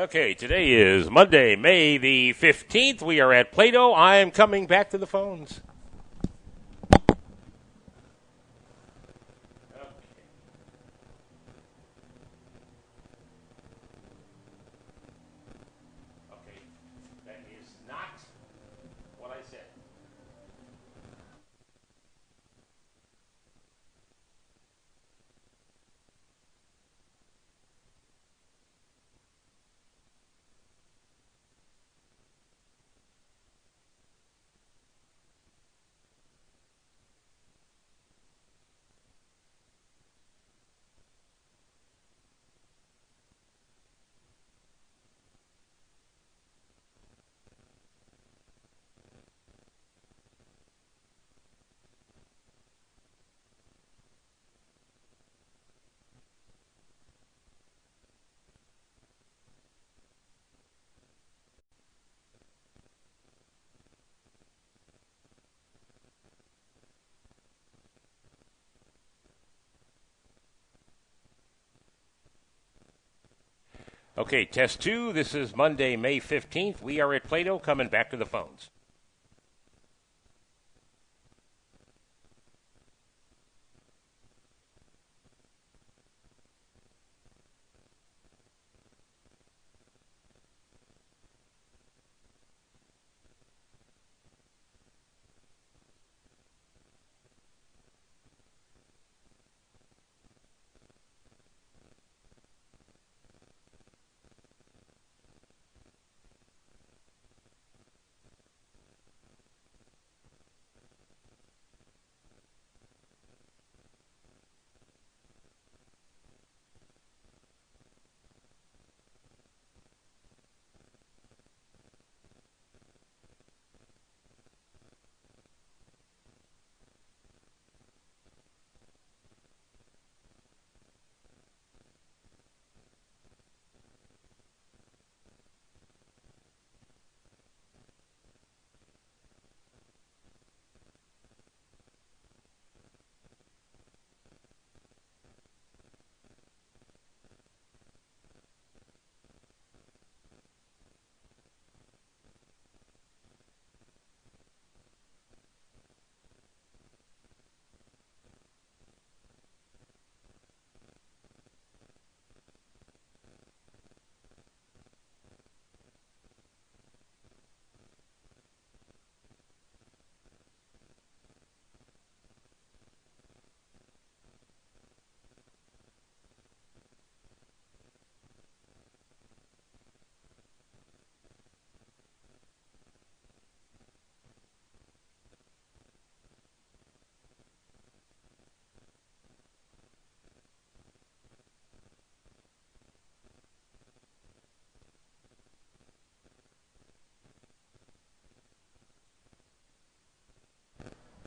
Okay, today is Monday, May the 15th. We are at Plato. I am coming back to the phones. Okay, that is not what I said. Okay, test two. This is Monday, May 15th. We are at Plato. Coming back to the phones.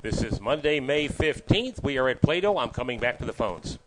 This is Monday, May 15th. We are at Plato. I'm coming back to the phones.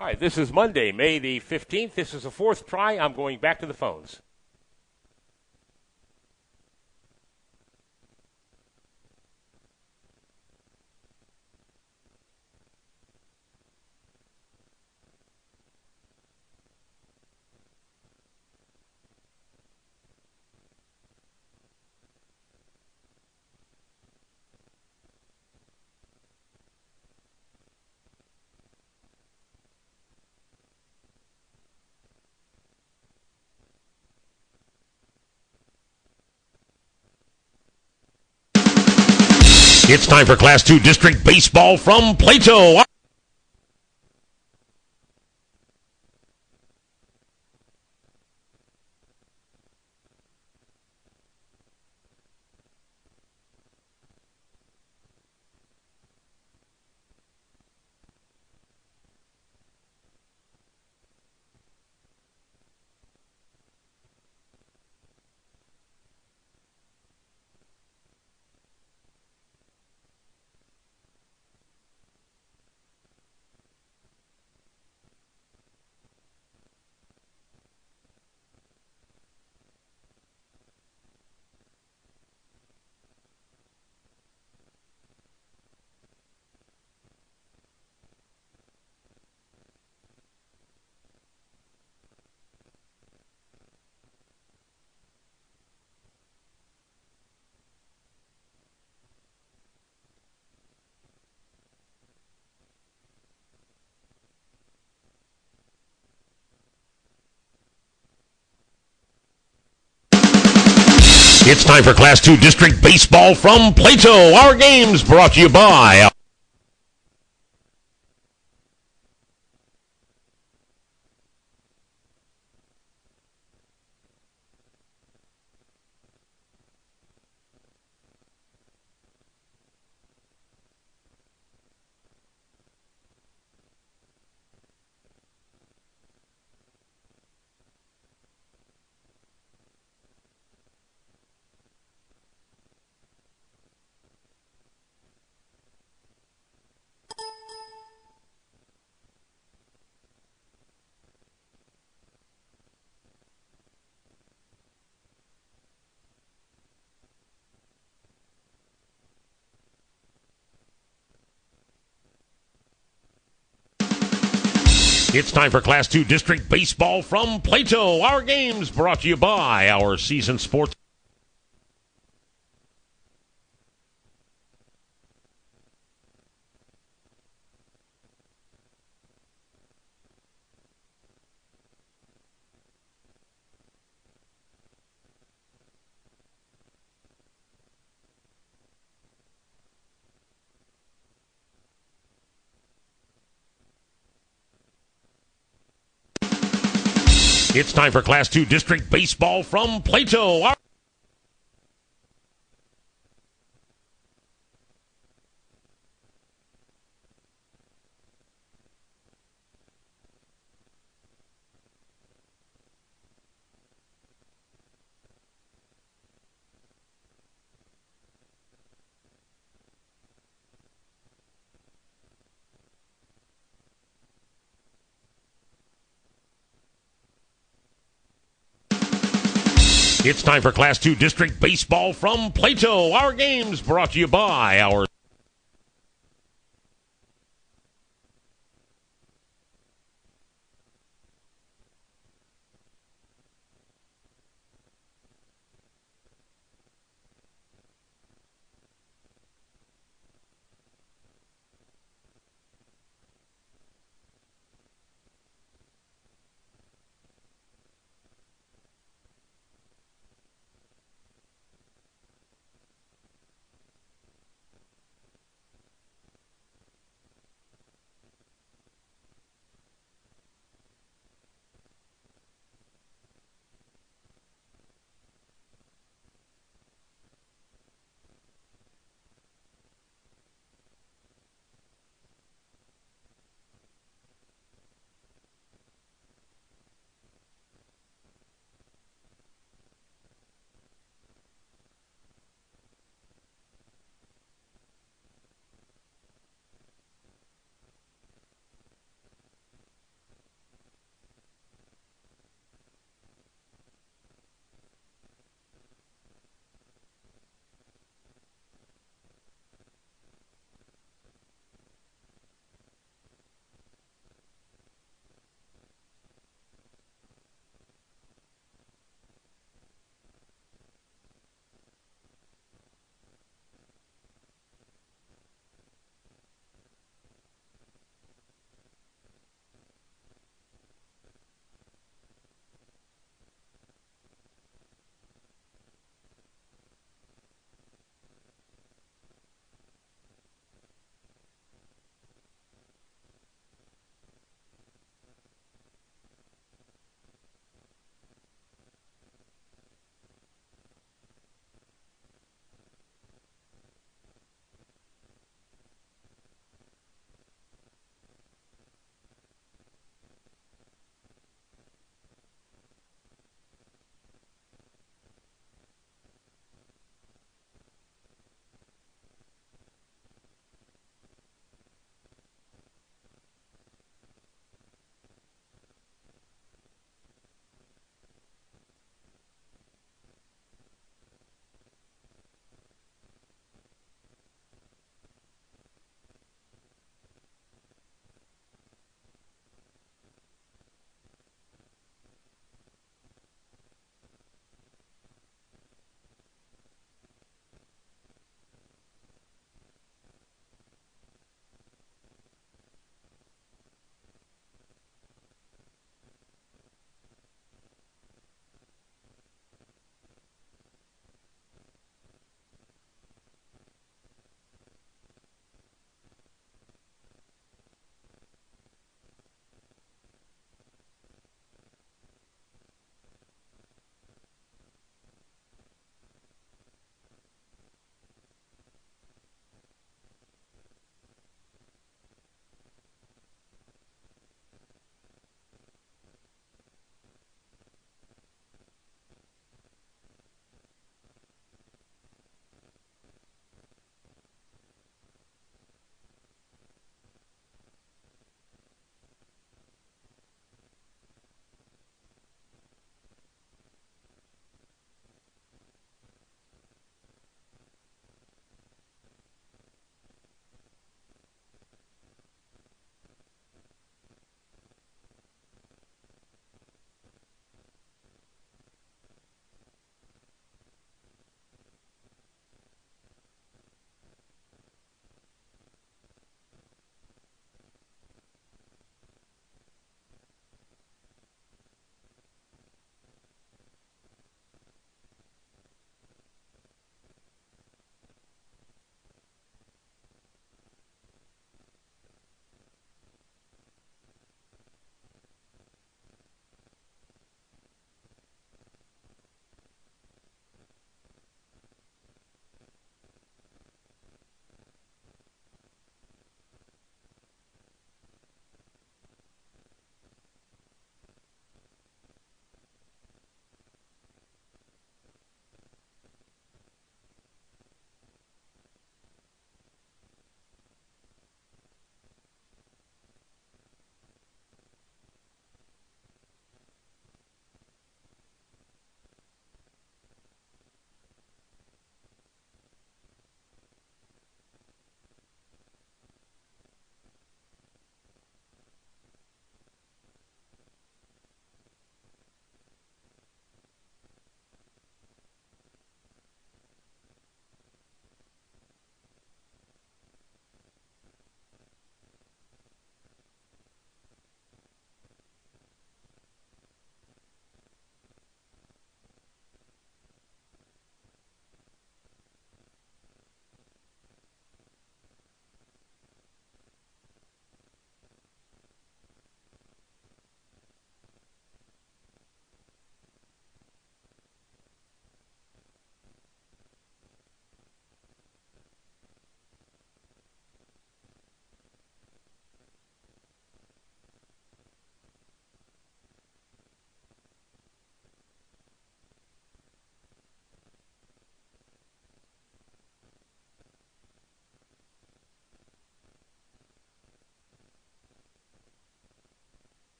All right, this is Monday, May the 15th. This is the fourth try. I'm going back to the phones. It's time for Class 2 District Baseball from Plato. It's time for Class 2 District Baseball from Plato. Our games brought to you by... It's time for Class 2 District Baseball from Plato. Our games brought to you by our season sports... It's time for Class 2 District Baseball from Plato. It's time for Class 2 District Baseball from Plato. Our games brought to you by our...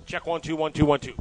Check 1 2 1 2 1 2.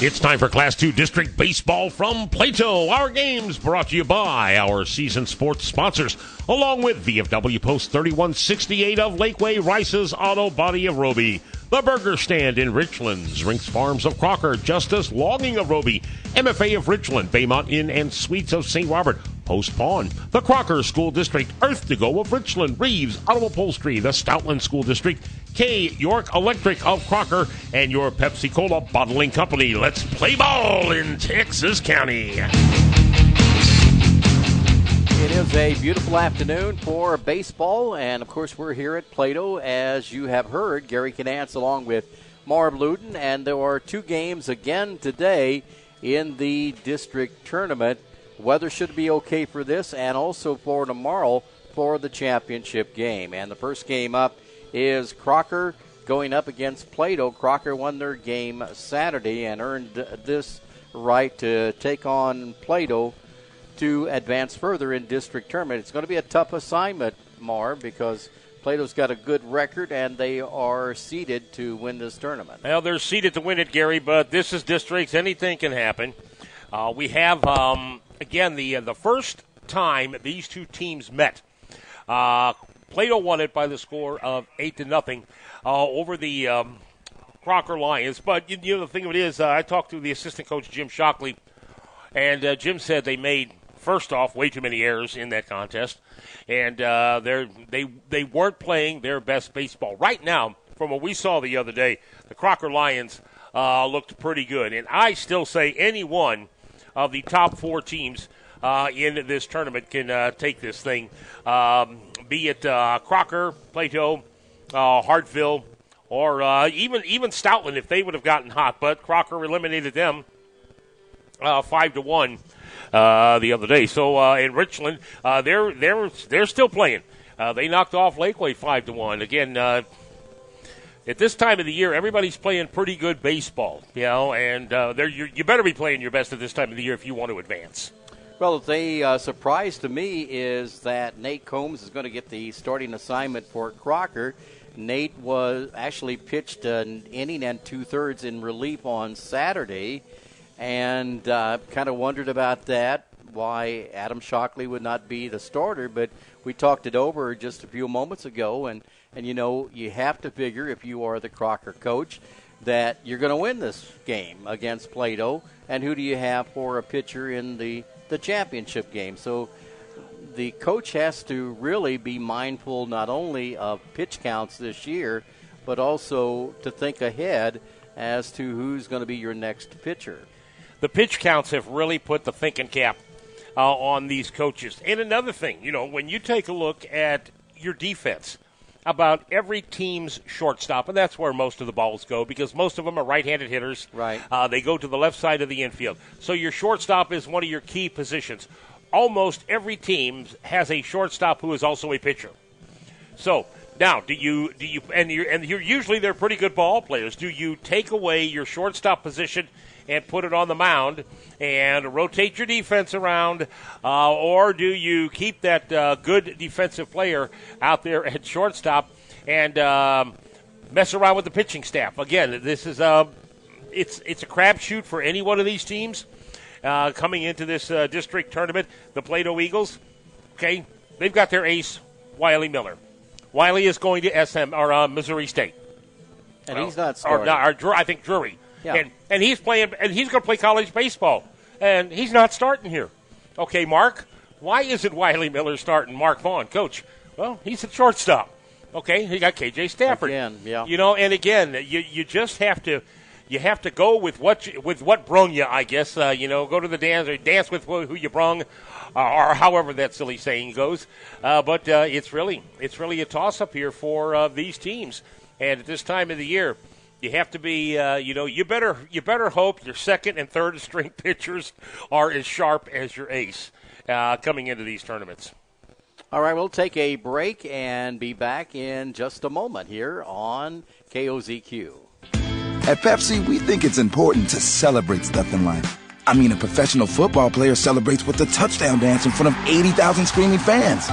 It's time for Class 2 District Baseball from Plato. Our games brought to you by our season sports sponsors, along with VFW Post 3168 of Lakeway, Rice's Auto Body of Roby, The Burger Stand in Richlands, Rinks Farms of Crocker, Justice Logging of Roby, MFA of Richland, Baymont Inn and Suites of St. Robert, Post Pawn, the Crocker School District, Earth to Go of Richland, Reeves Auto Upholstery, the Stoutland School District, K York Electric of Crocker, and your Pepsi Cola Bottling Company. Let's play ball in Texas County. It is a beautiful afternoon for baseball, and of course we're here at Plato. As you have heard, Gary Canance along with Marv Luden, and there are two games again today in the district tournament. Weather should be okay for this, and also for tomorrow for the championship game. And the first game up is Crocker going up against Plato. Crocker won their game Saturday and earned this right to take on Plato to advance further in district tournament. It's going to be a tough assignment, Marv, because Plato's got a good record and they are seeded to win this tournament. Well, they're seeded to win it, Gary, but this is districts. Anything can happen. We have, again, the first time these two teams met. Plato won it by the score of 8-0 over the Crocker Lions. But you know, the thing of it is, I talked to the assistant coach Jim Shockley, and Jim said they made, first off, way too many errors in that contest, and they weren't playing their best baseball. Right now, from what we saw the other day, the Crocker Lions looked pretty good, and I still say any one of the top four teams in this tournament can take this thing, be it Crocker, Plato, Hartville, or even Stoutland if they would have gotten hot. But Crocker eliminated them 5-1 the other day. So in Richland, they're still playing. They knocked off Lakeway 5-1. Again, at this time of the year, everybody's playing pretty good baseball, you know, and you better be playing your best at this time of the year if you want to advance. Well, the surprise to me is that Nate Combs is going to get the starting assignment for Crocker. Nate was actually pitched an inning and two-thirds in relief on Saturday, and kind of wondered about that, why Adam Shockley would not be the starter, but we talked it over just a few moments ago, and you know, you have to figure if you are the Crocker coach that you're going to win this game against Plato, and who do you have for a pitcher in the championship game? So the coach has to really be mindful not only of pitch counts this year, but also to think ahead as to who's going to be your next pitcher. The pitch counts have really put the thinking cap on these coaches. And another thing, you know, when you take a look at your defense, about every team's shortstop, and that's where most of the balls go because most of them are right-handed hitters. Right. They go to the left side of the infield. So your shortstop is one of your key positions. Almost every team has a shortstop who is also a pitcher. So now, do you usually they're pretty good ball players. Do you take away your shortstop position and put it on the mound and rotate your defense around, or do you keep that good defensive player out there at shortstop and mess around with the pitching staff? Again, this is it's a crapshoot for any one of these teams coming into this district tournament. The Plato Eagles, okay, they've got their ace, Wiley Miller. Wiley is going to Missouri State. And he's not starting. I think Drury. Yeah. And he's playing, and he's going to play college baseball, and he's not starting here. Okay, Mark, why isn't Wiley Miller starting? Mark Vaughn, coach. Well, he's at shortstop. Okay, you got KJ Stafford. Again, yeah. And again, you just have to go with what brung you, I guess. Go to the dance or dance with who you brung, or however that silly saying goes. But it's really a toss up here for these teams. And at this time of the year, you have to be, you better hope your second and third string pitchers are as sharp as your ace coming into these tournaments. All right, we'll take a break and be back in just a moment here on KOZQ. At Pepsi, we think it's important to celebrate stuff in life. I mean, a professional football player celebrates with a touchdown dance in front of 80,000 screaming fans.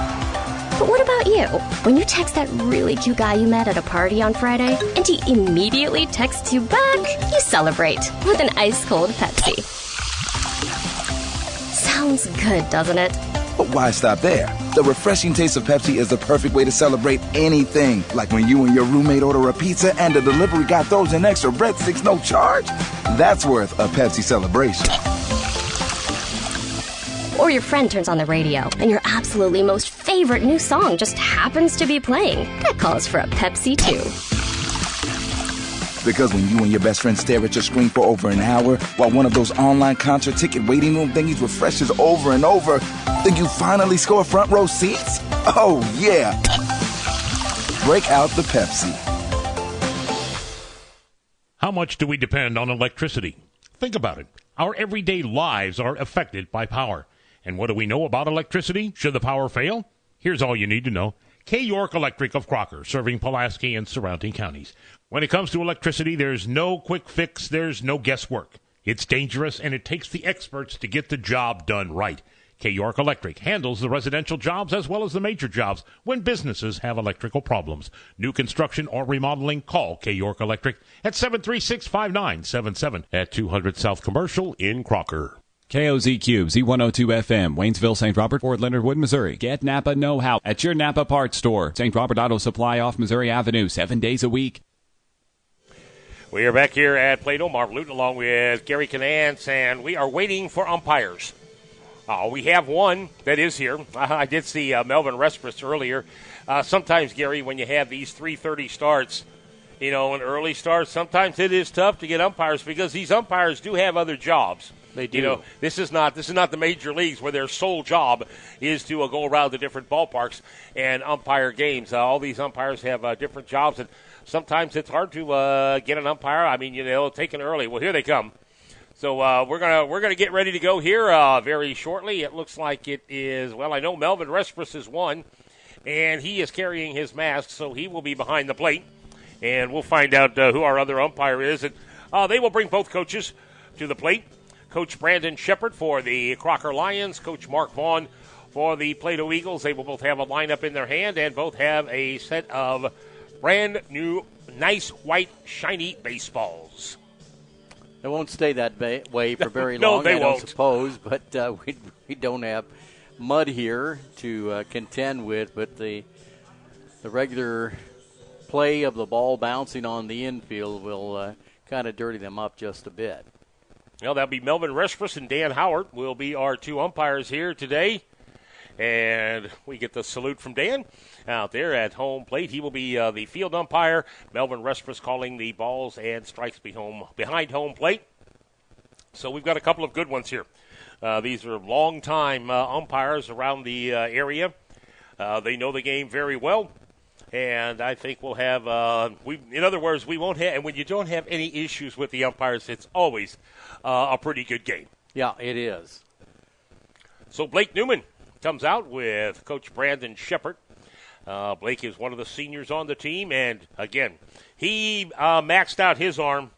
But what about you? When you text that really cute guy you met at a party on Friday, and he immediately texts you back, you celebrate with an ice-cold Pepsi. Sounds good, doesn't it? But why stop there? The refreshing taste of Pepsi is the perfect way to celebrate anything. Like when you and your roommate order a pizza and the delivery guy throws in extra breadsticks, no charge. That's worth a Pepsi celebration. Or your friend turns on the radio and your absolutely most favorite new song just happens to be playing. That calls for a Pepsi, too. Because when you and your best friend stare at your screen for over an hour while one of those online concert ticket waiting room thingies refreshes over and over, then you finally score front row seats? Oh, yeah. Break out the Pepsi. How much do we depend on electricity? Think about it. Our everyday lives are affected by power. And what do we know about electricity? Should the power fail? Here's all you need to know. K. York Electric of Crocker, serving Pulaski and surrounding counties. When it comes to electricity, there's no quick fix, there's no guesswork. It's dangerous, and it takes the experts to get the job done right. K. York Electric handles the residential jobs as well as the major jobs when businesses have electrical problems. New construction or remodeling, call K. York Electric at 736-5977 at 200 South Commercial in Crocker. KOZQ, Z102 FM, Waynesville, St. Robert, Fort Leonard Wood, Missouri. Get Napa know-how at your Napa parts store. St. Robert Auto Supply off Missouri Avenue, 7 days a week. We are back here at Plato. Marv Luton along with Gary Canance, and we are waiting for umpires. We have one that is here. I did see Melvin Respris earlier. Sometimes, Gary, when you have these 3:30 starts, an early start, sometimes it is tough to get umpires because these umpires do have other jobs. They do. This is not the major leagues where their sole job is to go around the different ballparks and umpire games. All these umpires have different jobs, and sometimes it's hard to get an umpire. I mean, take an early. Well, here they come. So we're gonna get ready to go here very shortly. It looks like it is. Well, I know Melvin Respris is one, and he is carrying his mask, so he will be behind the plate, and we'll find out who our other umpire is, and they will bring both coaches to the plate. Coach Brandon Shepard for the Crocker Lions, Coach Mark Vaughn for the Plato Eagles. They will both have a lineup in their hand and both have a set of brand new, nice, white, shiny baseballs. It won't stay that way for very No, long, they I don't won't. suppose, but we don't have mud here to contend with, but the regular play of the ball bouncing on the infield will kind of dirty them up just a bit. Well, that'll be Melvin Respris and Dan Howard will be our two umpires here today. And we get the salute from Dan out there at home plate. He will be the field umpire. Melvin Respris calling the balls and strikes behind home plate. So we've got a couple of good ones here. These are longtime umpires around the area. They know the game very well. And I think we'll have, in other words, we won't have, and when you don't have any issues with the umpires, it's always a pretty good game. Yeah, it is. So Blake Newman comes out with Coach Brandon Shepard. Blake is one of the seniors on the team, and again, he maxed out his arm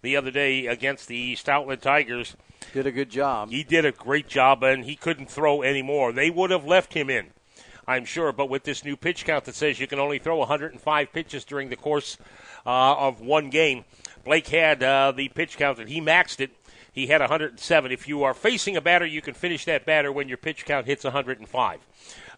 the other day against the Stoutland Tigers. Did a good job. He did a great job, and he couldn't throw anymore. They would have left him in, I'm sure, but with this new pitch count that says you can only throw 105 pitches during the course of one game, Blake had the pitch count, and he maxed it. He had 107. If you are facing a batter, you can finish that batter when your pitch count hits 105.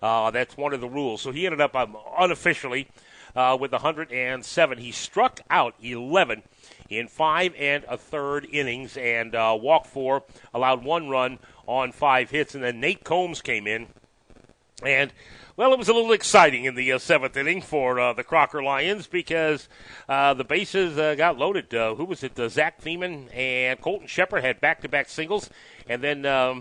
That's one of the rules. So he ended up unofficially with 107. He struck out 11 in 5 1/3 innings and walked 4, allowed 1 run on 5 hits. And then Nate Combs came in and Well, it was a little exciting in the seventh inning for the Crocker Lions because the bases got loaded. Who was it? Zach Feeman and Colton Shepard had back-to-back singles, and then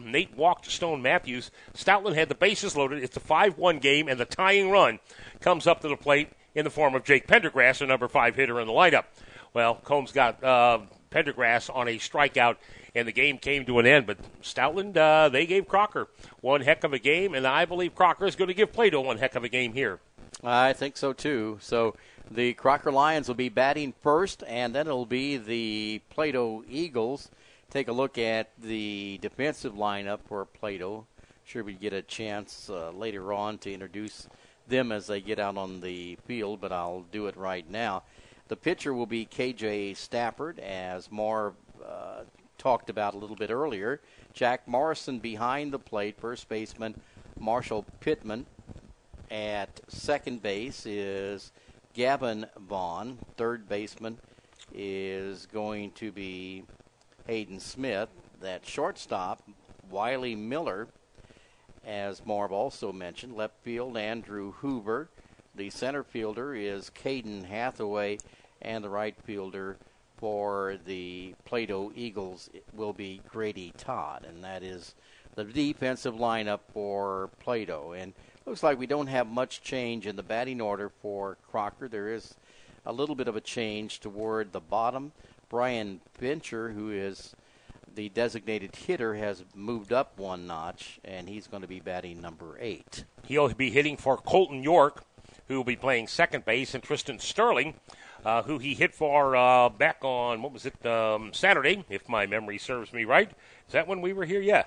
Nate walked Stone Matthews. Stoutland had the bases loaded. It's a 5-1 game, and the tying run comes up to the plate in the form of Jake Pendergrass, a number 5 hitter in the lineup. Well, Combs got Pendergrass on a strikeout, and the game came to an end. But Stoutland, they gave Crocker one heck of a game, and I believe Crocker is going to give Plato one heck of a game here. I think so, too. So the Crocker Lions will be batting first, and then it'll be the Plato Eagles. Take a look at the defensive lineup for Plato. Sure we get a chance later on to introduce them as they get out on the field, but I'll do it right now. The pitcher will be KJ Stafford, as Marv talked about a little bit earlier. Jack Morrison behind the plate, first baseman Marshall Pittman. At second base is Gavin Vaughn. Third baseman is going to be Hayden Smith. That shortstop, Wiley Miller, as Marv also mentioned. Left field, Andrew Hoover. The center fielder is Caden Hathaway, and the right fielder for the Plato Eagles will be Grady Todd, and that is the defensive lineup for Plato. And looks like we don't have much change in the batting order for Crocker. There is a little bit of a change toward the bottom. Brian Fincher, who is the designated hitter, has moved up one notch, and he's going to be batting number 8. He'll be hitting for Colton York, who will be playing second base, and Tristan Sterling, who he hit for back on, Saturday, if my memory serves me right. Is that when we were here? Yeah.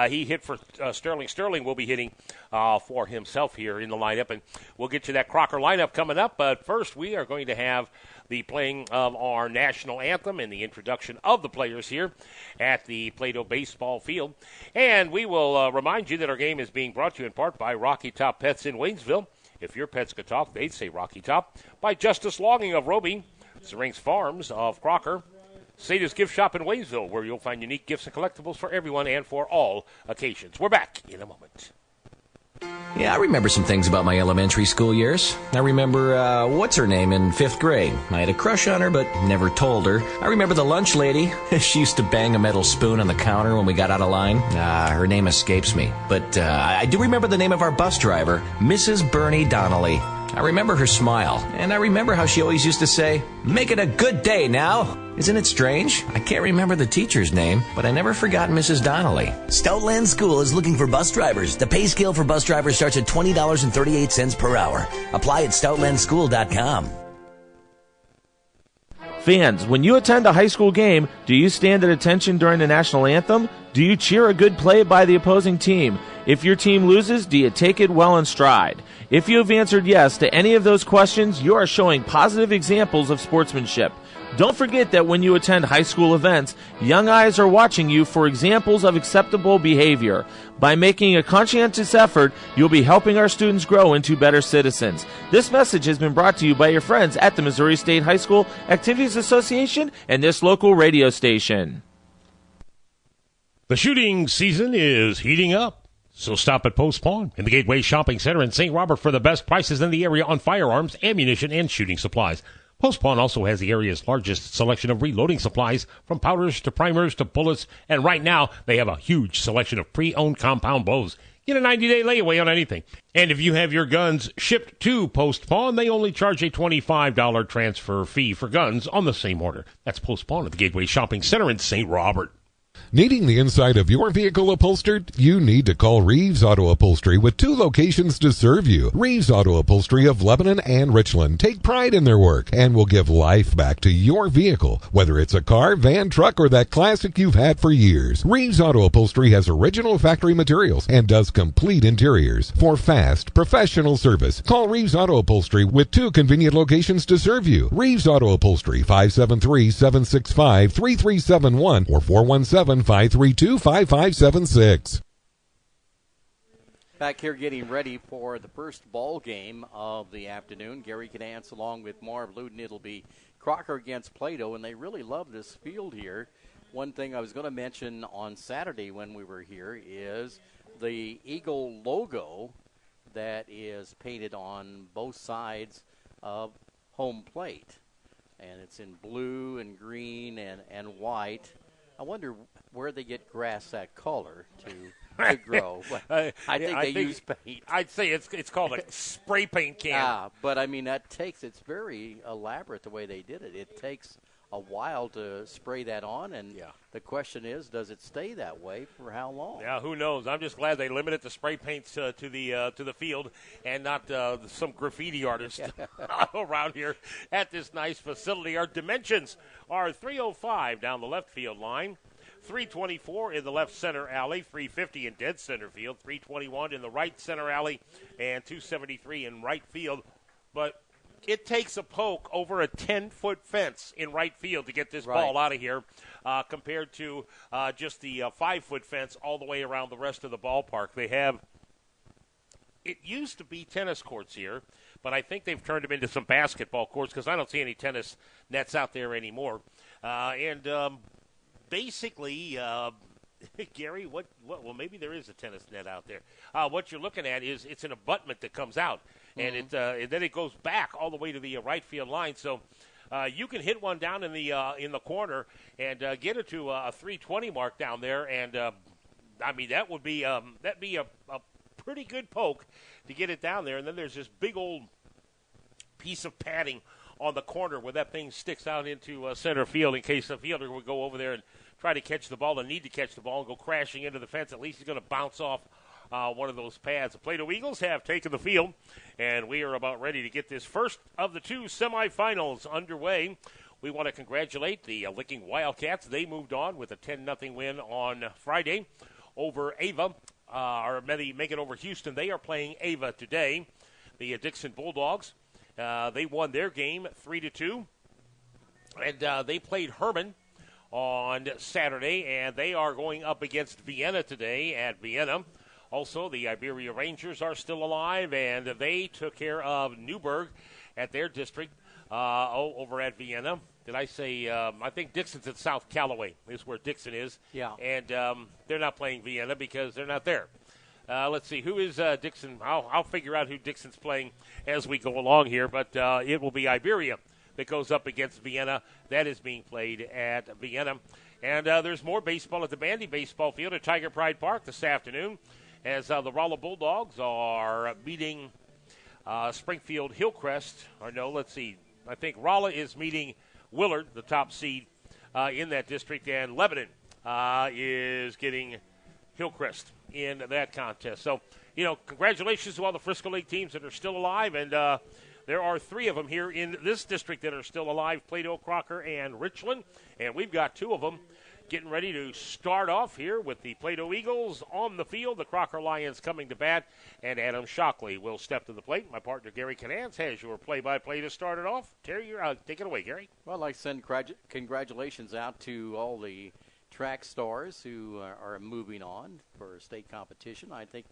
He hit for Sterling. Sterling will be hitting for himself here in the lineup, and we'll get to that Crocker lineup coming up. But first, we are going to have the playing of our national anthem and the introduction of the players here at the Plato Baseball Field. And we will remind you that our game is being brought to you in part by Rocky Top Pets in Waynesville. If your pets could talk, they'd say Rocky Top. By Justice Logging of Roby, Syrinx Farms of Crocker, Sada's Gift Shop in Waynesville, where you'll find unique gifts and collectibles for everyone and for all occasions. We're back in a moment. Yeah, I remember some things about my elementary school years. I remember, what's her name in 5th grade. I had a crush on her, but never told her. I remember the lunch lady. She used to bang a metal spoon on the counter when we got out of line. Her name escapes me. But I do remember the name of our bus driver, Mrs. Bernie Donnelly. I remember her smile, and I remember how she always used to say, "Make it a good day now." Isn't it strange? I can't remember the teacher's name, but I never forgot Mrs. Donnelly. Stoutland School is looking for bus drivers. The pay scale for bus drivers starts at $20.38 per hour. Apply at stoutlandschool.com. Fans, when you attend a high school game, do you stand at attention during the national anthem? Do you cheer a good play by the opposing team? If your team loses, do you take it well in stride? If you have answered yes to any of those questions, you are showing positive examples of sportsmanship. Don't forget that when you attend high school events, young eyes are watching you for examples of acceptable behavior. By making a conscientious effort, you'll be helping our students grow into better citizens. This message has been brought to you by your friends at the Missouri State High School Activities Association and this local radio station. The shooting season is heating up, so stop at Post Pawn in the Gateway Shopping Center in St. Robert for the best prices in the area on firearms, ammunition, and shooting supplies. Post Pawn also has the area's largest selection of reloading supplies, from powders to primers to bullets, and right now they have a huge selection of pre-owned compound bows. Get a 90-day layaway on anything. And if you have your guns shipped to Post Pawn, they only charge a $25 transfer fee for guns on the same order. That's Post Pawn at the Gateway Shopping Center in St. Robert. Needing the inside of your vehicle upholstered? You need to call Reeves Auto Upholstery with 2 locations to serve you. Reeves Auto Upholstery of Lebanon and Richland take pride in their work and will give life back to your vehicle, whether it's a car, van, truck, or that classic you've had for years. Reeves Auto Upholstery has original factory materials and does complete interiors. For fast, professional service, call Reeves Auto Upholstery with 2 convenient locations to serve you. Reeves Auto Upholstery, 573-765-3371 or 417-532-5576. Back here getting ready for the first ball game of the afternoon. Gary Canance along with Marv Luden. It'll be Crocker against Plato, and they really love this field here. One thing I was going to mention on Saturday when we were here is the Eagle logo that is painted on both sides of home plate. And it's in blue and green and white. I wonder where they get grass that color to grow. I think they use paint. I'd say it's called a spray paint can. Yeah, but I mean it's very elaborate the way they did it. It takes a while to spray that on, and the question is, does it stay that way for how long? Yeah, who knows? I'm just glad they limited the spray paints to the field and not some graffiti artist around here at this nice facility. Our dimensions are 305 down the left field line, 324 in the left center alley, 350 in dead center field, 321 in the right center alley, and 273 in right field. But it takes a poke over a 10-foot fence in right field to get this ball out of here compared to just the 5-foot fence all the way around the rest of the ballpark. It used to be tennis courts here, but I think they've turned them into some basketball courts because I don't see any tennis nets out there anymore. Basically, Gary, well, maybe there is a tennis net out there. What you're looking at is it's an abutment that comes out, and then it goes back all the way to the right field line. So you can hit one down in the corner and get it to a 320 mark down there, and I mean that'd be a pretty good poke to get it down there. And then there's this big old piece of padding on the corner where that thing sticks out into center field in case the fielder would go over there and try to catch the ball and need to catch the ball and go crashing into the fence. At least he's going to bounce off one of those pads. The Plato Eagles have taken the field, and we are about ready to get this first of the two semifinals underway. We want to congratulate the Licking Wildcats. They moved on with a 10-0 win on Friday over Ava, or make it over Houston. They are playing Ava today. The Dixon Bulldogs, they won their game 3-2, and they played Herman on Saturday, and they are going up against Vienna today at Vienna. Also, the Iberia Rangers are still alive, and they took care of Newburgh at their district over at Vienna. Did I say, I think Dixon's at South Callaway is where Dixon is. Yeah. And they're not playing Vienna because they're not there. Let's see, who is Dixon? I'll figure out who Dixon's playing as we go along here, but it will be Iberia that goes up against Vienna. That is being played at Vienna. And there's more baseball at the Bandy Baseball Field at Tiger Pride Park this afternoon as the Rolla Bulldogs are meeting Springfield Hillcrest. Or no, let's see. I think Rolla is meeting Willard, the top seed in that district, and Lebanon is getting Hillcrest in that contest. So, congratulations to all the Frisco League teams that are still alive, and there are 3 of them here in this district that are still alive, Plato, Crocker, and Richland. And we've got 2 of them getting ready to start off here with the Plato Eagles on the field. The Crocker Lions coming to bat, and Adam Shockley will step to the plate. My partner, Gary Canans, has your play-by-play to start it off. Terry, take it away, Gary. Well, I'd like to send congratulations out to all the track stars who are moving on for state competition. I think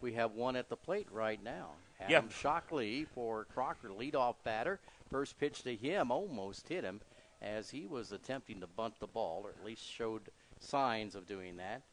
we have one at the plate right now. Adam Shockley for Crocker, leadoff batter. First pitch to him almost hit him as he was attempting to bunt the ball, or at least showed signs of doing that.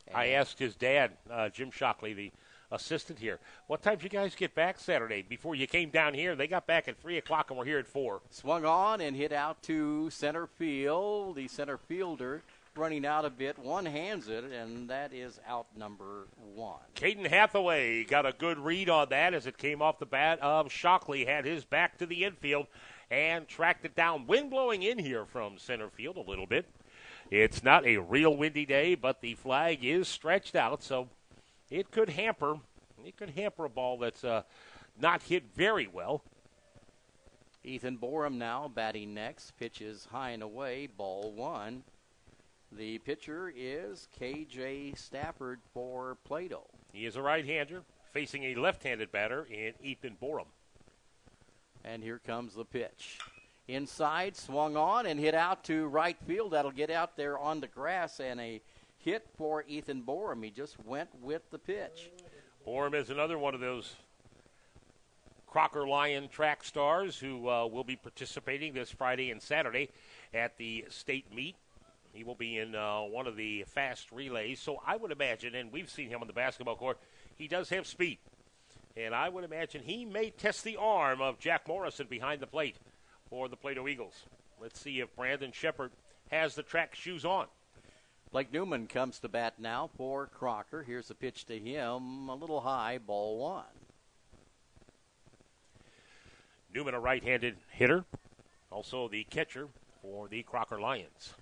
And I asked his dad, Jim Shockley, the assistant here, what time did you guys get back Saturday before you came down here? They got back at 3 o'clock, and we're here at 4. Swung on and hit out to center field. The center fielder running out a bit, one-hands it, and that is out number 1. Caden Hathaway got a good read on that as it came off the bat of Shockley, had his back to the infield and tracked it down. Wind blowing in here from center field a little bit. It's not a real windy day, but the flag is stretched out, so it could hamper a ball that's not hit very well. Ethan Borum now batting next. Pitches high and away, ball 1. The pitcher is KJ Stafford for Plato. He is a right-hander facing a left-handed batter in Ethan Borum. And here comes the pitch. Inside, swung on and hit out to right field. That'll get out there on the grass, and a hit for Ethan Borum. He just went with the pitch. Borum is another one of those Crocker Lion track stars who will be participating this Friday and Saturday at the state meet. He will be in one of the fast relays. So I would imagine, and we've seen him on the basketball court, he does have speed. And I would imagine he may test the arm of Jack Morrison behind the plate for the Plato Eagles. Let's see if Brandon Shepard has the track shoes on. Blake Newman comes to bat now for Crocker. Here's a pitch to him, a little high, ball one. Newman, a right-handed hitter, also the catcher for the Crocker Lions.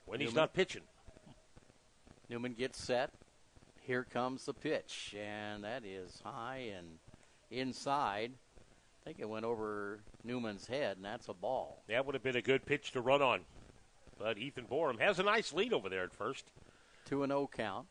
When he's not pitching. Newman gets set. Here comes the pitch, and that is high and inside. I think it went over Newman's head, and that's a ball. That would have been a good pitch to run on. But Ethan Borum has a nice lead over there at first. 2-0 count.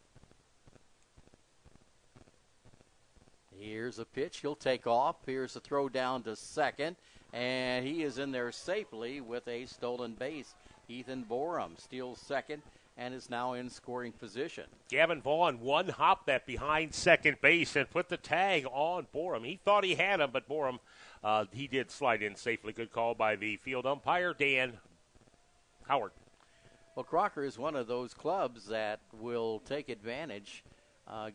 Here's a pitch. He'll take off. Here's a throw down to second. And he is in there safely with a stolen base. Ethan Borum steals second and is now in scoring position. Gavin Vaughn one hop that behind second base and put the tag on Borum. He thought he had him, but Borum, he did slide in safely. Good call by the field umpire, Dan Howard. Well, Crocker is one of those clubs that will take advantage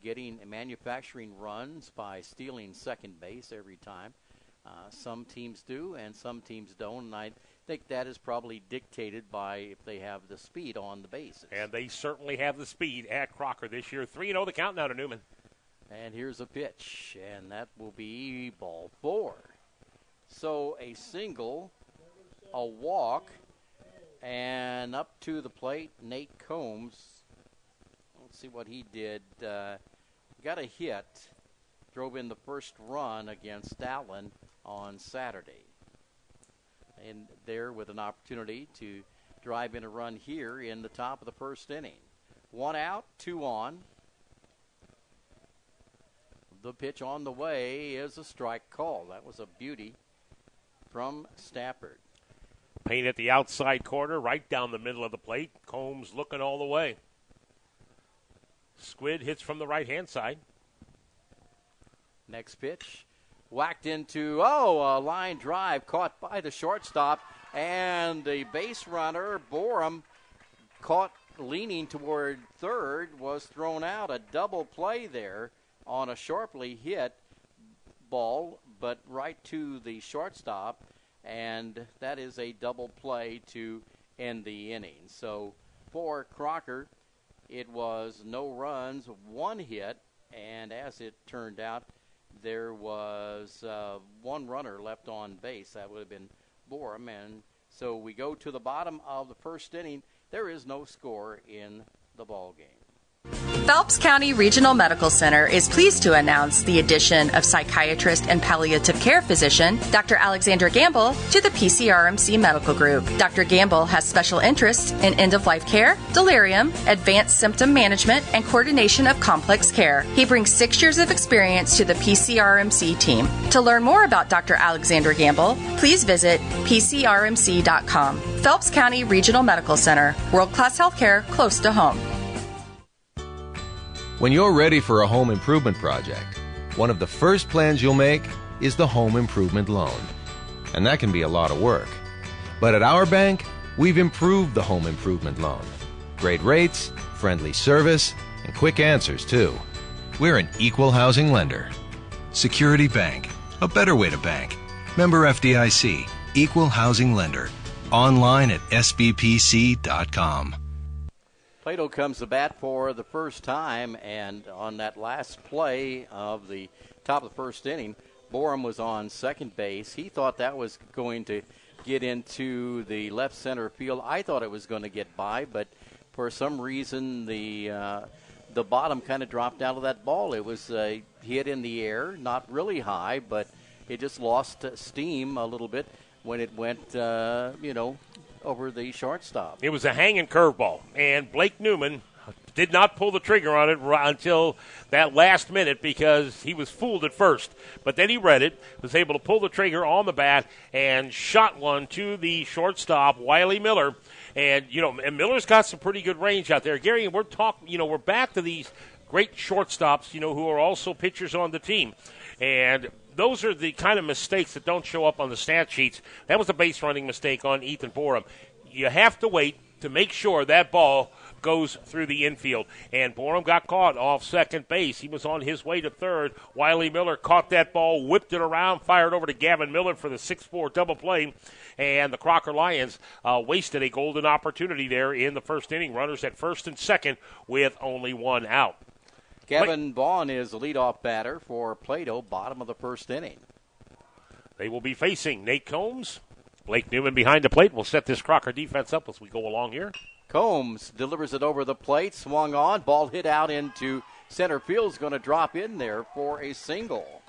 getting manufacturing runs by stealing second base every time. Some teams do and some teams don't, and I think that is probably dictated by if they have the speed on the bases. And they certainly have the speed at Crocker this year. 3-0 the count now to Newman. And here's a pitch, and that will be ball four. So a single, a walk, and up to the plate, Nate Combs. Let's see what he did. Got a hit, drove in the first run against Allen on Saturday. And there with an opportunity to drive in a run here in the top of the first inning. 1 out, 2 on. The pitch on the way is a strike call. That was a beauty from Stafford. Payne at the outside corner, right down the middle of the plate. Combs looking all the way. Squid hits from the right-hand side. Next pitch. Whacked into, a line drive caught by the shortstop. And the base runner, Borum, caught leaning toward third, was thrown out. A double play there on a sharply hit ball, but right to the shortstop. And that is a double play to end the inning. So for Crocker, it was no runs, 1 hit, and as it turned out, there was 1 runner left on base. That would have been Borum. And so we go to the bottom of the first inning. There is no score in the ball game. Phelps County Regional Medical Center is pleased to announce the addition of psychiatrist and palliative care physician Dr. Alexandra Gamble to the PCRMC Medical Group. Dr. Gamble has special interests in end-of-life care, delirium, advanced symptom management, and coordination of complex care. He brings 6 years of experience to the PCRMC team. To learn more about Dr. Alexandra Gamble, please visit pcrmc.com. Phelps County Regional Medical Center, world-class healthcare close to home. When you're ready for a home improvement project, one of the first plans you'll make is the home improvement loan. And that can be a lot of work. But at our bank, we've improved the home improvement loan. Great rates, friendly service, and quick answers, too. We're an equal housing lender. Security Bank, a better way to bank. Member FDIC, equal housing lender. Online at sbpc.com. Plato comes to bat for the first time, and on that last play of the top of the first inning, Borum was on second base. He thought that was going to get into the left center field. I thought it was going to get by, but for some reason the bottom kind of dropped out of that ball. It was hit in the air, not really high, but it just lost steam a little bit when it went, over the shortstop. It was a hanging curveball, and Blake Newman did not pull the trigger on it until that last minute because he was fooled at first. But then he read it, was able to pull the trigger on the bat, and shot one to the shortstop, Wiley Miller. And, and Miller's got some pretty good range out there. Gary, and we're back to these great shortstops, who are also pitchers on the team. And those are the kind of mistakes that don't show up on the stat sheets. That was a base running mistake on Ethan Borum. You have to wait to make sure that ball goes through the infield. And Borum got caught off second base. He was on his way to third. Wiley Miller caught that ball, whipped it around, fired over to Gavin Miller for the 6-4 double play. And the Crocker Lions wasted a golden opportunity there in the first inning. Runners at first and second with only one out. Gavin Vaughn is the leadoff batter for Plato, bottom of the first inning. They will be facing Nate Combs. Blake Newman behind the plate will set this Crocker defense up as we go along here. Combs delivers it over the plate, swung on, ball hit out into center field, is going to drop in there for a single.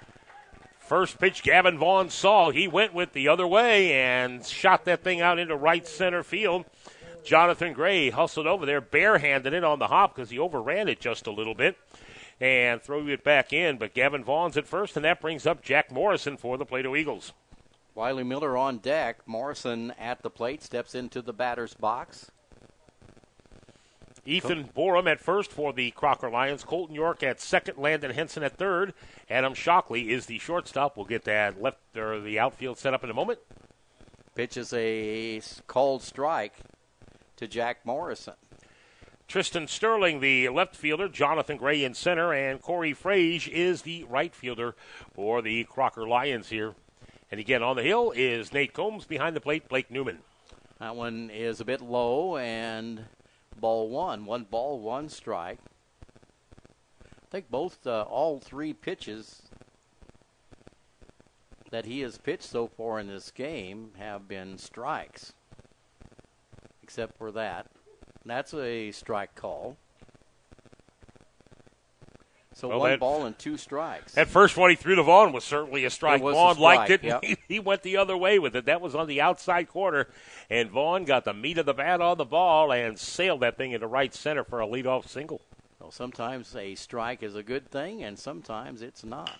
First pitch Gavin Vaughn saw. He went with the other way and shot that thing out into right center field. Jonathan Gray hustled over there, barehanded it on the hop because he overran it just a little bit and threw it back in. But Gavin Vaughn's at first, and that brings up Jack Morrison for the Plato Eagles. Wiley Miller on deck. Morrison at the plate, steps into the batter's box. Ethan Borum at first for the Crocker Lions. Colton York at second. Landon Henson at third. Adam Shockley is the shortstop. We'll get that left or the outfield set up in a moment. Pitches a called strike to Jack Morrison. Tristan Sterling, the left fielder. Jonathan Gray in center. And Corey Frage is the right fielder for the Crocker Lions here. And again, on the hill is Nate Combs. Behind the plate, Blake Newman. That one is a bit low, and ball one. 1 ball, 1 strike. I think all 3 pitches that he has pitched so far in this game have been strikes, except for that. That's a strike call. So well, 1 ball and 2 strikes. That first one he threw to Vaughn was certainly a strike. Vaughn liked it. Yep. He went the other way with it. That was on the outside corner. And Vaughn got the meat of the bat on the ball and sailed that thing into right center for a leadoff single. Well, sometimes a strike is a good thing, and sometimes it's not.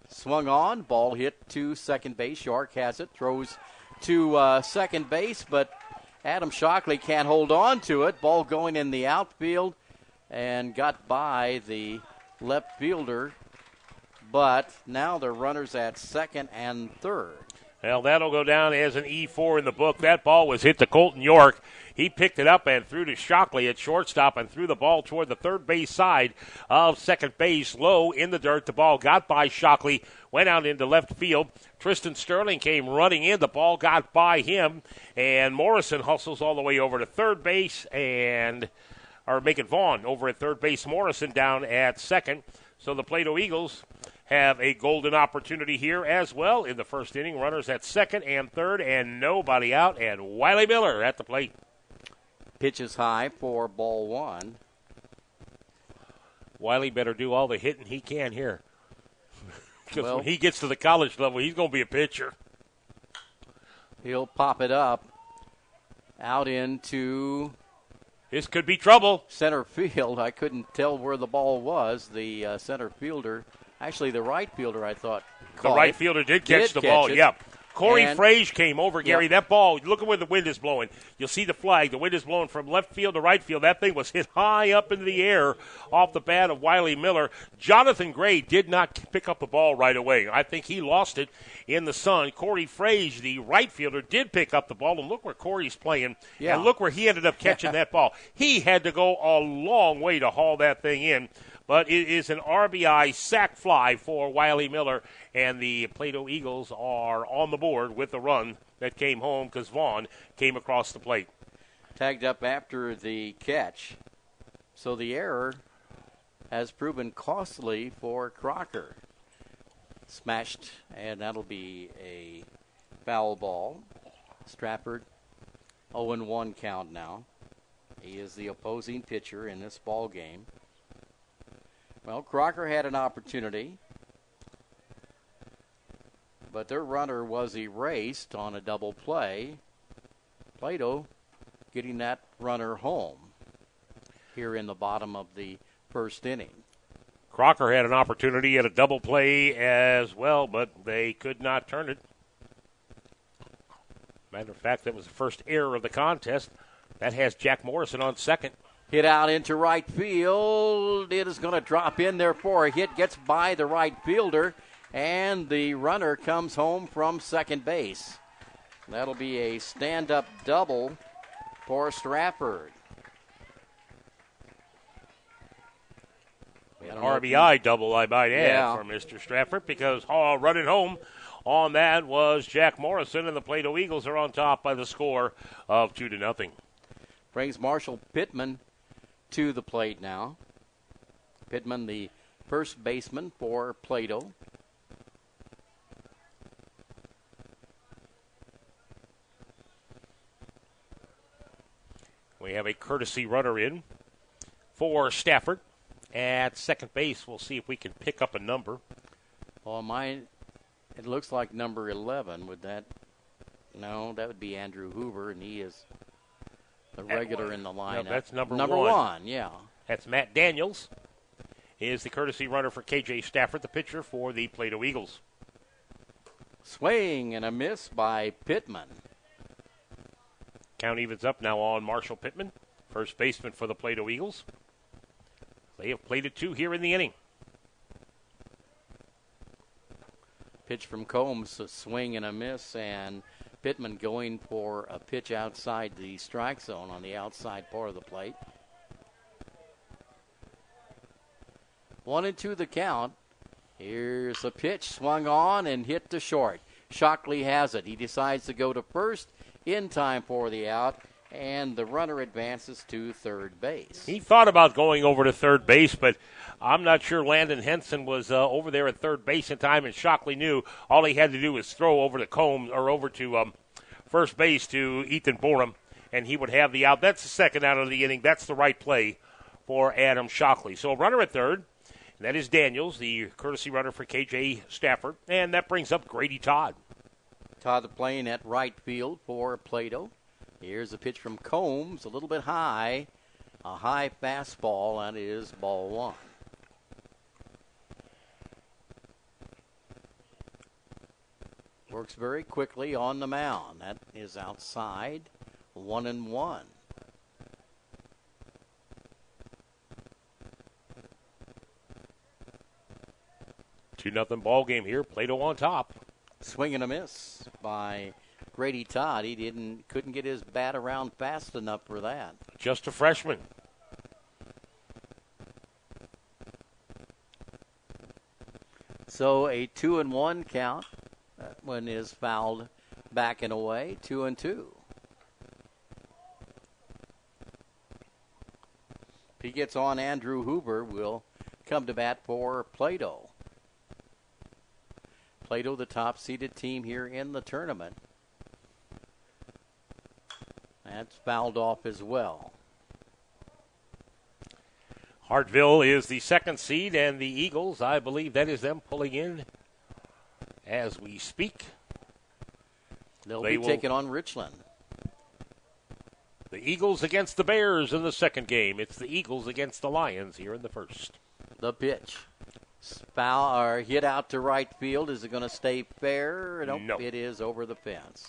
Swung on, ball hit to second base. York has it, throws to second base, but Adam Shockley can't hold on to it. Ball going in the outfield and got by the left fielder, but now the runners at second and third. Well, that'll go down as an E4 in the book. That ball was hit to Colton York. He picked it up and threw to Shockley at shortstop and threw the ball toward the third base side of second base, low in the dirt. The ball got by Shockley, went out into left field. Tristan Sterling came running in. The ball got by him, and Morrison hustles all the way over to third base and making Vaughn over at third base. Morrison down at second. So the Plato Eagles have a golden opportunity here as well in the first inning. Runners at second and third and nobody out. And Wiley Miller at the plate. Pitch is high for ball 1. Wiley better do all the hitting he can here. Because when he gets to the college level, he's going to be a pitcher. He'll pop it up out into... This could be trouble. Center field. I couldn't tell where the ball was. The center fielder, actually the right fielder, I thought. The right fielder did catch the ball. Yep. Corey Frage came over, Gary. Yep. That ball, look at where the wind is blowing. You'll see the flag. The wind is blowing from left field to right field. That thing was hit high up into the air off the bat of Wiley Miller. Jonathan Gray did not pick up the ball right away. I think he lost it in the sun. Corey Frage, the right fielder, did pick up the ball, and look where Corey's playing. Yeah. And look where he ended up catching that ball. He had to go a long way to haul that thing in. But it is an RBI sac fly for Wiley Miller, and the Plato Eagles are on the board with the run that came home because Vaughn came across the plate. Tagged up after the catch. So the error has proven costly for Crocker. Smashed, and that'll be a foul ball. Strafford, 0-1 count now. He is the opposing pitcher in this ball game. Well, Crocker had an opportunity, but their runner was erased on a double play. Plato getting that runner home here in the bottom of the first inning. Crocker had an opportunity at a double play as well, but they could not turn it. Matter of fact, that was the first error of the contest. That has Jack Morrison on second. Hit out into right field. It is going to drop in there for a hit. Gets by the right fielder, and the runner comes home from second base. That'll be a stand-up double for Strafford. RBI double, I might add, Yeah. for Mr. Stratford, because running home on that was Jack Morrison, and the Plato Eagles are on top by the score of 2-0. Brings Marshall Pittman to the plate now. Pittman, the first baseman for Plato. We have a courtesy runner in for Stafford. At second base, we'll see if we can pick up a number. Well, it looks like number 11. Would that? No, that would be Andrew Hoover, and he is the regular in the lineup. No, that's number Number one, yeah. That's Matt Daniels. He is the courtesy runner for KJ Stafford, the pitcher for the Plato Eagles. Swing and a miss by Pittman. Count evens up now on Marshall Pittman, first baseman for the Plato Eagles. They have played it 2 here in the inning. Pitch from Combs, a swing and a miss, and Pittman going for a pitch outside the strike zone on the outside part of the plate. 1-2 the count. Here's a pitch swung on and hit to short. Shockley has it. He decides to go to first in time for the out, and the runner advances to third base. He thought about going over to third base, but I'm not sure Landon Henson was over there at third base in time, and Shockley knew all he had to do was throw over to Combs or over to first base to Ethan Borum, and he would have the out. That's the second out of the inning. That's the right play for Adam Shockley. So a runner at third, and that is Daniels, the courtesy runner for KJ Stafford, and that brings up Grady Todd. Todd playing at right field for Plato. Here's a pitch from Combs, a little bit high. A high fastball, that is ball one. Works very quickly on the mound. That is outside, 1-1. Two nothing ball game here. Plato on top. Swing and a miss by Grady Todd. He couldn't get his bat around fast enough for that. Just a freshman. So a 2-1 count. That one is fouled back and away. 2-2. If he gets on, Andrew Hoover will come to bat for Plato. Plato, the top-seeded team here in the tournament. That's fouled off as well. Hartville is the second seed, and the Eagles, I believe that is them pulling in as we speak. They'll be taking on Richland. The Eagles against the Bears in the second game. It's the Eagles against the Lions here in the first. The pitch. Foul or hit out to right field. Is it going to stay fair? Nope, no. It is over the fence.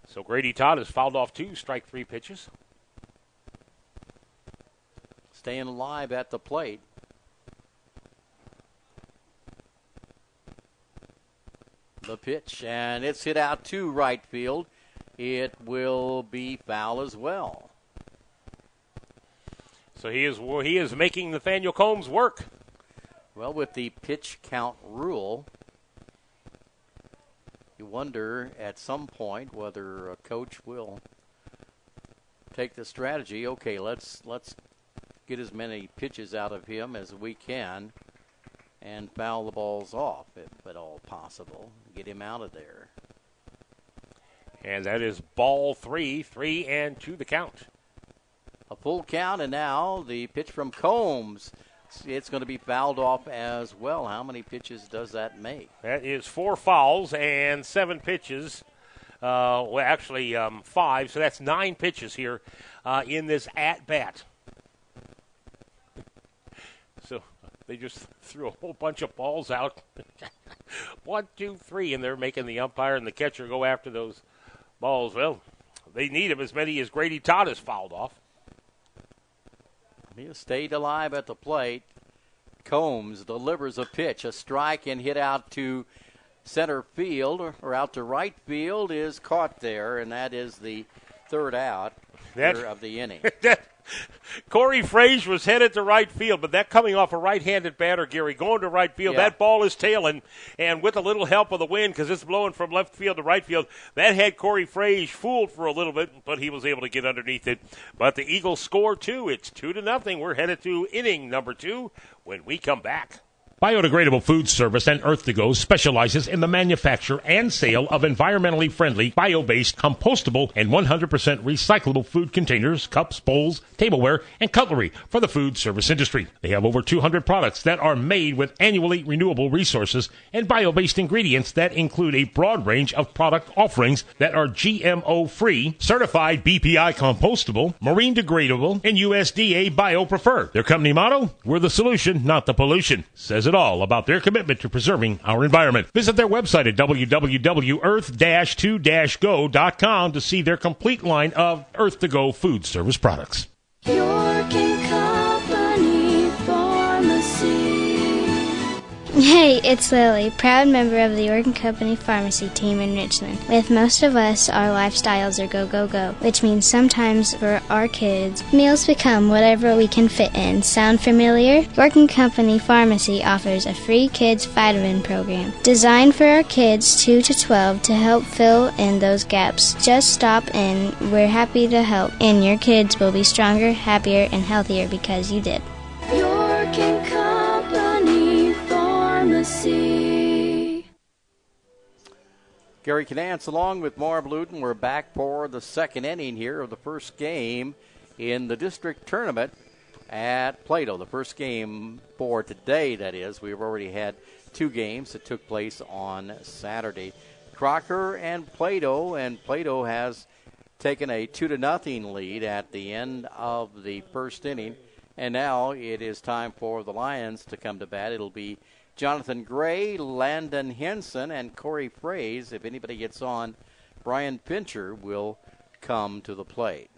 So Grady Todd has fouled off 2, strike 3 pitches. Staying alive at the plate. The pitch, and it's hit out to right field. It will be foul as well. So he is making Nathaniel Combs work. Well, with the pitch count rule, you wonder at some point whether a coach will take the strategy. Okay, let's get as many pitches out of him as we can and foul the balls off, if at all possible. Get him out of there. And that is ball 3, 3-2 the count. A full count, and now the pitch from Combs. It's going to be fouled off as well. How many pitches does that make? That is 4 fouls and 7 pitches. Well, actually 5, so that's 9 pitches here in this at-bat. So they just threw a whole bunch of balls out. 1, 2, 3, and they're making the umpire and the catcher go after those balls. Well, they need him as many as Grady Todd has fouled off. He stayed alive at the plate. Combs delivers a pitch, a strike, and hit out to center field or out to right field is caught there, and that is the third out of the inning. Corey Frazier was headed to right field, but that coming off a right-handed batter, Gary, going to right field. Yeah. That ball is tailing, and with a little help of the wind, because it's blowing from left field to right field, that had Corey Frazier fooled for a little bit, but he was able to get underneath it. But the Eagles score 2. It's 2-0. We're headed to inning number 2 when we come back. Biodegradable Food Service and Earth-to-Go specializes in the manufacture and sale of environmentally friendly, bio-based, compostable, and 100% recyclable food containers, cups, bowls, tableware, and cutlery for the food service industry. They have over 200 products that are made with annually renewable resources and bio-based ingredients that include a broad range of product offerings that are GMO-free, certified BPI compostable, marine degradable, and USDA bio-preferred. Their company motto, we're the solution, not the pollution, says it all about their commitment to preserving our environment. Visit their website at www.earth-2-go.com to see their complete line of Earth-to-Go food service products. York and Company Pharmacy. Hey, it's Lily, proud member of the York & Company Pharmacy team in Richland. With most of us, our lifestyles are go, go, go, which means sometimes for our kids, meals become whatever we can fit in. Sound familiar? York & Company Pharmacy offers a free kids vitamin program designed for our kids 2 to 12 to help fill in those gaps. Just stop in. We're happy to help, and your kids will be stronger, happier, and healthier because you did. York and Company Pharmacy. Gary Canance along with Marv Luton. We're back for the second inning here of the first game in the district tournament at Plato. The first game for today, that is. We've already had 2 games that took place on Saturday. Crocker and Plato has taken a 2-0 lead at the end of the first inning. And now it is time for the Lions to come to bat. It'll be Jonathan Gray, Landon Henson, and Corey Fraze. If anybody gets on, Brian Pincher will come to the plate.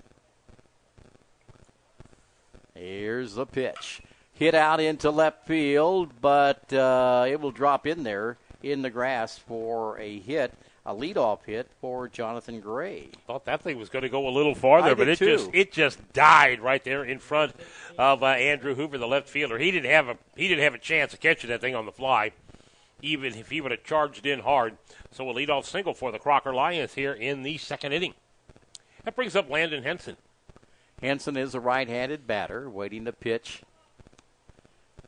Here's the pitch. Hit out into left field, but it will drop in there in the grass for a hit. A leadoff hit for Jonathan Gray. Thought that thing was going to go a little farther, but it just died right there in front of Andrew Hoover, the left fielder. He didn't have a chance of catching that thing on the fly, even if he would have charged in hard. So a leadoff single for the Crocker Lions here in the second inning. That brings up Landon Henson. Henson is a right-handed batter, waiting to pitch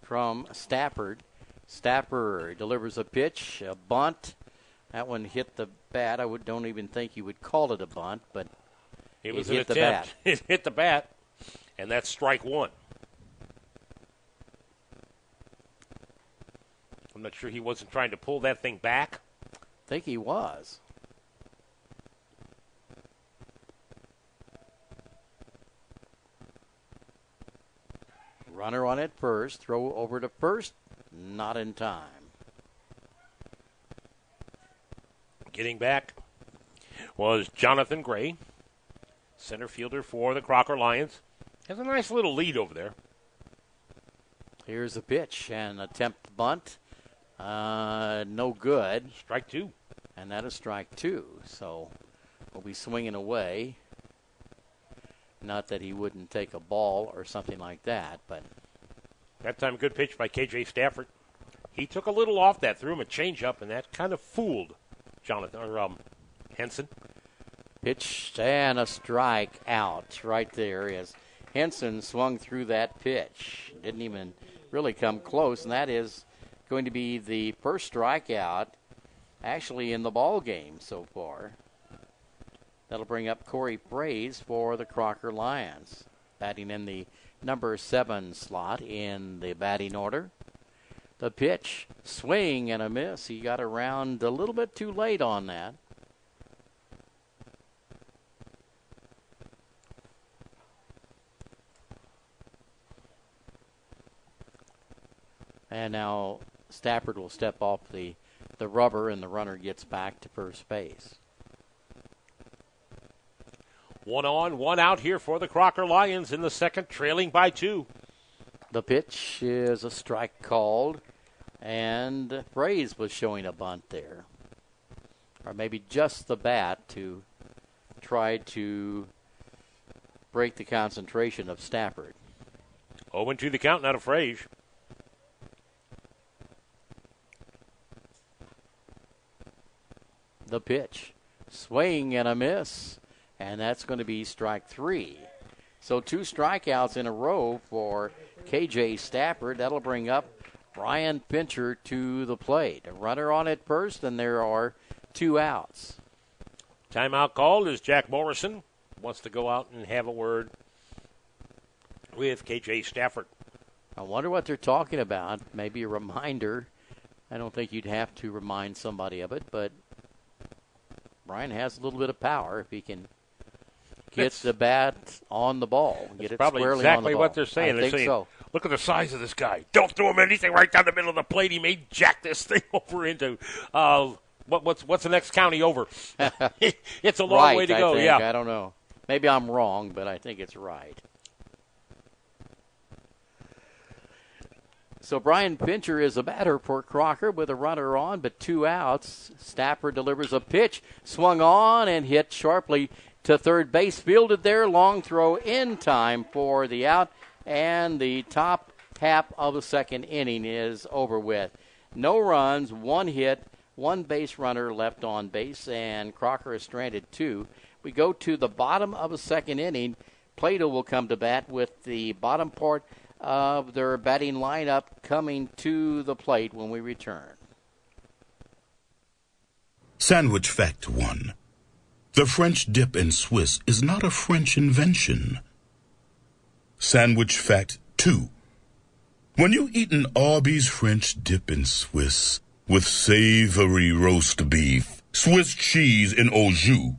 from Stafford. Stafford delivers a pitch, a bunt. That one hit the bat. I don't even think you would call it a bunt, but it was hit an attempt. It hit the bat, and that's strike 1. I'm not sure he wasn't trying to pull that thing back. I think he was. Runner on at first. Throw over to first. Not in time. Getting back was Jonathan Gray, center fielder for the Crocker Lions. Has a nice little lead over there. Here's a pitch and attempt bunt. No good. Strike 2. And that is strike 2. So we'll be swinging away. Not that he wouldn't take a ball or something like that, but that time good pitch by KJ Stafford. He took a little off that, threw him a changeup, and that kind of fooled Henson. Pitch and a strike out right there as Henson swung through that pitch. Didn't even really come close, and that is going to be the first strikeout actually in the ball game so far. That'll bring up Corey Fraze for the Crocker Lions, batting in the number 7 slot in the batting order. The pitch, swing and a miss. He got around a little bit too late on that. And now Stafford will step off the rubber, and the runner gets back to first base. 1 on, 1 out here for the Crocker Lions in the second, trailing by 2. The pitch is a strike called, and Fraze was showing a bunt there. Or maybe just the bat to try to break the concentration of Stafford. 0-2 the count, not a Frage. The pitch. Swing and a miss. And that's going to be strike 3. So 2 strikeouts in a row for KJ Stafford. That'll bring up Brian Fincher to the plate. A runner on at first, and there are 2 outs. Timeout called as Jack Morrison wants to go out and have a word with KJ Stafford. I wonder what they're talking about. Maybe a reminder. I don't think you'd have to remind somebody of it, but Brian has a little bit of power if he can get the bat on the ball. Get it probably squarely exactly on the ball. what they're saying. I think so. Look at the size of this guy. Don't throw him anything right down the middle of the plate. He may jack this thing over into what's the next county over? It's a long right, way to I go. think. Yeah, I don't know. Maybe I'm wrong, but I think it's right. So Brian Fincher is a batter for Crocker with a runner on, but 2 outs. Stafford delivers a pitch, swung on and hit sharply to third base. Fielded there, long throw in time for the out, and the top half of the second inning is over with. No runs, 1 hit, 1 base runner left on base, and Crocker is stranded 2. We go to the bottom of the second inning. Plato will come to bat with the bottom part of their batting lineup coming to the plate when we return. Sandwich Fact 1. The French dip in Swiss is not a French invention. Sandwich Fact 2. When you eat an Arby's French dip in Swiss with savory roast beef, Swiss cheese, and au jus,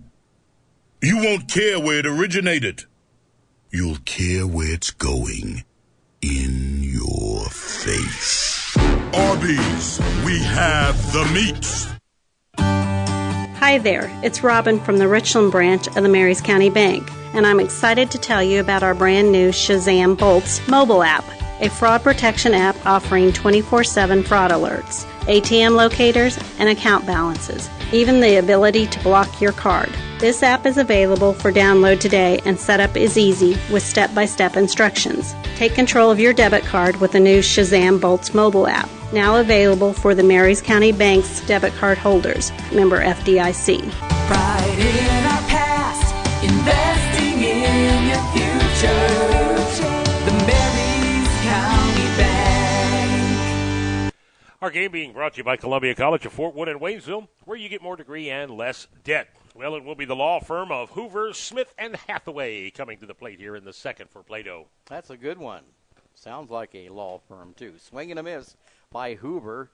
you won't care where it originated. You'll care where it's going. In your face. Arby's, we have the meats. Hi there, it's Robin from the Richland branch of the Marys County Bank, and I'm excited to tell you about our brand new Shazam Bolts mobile app, a fraud protection app offering 24/7 fraud alerts, ATM locators, and account balances, even the ability to block your card. This app is available for download today, and setup is easy with step-by-step instructions. Take control of your debit card with the new Shazam Bolts mobile app, now available for the Marys County Bank's debit card holders. Member FDIC. Pride in our past, investing in your future. The Marys County Bank. Our game being brought to you by Columbia College of Fort Wood and Waynesville, where you get more degree and less debt. Well, it will be the law firm of Hoover, Smith, and Hathaway coming to the plate here in the second for Plato. That's a good one. Sounds like a law firm, too. Swing and a miss by Hoover.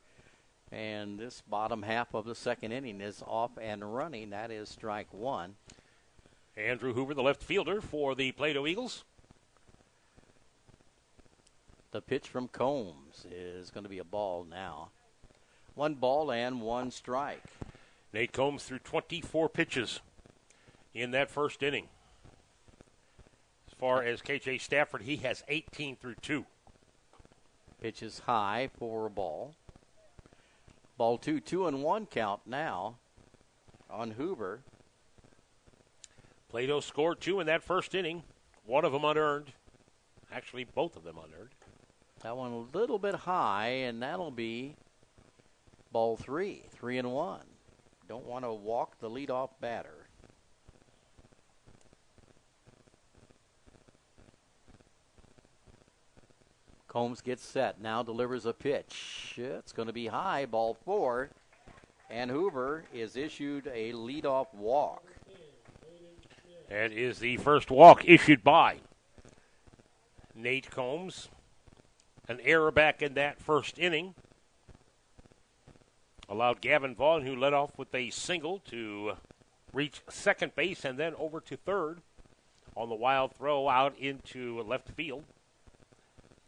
And this bottom half of the second inning is off and running. That is strike 1. Andrew Hoover, the left fielder for the Plato Eagles. The pitch from Combs is going to be a ball now. 1 ball and 1 strike. Nate Combs threw 24 pitches in that first inning. As far as KJ Stafford, he has 18 through 2. Pitch is high for a ball. Ball 2, 2-1 count now on Hoover. Plato scored 2 in that first inning. One of them unearned. Actually, both of them unearned. That one a little bit high, and that'll be ball 3, 3-1. Don't want to walk the leadoff batter. Combs gets set, now delivers a pitch. It's going to be high, ball 4. And Hoover is issued a leadoff walk. That is the first walk issued by Nate Combs. An error back in that first inning allowed Gavin Vaughn, who led off with a single, to reach second base and then over to third on the wild throw out into left field.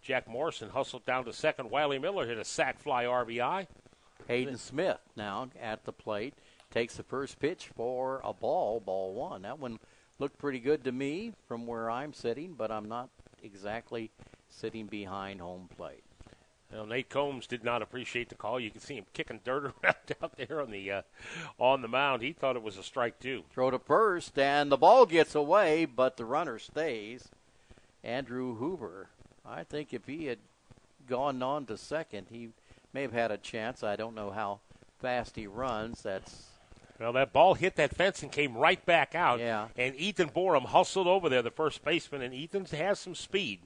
Jack Morrison hustled down to second. Wiley Miller hit a sac fly RBI. Hayden Smith now at the plate takes the first pitch for a ball 1. That one looked pretty good to me from where I'm sitting, but I'm not exactly sitting behind home plate. Well, Nate Combs did not appreciate the call. You can see him kicking dirt around out there on the mound. He thought it was a strike, too. Throw to first, and the ball gets away, but the runner stays. Andrew Hoover. I think if he had gone on to second, he may have had a chance. I don't know how fast he runs. Well, that ball hit that fence and came right back out. Yeah. And Ethan Borum hustled over there, the first baseman, and Ethan has some speed.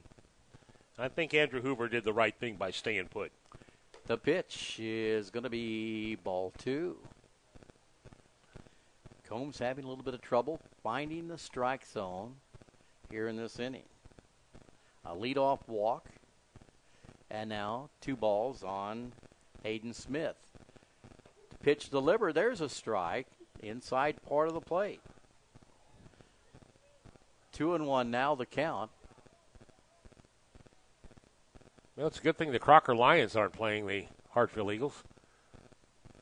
I think Andrew Hoover did the right thing by staying put. The pitch is going to be ball 2. Combs having a little bit of trouble finding the strike zone here in this inning. A leadoff walk, and now 2 balls on Hayden Smith. Pitch delivered, there's a strike inside part of the plate. 2-1 now the count. Well, it's a good thing the Crocker Lions aren't playing the Hartfield Eagles.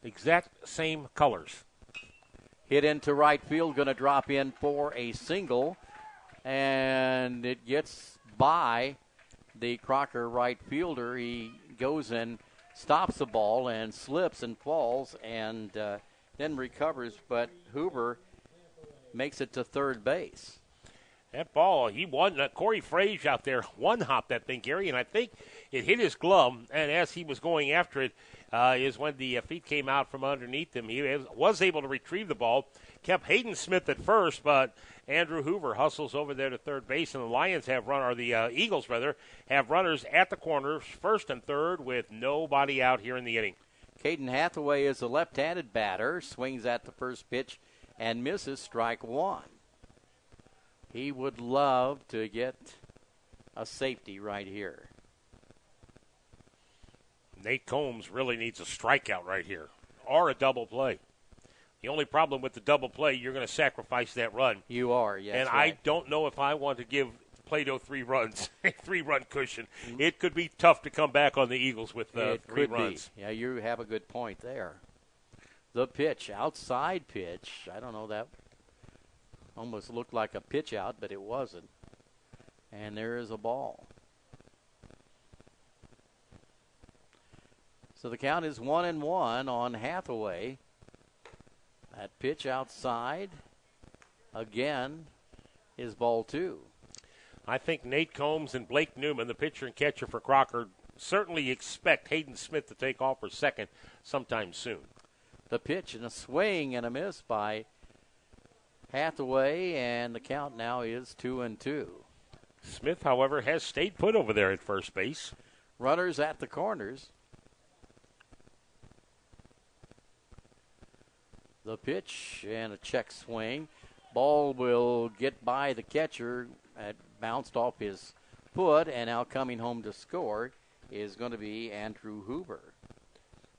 Exact same colors. Hit into right field, going to drop in for a single, and it gets by the Crocker right fielder. He goes and stops the ball and slips and falls and then recovers, but Hoover makes it to third base. That ball, he won. Corey Frage out there one-hopped that thing, Gary, and I think it hit his glove, and as he was going after it is when the feet came out from underneath him. He was able to retrieve the ball, kept Hayden Smith at first, but Andrew Hoover hustles over there to third base, and the Lions the Eagles, rather, have runners at the corners, first and third, with nobody out here in the inning. Caden Hathaway is a left-handed batter, swings at the first pitch and misses, strike 1. He would love to get a safety right here. Nate Combs really needs a strikeout right here, or a double play. The only problem with the double play, you're going to sacrifice that run. You are, yes. And right. I don't know if I want to give Plato 3 runs, a 3-run cushion. It could be tough to come back on the Eagles with 3 runs. Yeah, you have a good point there. The pitch, outside pitch. I don't know, that almost looked like a pitch out, but it wasn't. And there is a ball. So the count is 1-1 on Hathaway. That pitch outside, again, is ball 2. I think Nate Combs and Blake Newman, the pitcher and catcher for Crocker, certainly expect Hayden Smith to take off for second sometime soon. The pitch and a swing and a miss by Hathaway, and the count now is 2-2. Smith, however, has stayed put over there at first base. Runners at the corners. The pitch and a check swing. Ball will get by the catcher. It bounced off his foot, and now coming home to score is going to be Andrew Hoover.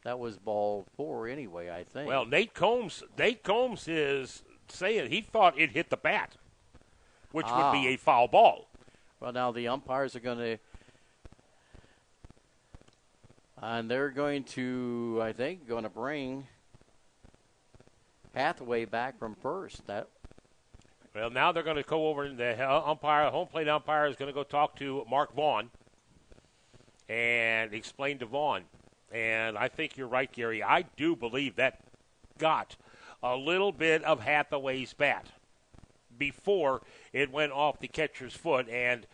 That was ball 4 anyway, I think. Well, Nate Combs is saying he thought it hit the bat, which would be a foul ball. Well, now the umpires are going to, and they're going to, I think, going to bring Hathaway back from first. Well, now they're going to go over, and the home plate umpire is going to go talk to Mark Vaughn and explain to Vaughn. And I think you're right, Gary. I do believe that got a little bit of Hathaway's bat before it went off the catcher's foot and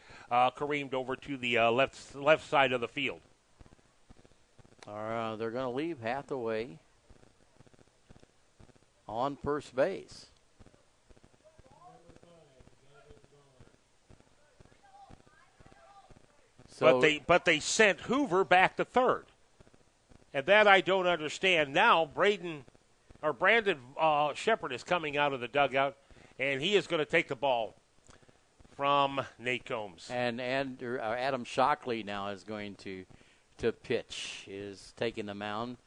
careened over to the left side of the field. They're going to leave Hathaway on first base. So, but they sent Hoover back to third, and that I don't understand. Now Brandon Shepard is coming out of the dugout, and he is going to take the ball from Nate Combs. And Adam Shockley now is going to pitch. Is taking the mound,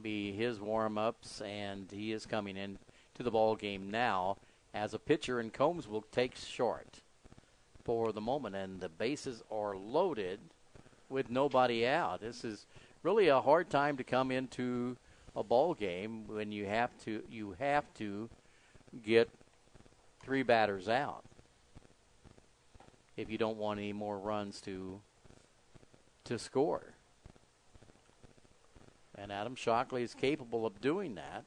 be his warm-ups, and he is coming in to the ball game now as a pitcher, and Combs will take short for the moment, and the bases are loaded with nobody out. This is really a hard time to come into a ball game when you have to get 3 batters out if you don't want any more runs to score. And Adam Shockley is capable of doing that.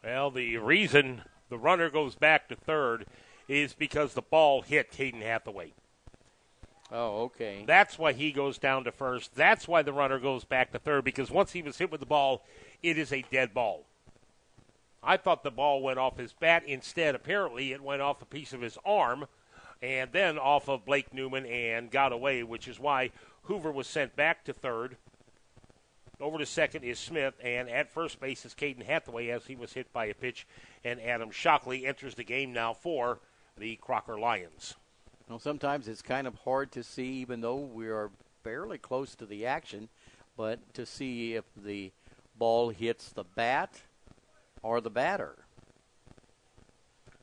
Well, the reason the runner goes back to third is because the ball hit Caden Hathaway. Oh, okay. That's why he goes down to first. That's why the runner goes back to third, because once he was hit with the ball, it is a dead ball. I thought the ball went off his bat. Instead, apparently, it went off a piece of his arm and then off of Blake Newman and got away, which is why Hoover was sent back to third. Over to second is Smith, and at first base is Caden Hathaway as he was hit by a pitch, and Adam Shockley enters the game now for the Crocker Lions. Well, sometimes it's kind of hard to see, even though we are fairly close to the action, but to see if the ball hits the bat or the batter.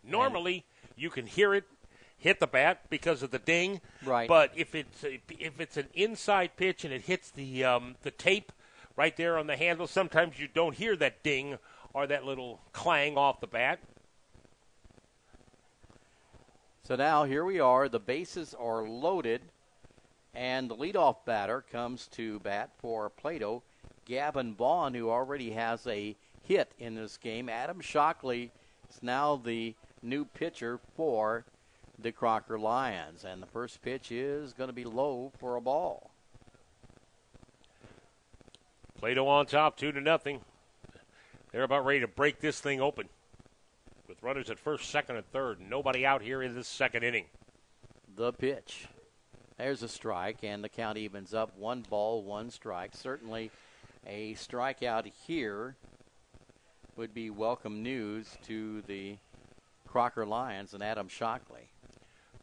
Normally, you can hear it hit the bat because of the ding. Right. But if it's an inside pitch and it hits the tape right there on the handle, sometimes you don't hear that ding or that little clang off the bat. So now here we are. The bases are loaded, and the leadoff batter comes to bat for Plato, Gavin Vaughn, who already has a hit in this game. Adam Shockley is now the new pitcher for the Crocker Lions, and the first pitch is going to be low for a ball. Plato on top, 2-0. They're about ready to break this thing open with runners at first, second, and third. Nobody out here in this second inning. The pitch. There's a strike, and the count evens up. 1 ball, 1 strike. Certainly a strikeout here would be welcome news to the Crocker Lions and Adam Shockley.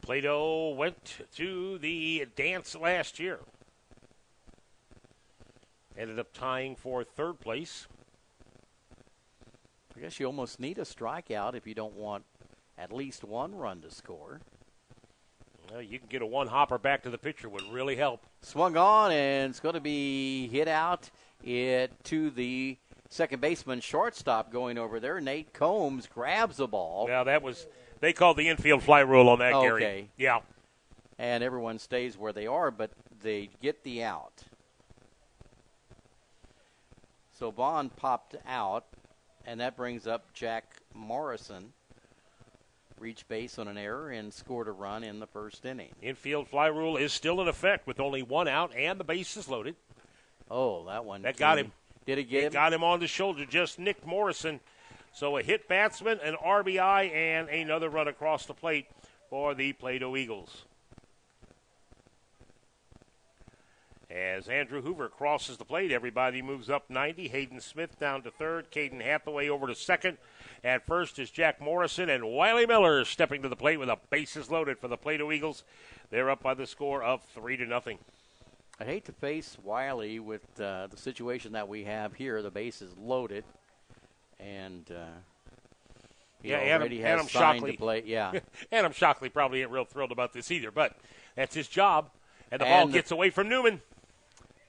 Plato went to the dance last year. Ended up tying for third place. I guess you almost need a strikeout if you don't want at least 1 run to score. Well, you can get a one-hopper back to the pitcher would really help. Swung on, and it's going to be hit out to the second baseman shortstop going over there. Nate Combs grabs the ball. Yeah, they called the infield fly rule on that, Gary. Okay. Yeah. And everyone stays where they are, but they get the out. So Vaughn popped out, and that brings up Jack Morrison. Reached base on an error and scored a run in the first inning. Infield fly rule is still in effect with only 1 out and the bases loaded. Oh, that one. That got him. Did it get him? Got him on the shoulder, just Nick Morrison. So a hit batsman, an RBI, and another run across the plate for the Plato Eagles. As Andrew Hoover crosses the plate, everybody moves up 90. Hayden Smith down to third. Caden Hathaway over to second. At first is Jack Morrison, and Wiley Miller stepping to the plate with a bases loaded for the Plato Eagles. They're up by the score of 3-0. I hate to face Wiley with the situation that we have here. The base is loaded, and he already has Adam signed Shockley. to play. Yeah, Adam Shockley probably ain't real thrilled about this either, but that's his job. And the ball gets away from Newman.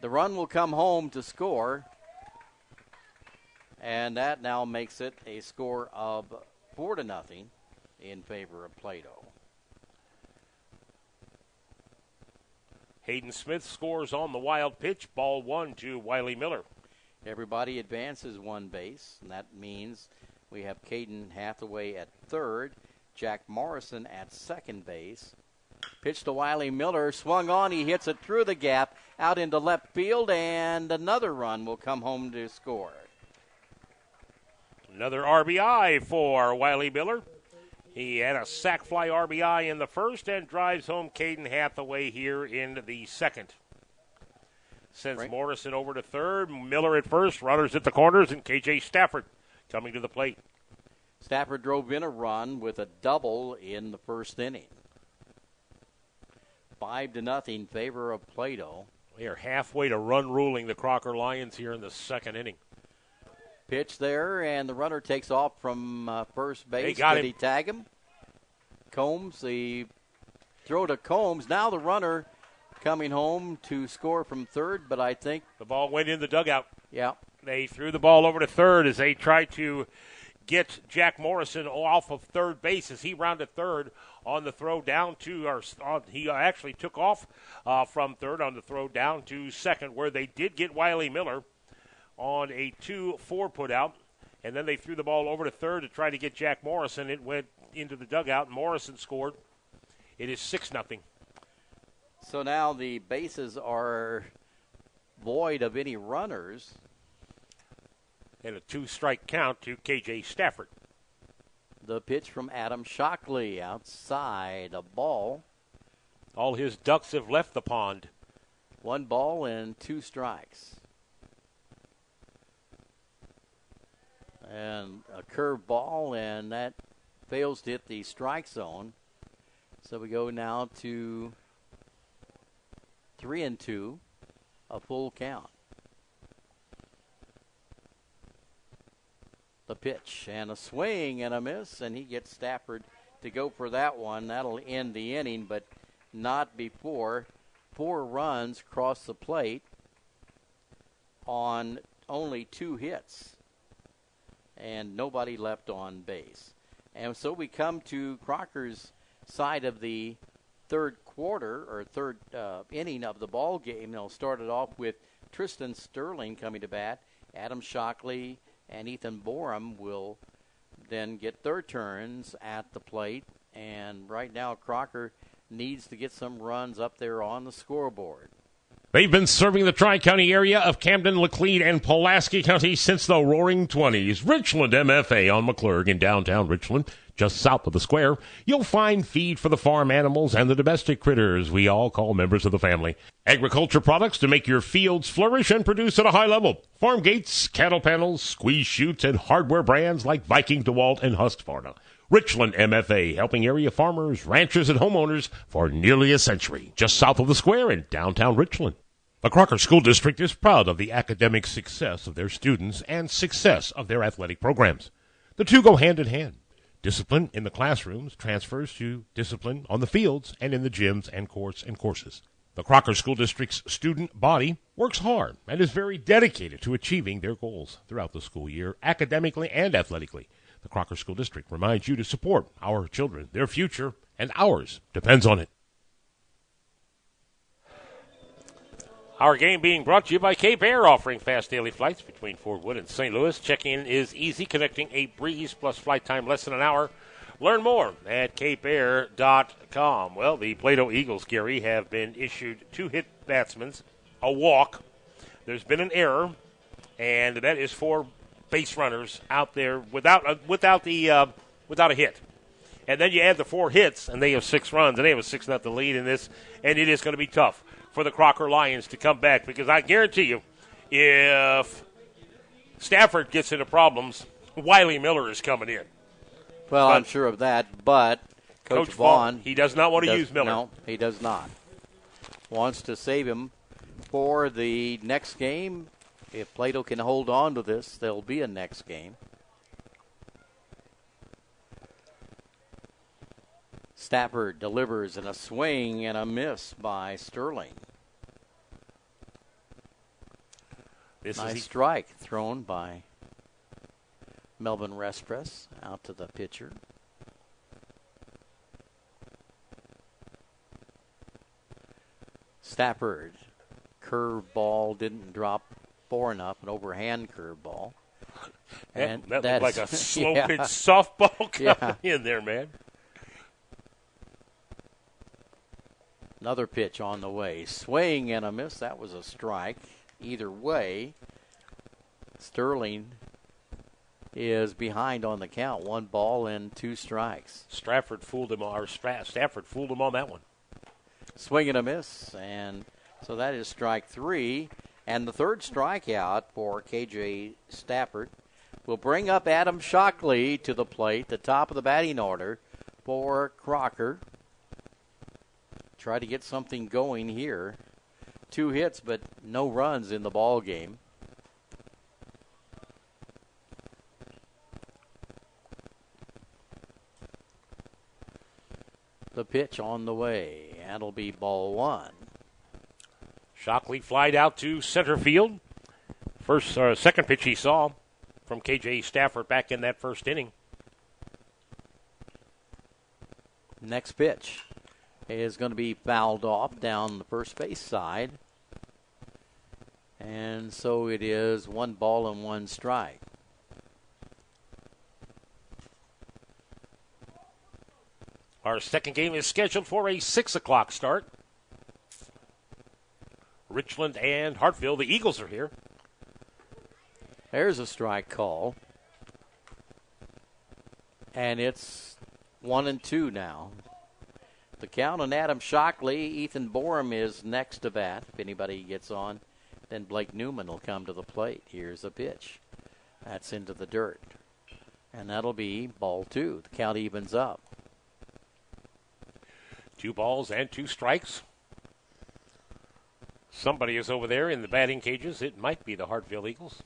The run will come home to score, and that now makes it a score of 4-0 in favor of Plato. Hayden Smith scores on the wild pitch. Ball 1 to Wiley Miller. Everybody advances 1 base, and that means we have Caden Hathaway at third, Jack Morrison at second base. Pitch to Wiley Miller, swung on, he hits it through the gap, out into left field, and another run will come home to score. Another RBI for Wiley Miller. He had a sac fly RBI in the first and drives home Caden Hathaway here in the second. Sends Morrison over to third, Miller at first, runners at the corners, and KJ Stafford coming to the plate. Stafford drove in a run with a double in the first inning. 5-0 favor of Plato. We are halfway to run ruling the Crocker Lions here in the second inning. Pitch there, and the runner takes off from first base. Did he tag him? Combs, the throw to Combs. Now the runner coming home to score from third, but I think the ball went in the dugout. Yeah. They threw the ball over to third as they tried to get Jack Morrison off of third base as he rounded third on the throw down to, he actually took off from third on the throw down to second, where they did get Wiley Miller on a 2-4 put out, and then they threw the ball over to third to try to get Jack Morrison. It went into the dugout. Morrison scored. It is 6-0. So now the bases are void of any runners. And a 2-strike count to KJ Stafford. The pitch from Adam Shockley outside, a ball. All his ducks have left the pond. 1 ball and 2 strikes. And a curve ball, and that fails to hit the strike zone. So we go now to 3-2, a full count. The pitch and a swing and a miss, and he gets Stafford to go for that one. That'll end the inning, but not before 4 runs cross the plate on only 2 hits, and nobody left on base. And so we come to Crocker's side of the third quarter, or third inning of the ball game. They'll start it off with Tristan Sterling coming to bat. Adam Shockley and Ethan Borum will then get their turns at the plate. And right now, Crocker needs to get some runs up there on the scoreboard. They've been serving the Tri-County area of Camden, Laclede, and Pulaski County since the Roaring 20s. Richland MFA on McClurg in downtown Richland, just south of the square. You'll find feed for the farm animals and the domestic critters we all call members of the family. Agriculture products to make your fields flourish and produce at a high level. Farm gates, cattle panels, squeeze chutes, and hardware brands like Viking, DeWalt, and Husqvarna. Richland MFA, helping area farmers, ranchers, and homeowners for nearly a century. Just south of the square in downtown Richland. The Crocker School District is proud of the academic success of their students and success of their athletic programs. The two go hand in hand. Discipline in the classrooms transfers to discipline on the fields and in the gyms and courts and courses. The Crocker School District's student body works hard and is very dedicated to achieving their goals throughout the school year, academically and athletically. The Crocker School District reminds you to support our children. Their future and ours depends on it. Our game being brought to you by Cape Air, offering fast daily flights between Fort Wood and St. Louis. Check-in is easy, connecting a breeze plus flight time less than an hour. Learn more at kpair.com. Well, the Plato Eagles, Gary, have been issued 2 hit batsmen, a walk. There's been an error, and that is 4 base runners out there without a hit. And then you add the 4 hits, and they have 6 runs, and they have a 6-0 lead in this, and it is going to be tough for the Crocker Lions to come back, because I guarantee you, if Stafford gets into problems, Wiley Miller is coming in. Well, I'm sure of that, but Coach Vaughn, he does not want to use Miller. No, he does not. Wants to save him for the next game. If Plato can hold on to this, there'll be a next game. Stafford delivers in a swing and a miss by Sterling. Nice strike thrown by Melvin Respress out to the pitcher. Stafford, curve ball didn't drop far enough, an overhand curve ball. And that looked like a slow pitch softball coming in there, man. Another pitch on the way. Swing and a miss. That was a strike. Either way, Sterling is behind on the count. 1 ball and 2 strikes. Stafford fooled him on that one. Swing and a miss. And so that is strike 3. And the third strikeout for KJ Stafford will bring up Adam Shockley to the plate, the top of the batting order for Crocker. Try to get something going here. 2 hits, but no runs in the ball game. The pitch on the way. That'll be ball 1. Shockley flied out to center field. Second pitch he saw. from KJ Stafford back in that first inning. Next pitch is going to be fouled off down the first base side. And so it is 1 ball and 1 strike. Our second game is scheduled for a 6 o'clock start. Richland and Hartville, the Eagles are here. There's a strike call. And it's 1-2 now. The count on Adam Shockley. Ethan Borum is next to bat. If anybody gets on, then Blake Newman will come to the plate. Here's a pitch. That's into the dirt. And that'll be ball 2. The count evens up. 2 balls and 2 strikes. Somebody is over there in the batting cages. It might be the Hartville Eagles.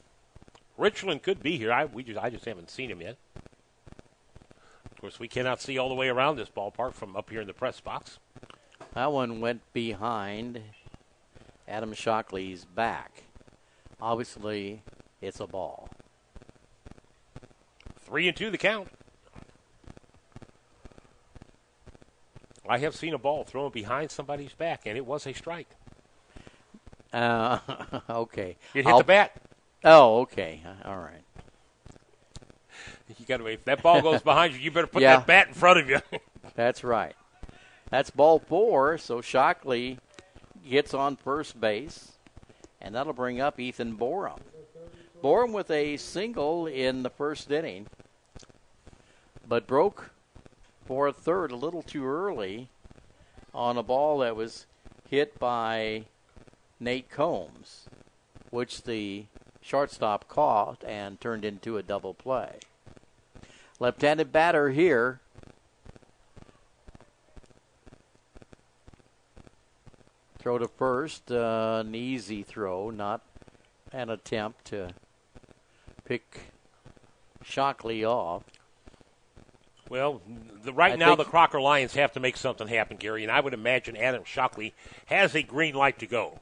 Richland could be here. I just haven't seen him yet. Of course, we cannot see all the way around this ballpark from up here in the press box. That one went behind Adam Shockley's back. Obviously, it's a ball. 3-2 the count. I have seen a ball thrown behind somebody's back, and it was a strike. Okay. It hit the bat. Oh, okay. All right. You got to wait. If that ball goes behind you, you better put that bat in front of you. That's right. That's ball 4, so Shockley gets on first base, and that'll bring up Ethan Borum. Borum with a single in the first inning, but broke for a third a little too early on a ball that was hit by Nate Combs, which the shortstop caught and turned into a double play. Left-handed batter here. Throw to first, an easy throw, not an attempt to pick Shockley off. Well, right now the Crocker Lions have to make something happen, Gary, and I would imagine Adam Shockley has a green light to go.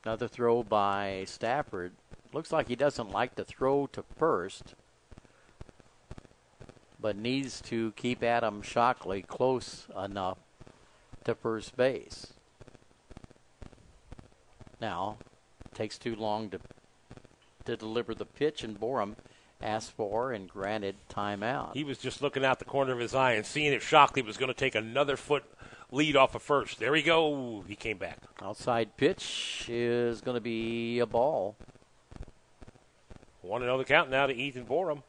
Another throw by Stafford. Looks like he doesn't like to throw to first, but needs to keep Adam Shockley close enough to first base. Now, it takes too long to deliver the pitch, and Borum asked for and granted timeout. He was just looking out the corner of his eye and seeing if Shockley was going to take another foot lead off of first. There we go. He came back. Outside pitch is going to be a ball. 1-0 the count now to Ethan Borum.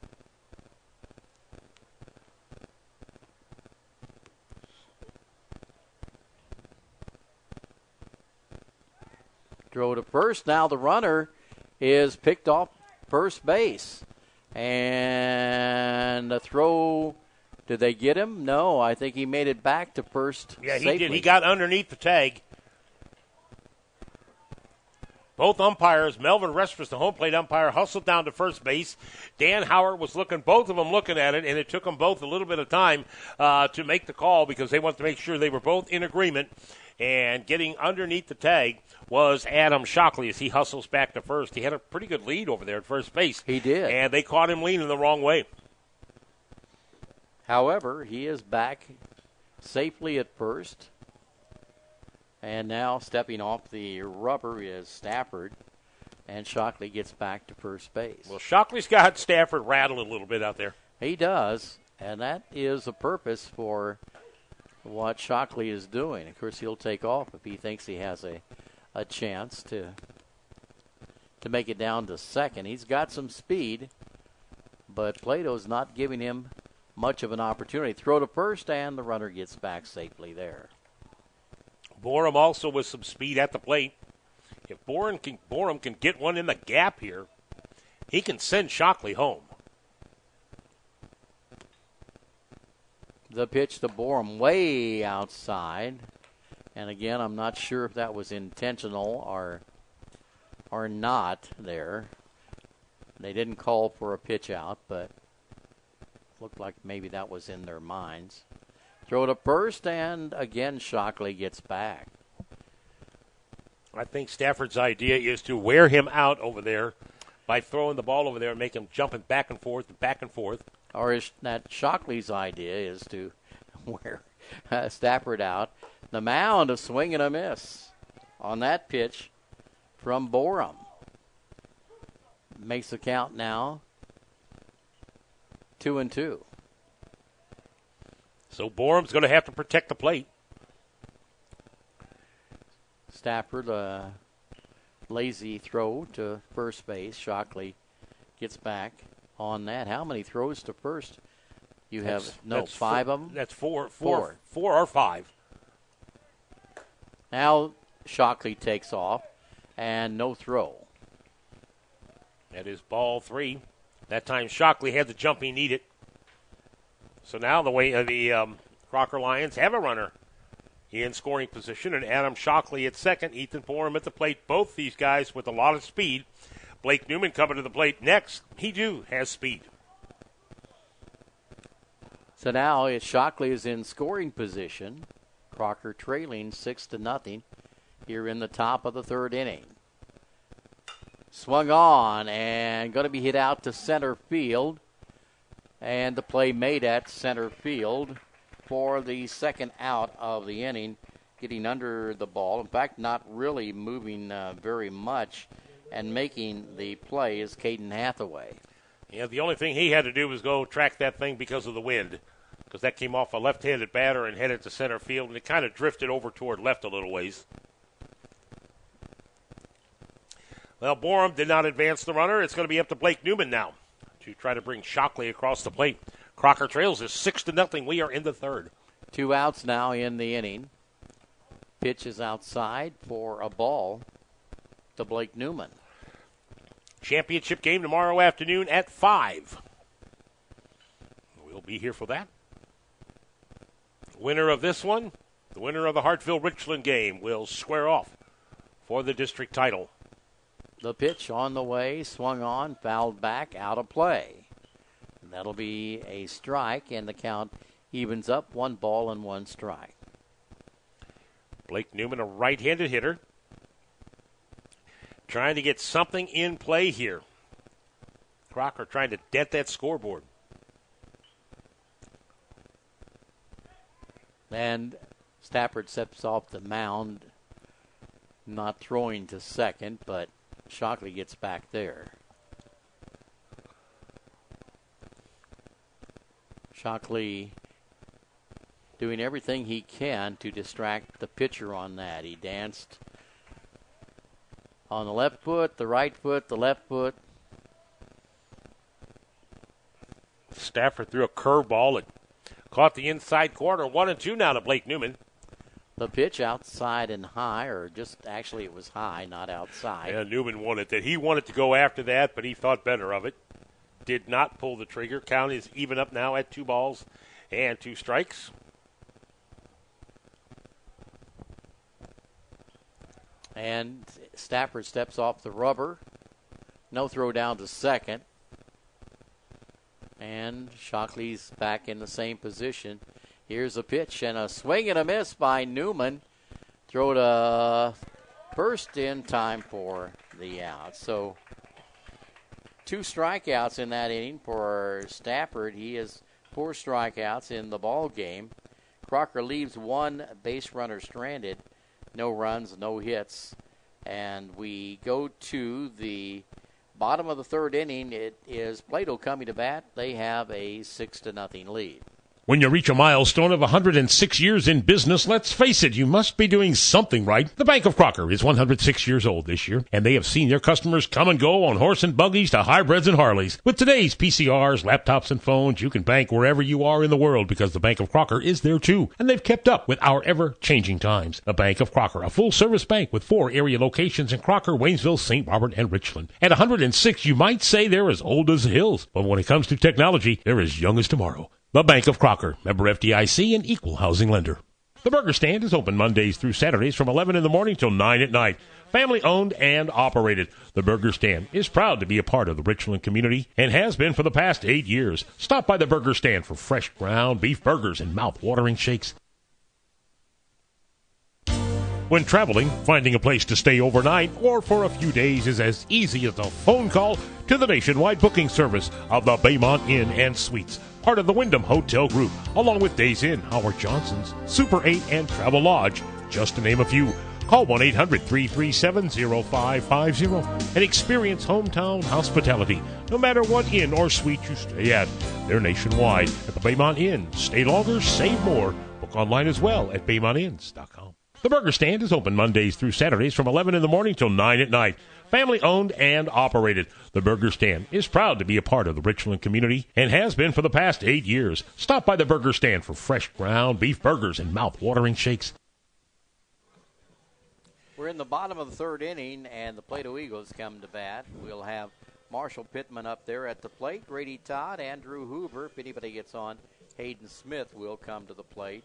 Throw to first. Now the runner is picked off first base. And the throw, did they get him? No, I think he made it back to first Yeah, safely. he did. He got underneath the tag. Both umpires, Melvin Respress, the home plate umpire, hustled down to first base. Dan Howard was both of them looking at it, and it took them both a little bit of time to make the call because they wanted to make sure they were both in agreement. And getting underneath the tag was Adam Shockley as he hustles back to first. He had a pretty good lead over there at first base. He did. And they caught him leaning the wrong way. However, he is back safely at first. And now stepping off the rubber is Stafford. And Shockley gets back to first base. Well, Shockley's got Stafford rattled a little bit out there. He does. And that is a purpose for what Shockley is doing. Of course, he'll take off if he thinks he has a chance to make it down to second. He's got some speed, but Plato's not giving him much of an opportunity. Throw to first, and the runner gets back safely there. Borum also with some speed at the plate. If Borum can get one in the gap here, he can send Shockley home. The pitch to Borum way outside. And again, I'm not sure if that was intentional or not there. They didn't call for a pitch out, but looked like maybe that was in their minds. Throw to first, and again, Shockley gets back. I think Stafford's idea is to wear him out over there by throwing the ball over there and making him jumping back and forth and back and forth. Or is that Shockley's idea is to wear Stafford out. The mound, a swing and a miss on that pitch from Borum. Makes the count now 2-2. So Borum's going to have to protect the plate. Stafford, lazy throw to first base. Shockley gets back on that. How many throws to first? You have five of them? That's four or five. Now Shockley takes off, and no throw. That is ball 3. That time Shockley had the jump he needed. So now the Crocker Lions have a runner in scoring position, and Adam Shockley at second, Ethan Borum at the plate. Both these guys with a lot of speed. Blake Newman coming to the plate next. He, too, has speed. So now Shockley is in scoring position. Crocker trailing 6-0 here in the top of the third inning. Swung on and going to be hit out to center field. And the play made at center field for the second out of the inning, getting under the ball. In fact, not really moving very much, and making the play is Caden Hathaway. Yeah, the only thing he had to do was go track that thing because of the wind, because that came off a left-handed batter and headed to center field, and it kind of drifted over toward left a little ways. Well, Borum did not advance the runner. It's going to be up to Blake Newman now to try to bring Shockley across the plate. Crocker trails is 6-0. We are in the third. 2 outs now in the inning. Pitch is outside for a ball to Blake Newman. Championship game tomorrow afternoon at 5. We'll be here for that. Winner of this one, the winner of the Hartville-Richland game, will square off for the district title. The pitch on the way, swung on, fouled back, out of play. And that'll be a strike, and the count evens up 1 ball and 1 strike. Blake Newman, a right-handed hitter, trying to get something in play here. Crocker trying to dent that scoreboard. And Stafford steps off the mound, not throwing to second, but Shockley gets back there. Shockley doing everything he can to distract the pitcher on that. He danced on the left foot, the right foot, the left foot. Stafford threw a curveball that caught the inside corner. 1-2 now to Blake Newman. The pitch outside and high, or just actually it was high, not outside. Yeah, Newman wanted that. He wanted to go after that, but he thought better of it. Did not pull the trigger. Count is even up now at 2 balls and 2 strikes. And Stafford steps off the rubber. No throw down to second. And Shockley's back in the same position. Here's a pitch and a swing and a miss by Newman. Throw to first in time for the out. So 2 strikeouts in that inning for Stafford. He has 4 strikeouts in the ball game. Crocker leaves 1 base runner stranded. No runs, no hits. And we go to the bottom of the third inning. It is Plato coming to bat. They have a 6-0 lead. When you reach a milestone of 106 years in business, let's face it, you must be doing something right. The Bank of Crocker is 106 years old this year, and they have seen their customers come and go on horse and buggies to hybrids and Harleys. With today's PCRs, laptops, and phones, you can bank wherever you are in the world because the Bank of Crocker is there too, and they've kept up with our ever-changing times. The Bank of Crocker, a full-service bank with 4 area locations in Crocker, Waynesville, St. Robert, and Richland. At 106, you might say they're as old as the hills, but when it comes to technology, they're as young as tomorrow. The Bank of Crocker, member FDIC and equal housing lender. The Burger Stand is open Mondays through Saturdays from 11 in the morning till 9 at night. Family owned and operated. The Burger Stand is proud to be a part of the Richland community and has been for the past 8 years. Stop by the Burger Stand for fresh ground beef burgers and mouth-watering shakes. When traveling, finding a place to stay overnight or for a few days is as easy as a phone call to the nationwide booking service of the Baymont Inn and Suites, part of the Wyndham Hotel Group, along with Days Inn, Howard Johnson's, Super 8, and Travel Lodge, just to name a few. Call 1-800-337-0550 and experience hometown hospitality, no matter what inn or suite you stay at. They're nationwide at the Baymont Inn. Stay longer, save more. Book online as well at BaymontInns.com. The Burger Stand is open Mondays through Saturdays from 11 in the morning till 9 at night. Family owned and operated. The Burger Stand is proud to be a part of the Richland community and has been for the past 8 years. Stop by the Burger Stand for fresh ground beef burgers and mouth-watering shakes. We're in the bottom of the third inning, and the Plato Eagles come to bat. We'll have Marshall Pittman up there at the plate, Grady Todd, Andrew Hoover. If anybody gets on, Hayden Smith will come to the plate.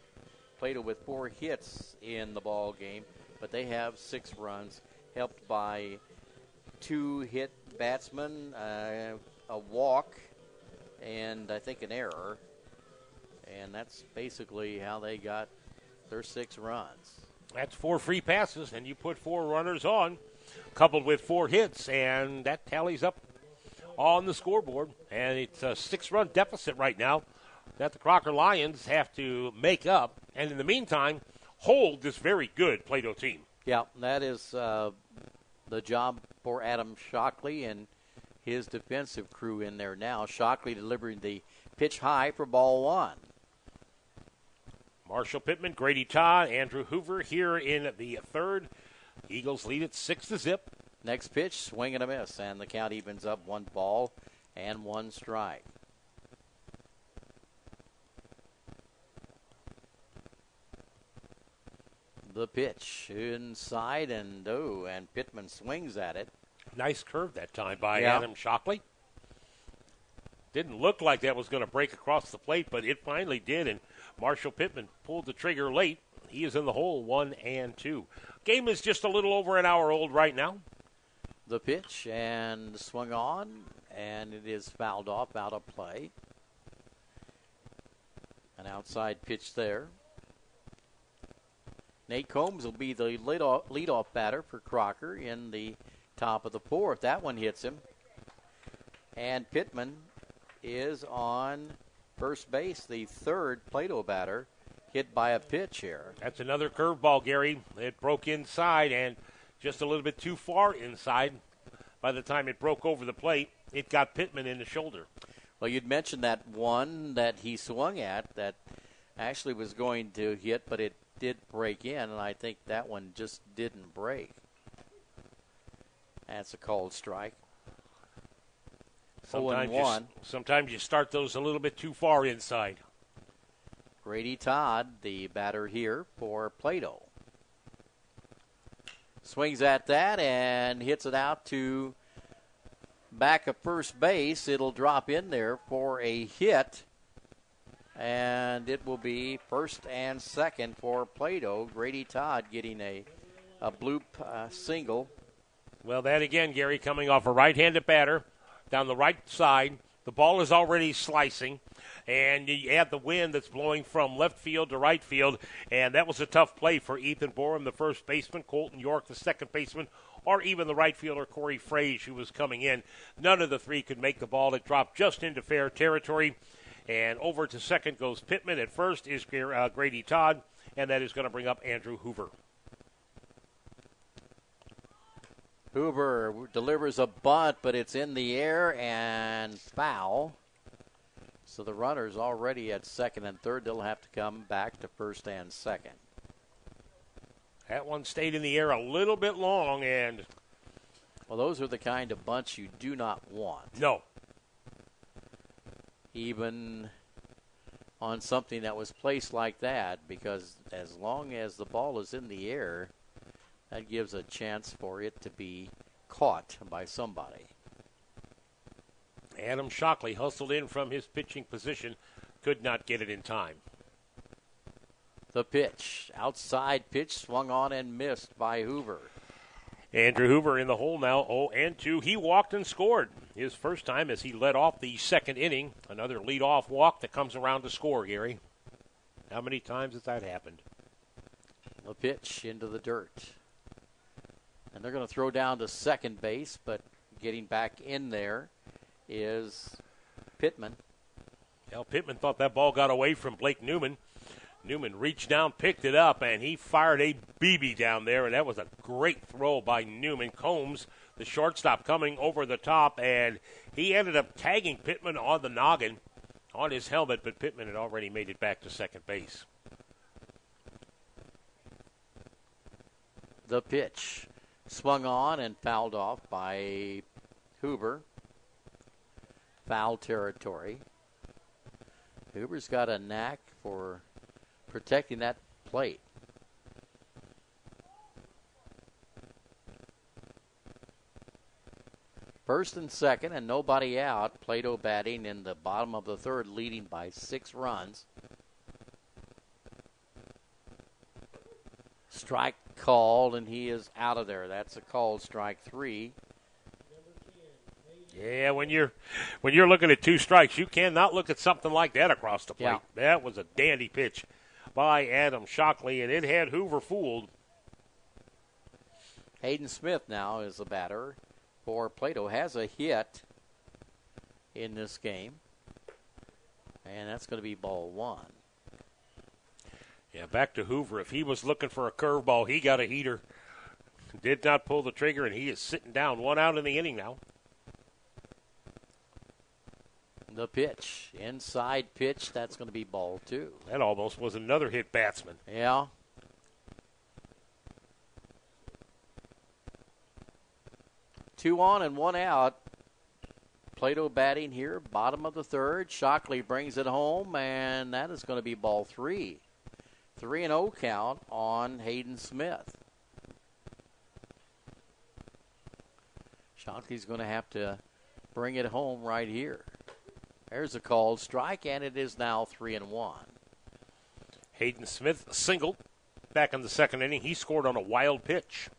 Plato with 4 hits in the ball game, but they have 6 runs, helped by 2 hit batsmen, a walk, and I think an error. And that's basically how they got their 6 runs. That's 4 free passes, and you put 4 runners on, coupled with 4 hits, and that tallies up on the scoreboard. And it's a 6-run deficit right now that the Crocker Lions have to make up, and in the meantime, hold this very good Plato team. Yeah, that is the job for Adam Shockley and his defensive crew in there now. Shockley delivering the pitch high for ball 1. Marshall Pittman, Grady Todd, Andrew Hoover here in the third. Eagles lead it 6-0. Next pitch, swing and a miss, and the count evens up 1 ball and 1 strike. The pitch inside, and Pittman swings at it. Nice curve that time by Adam Shockley. Didn't look like that was going to break across the plate, but it finally did, and Marshall Pittman pulled the trigger late. He is in the hole, 1-2. Game is just a little over an hour old right now. The pitch and swung on, and it is fouled off out of play. An outside pitch there. Nate Combs will be the leadoff batter for Crocker in the top of the 4th. That one hits him. And Pittman is on first base, the 3rd Plato batter, hit by a pitch here. That's another curveball, Gary. It broke inside and just a little bit too far inside. By the time it broke over the plate, it got Pittman in the shoulder. Well, you'd mentioned that one that he swung at that actually was going to hit, but it did break in, and I think that one just didn't break. That's a called strike. Sometimes you start those a little bit too far inside. Grady Todd, the batter here for Plato. Swings at that and hits it out to back of first base. It'll drop in there for a hit. And it will be first and second for Plato. Grady Todd getting a bloop single. Well, that again, Gary, coming off a right-handed batter down the right side. The ball is already slicing, and you add the wind that's blowing from left field to right field, and that was a tough play for Ethan Borum, the first baseman, Colton York, the second baseman, or even the right fielder, Corey Frage, who was coming in. None of the 3 could make the ball. It dropped just into fair territory. And over to second goes Pittman. At first is Grady Todd, and that is going to bring up Andrew Hoover. Hoover delivers a bunt, but it's in the air and foul. So the runner's already at second and third. They'll have to come back to first and second. That one stayed in the air a little bit long, and... Well, those are the kind of bunts you do not want. No. Even on something that was placed like that, because as long as the ball is in the air, that gives a chance for it to be caught by somebody. Adam Shockley hustled in from his pitching position, could not get it in time. The pitch, outside pitch, swung on and missed by Hoover. Andrew Hoover in the hole now, 0-2. He walked and scored his first time as he led off the second inning. Another leadoff walk that comes around to score, Gary. How many times has that happened? The pitch into the dirt. And they're going to throw down to second base, but getting back in there is Pittman. Well, Pittman thought that ball got away from Blake Newman. Newman reached down, picked it up, and he fired a BB down there, and that was a great throw by Newman. Combs, the shortstop, coming over the top, and he ended up tagging Pittman on the noggin, on his helmet, but Pittman had already made it back to second base. The pitch swung on and fouled off by Huber. Foul territory. Huber's got a knack for protecting that plate. First and second and nobody out. Plato batting in the bottom of the third, leading by 6 runs. Strike called, and he is out of there. That's a called strike 3. Yeah, when you're looking at 2 strikes, you cannot look at something like that across the plate. Yeah. That was a dandy pitch by Adam Shockley, and it had Hoover fooled. Hayden Smith now is the batter for Plato. Has a hit in this game, and that's going to be ball 1. Yeah, back to Hoover. If he was looking for a curveball, he got a heater. Did not pull the trigger, and he is sitting down 1 out in the inning now. The pitch, inside pitch, that's going to be ball 2. That almost was another hit batsman. Yeah. Two on and 1 out. Plato batting here, bottom of the third. Shockley brings it home, and that is going to be ball 3. 3-0 count on Hayden Smith. Shockley's going to have to bring it home right here. There's a called strike, and it is now 3-1. Hayden Smith singled back in the second inning. He scored on a wild pitch.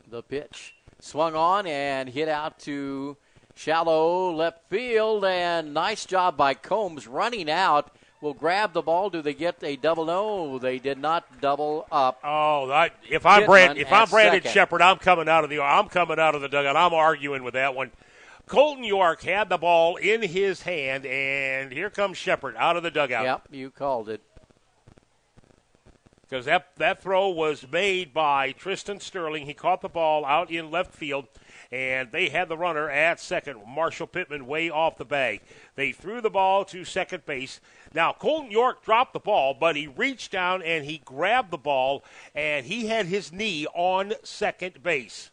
The pitch swung on and hit out to shallow left field, and nice job by Combs running out. Will grab the ball. Do they get a double? No, they did not double up. Oh, if I'm Brandon Shepard, I'm coming out of the dugout. I'm arguing with that one. Colton York had the ball in his hand, and here comes Shepard out of the dugout. Yep, you called it. Because that throw was made by Tristan Sterling. He caught the ball out in left field, and they had the runner at second. Marshall Pittman way off the bag. They threw the ball to second base. Now, Colton York dropped the ball, but he reached down and he grabbed the ball, and he had his knee on second base.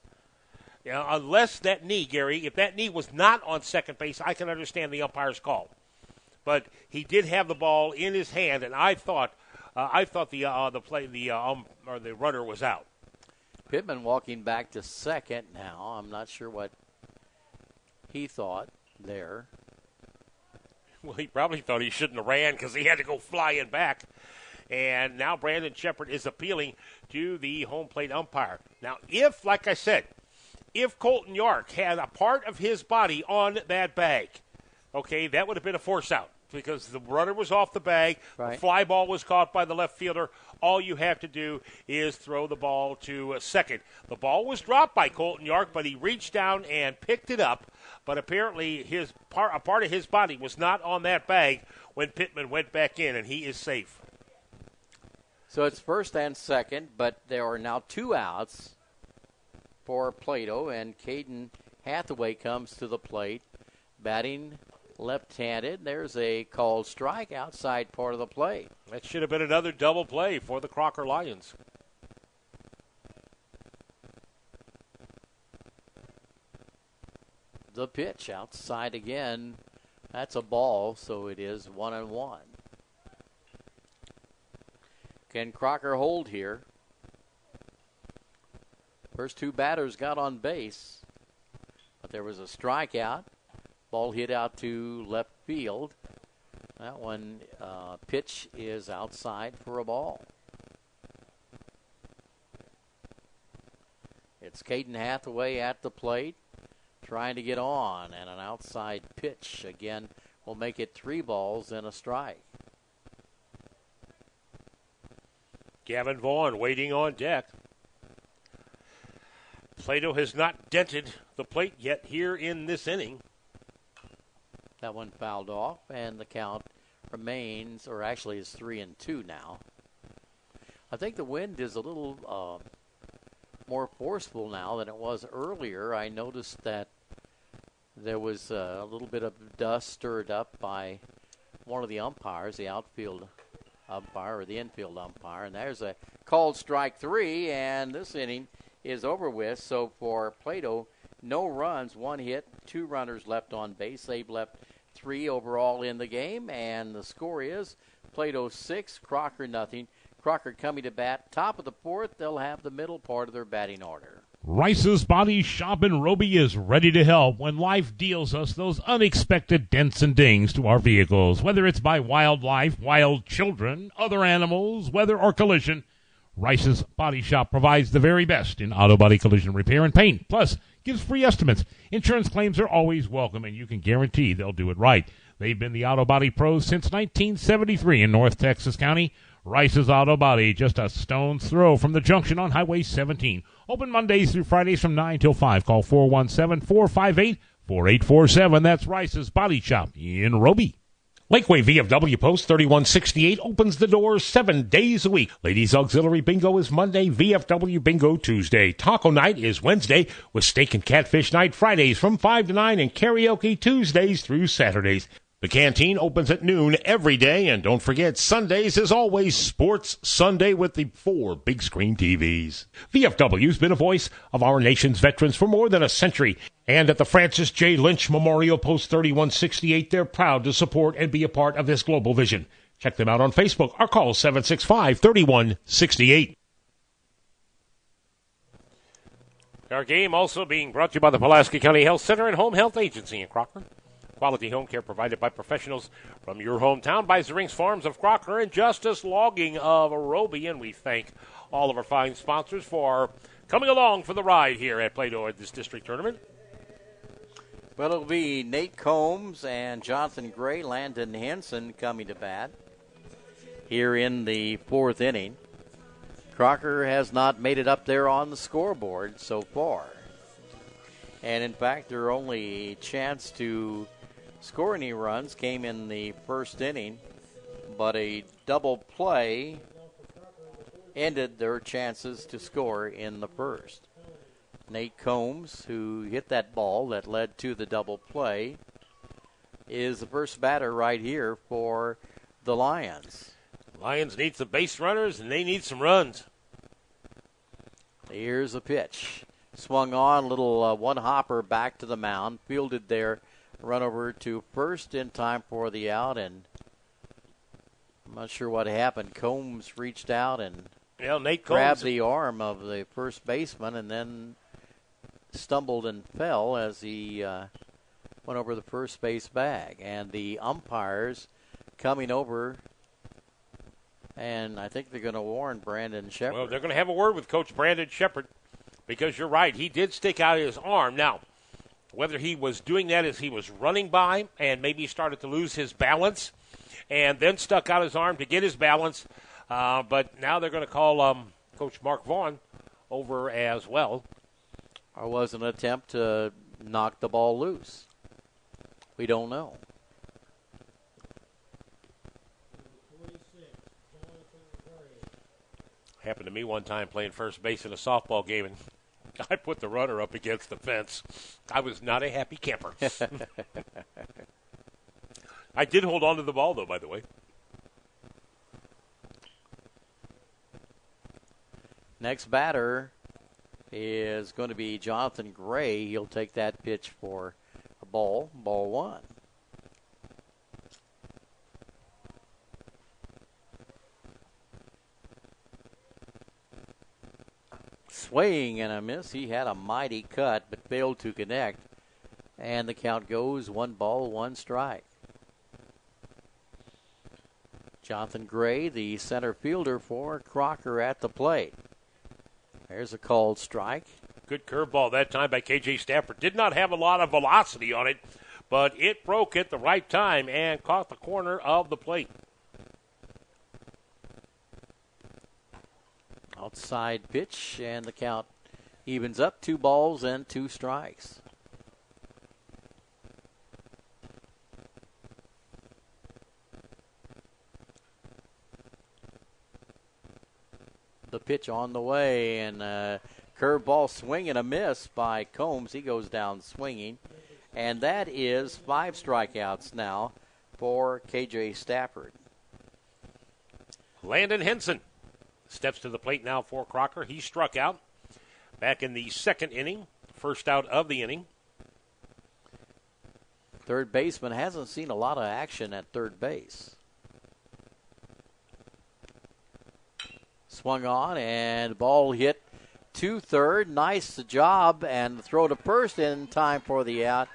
Now, unless that knee, Gary, if that knee was not on second base, I can understand the umpire's call. But he did have the ball in his hand, and I thought the runner was out. Pittman walking back to second now. I'm not sure what he thought there. Well, he probably thought he shouldn't have ran because he had to go flying back. And now Brandon Shepard is appealing to the home plate umpire. Now, like I said, if Colton York had a part of his body on that bag, okay, that would have been a force out because the runner was off the bag. Right. The fly ball was caught by the left fielder. All you have to do is throw the ball to second. The ball was dropped by Colton York, but he reached down and picked it up. But apparently a part of his body was not on that bag when Pittman went back in, and he is safe. So it's first and second, but there are now 2 outs for Plato, and Caden Hathaway comes to the plate, batting left-handed. There's a called strike outside part of the plate. That should have been another double play for the Crocker Lions. The pitch outside again. That's a ball, so it is 1-1. Can Crocker hold here? First 2 batters got on base, but there was a strikeout. Ball hit out to left field. That one pitch is outside for a ball. It's Caden Hathaway at the plate, trying to get on, and an outside pitch again will make it 3 balls and a strike. Gavin Vaughn waiting on deck. Plato has not dented the plate yet here in this inning. That one fouled off, and the count remains, or actually is 3-2 now. I think the wind is a little more forceful now than it was earlier. I noticed that there was a little bit of dust stirred up by one of the umpires, the outfield umpire or the infield umpire, and there's a called strike 3, and this inning is over with. So for Plato, no runs, 1 hit, 2 runners left on base. They've left 3 overall in the game, and the score is Plato 6, Crocker nothing. Crocker coming to bat, top of the 4th. They'll have the middle part of their batting order. Rice's Body Shop in Roby is ready to help when life deals us those unexpected dents and dings to our vehicles. Whether it's by wildlife, wild children, other animals, weather, or collision, Rice's Body Shop provides the very best in auto body collision repair and paint, plus gives free estimates. Insurance claims are always welcome, and you can guarantee they'll do it right. They've been the auto body pros since 1973 in North Texas County. Rice's Auto Body, just a stone's throw from the junction on Highway 17. Open Mondays through Fridays from 9 till 5. Call 417-458-4847. That's Rice's Body Shop in Roby. Lakeway VFW Post 3168 opens the doors 7 days a week. Ladies Auxiliary Bingo is Monday, VFW Bingo Tuesday. Taco Night is Wednesday, with Steak and Catfish Night Fridays from 5 to 9 and karaoke Tuesdays through Saturdays. The canteen opens at noon every day, and don't forget, Sundays is always Sports Sunday with the 4 big screen TVs. VFW's been a voice of our nation's veterans for more than a century, and at the Francis J. Lynch Memorial Post 3168, they're proud to support and be a part of this global vision. Check them out on Facebook or call 765-3168. Our game also being brought to you by the Pulaski County Health Center and Home Health Agency in Crocker. Quality home care provided by professionals from your hometown by Zerings Farms of Crocker and Justice Logging of Roby. And we thank all of our fine sponsors for coming along for the ride here at Plato at this district tournament. Well, it'll be Nate Combs and Jonathan Gray, Landon Henson coming to bat here in the 4th inning. Crocker has not made it up there on the scoreboard so far. And, in fact, their only chance to score any runs came in the 1st inning, but a double play ended their chances to score in the 1st. Nate Combs, who hit that ball that led to the double play, is the first batter right here for the Lions. Lions need some base runners, and they need some runs. Here's a pitch. Swung on, little one-hopper back to the mound, fielded there, run over to first in time for the out, and I'm not sure what happened. Combs reached out and Nate grabbed Combs the arm of the first baseman and then stumbled and fell as he went over the first base bag. And the umpires coming over, and I think they're going to warn Brandon Shepard. Well, they're going to have a word with Coach Brandon Shepard, because you're right, he did stick out his arm. Now, whether he was doing that as he was running by and maybe started to lose his balance and then stuck out his arm to get his balance, but now they're going to call Coach Mark Vaughn over as well. Or was an attempt to knock the ball loose? We don't know. Happened to me one time playing first base in a softball game, and I put the runner up against the fence. I was not a happy camper. I did hold on to the ball, though, by the way. Next batter is going to be Jonathan Gray. He'll take that pitch for a ball 1. Swing and a miss. He had a mighty cut but failed to connect. And the count goes 1 ball, 1 strike. Jonathan Gray, the center fielder for Crocker at the plate. There's a called strike. Good curveball that time by KJ Stafford. Did not have a lot of velocity on it, but it broke at the right time and caught the corner of the plate. Outside pitch, and the count evens up. 2 balls and 2 strikes. The pitch on the way, and curveball swing and a miss by Combs. He goes down swinging. And that is 5 strikeouts now for KJ Stafford. Landon Henson steps to the plate now for Crocker. He struck out back in the second inning, first out of the inning. Third baseman hasn't seen a lot of action at third base. Swung on, and ball hit to third. Nice job, and throw to first in time for the out,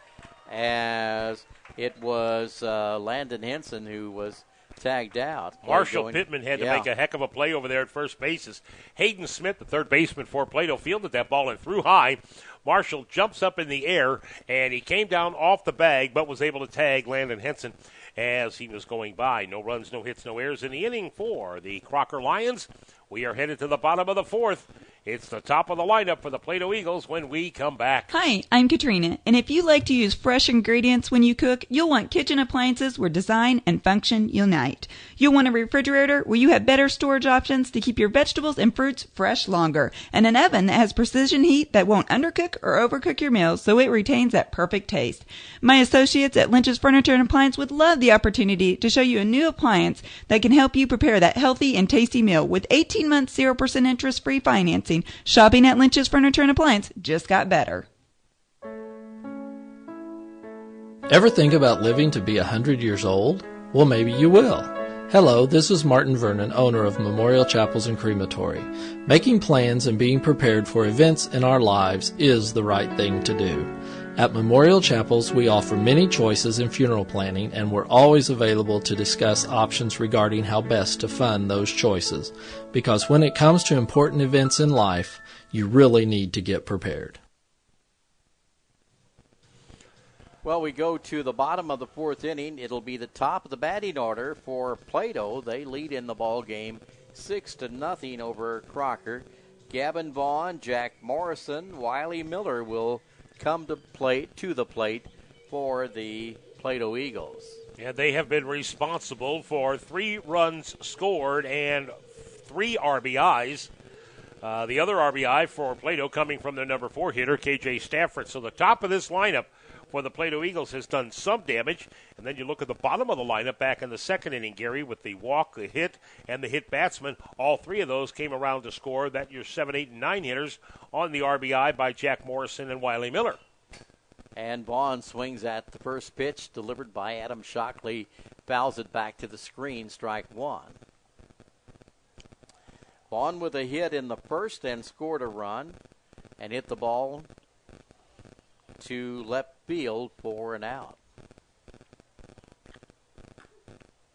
as it was Landon Henson who was tagged out. Marshall Pittman had to make a heck of a play over there at first base. As Hayden Smith, the third baseman for Plato, fielded that ball and threw high. Marshall jumps up in the air, and he came down off the bag, but was able to tag Landon Henson as he was going by. No runs, no hits, no errors in the inning for the Crocker Lions. We are headed to the bottom of the fourth. It's the top of the lineup for the Plato Eagles when we come back. Hi, I'm Katrina, and if you like to use fresh ingredients when you cook, you'll want kitchen appliances where design and function unite. You'll want a refrigerator where you have better storage options to keep your vegetables and fruits fresh longer, and an oven that has precision heat that won't undercook or overcook your meals so it retains that perfect taste. My associates at Lynch's Furniture and Appliance would love the opportunity to show you a new appliance that can help you prepare that healthy and tasty meal with 18 months 0% interest-free financing. Shopping at Lynch's Furniture and Appliance just got better. Ever think about living to be 100 years old? Well, maybe you will. Hello, this is Martin Vernon, owner of Memorial Chapels and Crematory. Making plans and being prepared for events in our lives is the right thing to do. At Memorial Chapels, we offer many choices in funeral planning, and we're always available to discuss options regarding how best to fund those choices. Because when it comes to important events in life, you really need to get prepared. Well, we go to the bottom of the fourth inning. It'll be the top of the batting order for Plato. They lead in the ball game 6-0 over Crocker. Gavin Vaughn, Jack Morrison, Wiley Miller will come to the plate for the Plato Eagles. Yeah, they have been responsible for 3 runs scored and 3 RBIs. The other RBI for Plato coming from their number 4 hitter, KJ Stafford. So the top of this lineup for the Plato Eagles has done some damage. And then you look at the bottom of the lineup back in the second inning, Gary, with the walk, the hit, and the hit batsman. All 3 of those came around to score. That your 7, 8, and 9 hitters on the RBI by Jack Morrison and Wiley Miller. And Vaughn swings at the first pitch, delivered by Adam Shockley. Fouls it back to the screen, strike 1. Vaughn with a hit in the first and scored a run and hit the ball to left field for an out.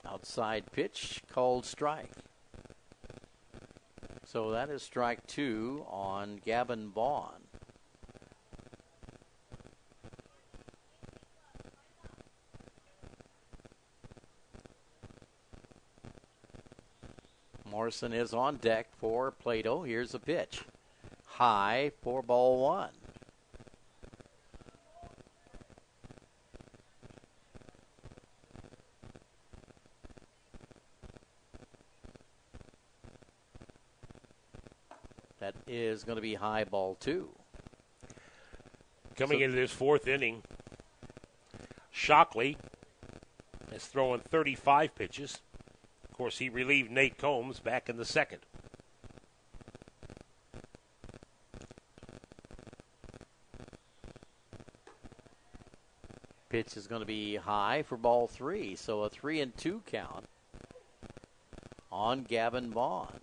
Outside pitch, called strike. So that is strike 2 on Gavin Vaughn. Morrison is on deck for Plato. Here's a pitch. High for ball 1. That is going to be high, ball 2. Coming into this fourth inning, Shockley is throwing 35 pitches. Of course, he relieved Nate Combs back in the second. Pitch is going to be high for ball 3, so a 3-2 count on Gavin Vaughn.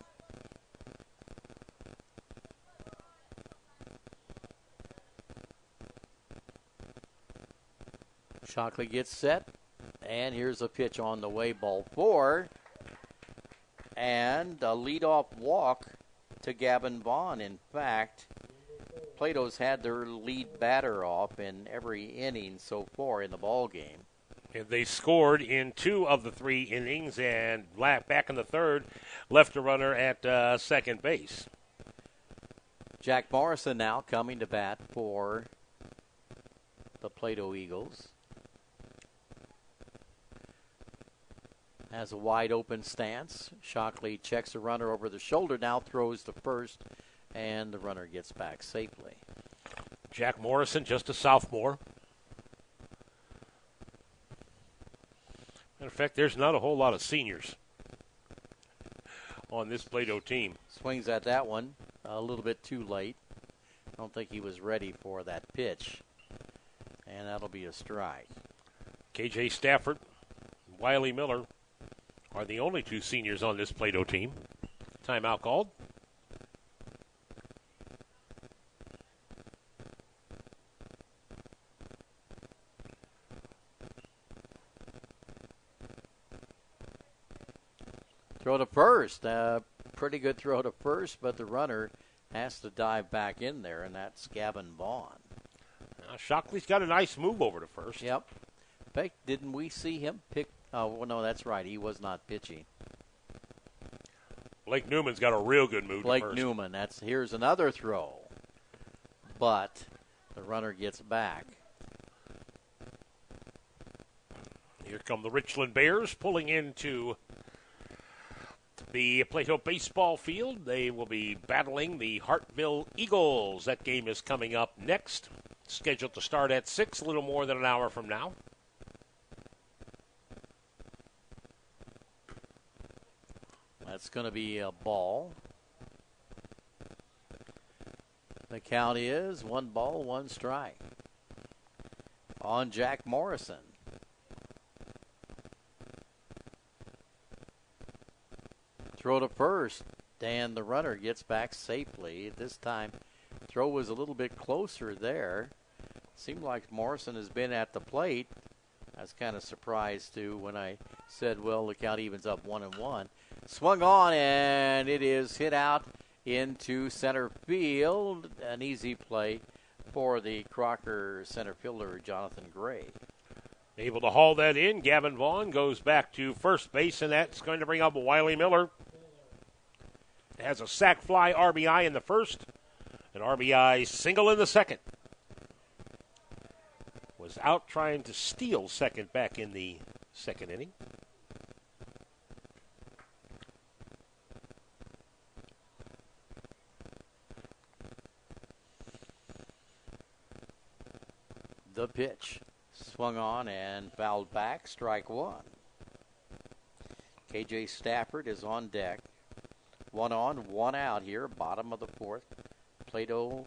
Shockley gets set, and here's a pitch on the way, ball 4. And a leadoff walk to Gavin Vaughn. In fact, Plato's had their lead batter off in every inning so far in the ball game. And they scored in 2 of the 3 innings, and back in the third, left a runner at second base. Jack Morrison now coming to bat for the Plato Eagles. Has a wide open stance. Shockley checks the runner over the shoulder, now throws to first, and the runner gets back safely. Jack Morrison, just a sophomore. Matter of fact, there's not a whole lot of seniors on this Plato team. Swings at that one a little bit too late. I don't think he was ready for that pitch. And that'll be a strike. KJ Stafford, Wiley Miller are the only two seniors on this Plato team. Timeout called. Throw to first. Pretty good throw to first, but the runner has to dive back in there, and that's Gavin Vaughn. Shockley's got a nice move over to first. Yep. In fact, didn't we see him pick? Oh, well, no, that's right. He was not pitching. Blake Newman's got a real good move to first. Blake Newman. Here's another throw. But the runner gets back. Here come the Richland Bears pulling into the Plato baseball field. They will be battling the Hartville Eagles. That game is coming up next. Scheduled to start at 6, a little more than an hour from now. That's going to be a ball. The count is 1 ball, 1 strike. On Jack Morrison. Throw to first, and the runner gets back safely. This time, throw was a little bit closer there. Seemed like Morrison has been at the plate. I was kind of surprised, too, when I said, well, the count evens up 1-1. Swung on, and it is hit out into center field. An easy play for the Crocker center fielder, Jonathan Gray. Able to haul that in. Gavin Vaughn goes back to first base, and that's going to bring up Wiley Miller. Has a sac fly RBI in the first, an RBI single in the second. Was out trying to steal second back in the second inning. The pitch. Swung on and fouled back. Strike 1. KJ Stafford is on deck. 1 on, 1 out here. Bottom of the 4th. Plato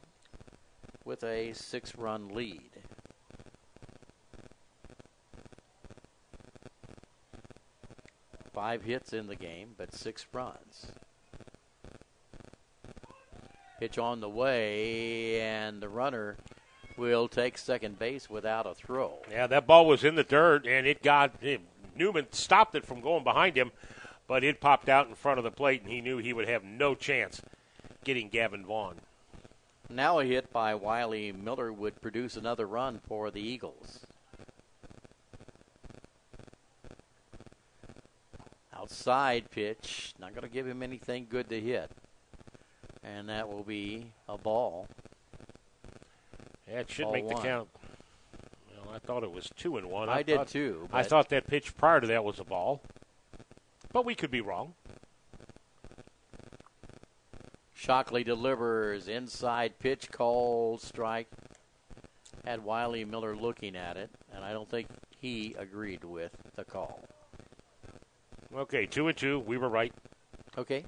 with a 6-run lead. Five hits in the game, but 6 runs. Pitch on the way, and the runner will take second base without a throw. Yeah, that ball was in the dirt, and Newman stopped it from going behind him, but it popped out in front of the plate, and he knew he would have no chance getting Gavin Vaughn. Now a hit by Wiley Miller would produce another run for the Eagles. Outside pitch, not going to give him anything good to hit. And that will be a ball. Yeah, it should make the count. Well, I thought it was 2-1. I did too. I thought that pitch prior to that was a ball. But we could be wrong. Shockley delivers. Inside pitch, called strike. Had Wiley Miller looking at it, and I don't think he agreed with the call. Okay, 2-2. We were right. Okay.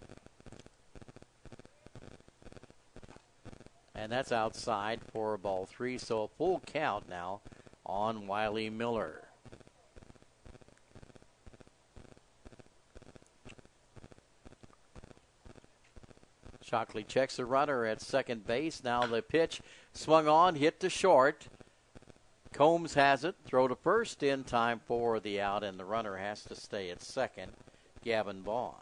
And that's outside for ball 3, so a full count now on Wiley Miller. Shockley checks the runner at second base. Now the pitch swung on, hit to short. Combs has it. Throw to first in time for the out, and the runner has to stay at second. Gavin Vaughn.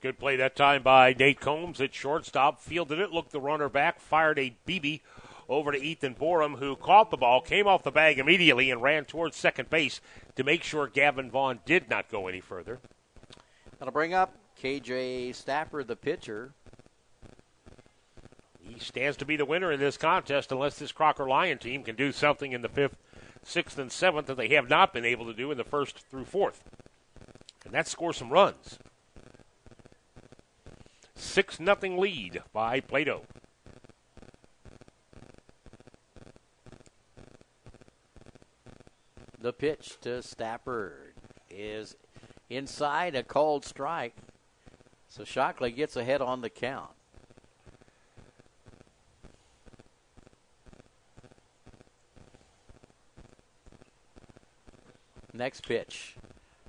Good play that time by Nate Combs at shortstop. Fielded it, looked the runner back, fired a BB over to Ethan Borum, who caught the ball, came off the bag immediately, and ran towards second base to make sure Gavin Vaughn did not go any further. That'll bring up KJ Stafford, the pitcher. He stands to be the winner in this contest unless this Crocker Lion team can do something in the 5th, 6th, and 7th that they have not been able to do in the 1st through 4th. And that scores some runs. 6-0 lead by Plato. The pitch to Stafford is inside, a called strike. So Shockley gets ahead on the count. Next pitch.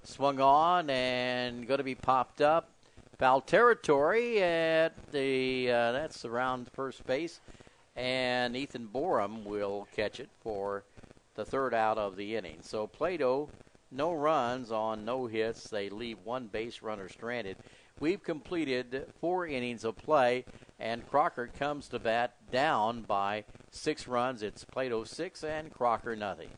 Swung on and going to be popped up. Foul territory at the, that's around first base. And Ethan Borum will catch it for the 3rd out of the inning. So Plato, no runs on no hits. They leave one base runner stranded. We've completed 4 innings of play, and Crocker comes to bat down by 6 runs. It's Plato 6 and Crocker nothing.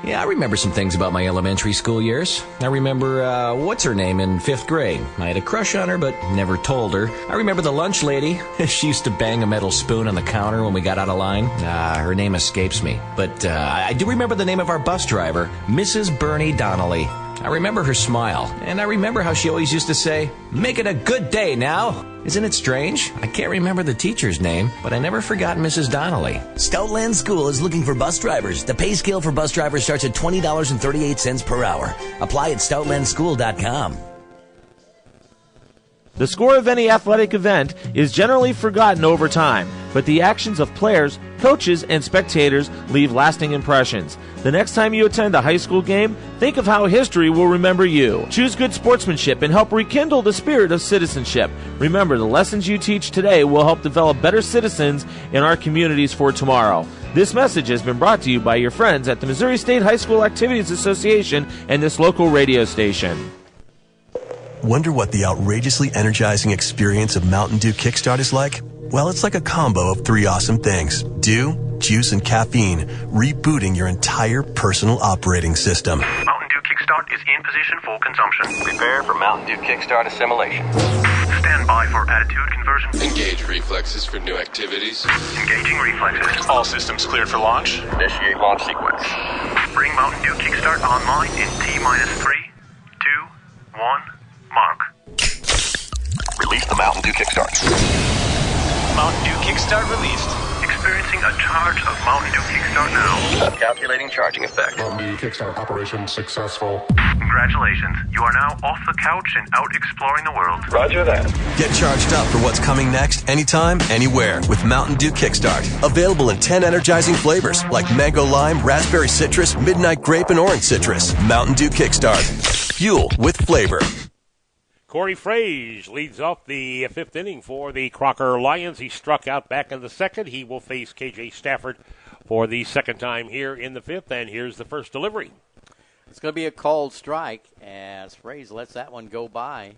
Yeah, I remember some things about my elementary school years. I remember, what's her name in 5th grade. I had a crush on her, but never told her. I remember the lunch lady. She used to bang a metal spoon on the counter when we got out of line. Her name escapes me. But I do remember the name of our bus driver, Mrs. Bernie Donnelly. I remember her smile, and I remember how she always used to say, "Make it a good day now." Isn't it strange? I can't remember the teacher's name, but I never forgot Mrs. Donnelly. Stoutland School is looking for bus drivers. The pay scale for bus drivers starts at $20.38 per hour. Apply at stoutlandschool.com. The score of any athletic event is generally forgotten over time, but the actions of players, coaches, and spectators leave lasting impressions. The next time you attend a high school game, think of how history will remember you. Choose good sportsmanship and help rekindle the spirit of citizenship. Remember, the lessons you teach today will help develop better citizens in our communities for tomorrow. This message has been brought to you by your friends at the Missouri State High School Activities Association and this local radio station. Wonder what the outrageously energizing experience of Mountain Dew Kickstart is like? Well, it's like a combo of 3 awesome things. Dew, juice, and caffeine, rebooting your entire personal operating system. Mountain Dew Kickstart is in position for consumption. Prepare for Mountain Dew Kickstart assimilation. Stand by for attitude conversion. Engage reflexes for new activities. Engaging reflexes. All systems cleared for launch. Initiate launch sequence. Bring Mountain Dew Kickstart online in T-3, 2, 1, mark. Release the Mountain Dew Kickstart. Mountain Dew Kickstart released. Experiencing a charge of Mountain Dew Kickstart now. Calculating charging effect. Mountain Dew Kickstart operation successful. Congratulations. You are now off the couch and out exploring the world. Roger that. Get charged up for what's coming next anytime, anywhere with Mountain Dew Kickstart. Available in 10 energizing flavors like mango lime, raspberry citrus, midnight grape, and orange citrus. Mountain Dew Kickstart. Fuel with flavor. Corey Frage leads off the 5th inning for the Crocker Lions. He struck out back in the 2nd. He will face KJ Stafford for the 2nd time here in the 5th, and here's the first delivery. It's going to be a called strike as Frage lets that one go by.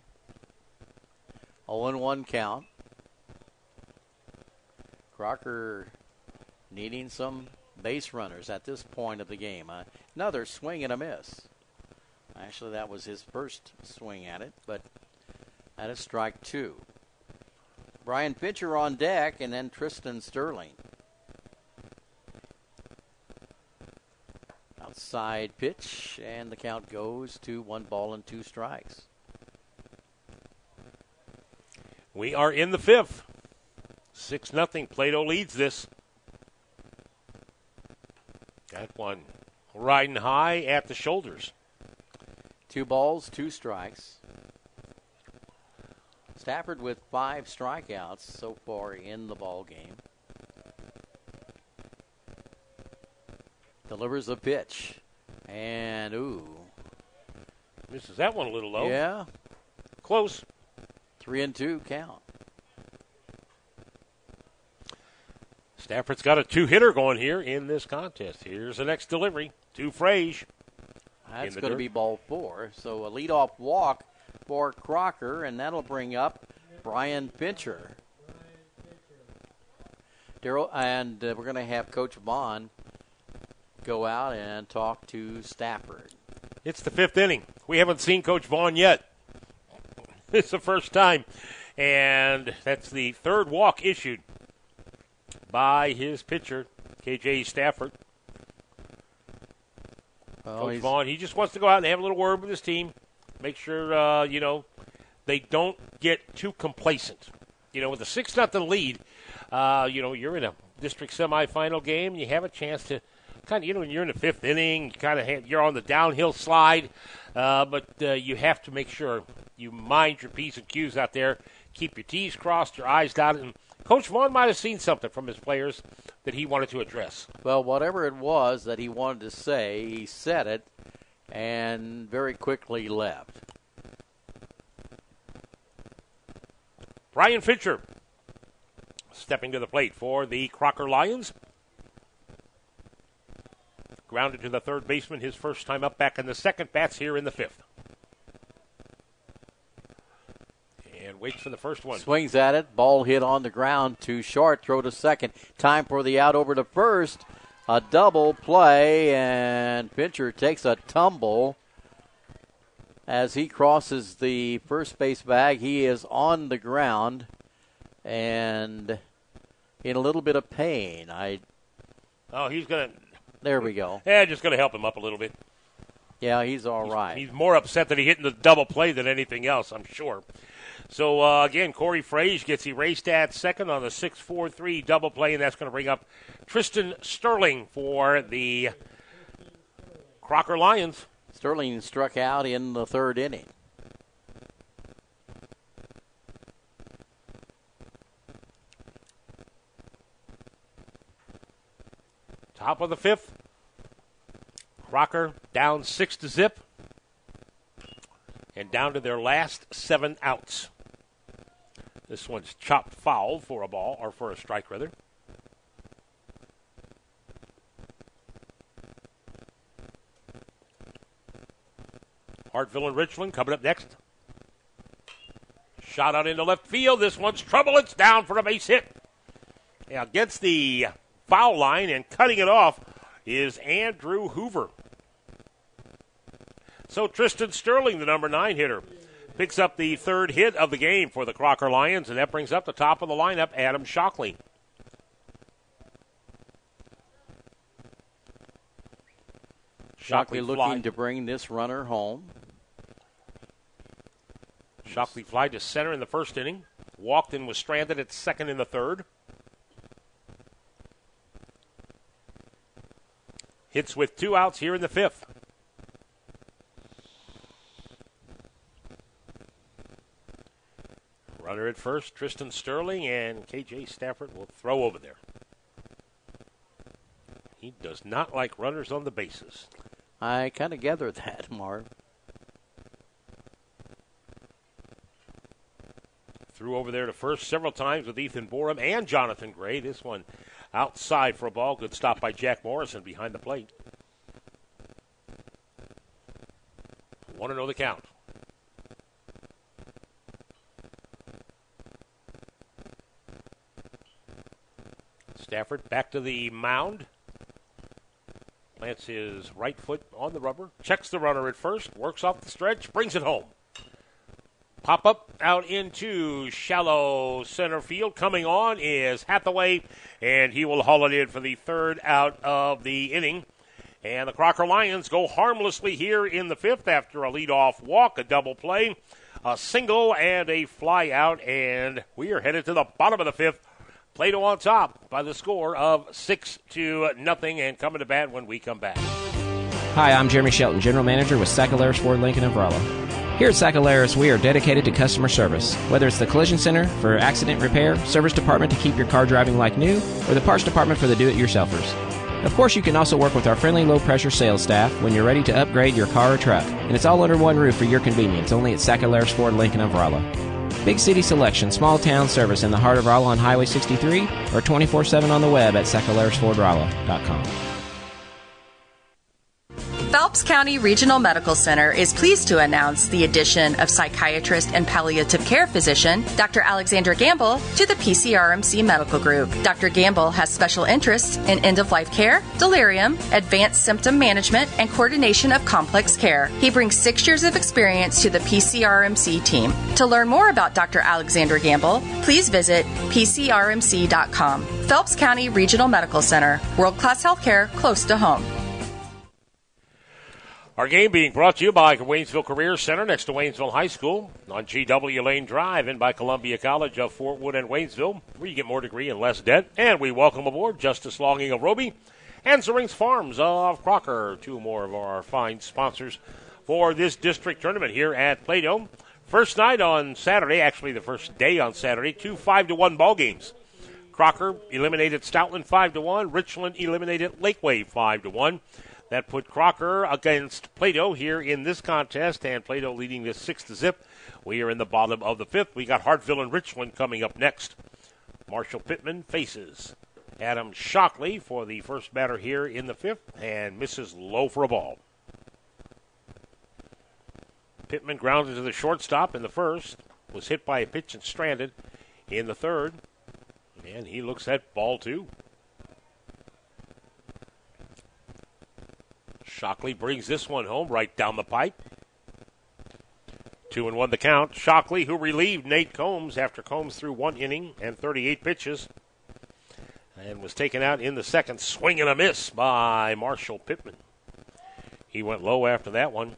0-1 count. Crocker needing some base runners at this point of the game. Another swing and a miss. Actually, that was his first swing at it, but that is strike 2. Brian Pitcher on deck, and then Tristan Sterling. Outside pitch, and the count goes to 1-2 strikes. We are in the 5th. 6-0. Plato leads this. That one riding high at the shoulders. 2 balls, 2 strikes. Stafford with 5 strikeouts so far in the ball game. Delivers a pitch. And, misses that one a little low. Yeah. Close. 3-2 count. Stafford's got a 2-hitter going here in this contest. Here's the next delivery to Frage. That's going to be ball 4. So a leadoff walk for Crocker, and that'll bring up Brian Fincher. Daryl, and we're going to have Coach Vaughn go out and talk to Stafford. It's the 5th inning. We haven't seen Coach Vaughn yet. It's the first time, and that's the 3rd walk issued by his pitcher, KJ Stafford. Coach Vaughn, he just wants to go out and have a little word with his team. Make sure, they don't get too complacent. With a 6-0 lead, you're in a district semifinal game, and you have a chance to kind of, when you're in the fifth inning, you're on the downhill slide, but you have to make sure you mind your P's and Q's out there, keep your T's crossed, your I's dotted, and Coach Vaughn might have seen something from his players that he wanted to address. Well, whatever it was that he wanted to say, he said it and very quickly left. Brian Fincher stepping to the plate for the Crocker Lions. Grounded to the third baseman, his first time up, back in the second. Bats here in the fifth. And waits for the first one. Swings at it. Ball hit on the ground. Too short. Throw to second. Time for the out over to first. A double play, and Fincher takes a tumble as he crosses the first base bag. He is on the ground and in a little bit of pain. He's going to... There we go. Yeah, just going to help him up a little bit. Yeah, he's all right. He's more upset that he hit in the double play than anything else, I'm sure. So, again, Corey Frage gets erased at second on the 6-4-3 double play, and that's going to bring up Tristan Sterling for the Crocker Lions. Sterling struck out in the third inning. Top of the fifth. Crocker down 6-0. And down to their last 7 outs. This one's chopped foul for a ball, or for a strike, rather. Hartville and Richland coming up next. Shot out into left field. This one's trouble. It's down for a base hit. Now, against the foul line and cutting it off is Andrew Hoover. So Tristan Sterling, the number 9 hitter, picks up the third hit of the game for the Crocker Lions, and that brings up the top of the lineup, Adam Shockley. Shockley looking to bring this runner home. Shockley flied to center in the first inning. Walked and was stranded at second in the third. Hits with 2 outs here in the fifth. Runner at first, Tristan Sterling, and KJ Stafford will throw over there. He does not like runners on the bases. I kind of gathered that, Marv. Threw over there to first several times with Ethan Borum and Jonathan Gray. This one outside for a ball. Good stop by Jack Morrison behind the plate. 1-0 the count. Stafford back to the mound. Plants his right foot on the rubber. Checks the runner at first. Works off the stretch. Brings it home. Pop up out into shallow center field. Coming on is Hathaway, and he will haul it in for the third out of the inning. And the Crocker Lions go harmlessly here in the fifth after a leadoff walk, a double play, a single, and a fly out. And we are headed to the bottom of the fifth. Plato on top by the score of 6-0, and coming to bat when we come back. Hi, I'm Jeremy Shelton, General Manager with Sacalaris Ford Lincoln of Rolla. Here at Sacalaris, we are dedicated to customer service. Whether it's the collision center for accident repair, service department to keep your car driving like new, or the parts department for the do-it-yourselfers. Of course, you can also work with our friendly, low-pressure sales staff when you're ready to upgrade your car or truck. And it's all under one roof for your convenience, only at Sacalaris Ford Lincoln of Rolla. Big city selection, small town service in the heart of Rolla on Highway 63, or 24/7 on the web at SacalarisFordRolla.com. Phelps County Regional Medical Center is pleased to announce the addition of psychiatrist and palliative care physician Dr. Alexandra Gamble to the PCRMC Medical Group. Dr. Gamble has special interests in end-of-life care, delirium, advanced symptom management, and coordination of complex care. He brings 6 years of experience to the PCRMC team. To learn more about Dr. Alexandra Gamble, please visit pcrmc.com. Phelps County Regional Medical Center, world-class healthcare close to home. Our game being brought to you by Waynesville Career Center next to Waynesville High School on GW Lane Drive and by Columbia College of Fort Wood and Waynesville, where you get more degree and less debt. And we welcome aboard Justice Longing of Roby and Zerings Farms of Crocker, 2 more of our fine sponsors for this district tournament here at Plato. First night on Saturday, actually the first day on Saturday, 2 5-1 ball games. Crocker eliminated Stoutland 5-1. Richland eliminated Lakeway 5-1. That put Crocker against Plato here in this contest, and Plato leading this 6-0. We are in the bottom of the 5th. We got Hartville and Richland coming up next. Marshall Pittman faces Adam Shockley for the first batter here in the 5th, and misses low for a ball. Pittman grounded to the shortstop in the first, was hit by a pitch and stranded in the third, and he looks at ball 2. Shockley brings this one home right down the pipe. 2-1 the count. Shockley, who relieved Nate Combs after Combs threw 1 inning and 38 pitches, and was taken out in the second, swing and a miss by Marshall Pittman. He went low after that one.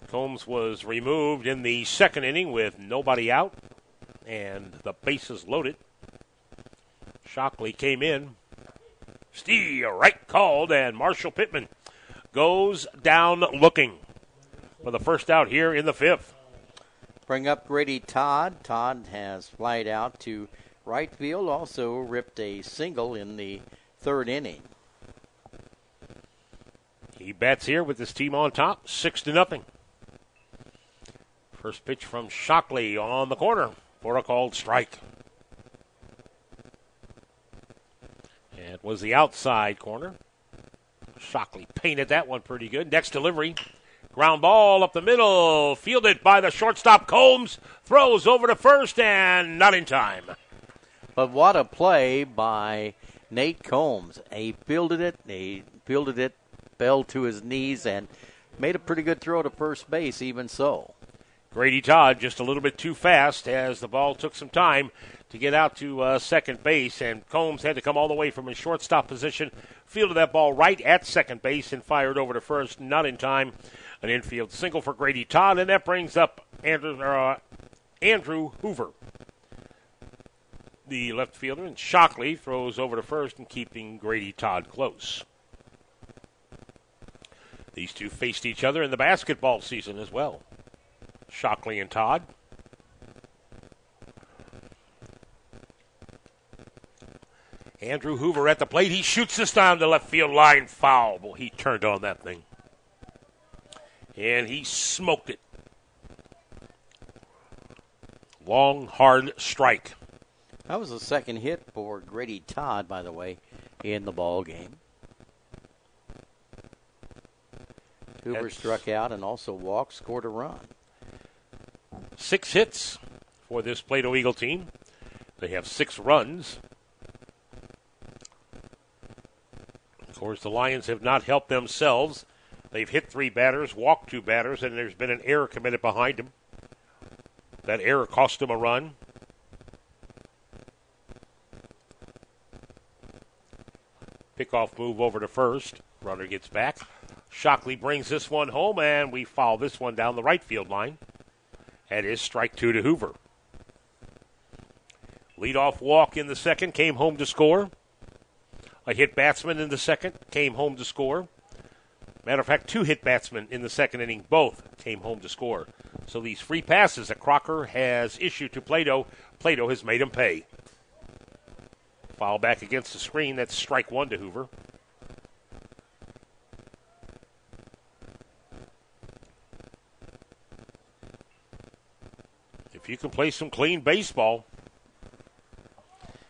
Combs was removed in the second inning with nobody out and the bases loaded. Shockley came in. Right called, and Marshall Pittman goes down looking for the first out here in the 5th. Bring up Grady Todd. Todd has flied out to right field, also ripped a single in the 3rd inning. He bats here with his team on top, 6-0. First pitch from Shockley on the corner for a called strike. It was the outside corner. Shockley painted that one pretty good. Next delivery, ground ball up the middle, fielded by the shortstop. Combs throws over to first and not in time. But what a play by Nate Combs. He fielded it, fell to his knees, and made a pretty good throw to first base even so. Grady Todd just a little bit too fast as the ball took some time to get out to second base, and Combs had to come all the way from his shortstop position, fielded that ball right at second base, and fired over to first, not in time. An infield single for Grady Todd, and that brings up Andrew Hoover, the left fielder, and Shockley throws over to first and keeping Grady Todd close. These two faced each other in the basketball season as well. Shockley and Todd. Andrew Hoover at the plate. He shoots this down the left field line. Foul. Well, he turned on that thing. And he smoked it. Long, hard strike. That was the second hit for Grady Todd, by the way, in the ball game. Hoover struck out and also walked, scored a run. 6 hits for this Plato Eagle team. They have 6 runs. Of course, the Lions have not helped themselves. They've hit 3 batters, walked 2 batters, and there's been an error committed behind them. That error cost them a run. Pickoff move over to first. Runner gets back. Shockley brings this one home, and we foul this one down the right field line. That is strike 2 to Hoover. Leadoff walk in the second, came home to score. A hit batsman in the second, came home to score. Matter of fact, 2 hit batsmen in the second inning, both came home to score. So these free passes that Crocker has issued to Plato, Plato has made him pay. Foul back against the screen, that's strike 1 to Hoover. If you can play some clean baseball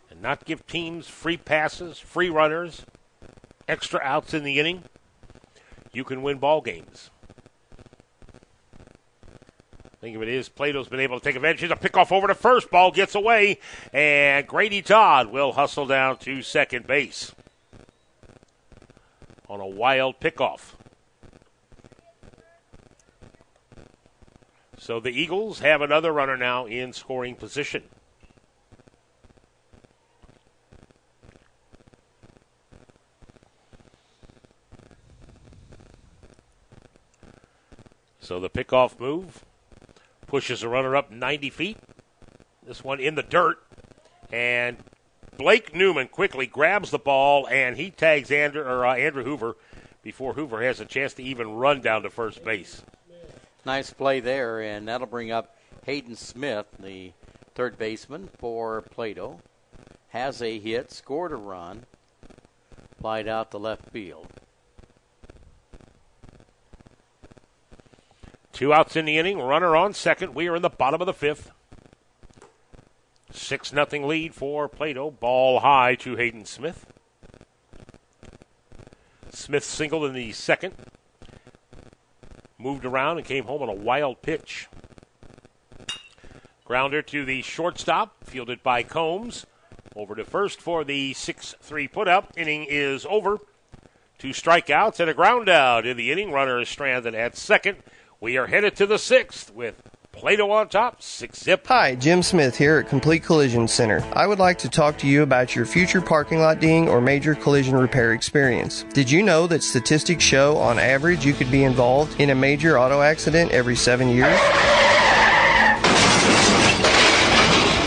and not give teams free passes, free runners, extra outs in the inning, you can win ball games. Think of it is Plato's been able to take advantage. Here's a pickoff over to first. Ball gets away, and Grady Todd will hustle down to second base on a wild pickoff. So the Eagles have another runner now in scoring position. So the pickoff move pushes a runner up 90 feet. This one in the dirt. And Blake Newman quickly grabs the ball, and he tags Andrew Hoover before Hoover has a chance to even run down to first base. Nice play there, and that'll bring up Hayden Smith, the third baseman for Plato. Has a hit, scored a run, flied out to left field. 2 outs in the inning, runner on second. We are in the bottom of the fifth. 6-0 lead for Plato. Ball high to Hayden Smith. Smith singled in the second. Moved around and came home on a wild pitch. Grounder to the shortstop, fielded by Combs. Over to first for the 6-3 put-up. Inning is over. 2 strikeouts and a ground out in the inning. Runner is stranded at second. We are headed to the 6th with Plato on top, 6-zip. Hi, Jim Smith here at Complete Collision Center. I would like to talk to you about your future parking lot ding or major collision repair experience. Did you know that statistics show on average you could be involved in a major auto accident every 7 years?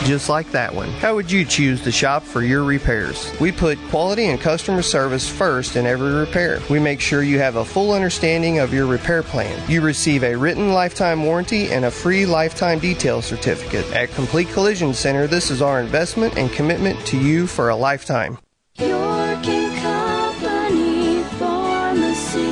Just like that one. How would you choose to shop for your repairs? We put quality and customer service first in every repair. We make sure you have a full understanding of your repair plan. You receive a written lifetime warranty and a free lifetime detail certificate. At Complete Collision Center, this is our investment and commitment to you for a lifetime. York and Company Pharmacy.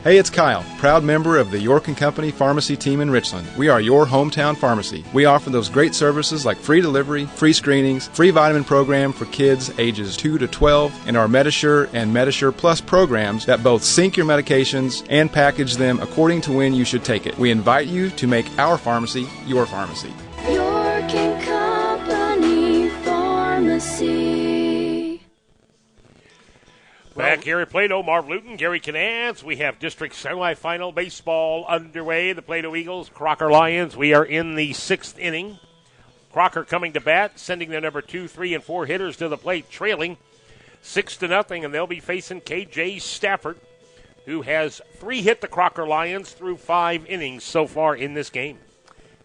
Hey, it's Kyle, proud member of the York & Company Pharmacy team in Richland. We are your hometown pharmacy. We offer those great services like free delivery, free screenings, free vitamin program for kids ages 2 to 12, and our Medisure and Medisure Plus programs that both sync your medications and package them according to when you should take it. We invite you to make our pharmacy your pharmacy. York and Company Pharmacy. Back here at Plato, Marv Luton, Gary Canaz. We have district semifinal baseball underway. The Plato Eagles, Crocker Lions. We are in the 6th inning. Crocker coming to bat, sending their number 2, 3, and 4 hitters to the plate, trailing 6-0, and they'll be facing KJ Stafford, who has 3 hit the Crocker Lions through 5 innings so far in this game.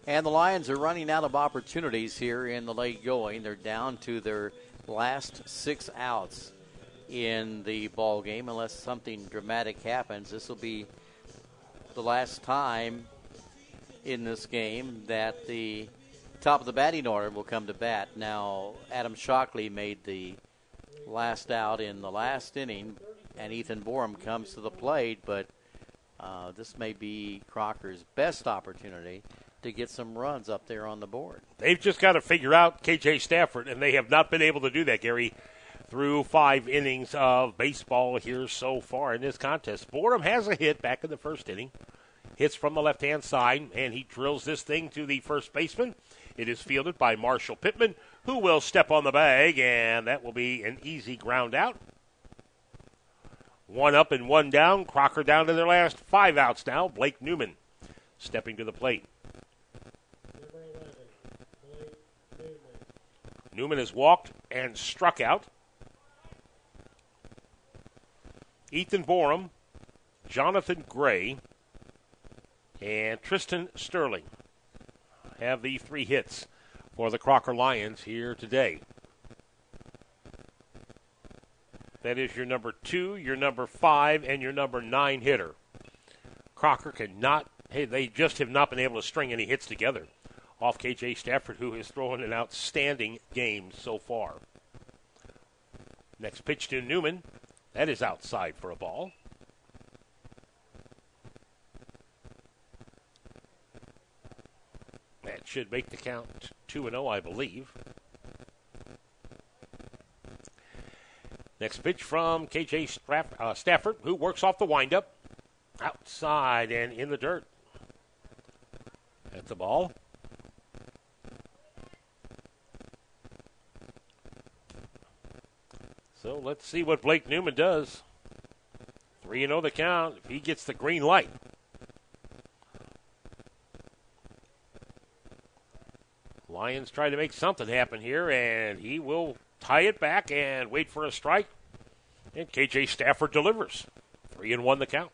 And the Lions are running out of opportunities here in the late going. They're down to their last 6 outs in the ball game. Unless something dramatic happens, this will be the last time in this game that the top of the batting order will come to bat. Now, Adam Shockley made the last out in the last inning, and Ethan Borum comes to the plate, but this may be Crocker's best opportunity to get some runs up there on the board. They've just got to figure out KJ Stafford, and they have not been able to do that, Gary, through 5 innings of baseball here so far in this contest. Borum has a hit back in the first inning. Hits from the left-hand side, and he drills this thing to the first baseman. It is fielded by Marshall Pittman, who will step on the bag, and that will be an easy ground out. 1 up and 1 down. Crocker down to their last 5 outs now. Blake Newman stepping to the plate. Newman has walked and struck out. Ethan Borum, Jonathan Gray, and Tristan Sterling have the 3 hits for the Crocker Lions here today. That is your number 2, your number 5, and your number 9 hitter. Crocker they just have not been able to string any hits together off KJ Stafford, who has thrown an outstanding game so far. Next pitch to Newman. That is outside for a ball. That should make the count 2-0, I believe. Next pitch from KJ Stafford, who works off the windup. Outside and in the dirt. That's the ball. So let's see what Blake Newman does. 3-0 the count if he gets the green light. Lions try to make something happen here, and he will tie it back and wait for a strike. And KJ Stafford delivers. 3-1 the count.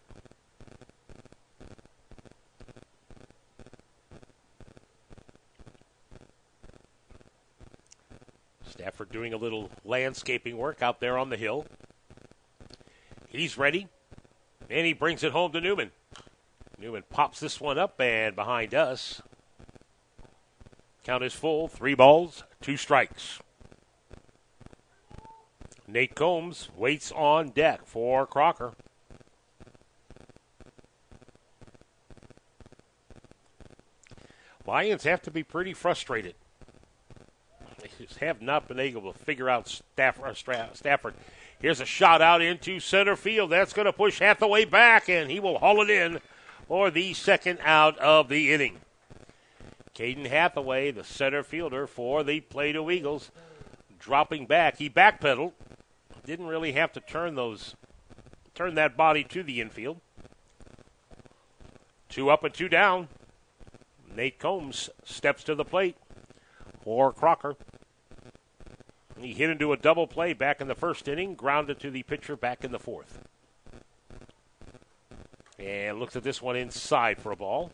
Stafford doing a little landscaping work out there on the hill. He's ready, and he brings it home to Newman. Newman pops this one up and behind us. Count is full, 3 balls, 2 strikes. Nate Combs waits on deck for Crocker. Lions have to be pretty frustrated. They just have not been able to figure out Stafford. Here's a shot out into center field. That's going to push Hathaway back, and he will haul it in for the second out of the inning. Caden Hathaway, the center fielder for the Plato Eagles, dropping back. He backpedaled. Didn't really have to turn that body to the infield. 2 up and 2 down. Nate Combs steps to the plate for Crocker. He hit into a double play back in the first inning, grounded to the pitcher back in the fourth. And looks at this one inside for a ball.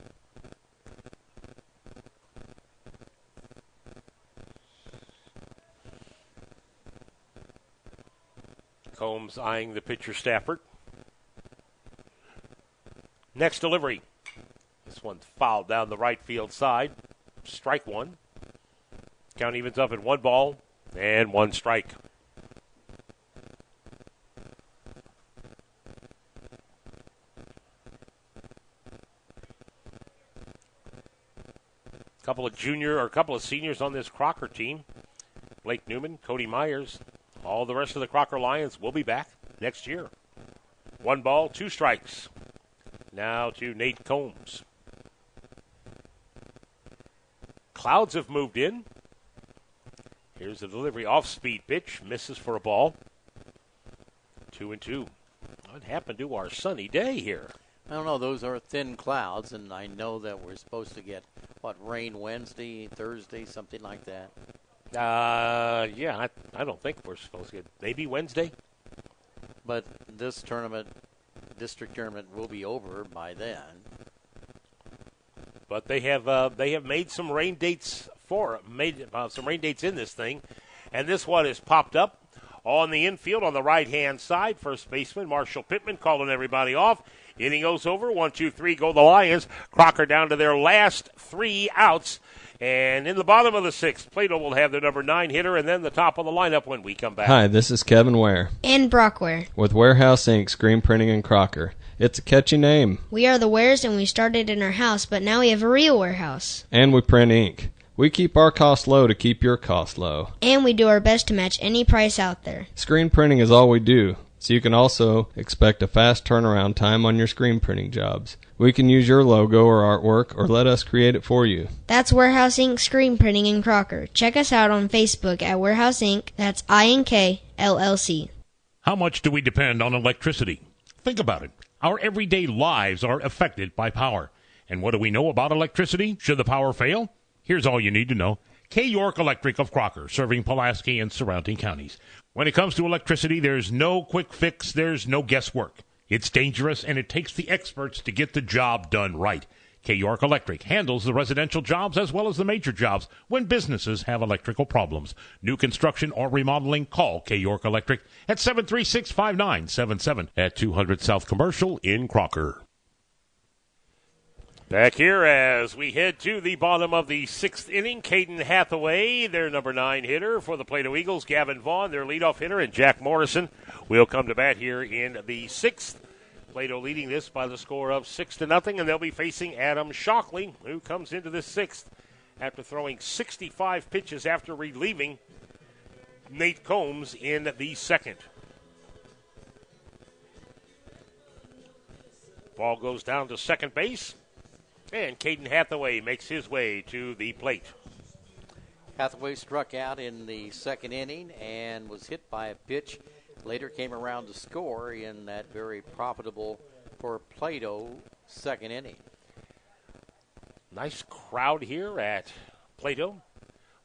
Combs eyeing the pitcher Stafford. Next delivery. This one's fouled down the right field side. Strike 1. Count evens up at 1 ball and 1 strike. Couple of seniors on this Crocker team. Blake Newman, Cody Myers. All the rest of the Crocker Lions will be back next year. 1 ball, 2 strikes. Now to Nate Combs. Clouds have moved in. Here's the delivery. Off-speed pitch. Misses for a ball. 2-2. What happened to our sunny day here? I don't know. Those are thin clouds, and I know that we're supposed to get, rain Wednesday, Thursday, something like that. Yeah, I don't think we're supposed to get maybe Wednesday. But this district tournament will be over by then. But they have made some rain dates some rain dates in this thing, and this one is popped up on the infield on the right-hand side. First baseman Marshall Pittman calling everybody off. Inning goes over. 1, 2, 3 go the Lions. Crocker down to their last 3 outs. And in the bottom of the 6th, Plato will have their number 9 hitter and then the top of the lineup when we come back. Hi, this is Kevin Ware. And Brock Ware. With Warehouse Inc. Screen Printing in Crocker. It's a catchy name. We are the Wares, and we started in our house, but now we have a real warehouse. And we print ink. We keep our costs low to keep your costs low. And we do our best to match any price out there. Screen printing is all we do, so you can also expect a fast turnaround time on your screen printing jobs. We can use your logo or artwork, or let us create it for you. That's Warehouse Inc. Screen Printing in Crocker. Check us out on Facebook at Warehouse Inc. That's INK LLC. How much do we depend on electricity? Think about it. Our everyday lives are affected by power. And what do we know about electricity? Should the power fail? Here's all you need to know. K. York Electric of Crocker, serving Pulaski and surrounding counties. When it comes to electricity, there's no quick fix, there's no guesswork. It's dangerous, and it takes the experts to get the job done right. K. York Electric handles the residential jobs as well as the major jobs when businesses have electrical problems. New construction or remodeling, call K. York Electric at 736-5977 at 200 South Commercial in Crocker. Back here as we head to the bottom of the 6th inning, Caden Hathaway, their number 9 hitter for the Plato Eagles. Gavin Vaughn, their leadoff hitter, and Jack Morrison will come to bat here in the 6th. Plato leading this by the score of 6-0, and they'll be facing Adam Shockley, who comes into this 6th after throwing 65 pitches after relieving Nate Combs in the 2nd. Ball goes down to second base, and Caden Hathaway makes his way to the plate. Hathaway struck out in the second inning and was hit by a pitch. Later came around to score in that very profitable for Plato second inning. Nice crowd here at Plato.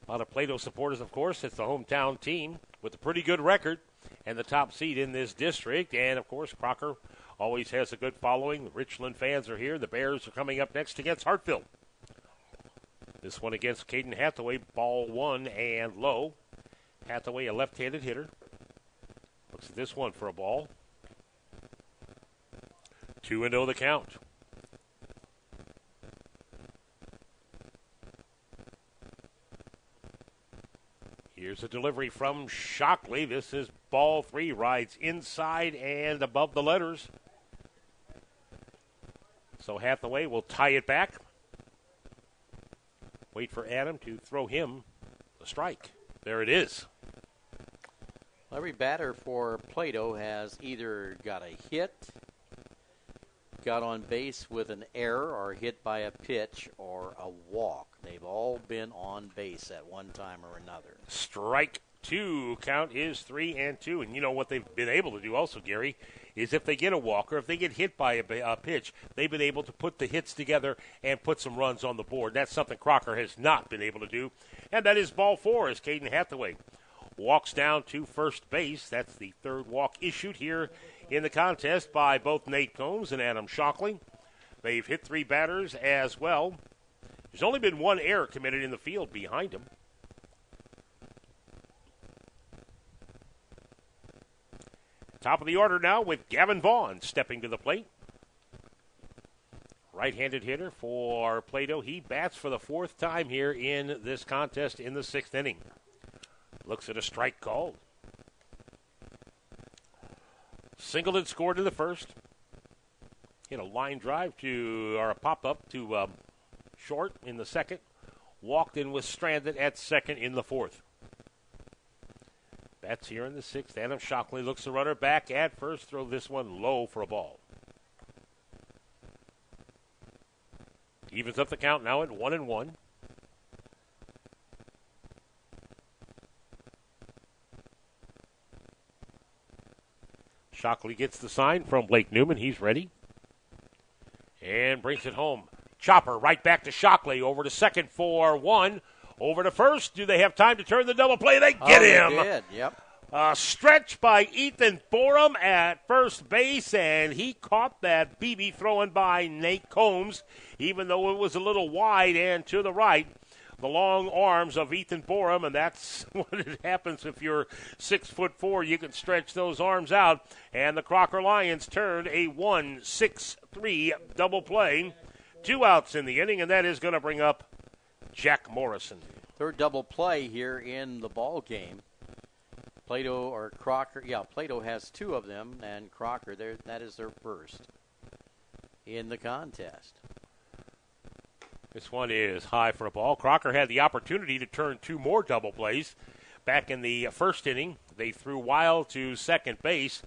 A lot of Plato supporters, of course. It's the hometown team with a pretty good record and the top seed in this district. And, of course, Crocker always has a good following. The Richland fans are here. The Bears are coming up next against Hartville. This one against Caden Hathaway, ball one and low. Hathaway, a left-handed hitter. Looks at this one for a ball. 2-0 the count. Here's a delivery from Shockley. This is ball three. Rides inside and above the letters. So Hathaway will tie it back. Wait for Adam to throw him a strike. There it is. Every batter for Plato has either got a hit, got on base with an error, or hit by a pitch or a walk. They've all been on base at one time or another. Strike two. Count is 3-2. And you know what they've been able to do also, Gary, is if they get a walk or if they get hit by a pitch, they've been able to put the hits together and put some runs on the board. That's something Crocker has not been able to do. And that is ball four as Caden Hathaway walks down to first base. That's the third walk issued here in the contest by both Nate Combs and Adam Shockley. They've hit three batters as well. There's only been one error committed in the field behind him. Top of the order now with Gavin Vaughn stepping to the plate. Right-handed hitter for Plato. He bats for the fourth time here in this contest in the sixth inning. Looks at a strike called. Singleton scored in the first. Hit a line drive or a pop-up to short in the second. Walked and was stranded at second in the fourth. Bats here in the sixth. Adam Shockley looks the runner back at first. Throw this one low for a ball. Evens up the count now at 1-1. Shockley gets the sign from Blake Newman. He's ready. And brings it home. Chopper right back to Shockley. Over to second for one. Over to first. Do they have time to turn the double play? They get him. They did. Yep. Stretch by Ethan Borum at first base, and he caught that BB thrown by Nate Combs, even though it was a little wide and to the right. The long arms of Ethan Borum, and that's what it happens if you're 6'4". You can stretch those arms out, and the Crocker Lions turned a 1-6-3 double play. 2 outs in the inning, and that is going to bring up Jack Morrison. Third double play here in the ball game. Plato or Crocker, Plato has 2 of them, and Crocker, that is their first in the contest. This one is high for a ball. Crocker had the opportunity to turn 2 more double plays. Back in the first inning, they threw wild to second base,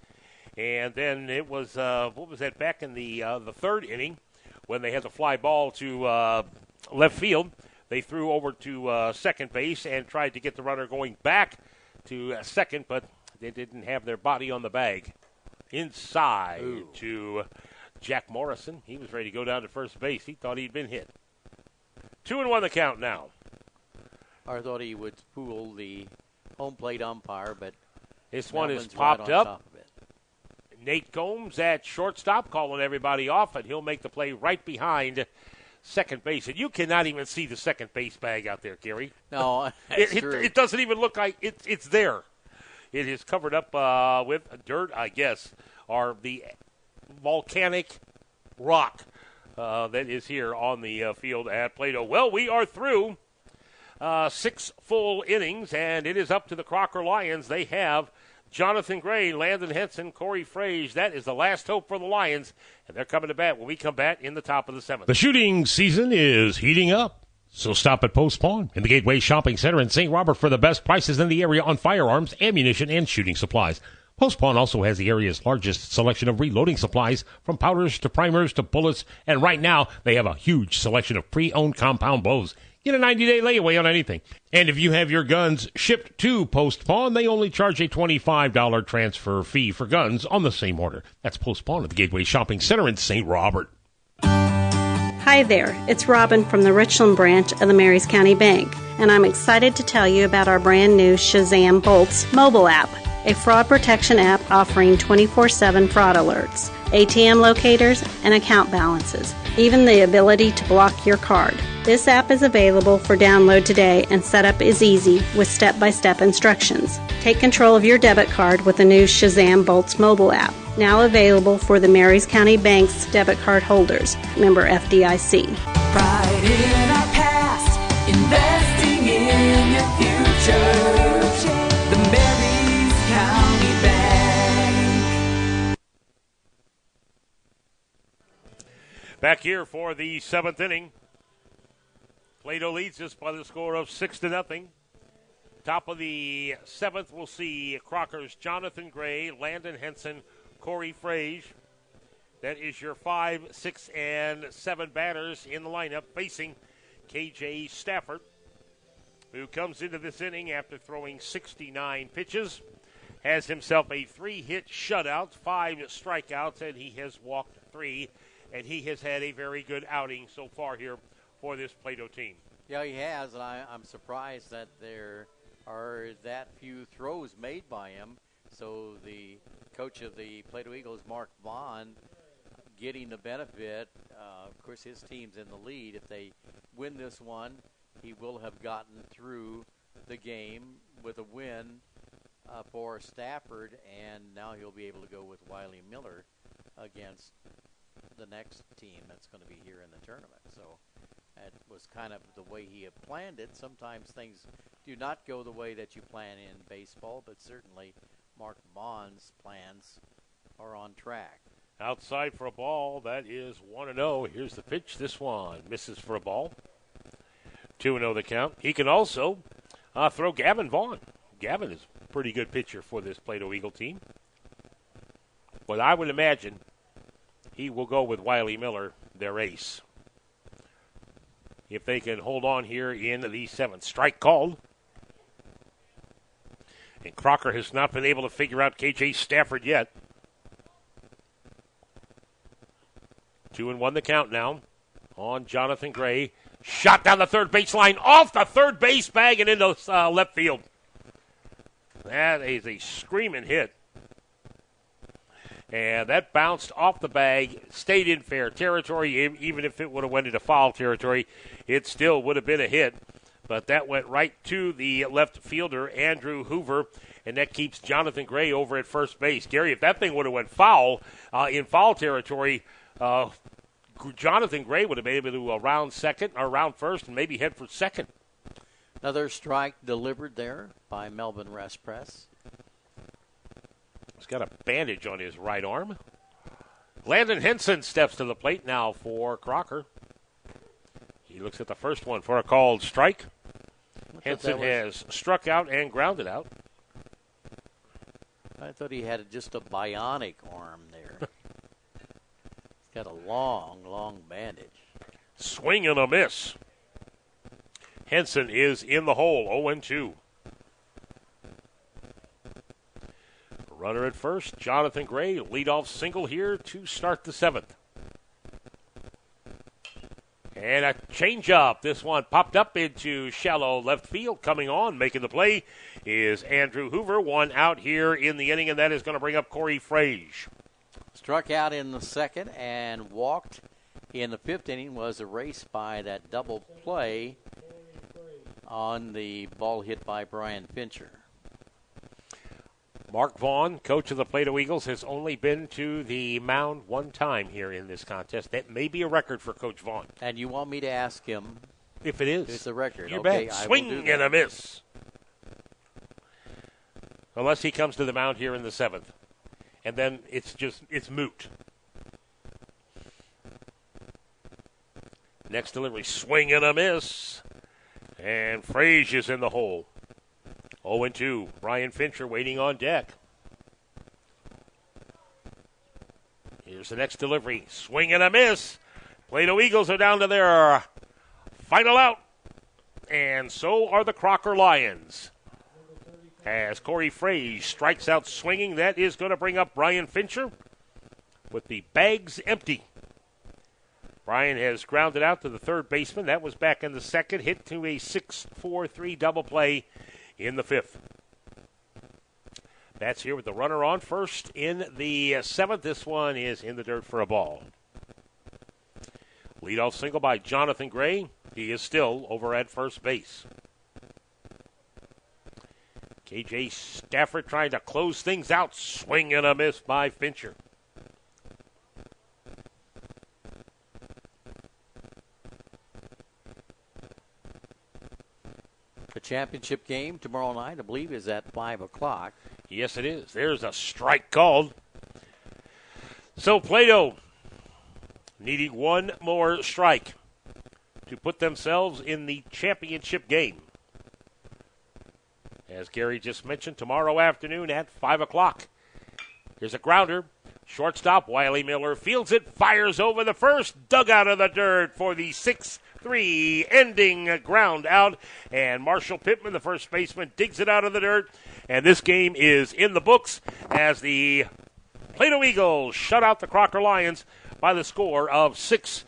and then it was, back in the third inning when they had the fly ball to left field. They threw over to second base and tried to get the runner going back to second, but they didn't have their body on the bag. Inside to Jack Morrison. He was ready to go down to first base. He thought he'd been hit. 2-1 the count now. I thought he would fool the home plate umpire, but this one is popped up. Nate Combs at shortstop calling everybody off, and he'll make the play right behind second base. And you cannot even see the second base bag out there, Gary. No, it doesn't even look like it's there. It is covered up with dirt, I guess, or the volcanic rock that is here on the field at Plato. Well, we are through 6 full innings, and it is up to the Crocker Lions. They have Jonathan Gray, Landon Henson, Corey Frage. That is the last hope for the Lions, and they're coming to bat when we come back in the top of the 7th. The shooting season is heating up, so stop at Post Pawn in the Gateway Shopping Center in St. Robert for the best prices in the area on firearms, ammunition, and shooting supplies. Post Pawn also has the area's largest selection of reloading supplies, from powders to primers to bullets, and right now they have a huge selection of pre-owned compound bows. Get a 90-day layaway on anything. And if you have your guns shipped to Post Pawn, they only charge a $25 transfer fee for guns on the same order. That's Post Pawn at the Gateway Shopping Center in St. Robert. Hi there, it's Robin from the Richland branch of the Marys County Bank, and I'm excited to tell you about our brand new Shazam Bolts mobile app, a fraud protection app offering 24/7 fraud alerts, ATM locators, and account balances, even the ability to block your card. This app is available for download today, and setup is easy with step-by-step instructions. Take control of your debit card with the new Shazam Bolts mobile app, now available for the Marys County Bank's debit card holders, member FDIC. Pride in our past, investing in your future. The Marys County Bank. Back here for the seventh inning. Plato leads us by the score of 6-0. Top of the seventh, we'll see Crocker's Jonathan Gray, Landon Henson, Corey Frage. That is your 5, 6, and 7 batters in the lineup facing KJ Stafford, who comes into this inning after throwing 69 pitches, has himself a 3-hit shutout, 5 strikeouts, and he has walked 3, and he has had a very good outing so far here for this Plato team. Yeah, he has, and I'm surprised that there are that few throws made by him. So the coach of the Plato Eagles, Mark Vaughn, getting the benefit. Of course, his team's in the lead. If they win this one, he will have gotten through the game with a win for Stafford, and now he'll be able to go with Wiley Miller against the next team that's going to be here in the tournament. So that was kind of the way he had planned it. Sometimes things do not go the way that you plan in baseball, but certainly Mark Vaughn's plans are on track. Outside for a ball, that is 1-0. Here's the pitch. This one misses for a ball. 2-0 the count. He can also throw Gavin Vaughn. Gavin is a pretty good pitcher for this Plato Eagle team. But I would imagine he will go with Wiley Miller, their ace. If they can hold on here in the seventh. Strike called. And Crocker has not been able to figure out KJ Stafford yet. 2-1 the count now on Jonathan Gray. Shot down the third baseline, off the third base bag and into left field. That is a screaming hit. And that bounced off the bag, stayed in fair territory. Even if it would have went into foul territory, it still would have been a hit. But that went right to the left fielder, Andrew Hoover, and that keeps Jonathan Gray over at first base. Gary, if that thing would have went foul, in foul territory, Jonathan Gray would have been able to round second or round first and maybe head for second. Another strike delivered there by Melvin Respress. He's got a bandage on his right arm. Landon Henson steps to the plate now for Crocker. He looks at the first one for a called strike. Henson has struck out and grounded out. I thought he had just a bionic arm there. He's got a long, long bandage. Swing and a miss. Henson is in the hole, 0-2. Runner at first, Jonathan Gray, leadoff single here to start the seventh. And a changeup. This one popped up into shallow left field. Coming on, making the play is Andrew Hoover. One out here in the inning, and that is going to bring up Corey Frage. Struck out in the second and walked in the fifth inning. Was erased by that double play on the ball hit by Brian Fincher. Mark Vaughn, coach of the Plato Eagles, has only been to the mound one time here in this contest. That may be a record for Coach Vaughn. And you want me to ask him if it is? It's a record. You okay, bet. Swing and a miss. Unless he comes to the mound here in the seventh. And then it's moot. Next delivery, swing and a miss. And Frage is in the hole. 0-2. Brian Fincher waiting on deck. Here's the next delivery. Swing and a miss. Plato Eagles are down to their final out. And so are the Crocker Lions. As Corey Frage strikes out swinging, that is going to bring up Brian Fincher with the bags empty. Brian has grounded out to the third baseman. That was back in the second. Hit to a 6-4-3 double play in the fifth. That's here with the runner on first in the seventh. This one is in the dirt for a ball. Leadoff single by Jonathan Gray. He is still over at first base. KJ Stafford trying to close things out. Swing and a miss by Fincher. The championship game tomorrow night, I believe, is at 5 o'clock. Yes, it is. There's a strike called. So Plato needing one more strike to put themselves in the championship game. As Gary just mentioned, tomorrow afternoon at 5 o'clock. Here's a grounder. Shortstop Wiley Miller fields it, fires over the first, dug out of the dirt for the 6-3 ending ground out. And Marshall Pittman, the first baseman, digs it out of the dirt. And this game is in the books as the Plato Eagles shut out the Crocker Lions by the score of 6-0.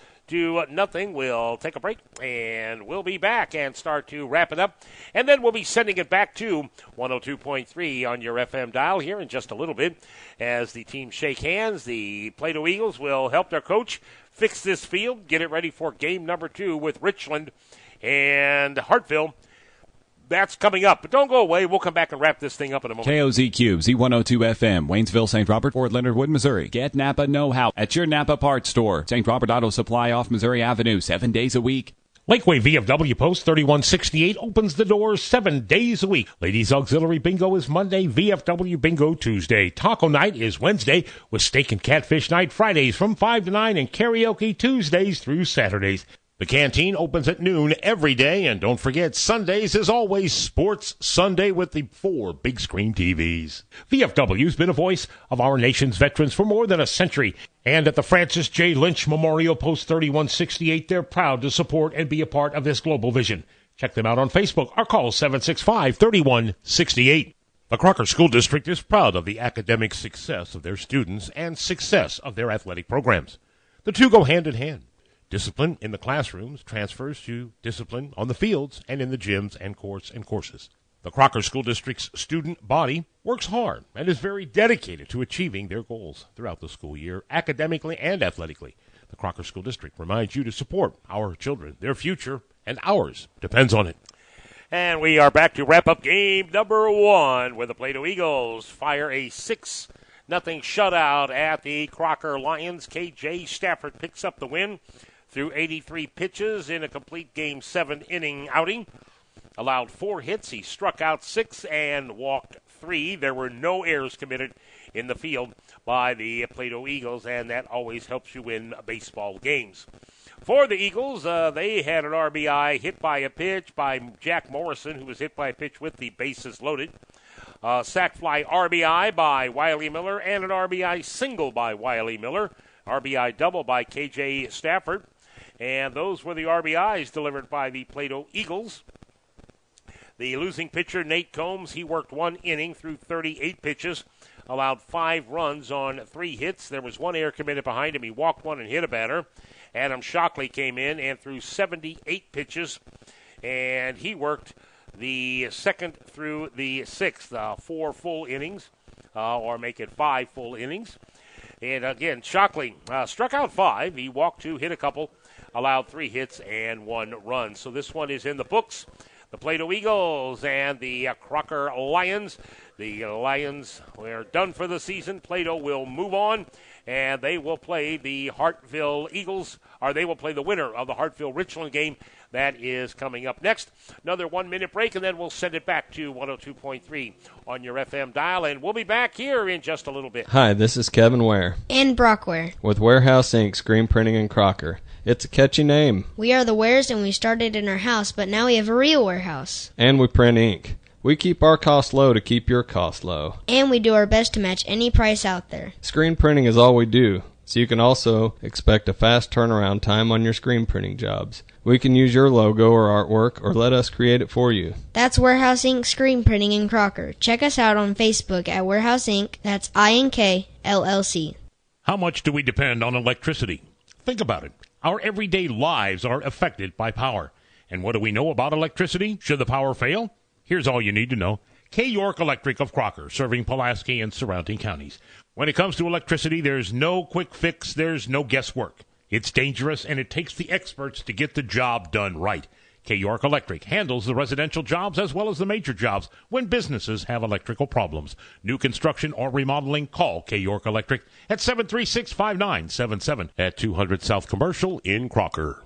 We'll take a break, and we'll be back and start to wrap it up. And then we'll be sending it back to 102.3 on your FM dial here in just a little bit. As the teams shake hands, the Plato Eagles will help their coach fix this field, get it ready for game number 2 with Richland and Hartville. That's coming up. But don't go away. We'll come back and wrap this thing up in a moment. KOZQ, Z102 FM, Waynesville, St. Robert, Fort Leonard Wood, Missouri. Get Napa know-how at your Napa parts store. St. Robert Auto Supply off Missouri Avenue, 7 days a week. Lakeway VFW Post 3168 opens the doors 7 days a week. Ladies Auxiliary Bingo is Monday, VFW Bingo Tuesday. Taco Night is Wednesday, with Steak and Catfish Night Fridays from 5 to 9 and karaoke Tuesdays through Saturdays. The canteen opens at noon every day, and don't forget, Sundays is always Sports Sunday with the 4 big screen TVs. VFW's been a voice of our nation's veterans for more than a century, and at the Francis J. Lynch Memorial Post 3168, they're proud to support and be a part of this global vision. Check them out on Facebook or call 765-3168. The Crocker School District is proud of the academic success of their students and success of their athletic programs. The two go hand in hand. Discipline in the classrooms transfers to discipline on the fields and in the gyms and courts and courses. The Crocker School District's student body works hard and is very dedicated to achieving their goals throughout the school year, academically and athletically. The Crocker School District reminds you to support our children. Their future and ours depends on it. And we are back to wrap up game number 1, where the Plato Eagles fire a 6-0 shutout at the Crocker Lions. KJ Stafford picks up the win through 83 pitches in a complete Game 7 inning outing. Allowed 4 hits. He struck out 6 and walked 3. There were no errors committed in the field by the Plato Eagles, and that always helps you win baseball games. For the Eagles, they had an RBI hit by a pitch by Jack Morrison, who was hit by a pitch with the bases loaded. Sac fly RBI by Wiley Miller, and an RBI single by Wiley Miller. RBI double by KJ Stafford. And those were the RBIs delivered by the Plato Eagles. The losing pitcher, Nate Combs, he worked 1 inning through 38 pitches, allowed 5 runs on 3 hits. There was 1 error committed behind him. He walked 1 and hit a batter. Adam Shockley came in and threw 78 pitches, and he worked the 2nd through the 6th, 4 full innings, or make it 5 full innings. And again, Shockley struck out 5. He walked 2, hit a couple, allowed 3 hits and 1 run. So this one is in the books. The Plato Eagles and the Crocker Lions. The Lions are done for the season. Plato will move on, and they will play the Hartville Eagles, or they will play the winner of the Hartville-Richland game. That is coming up next. Another 1-minute break, and then we'll send it back to 102.3 on your FM dial, and we'll be back here in just a little bit. Hi, this is Kevin Ware. And Brock Ware. With Warehouse Inc. Screen Printing in Crocker. It's a catchy name. We are the Wares, and we started in our house, but now we have a real warehouse. And we print ink. We keep our costs low to keep your costs low. And we do our best to match any price out there. Screen printing is all we do. So you can also expect a fast turnaround time on your screen printing jobs. We can use your logo or artwork or let us create it for you. That's Warehouse Inc. Screen Printing in Crocker. Check us out on Facebook at Warehouse Inc. That's INK LLC. How much do we depend on electricity? Think about it. Our everyday lives are affected by power. And what do we know about electricity? Should the power fail? Here's all you need to know. K. York Electric of Crocker, serving Pulaski and surrounding counties. When it comes to electricity, there's no quick fix, there's no guesswork. It's dangerous, and it takes the experts to get the job done right. K. York Electric handles the residential jobs as well as the major jobs when businesses have electrical problems. New construction or remodeling, call K. York Electric at 736-5977 at 200 South Commercial in Crocker.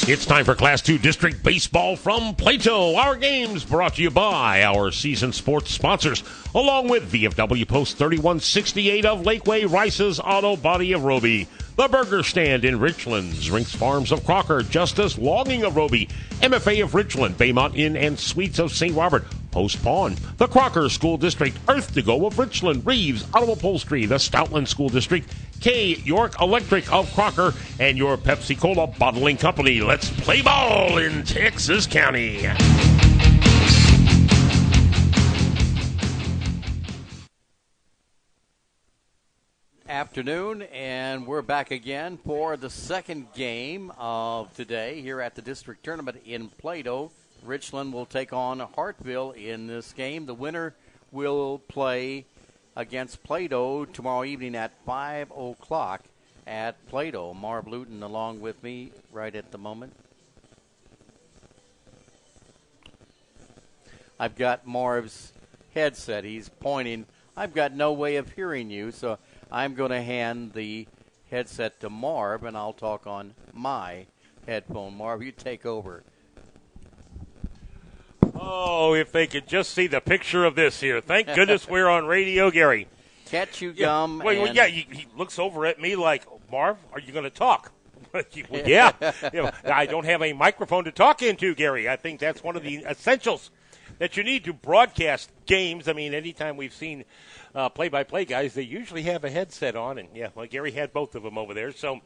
It's time for Class 2 District Baseball from Plato. Our games brought to you by our season sports sponsors, along with VFW Post 3168 of Lakeway, Rice's Auto Body of Roby, The Burger Stand in Richlands, Rinks Farms of Crocker, Justice Logging of Roby, MFA of Richland, Baymont Inn and Suites of St. Robert, Post Pawn, the Crocker School District, Earth to Go of Richland, Reeves, Auto Upholstery, the Stoutland School District, K. York Electric of Crocker, and your Pepsi Cola Bottling Company. Let's play ball in Texas County. Afternoon, and we're back again for the second game of today here at the district tournament in Plato. Richland will take on Hartville in this game. The winner will play against Plato tomorrow evening at 5 o'clock at Plato. Marv Luton along with me right at the moment. I've got Marv's headset. He's pointing. I've got no way of hearing you, so I'm going to hand the headset to Marv, and I'll talk on my headphone. Marv, you take over. Oh, if they could just see the picture of this here. Thank goodness we're on radio, Gary. Catch you gum. He looks over at me like, Marv, are you going to talk? Well, yeah. I don't have a microphone to talk into, Gary. I think that's one of the essentials that you need to broadcast games. I mean, anytime we've seen play-by-play guys, they usually have a headset on. And, Gary had both of them over there. So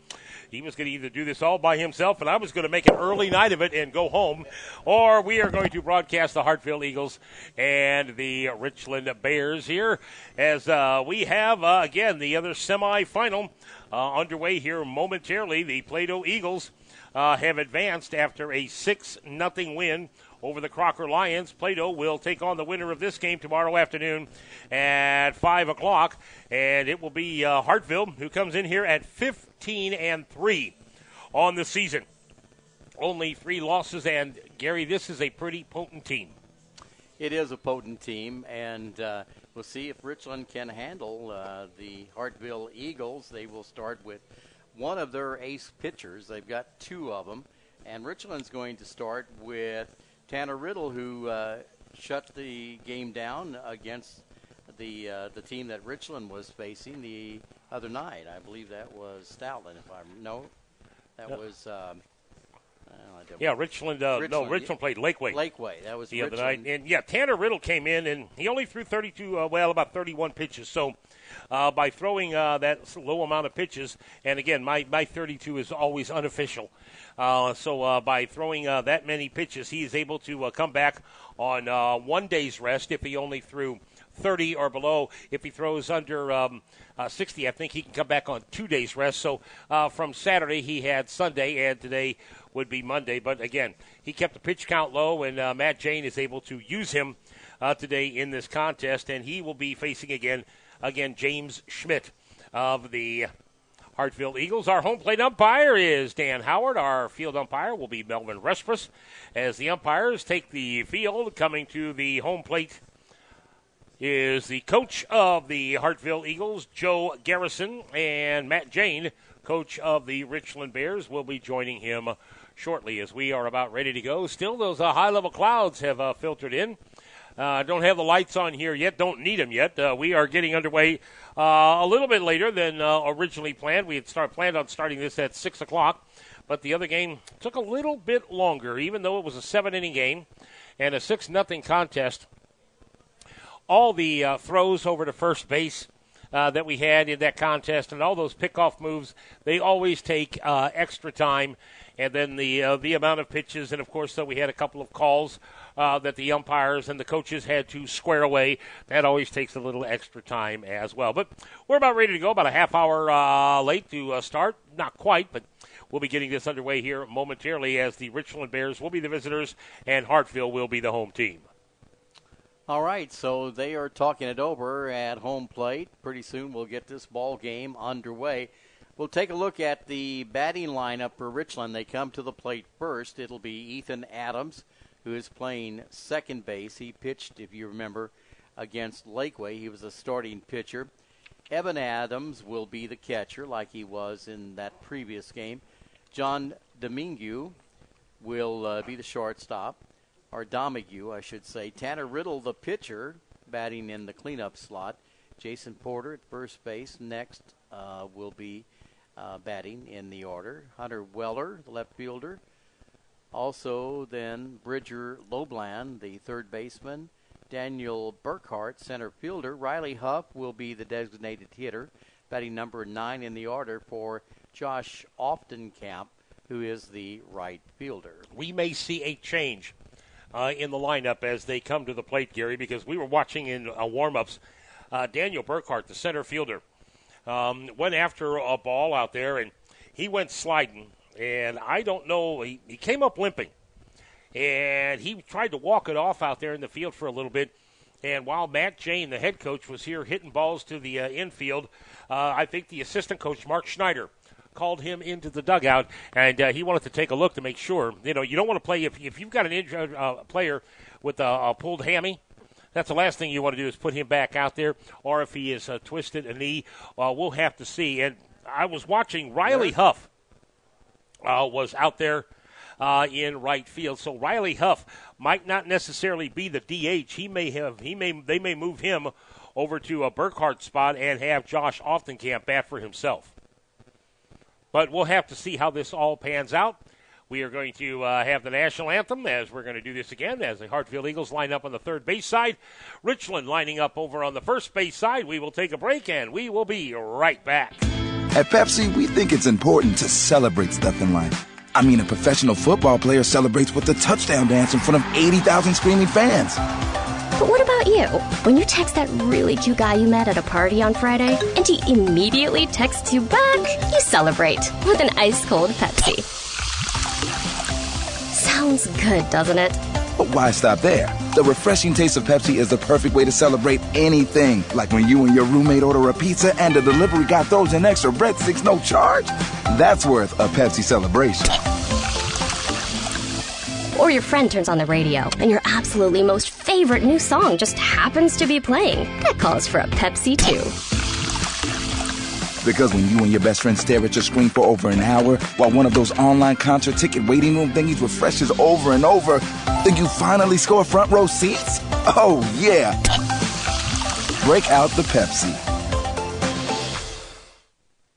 he was going to either do this all by himself, and I was going to make an early night of it and go home, or we are going to broadcast the Hartville Eagles and the Richland Bears here as we have, again, the other semifinal underway here momentarily. The Plato Eagles have advanced after a 6-0 win over the Crocker Lions. Plato will take on the winner of this game tomorrow afternoon at 5 o'clock, and it will be Hartville who comes in here at 15-3 on the season. Only 3 losses, and Gary, this is a pretty potent team. It is a potent team, and we'll see if Richland can handle the Hartville Eagles. They will start with one of their ace pitchers. They've got 2 of them, and Richland's going to start with Tanner Riddle, who shut the game down against the team that Richland was facing the other night. I believe that was Stoutland. Richland. Richland played Lakeway. Lakeway, that was the Richland. other night. And Tanner Riddle came in, and he only threw about 31 pitches. So by throwing that low amount of pitches, and again, my 32 is always unofficial. So by throwing that many pitches, he is able to come back on 1 day's rest if he only threw 30 or below. If he throws under 60, I think he can come back on 2 days' rest. So from Saturday, he had Sunday, and today would be Monday. But again, he kept the pitch count low, and Matt Jane is able to use him today in this contest, and he will be facing again James Schmidt of the Hartville Eagles. Our home plate umpire is Dan Howard. Our field umpire will be Melvin Respris. As the umpires take the field, coming to the home plate is the coach of the Hartville Eagles, Joe Garrison, and Matt Jane, coach of the Richland Bears, will be joining him shortly as we are about ready to go. Still, those high-level clouds have filtered in. Don't have the lights on here yet. Don't need them yet. We are getting underway a little bit later than originally planned. We had planned on starting this at 6 o'clock, but the other game took a little bit longer, even though it was a 7-inning game and a 6-0 contest. All the throws over to first base that we had in that contest and all those pickoff moves, they always take extra time. And then the amount of pitches, and, of course, we had a couple of calls that the umpires and the coaches had to square away. That always takes a little extra time as well. But we're about ready to go, about a half hour late to start. Not quite, but we'll be getting this underway here momentarily as the Richland Bears will be the visitors and Hartville will be the home team. All right, so they are talking it over at home plate. Pretty soon we'll get this ball game underway. We'll take a look at the batting lineup for Richland. They come to the plate first. It'll be Ethan Adams, who is playing second base. He pitched, if you remember, against Lakeway. He was a starting pitcher. Evan Adams will be the catcher, like he was in that previous game. John Domingue will be the shortstop, or Domingue, I should say. Tanner Riddle, the pitcher, batting in the cleanup slot. Jason Porter at first base next will be batting in the order. Hunter Weller, the left fielder. Also then Bridger Lobland, the third baseman. Daniel Burkhart, center fielder. Riley Huff will be the designated hitter, batting number 9 in the order for Josh Oftenkamp, who is the right fielder. We may see a change in the lineup as they come to the plate, Gary, because we were watching in warm-ups. Daniel Burkhart, the center fielder, went after a ball out there, and he went sliding. And I don't know, he came up limping. And he tried to walk it off out there in the field for a little bit. And while Matt Jane, the head coach, was here hitting balls to the infield, I think the assistant coach, Mark Schneider, called him into the dugout, and he wanted to take a look to make sure. You know, you don't want to play if you've got an injured player with a pulled hammy. That's the last thing you want to do is put him back out there, or if he is twisted a knee, we'll have to see. And I was watching Riley Huff was out there in right field, so Riley Huff might not necessarily be the DH. They may move him over to a Burkhart spot and have Josh Oftenkamp bat for himself. But we'll have to see how this all pans out. We are going to have the national anthem as we're going to do this again as the Hartfield Eagles line up on the third base side. Richland lining up over on the first base side. We will take a break, and we will be right back. At Pepsi, we think it's important to celebrate stuff in life. I mean, a professional football player celebrates with a touchdown dance in front of 80,000 screaming fans. But what about you? When you text that really cute guy you met at a party on Friday, and he immediately texts you back, you celebrate with an ice-cold Pepsi. Sounds good, doesn't it? But why stop there? The refreshing taste of Pepsi is the perfect way to celebrate anything. Like when you and your roommate order a pizza and the delivery guy throws in extra breadsticks, no charge. That's worth a Pepsi celebration. Or your friend turns on the radio and your absolutely most favorite new song just happens to be playing. That calls for a Pepsi, too. Because when you and your best friend stare at your screen for over an hour while one of those online concert ticket waiting room thingies refreshes over and over, then you finally score front row seats? Oh, yeah. Break out the Pepsi.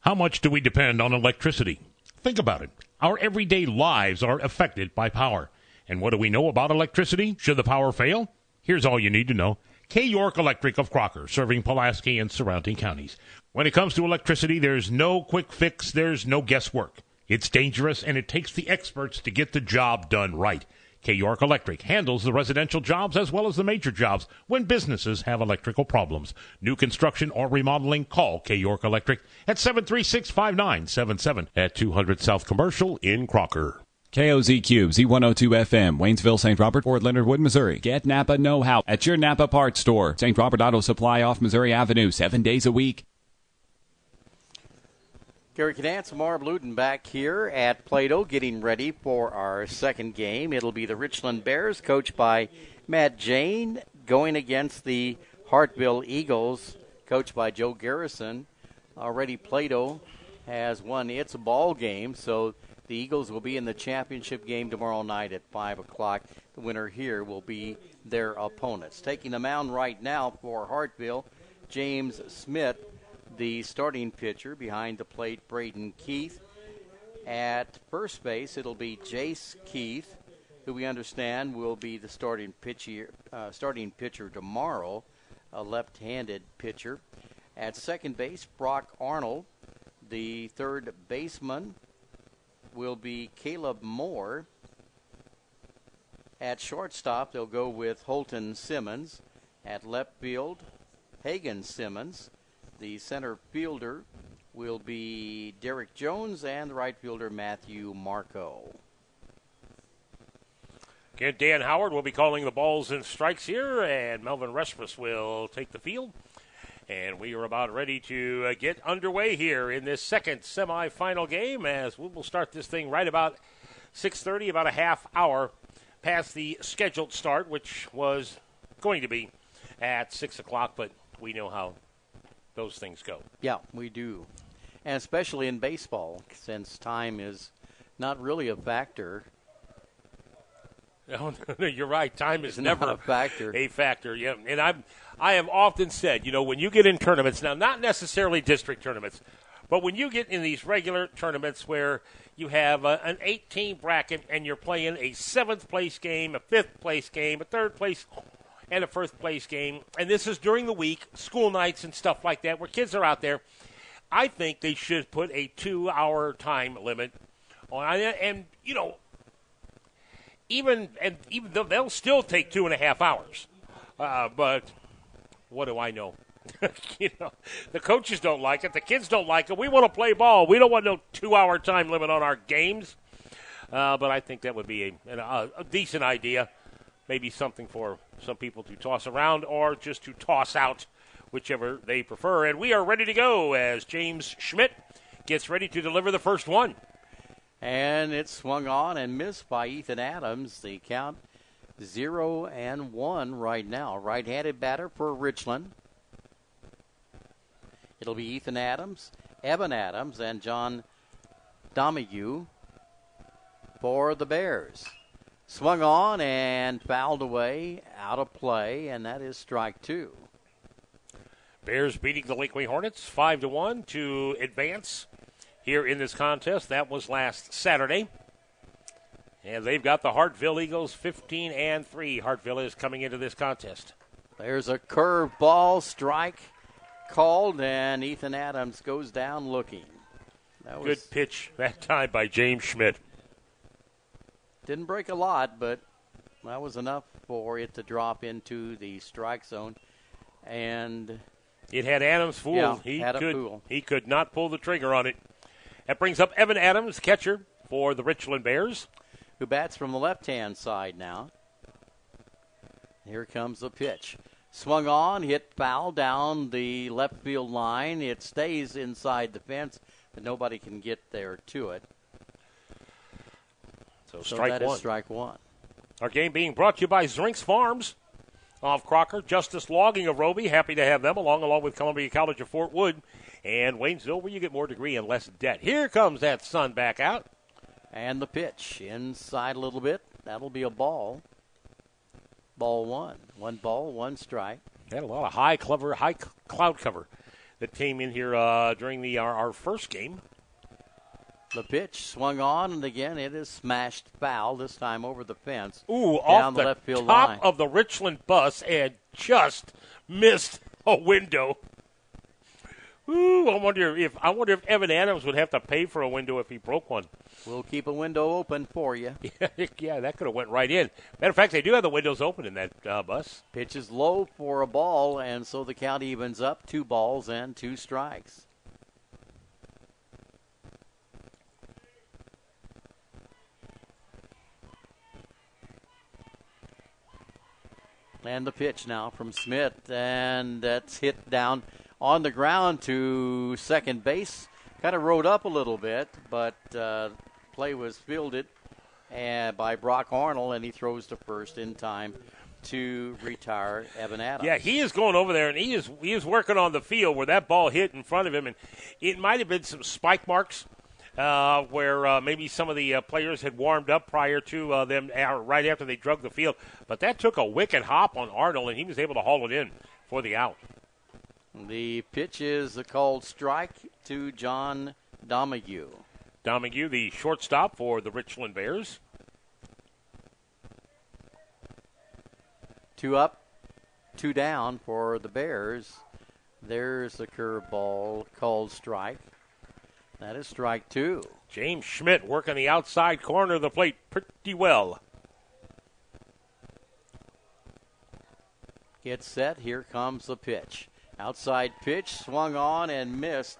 How much do we depend on electricity? Think about it. Our everyday lives are affected by power. And what do we know about electricity? Should the power fail? Here's all you need to know. K. York Electric of Crocker, serving Pulaski and surrounding counties. When it comes to electricity, there's no quick fix, there's no guesswork. It's dangerous, and it takes the experts to get the job done right. K. York Electric handles the residential jobs as well as the major jobs when businesses have electrical problems. New construction or remodeling, call K. York Electric at 736-5977 at 200 South Commercial in Crocker. KOZQ, Z102 FM, Waynesville, St. Robert, Fort Leonard Wood, Missouri. Get Napa know-how at your Napa parts store. St. Robert Auto Supply off Missouri Avenue, 7 days a week. Gary Canance, Marv Luden back here at Plato getting ready for our second game. It'll be the Richland Bears, coached by Matt Jane, going against the Hartville Eagles, coached by Joe Garrison. Already Plato has won its ball game, so the Eagles will be in the championship game tomorrow night at 5 o'clock. The winner here will be their opponents. Taking the mound right now for Hartville, James Smith, the starting pitcher. Behind the plate, Braden Keith. At first base, it'll be Jace Keith, who we understand will be the starting pitcher tomorrow, a left-handed pitcher. At second base, Brock Arnold. The third baseman will be Caleb Moore. At shortstop, they'll go with Holton Simmons. At left field, Hagan Simmons. The center fielder will be Derek Jones, and the right fielder, Matthew Marco. Again, Dan Howard will be calling the balls and strikes here, and Melvin Resmus will take the field. And we are about ready to get underway here in this second semifinal game, as we will start this thing right about 6:30, about a half hour past the scheduled start, which was going to be at 6 o'clock, but we know how those things go. Yeah, we do. And especially in baseball, since time is not really a factor No, you're right. Time is never not a factor. A factor, yeah. And I have often said, when you get in tournaments, now not necessarily district tournaments, but when you get in these regular tournaments where you have an 8-team bracket and you're playing a 7th-place game, a 5th-place game, a 3rd-place, and a 1st-place game, and this is during the week, school nights and stuff like that, where kids are out there, I think they should put a 2-hour time limit on it. And, even though they'll still take 2.5 hours. But what do I know? The coaches don't like it. The kids don't like it. We want to play ball. We don't want no 2-hour time limit on our games. But I think that would be a decent idea. Maybe something for some people to toss around or just to toss out, whichever they prefer. And we are ready to go as James Schmidt gets ready to deliver the first one. And it swung on and missed by Ethan Adams. The count 0-1 right now. Right-handed batter for Richland. It'll be Ethan Adams, Evan Adams, and John Domingue for the Bears. Swung on and fouled away, out of play, and that is strike 2. Bears beating the Lakeway Hornets 5-1 to advance here in this contest. That was last Saturday. And they've got the Hartville Eagles 15-3. Hartville is coming into this contest. There's a curve ball strike called, and Ethan Adams goes down looking. That was good pitch that time by James Schmidt. Didn't break a lot, but that was enough for it to drop into the strike zone. And it had Adams fooled. Yeah, he could not pull the trigger on it. That brings up Evan Adams, catcher for the Richland Bears, who bats from the left-hand side now. Here comes the pitch. Swung on, hit foul down the left field line. It stays inside the fence, but nobody can get there to it. So strike that one. Is strike one. Our game being brought to you by Zrinks Farms of Crocker, Justice Logging of Roby. Happy to have them along with Columbia College of Fort Wood and Waynesville, where you get more degree and less debt. Here comes that sun back out. And the pitch inside a little bit. That'll be a ball. Ball one. 1 ball, 1 strike. Had a lot of high cloud cover that came in here during our first game. The pitch swung on, and again it is smashed foul, this time over the fence. Ooh, down off the left field top line. of the Richland bus and just missed a window. Ooh, I wonder if Evan Adams would have to pay for a window if he broke one. We'll keep a window open for you. Yeah, that could have went right in. Matter of fact, they do have the windows open in that bus. Pitch is low for a ball, and so the count evens up. 2 balls and 2 strikes. And the pitch now from Smith, and that's hit down on the ground to second base. Kind of rode up a little bit, but play was fielded by Brock Arnold, and he throws to first in time to retire Evan Adams. Yeah, he is going over there, and he is working on the field where that ball hit in front of him, and it might have been some spike marks where maybe some of the players had warmed up prior to them right after they drug the field. But that took a wicked hop on Arnold, and he was able to haul it in for the out. The pitch is a called strike to John Domingue. Domingue, the shortstop for the Richland Bears. 2 up, 2 down for the Bears. There's the curveball called strike. That is strike 2. James Schmidt working the outside corner of the plate pretty well. Gets set. Here comes the pitch. Outside pitch, swung on and missed.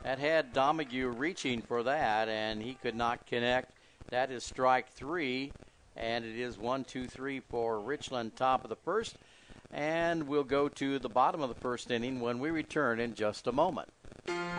That had Domingue reaching for that, and he could not connect. That is strike 3, and it is 1-2-3 for Richland, top of the first. And we'll go to the bottom of the first inning when we return in just a moment.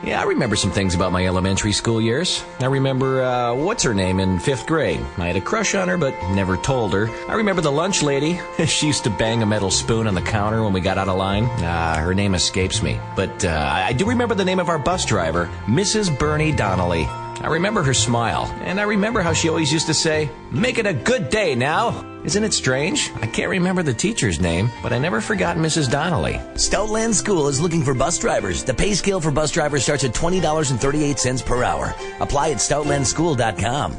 Yeah, I remember some things about my elementary school years. I remember, what's her name in 5th grade. I had a crush on her, but never told her. I remember the lunch lady. She used to bang a metal spoon on the counter when we got out of line. Her name escapes me. But I do remember the name of our bus driver, Mrs. Bernie Donnelly. I remember her smile, and I remember how she always used to say, "Make it a good day now." Isn't it strange? I can't remember the teacher's name, but I never forgot Mrs. Donnelly. Stoutland School is looking for bus drivers. The pay scale for bus drivers starts at $20.38 per hour. Apply at stoutlandschool.com.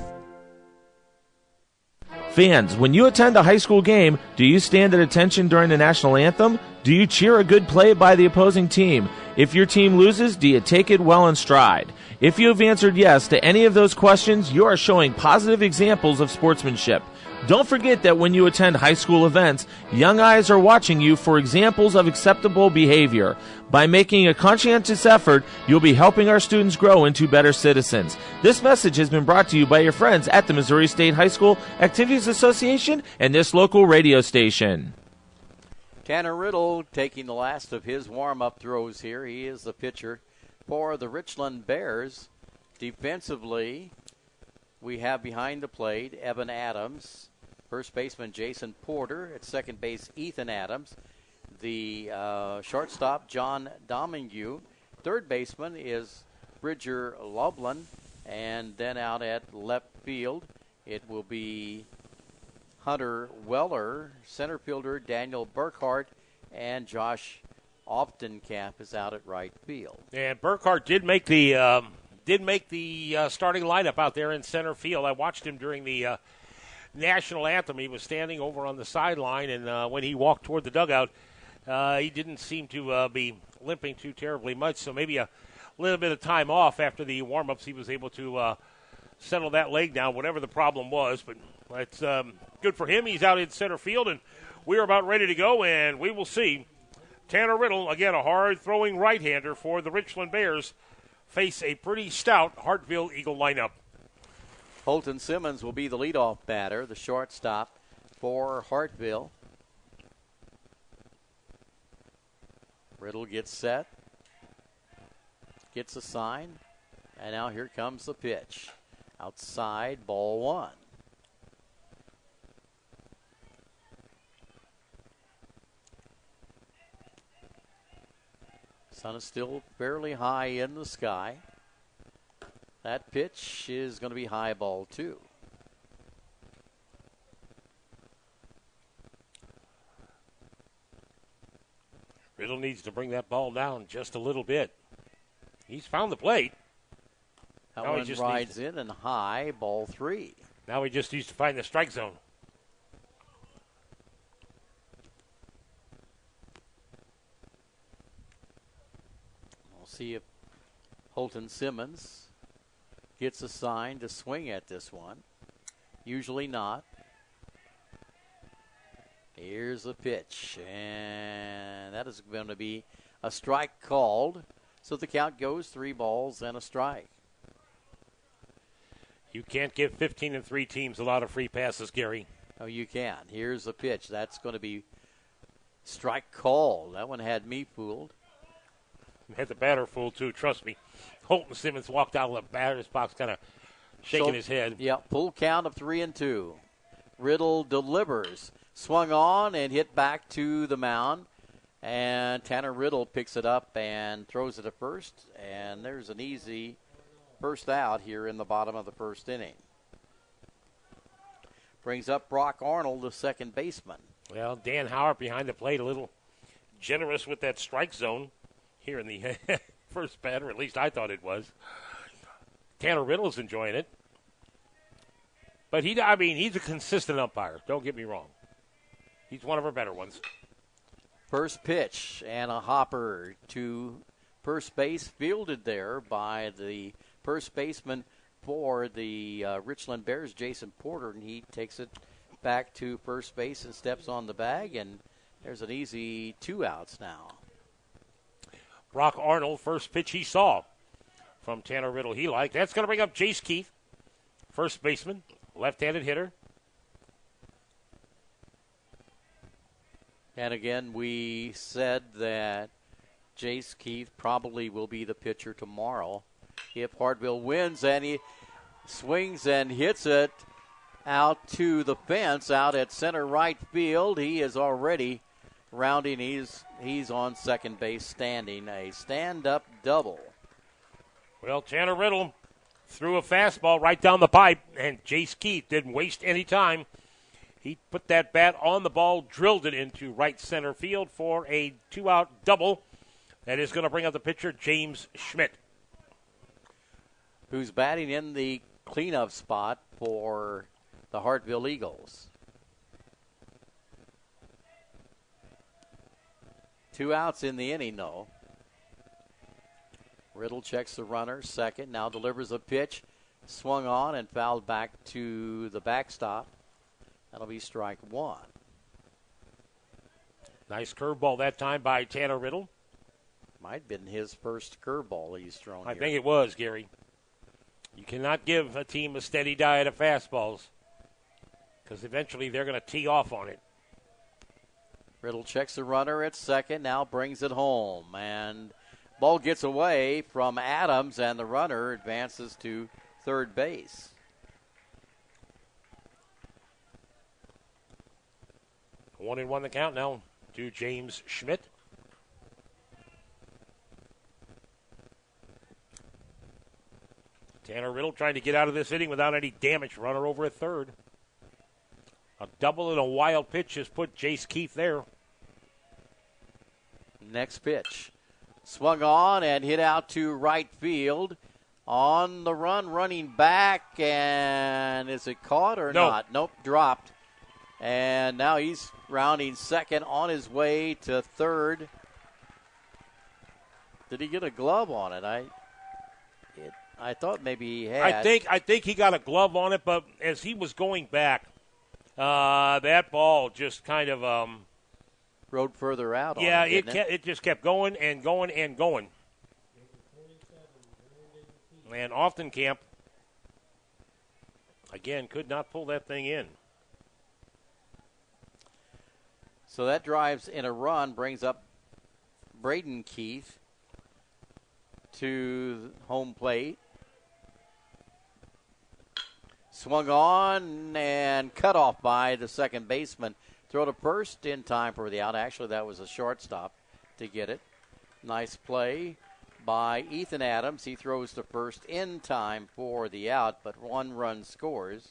Fans, when you attend a high school game, do you stand at attention during the national anthem? Do you cheer a good play by the opposing team? If your team loses, do you take it well in stride? If you have answered yes to any of those questions, you are showing positive examples of sportsmanship. Don't forget that when you attend high school events, young eyes are watching you for examples of acceptable behavior. By making a conscientious effort, you'll be helping our students grow into better citizens. This message has been brought to you by your friends at the Missouri State High School Activities Association and this local radio station. Tanner Riddle taking the last of his warm-up throws here. He is the pitcher for the Richland Bears. Defensively, we have behind the plate Evan Adams, first baseman Jason Porter, at second base Ethan Adams, the shortstop John Domingue, third baseman is Bridger Loveland, and then out at left field it will be Hunter Weller, center fielder Daniel Burkhart, and Josh Oftencamp is out at right field. And Burkhart did make the starting lineup out there in center field. I watched him during the national anthem. He was standing over on the sideline, and when he walked toward the dugout, he didn't seem to be limping too terribly much. So maybe a little bit of time off after the warm-ups, he was able to settle that leg down, whatever the problem was. But it's good for him. He's out in center field, and we're about ready to go, and we will see Tanner Riddle, again a hard-throwing right-hander for the Richland Bears, face a pretty stout Hartville Eagle lineup. Holton Simmons will be the leadoff batter, the shortstop for Hartville. Riddle gets set, gets a sign, and now here comes the pitch. Outside, ball one. Sun is still fairly high in the sky. That pitch is going to be high ball two. Riddle needs to bring that ball down just a little bit. He's found the plate. That one rides in and high, ball three. Now he just needs to find the strike zone. We'll see if Holton Simmons gets a sign to swing at this one. Usually not. Here's the pitch, and that is going to be a strike called. So the count goes 3 balls and a strike. You can't give 15-3 teams a lot of free passes, Gary. Oh, you can. Here's the pitch. That's going to be strike called. That one had me fooled. Had the batter fooled, too. Trust me. Holton Simmons walked out of the batter's box kind of shaking his head. Yeah, full count of 3-2. Riddle delivers. Swung on and hit back to the mound. And Tanner Riddle picks it up and throws it to first. And there's an easy first out here in the bottom of the first inning. Brings up Brock Arnold, the second baseman. Well, Dan Howard behind the plate, a little generous with that strike zone here in the first batter. At least I thought it was. Tanner Riddle's enjoying it. But he's a consistent umpire. Don't get me wrong. He's one of our better ones. First pitch and a hopper to first base, fielded there by the first baseman for the Richland Bears, Jason Porter, and he takes it back to first base and steps on the bag, and there's an easy 2 outs now. Brock Arnold, first pitch he saw from Tanner Riddle he liked. That's going to bring up Jace Keith, first baseman, left-handed hitter. And again, we said that Jace Keith probably will be the pitcher tomorrow if Hartville wins, and he swings and hits it out to the fence out at center right field. He is already rounding. He's on second base standing. A stand-up double. Well, Tanner Riddle threw a fastball right down the pipe, and Jace Keith didn't waste any time. He put that bat on the ball, drilled it into right center field for a 2-out double. That is going to bring up the pitcher, James Schmidt, who's batting in the cleanup spot for the Hartville Eagles. 2 outs in the inning, though. Riddle checks the runner, second, now delivers a pitch, swung on and fouled back to the backstop. That'll be strike 1. Nice curveball that time by Tanner Riddle. Might have been his first curveball he's thrown I here. think it was, Gary. You cannot give a team a steady diet of fastballs because eventually they're going to tee off on it. Riddle checks the runner at second, now brings it home. And ball gets away from Adams, and the runner advances to third base. One and one the count now to James Schmidt. Tanner Riddle trying to get out of this inning without any damage. Runner over at third. A double and a wild pitch has put Jace Keith there. Next pitch. Swung on and hit out to right field. On the run, running back, and is it caught or not? Nope, dropped. And now he's rounding second on his way to third. Did he get a glove on it? I thought maybe he had. I think he got a glove on it, but as he was going back, that ball just kind of rode further out. Yeah, on it, it just kept going and going and going. And Oftencamp again could not pull that thing in. So that drives in a run, brings up Braden Keith to home plate. Swung on and cut off by the second baseman. Throw to first in time for the out. Actually, that was a shortstop to get it. Nice play by Ethan Adams. He throws to first in time for the out, but 1 run scores.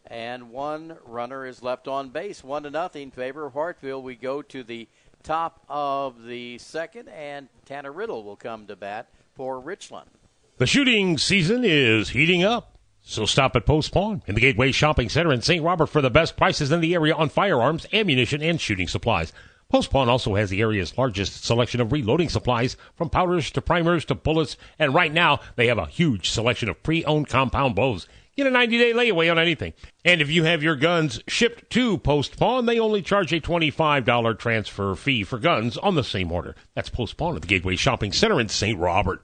And 1 runner is left on base. 1-0 favor of Hartville. We go to the top of the second, and Tanner Riddle will come to bat for Richland. The shooting season is heating up, so stop at Post Pawn in the Gateway Shopping Center in St. Robert for the best prices in the area on firearms, ammunition, and shooting supplies. Post Pawn also has the area's largest selection of reloading supplies, from powders to primers to bullets, and right now they have a huge selection of pre-owned compound bows. Get a 90-day layaway on anything. And if you have your guns shipped to Post Pawn, they only charge a $25 transfer fee for guns on the same order. That's Post Pawn at the Gateway Shopping Center in St. Robert.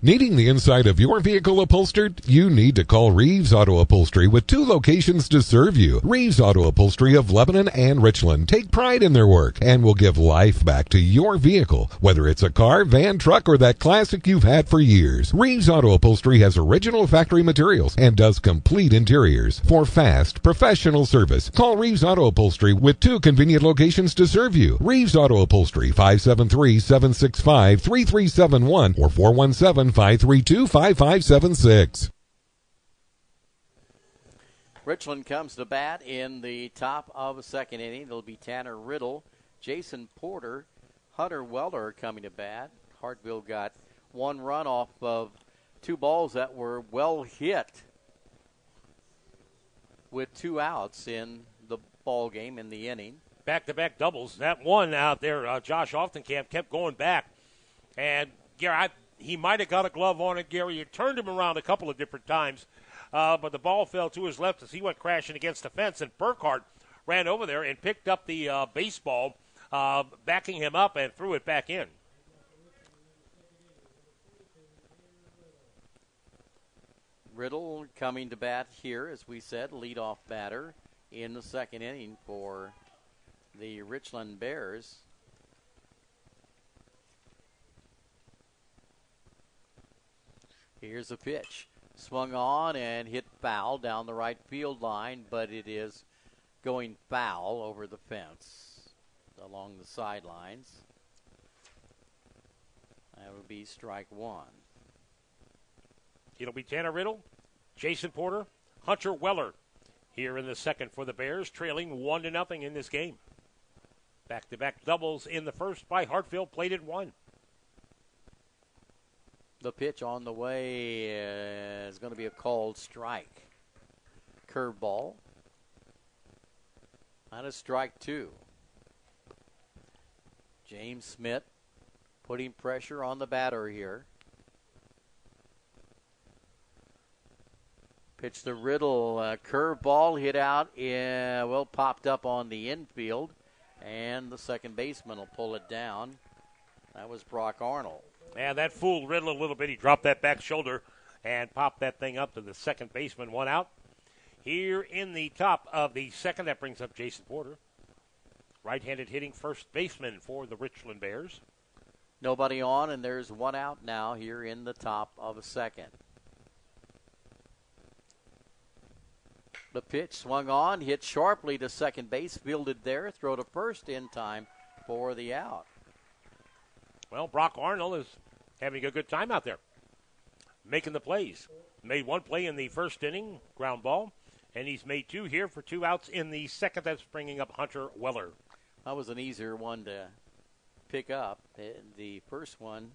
Needing the inside of your vehicle upholstered? You need to call Reeves Auto Upholstery with 2 locations to serve you. Reeves Auto Upholstery of Lebanon and Richland take pride in their work and will give life back to your vehicle, whether it's a car, van, truck, or that classic you've had for years. Reeves Auto Upholstery has original factory materials and does complete interiors. For fast, professional service, call Reeves Auto Upholstery with 2 convenient locations to serve you. Reeves Auto Upholstery, 573-765-3371 or 417-532-5576. Richland comes to bat in the top of the second inning. It'll be Tanner Riddle, Jason Porter, Hunter Weller coming to bat. Hartville got 1 run off of 2 balls that were well hit with 2 outs in the ball game in the inning. Back-to-back doubles. That one out there, Josh Oftencamp kept going back. And, Gary, he might have got a glove on it, Gary. You turned him around a couple of different times, but the ball fell to his left as he went crashing against the fence, and Burkhart ran over there and picked up the baseball, backing him up and threw it back in. Riddle coming to bat here, as we said, leadoff batter in the second inning for the Richland Bears. Here's a pitch. Swung on and hit foul down the right field line, but it is going foul over the fence along the sidelines. That would be strike 1. It'll be Tanner Riddle, Jason Porter, Hunter Weller here in the second for the Bears, trailing 1-0 in this game. Back-to-back doubles in the first by Hartfield, played at 1. The pitch on the way is going to be a called strike. Curveball. That is strike 2. James Smith putting pressure on the batter here. Pitch to Riddle. Curveball hit out, popped up on the infield. And the second baseman will pull it down. That was Brock Arnold. And that fooled Riddle a little bit. He dropped that back shoulder and popped that thing up to the second baseman. 1 out. Here in the top of the second, that brings up Jason Porter. Right-handed hitting first baseman for the Richland Bears. Nobody on, and there's 1 out now here in the top of a second. The pitch swung on, hit sharply to second base, fielded there, throw to first in time for the out. Well, Brock Arnold is having a good time out there, making the plays. Made 1 play in the first inning, ground ball, and he's made 2 here for 2 outs in the second. That's bringing up Hunter Weller. That was an easier one to pick up. The first one,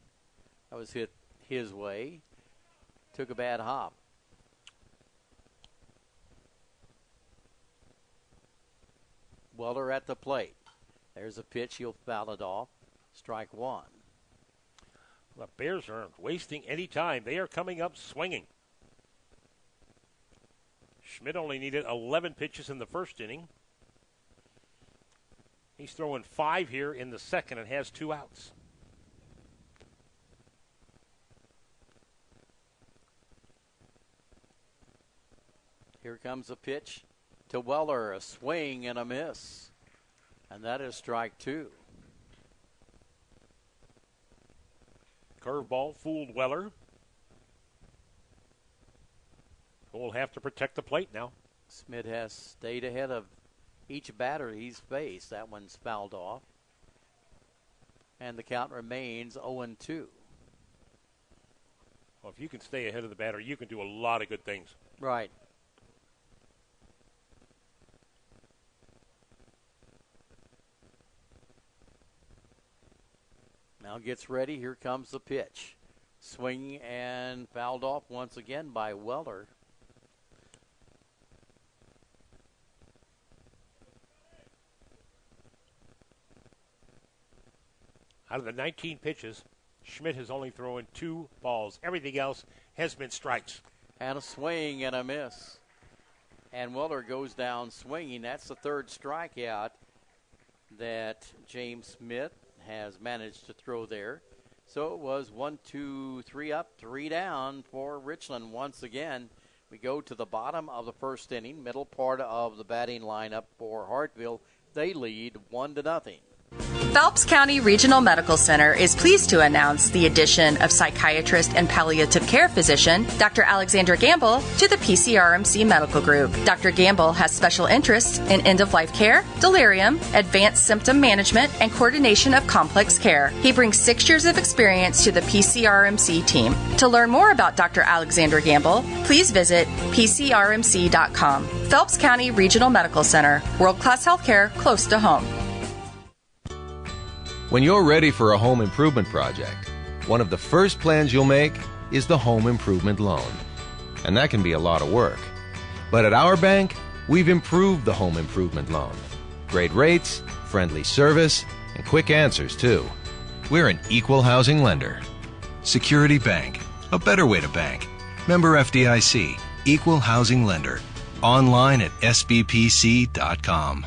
that was hit his way, took a bad hop. Weller at the plate. There's a pitch. He'll foul it off. Strike 1. The Bears aren't wasting any time. They are coming up swinging. Schmidt only needed 11 pitches in the first inning. He's throwing 5 here in the second and has 2 outs. Here comes a pitch to Weller, a swing and a miss. And that is strike 2. Curveball fooled Weller. We'll have to protect the plate now. Smith has stayed ahead of each batter he's faced. That one's fouled off. And the count remains 0-2. Well, if you can stay ahead of the batter, you can do a lot of good things. Right. Now gets ready. Here comes the pitch. Swing and fouled off once again by Weller. Out of the 19 pitches, Schmidt has only thrown 2 balls. Everything else has been strikes. And a swing and a miss. And Weller goes down swinging. That's the third strikeout that James Smith has managed to throw there. So it was 1, 2, 3 up, 3 down for Richland once again. We go to the bottom of the first inning, middle part of the batting lineup for Hartfield. They lead 1-0. Phelps County Regional Medical Center is pleased to announce the addition of psychiatrist and palliative care physician Dr. Alexandra Gamble to the PCRMC Medical Group. Dr. Gamble has special interests in end-of-life care, delirium, advanced symptom management, and coordination of complex care. He brings 6 years of experience to the PCRMC team. To learn more about Dr. Alexandra Gamble, please visit pcrmc.com. Phelps County Regional Medical Center, world-class healthcare close to home. When you're ready for a home improvement project, one of the first plans you'll make is the home improvement loan. And that can be a lot of work. But at our bank, we've improved the home improvement loan. Great rates, friendly service, and quick answers, too. We're an equal housing lender. Security Bank, a better way to bank. Member FDIC, equal housing lender. Online at sbpc.com.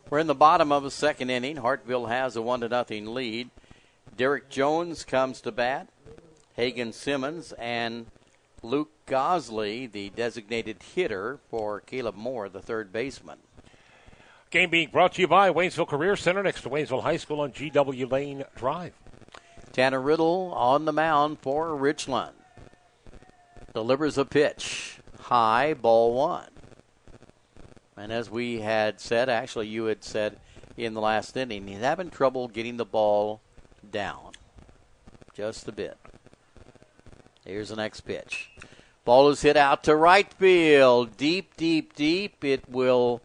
We're in the bottom of the second inning. Hartville has a 1-0 lead. Derek Jones comes to bat. Hagan Simmons and Luke Gosley, the designated hitter for Caleb Moore, the third baseman. Game being brought to you by Waynesville Career Center next to Waynesville High School on GW Lane Drive. Tanner Riddle on the mound for Richland. Delivers a pitch. High, ball 1. And as we had said, actually you had said in the last inning, he's having trouble getting the ball down just a bit. Here's the next pitch. Ball is hit out to right field. Deep, deep, deep. It will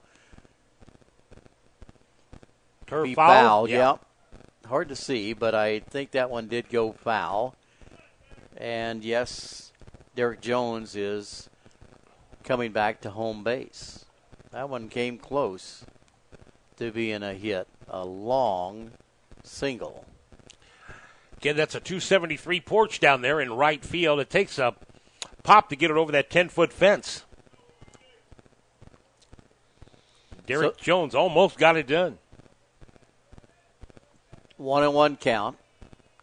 be foul. Yeah. Yep. Hard to see, but I think that one did go foul. And yes, Derek Jones is coming back to home base. That one came close to being a hit. A long single. Again, that's a 273 porch down there in right field. It takes a pop to get it over that 10-foot fence. Derek Jones almost got it done. 1-1 count.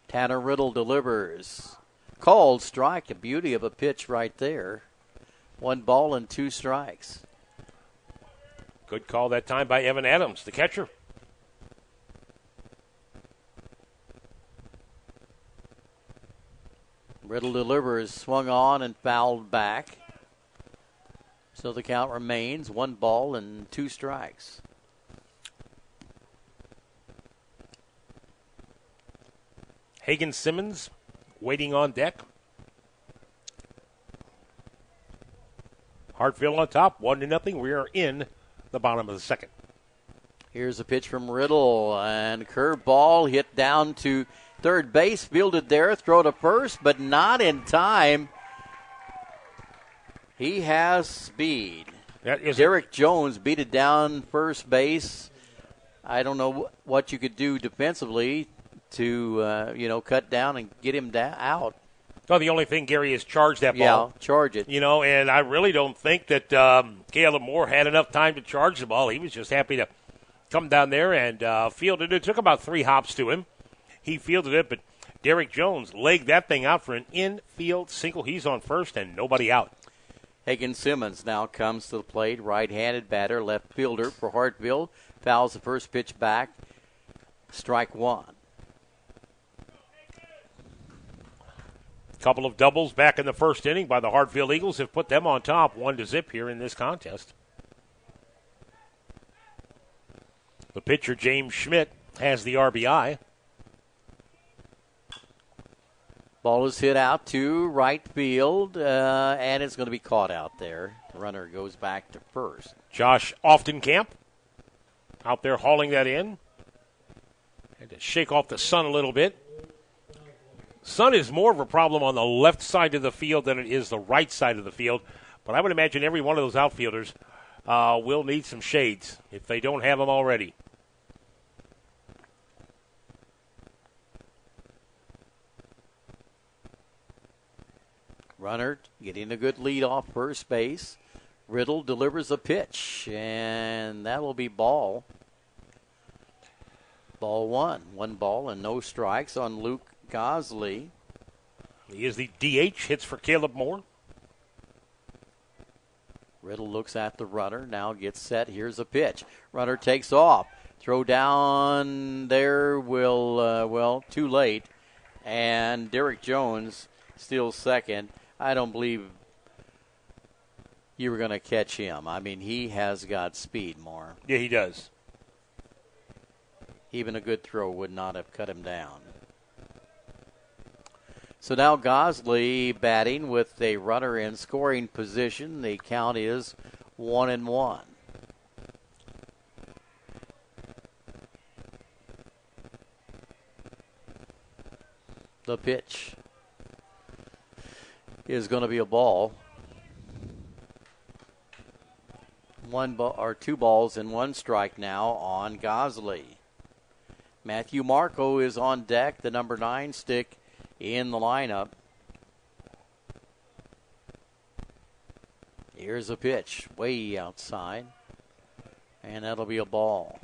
Tanner Riddle delivers. Called strike. The beauty of a pitch right there. 1 ball and 2 strikes. Good call that time by Evan Adams, the catcher. Riddle delivers, swung on and fouled back. So the count remains 1 ball and 2 strikes. Hagen Simmons waiting on deck. Hartfield on top, 1-0. We are in the bottom of the second. Here's a pitch from Riddle, and curveball hit down to third base, fielded there, throw to first, but not in time. He has speed. Derek Jones beat it down first base. I don't know what you could do defensively to, cut down and get him out. Well, the only thing, Gary, is charge that ball. Yeah, charge it. And I really don't think that Caleb Moore had enough time to charge the ball. He was just happy to come down there and field it. It took about 3 hops to him. He fielded it, but Derek Jones legged that thing out for an infield single. He's on first and nobody out. Hagen Simmons now comes to the plate. Right-handed batter, left fielder for Hartfield. Fouls the first pitch back. Strike 1. Couple of doubles back in the first inning by the Hartfield Eagles have put them on top 1-0 here in this contest. The pitcher, James Schmidt, has the RBI. Ball is hit out to right field, and it's going to be caught out there. The runner goes back to first. Josh Oftenkamp out there hauling that in. Had to shake off the sun a little bit. Sun is more of a problem on the left side of the field than it is the right side of the field. But I would imagine every one of those outfielders will need some shades if they don't have them already. Runner getting a good lead off first base. Riddle delivers a pitch, and that will be ball. Ball 1. 1 ball and no strikes on Luke Gosley. He is the DH, hits for Caleb Moore. Riddle looks at the runner, now gets set. Here's a pitch. Runner takes off. Throw down there will, too late. And Derek Jones steals second. I don't believe you were going to catch him. I mean, he has got speed more. Yeah, he does. Even a good throw would not have cut him down. So now Gosley batting with a runner in scoring position. The count is 1-1. The pitch is going to be a ball. 2 balls and 1 strike now on Gosley. Matthew Marco is on deck, the number 9 stick in the lineup. Here's a pitch way outside, and that'll be a ball.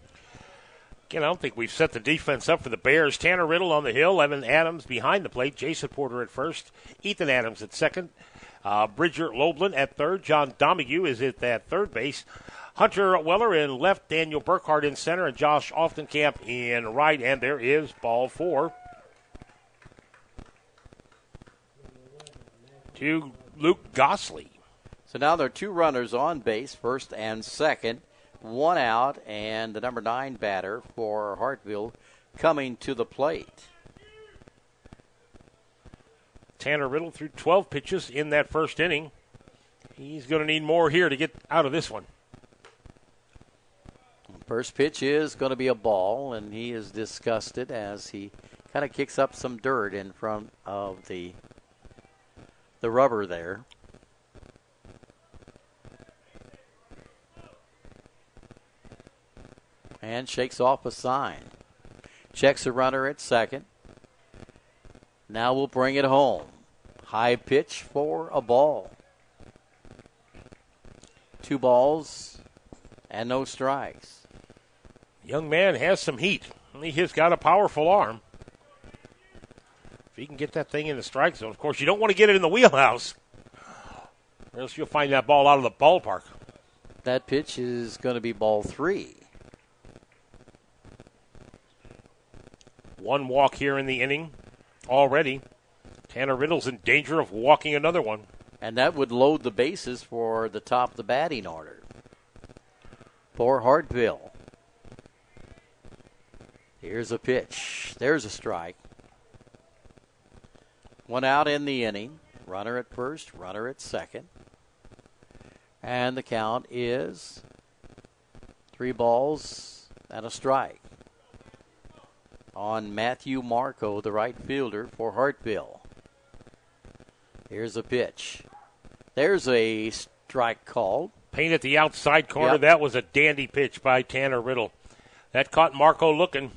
Again, I don't think we've set the defense up for the Bears. Tanner Riddle on the hill, Evan Adams behind the plate, Jason Porter at first, Ethan Adams at second, Bridger Loebland at third, John Domingue is at that third base, Hunter Weller in left, Daniel Burkhart in center, and Josh Oftenkamp in right, and there is ball 4 to Luke Gosley. So now there are 2 runners on base, first and second, 1 out, and the number 9 batter for Hartfield coming to the plate. Tanner Riddle threw 12 pitches in that first inning. He's going to need more here to get out of this one. First pitch is going to be a ball, and he is disgusted as he kind of kicks up some dirt in front of the rubber there. And shakes off a sign. Checks a runner at second. Now we'll bring it home. High pitch for a ball. 2 balls and no strikes. Young man has some heat. He has got a powerful arm. If he can get that thing in the strike zone, of course, you don't want to get it in the wheelhouse, or else you'll find that ball out of the ballpark. That pitch is going to be ball 3. 1 walk here in the inning already. Tanner Riddle's in danger of walking another one. And that would load the bases for the top of the batting order for Hartville. Here's a pitch. There's a strike. 1 out in the inning. Runner at first, runner at second. And the count is 3 balls and a strike on Matthew Marco, the right fielder for Hartville. Here's a pitch. There's a strike called. Paint at the outside corner. Yep. That was a dandy pitch by Tanner Riddle. That caught Marco looking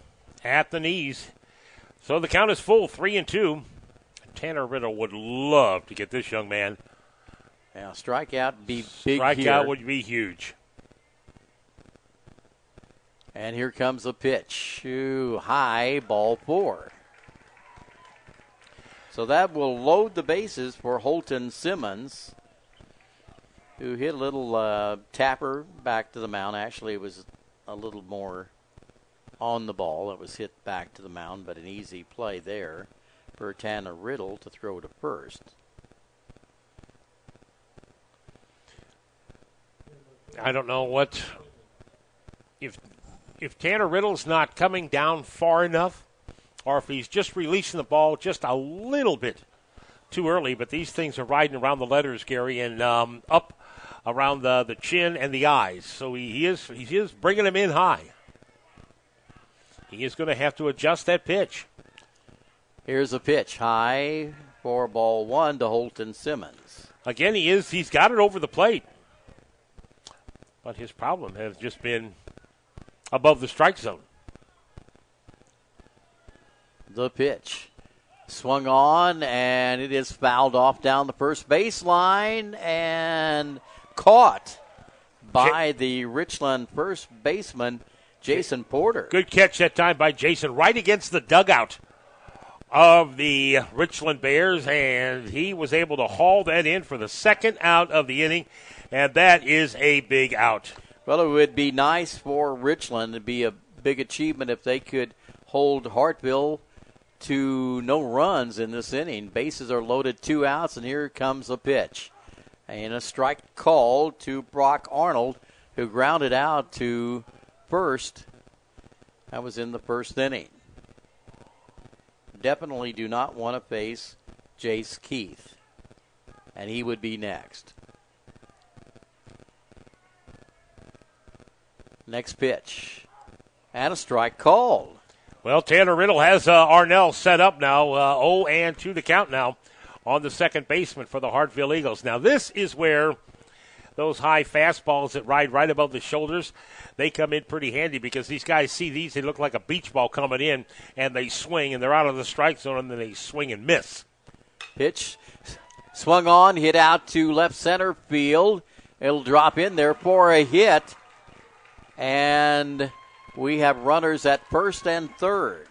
at the knees. So the count is full, 3-2. Tanner Riddle would love to get this young man. Yeah, strikeout would be big. Strikeout would be huge. And here comes a pitch. Ooh, high, ball 4. So that will load the bases for Holton Simmons, who hit a little tapper back to the mound. Actually, it was a little more on the ball. It was hit back to the mound, but an easy play there for Tanner Riddle to throw to first. I don't know what if Tanner Riddle's not coming down far enough, or if he's just releasing the ball just a little bit too early. But these things are riding around the letters, Gary, and up around the chin and the eyes. So he is bringing them in high. He is going to have to adjust that pitch. Here's a pitch high for ball 1 to Holton Simmons. Again, he's got it over the plate. But his problem has just been above the strike zone. The pitch. Swung on, and it is fouled off down the first baseline and caught by the Richland first baseman, Jason Porter. Good catch that time by Jason, right against the dugout of the Richland Bears, and he was able to haul that in for the second out of the inning, and that is a big out. Well, it would be nice for Richland. It would be a big achievement if they could hold Hartville to no runs in this inning. Bases are loaded, 2 outs, and here comes a pitch. And a strike called to Brock Arnold, who grounded out to first. That was in the first inning. Definitely do not want to face Jace Keith. And he would be next. Next pitch. And a strike called. Well, Tanner Riddle has Arnell set up now. 0-2 the count now on the second baseman for the Hartville Eagles. Now, this is where those high fastballs that ride right above the shoulders, they come in pretty handy because these guys see these. They look like a beach ball coming in, and they swing, and they're out of the strike zone, and then they swing and miss. Pitch swung on, hit out to left center field. It'll drop in there for a hit. And we have runners at first and third.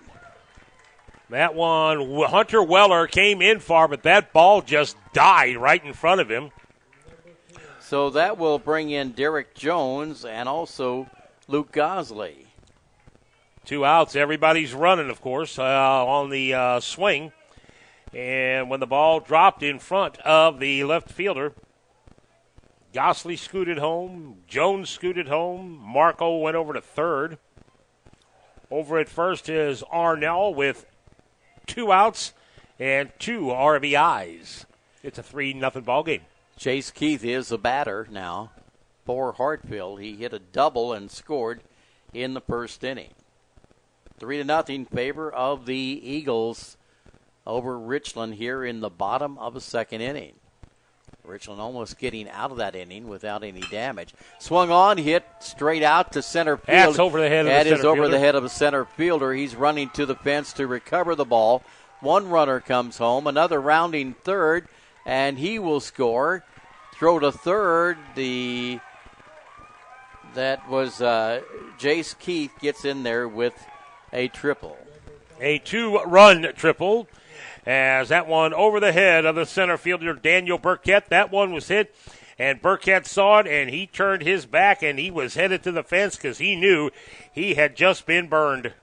That one, Hunter Weller came in far, but that ball just died right in front of him. So that will bring in Derek Jones and also Luke Gosley. 2 outs. Everybody's running, of course, on the swing. And when the ball dropped in front of the left fielder, Gosley scooted home. Jones scooted home. Marco went over to third. Over at first is Arnell with 2 outs and 2 RBIs. It's a 3-0 ball game. Chase Keith is the batter now for Hartville. He hit a double and scored in the first inning. 3-0 favor of the Eagles over Richland here in the bottom of the second inning. Richland almost getting out of that inning without any damage. Swung on, hit straight out to center field. That's over the head of the center That is over fielder. the head of the center fielder. He's running to the fence to recover the ball. One runner comes home, another rounding third, and he will score. Throw to third. That was Jace Keith gets in there with a triple. A 2-run triple as that one over the head of the center fielder, Daniel Burkett. That one was hit, and Burkett saw it, and he turned his back, and he was headed to the fence because he knew he had just been burned.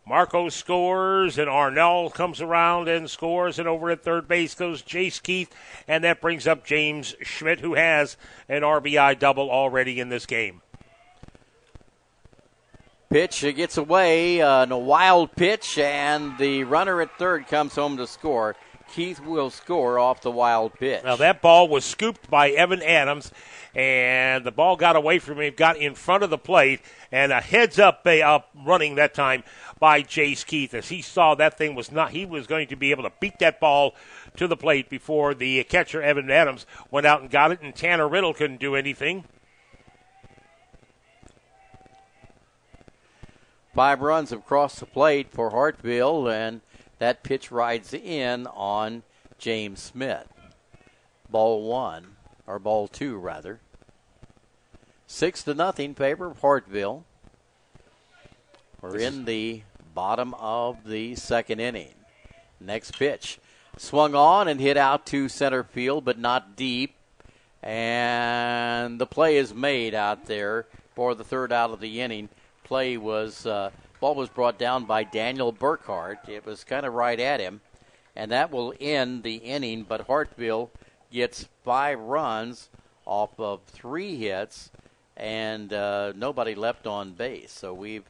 Marco scores, and Arnell comes around and scores, and over at third base goes Jace Keith, and that brings up James Schmidt, who has an RBI double already in this game. Pitch gets away, and a wild pitch, and the runner at third comes home to score. Keith will score off the wild pitch. Now, that ball was scooped by Evan Adams, and the ball got away from him, got in front of the plate, and a heads-up running that time by Jace Keith as he saw that thing was not, he was going to be able to beat that ball to the plate before the catcher, Evan Adams, went out and got it, and Tanner Riddle couldn't do anything. 5 runs across the plate for Hartville, and that pitch rides in on James Smith. Ball 2 rather. 6-0 favor of Hartville. We're in the bottom of the second inning. Next pitch. Swung on and hit out to center field, but not deep. And the play is made out there for the third out of the inning. Ball was brought down by Daniel Burkhart. It was kind of right at him, and that will end the inning. But Hartville gets 5 runs off of 3 hits, and nobody left on base. So we've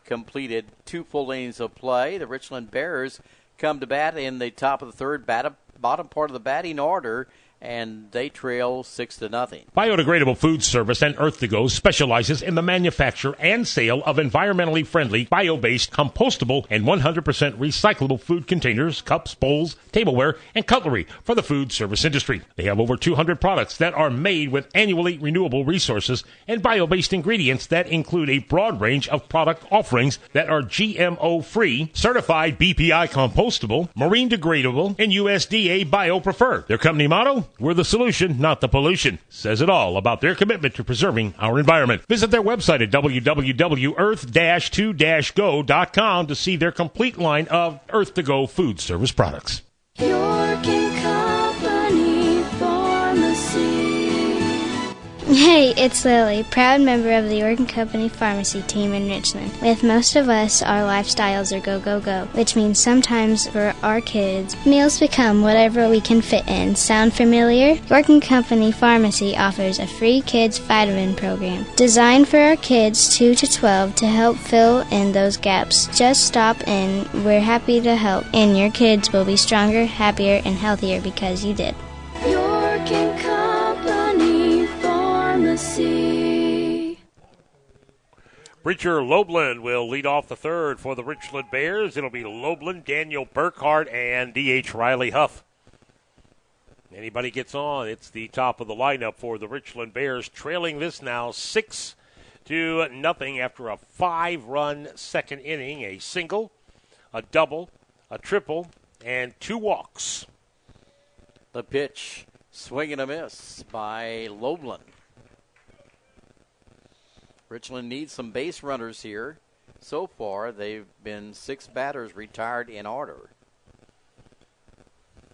completed 2 full innings of play. The Richland Bears come to bat in the top of the third, bottom part of the batting order, and they trail 6-0. Biodegradable Food Service and Earth to Go specializes in the manufacture and sale of environmentally friendly, bio-based, compostable, and 100% recyclable food containers, cups, bowls, tableware, and cutlery for the food service industry. They have over 200 products that are made with annually renewable resources and bio-based ingredients that include a broad range of product offerings that are GMO-free, certified BPI compostable, marine degradable, and USDA bio-preferred. Their company motto: we're the solution, not the pollution. Says it all about their commitment to preserving our environment. Visit their website at www.earth-2-go.com to see their complete line of Earth to Go food service products. York and Company Pharmacy. Hey, it's Lily, proud member of the York & Company Pharmacy team in Richland. With most of us, our lifestyles are go, go, go, which means sometimes for our kids, meals become whatever we can fit in. Sound familiar? York & Company Pharmacy offers a free kids vitamin program designed for our kids 2 to 12 to help fill in those gaps. Just stop in. We're happy to help, and your kids will be stronger, happier, and healthier because you did. York and Company Pharmacy. Bridger Loebland will lead off the third for the Richland Bears. It'll be Loebland, Daniel Burkhart, and D.H. Riley Huff. Anybody gets on, it's the top of the lineup for the Richland Bears, trailing this now 6-0 after a 5-run second inning, a single, a double, a triple, and 2 walks. The pitch, swing and a miss by Loebland. Richland needs some base runners here. So far, they've been 6 batters retired in order.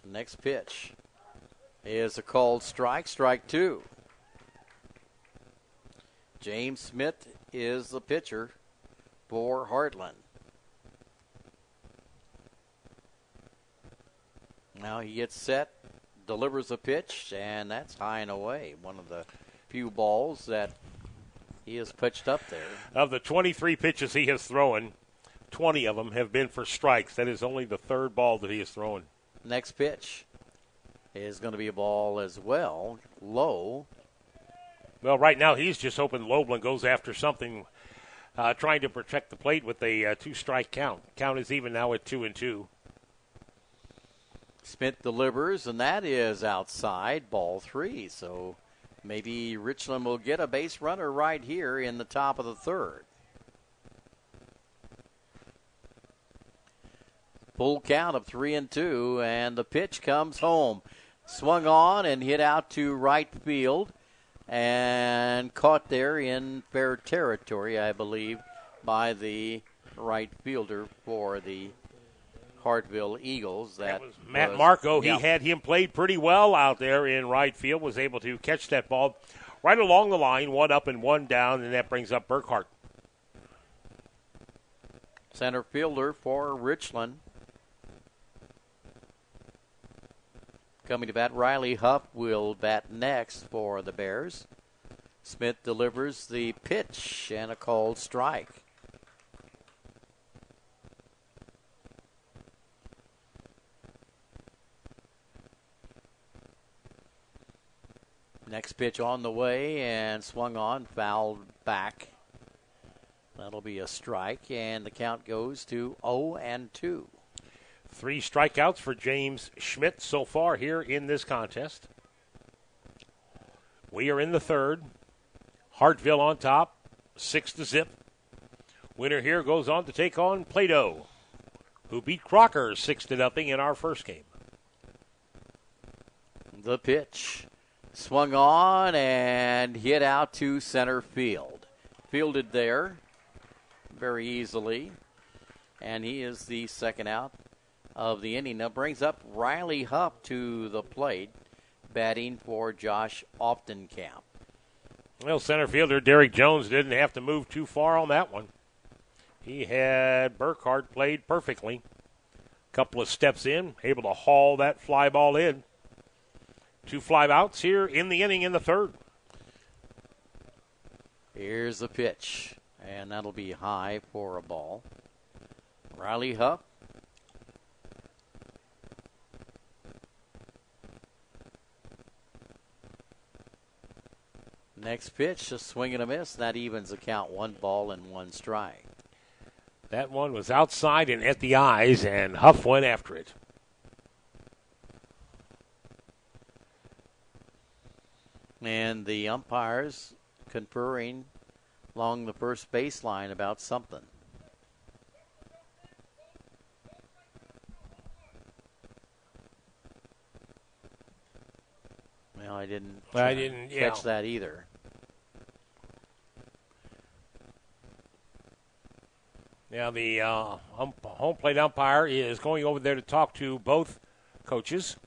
Next pitch is a called strike, strike 2. James Smith is the pitcher for Heartland. Now he gets set, delivers a pitch, and that's high and away. One of the few balls that he has pitched up there. Of the 23 pitches he has thrown, 20 of them have been for strikes. That is only the third ball that he has thrown. Next pitch is going to be a ball as well, low. Well, right now he's just hoping Loveland goes after something, trying to protect the plate with a 2-strike count. Count is even now at 2-2. Smith delivers, and that is outside, ball 3. So maybe Richland will get a base runner right here in the top of the third. Full count of 3-2, and the pitch comes home. Swung on and hit out to right field, and caught there in fair territory, I believe, by the right fielder for the Hartville Eagles. That was Matt Marco. He had him played pretty well out there in right field, was able to catch that ball right along the line, one up and one down, and that brings up Burkhart. Center fielder for Richland. Coming to bat, Riley Huff will bat next for the Bears. Smith delivers the pitch and a called strike. Next pitch on the way and swung on, fouled back. That'll be a strike, and the count goes to 0-2. 3 strikeouts for James Schmidt so far here in this contest. We are in the third. Hartville on top, 6-0. Winner here goes on to take on Plato, who beat Crocker 6-0 in our first game. The pitch. Swung on and hit out to center field. Fielded there very easily. And he is the second out of the inning. Now brings up Riley Huff to the plate, batting for Josh Oftenkamp. Well, center fielder Derek Jones didn't have to move too far on that one. He had Burkhart played perfectly. Couple of steps in, able to haul that fly ball in. 2 fly outs here in the inning in the third. Here's the pitch, and that'll be high for a ball. Riley Huff. Next pitch, a swing and a miss. That evens the count, 1 ball and 1 strike. That one was outside and at the eyes, and Huff went after it. And the umpires conferring along the first baseline about something. Well, I didn't catch that either. Now the home plate umpire is going over there to talk to both coaches.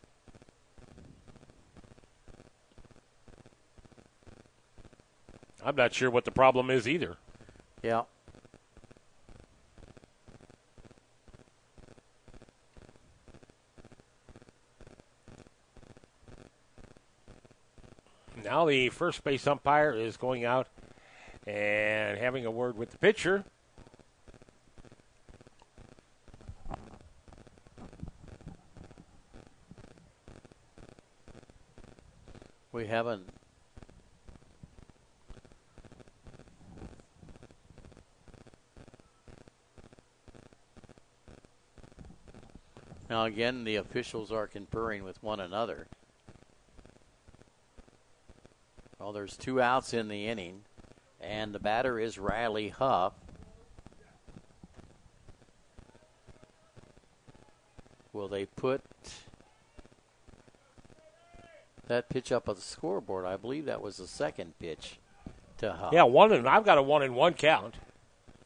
I'm not sure what the problem is either. Yeah. Now the first base umpire is going out and having a word with the pitcher. We haven't. Now again, the officials are conferring with one another. Well, there's 2 outs in the inning, and the batter is Riley Huff. Will they put that pitch up on the scoreboard? I believe that was the second pitch to Huff. Yeah, I've got a 1-1 count.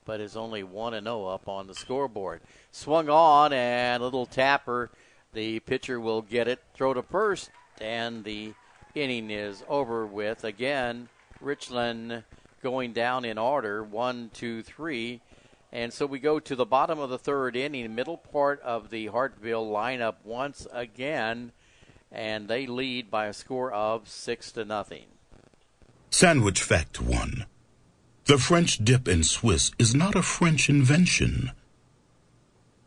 But is only 1-0 up on the scoreboard. Swung on and a little tapper. The pitcher will get it, throw to first, and the inning is over with. Again, Richland going down in order, 1, 2, 3. And so we go to the bottom of the third inning, middle part of the Hartville lineup once again, and they lead by a score of 6-0. Sandwich Fact 1. The French dip in Swiss is not a French invention.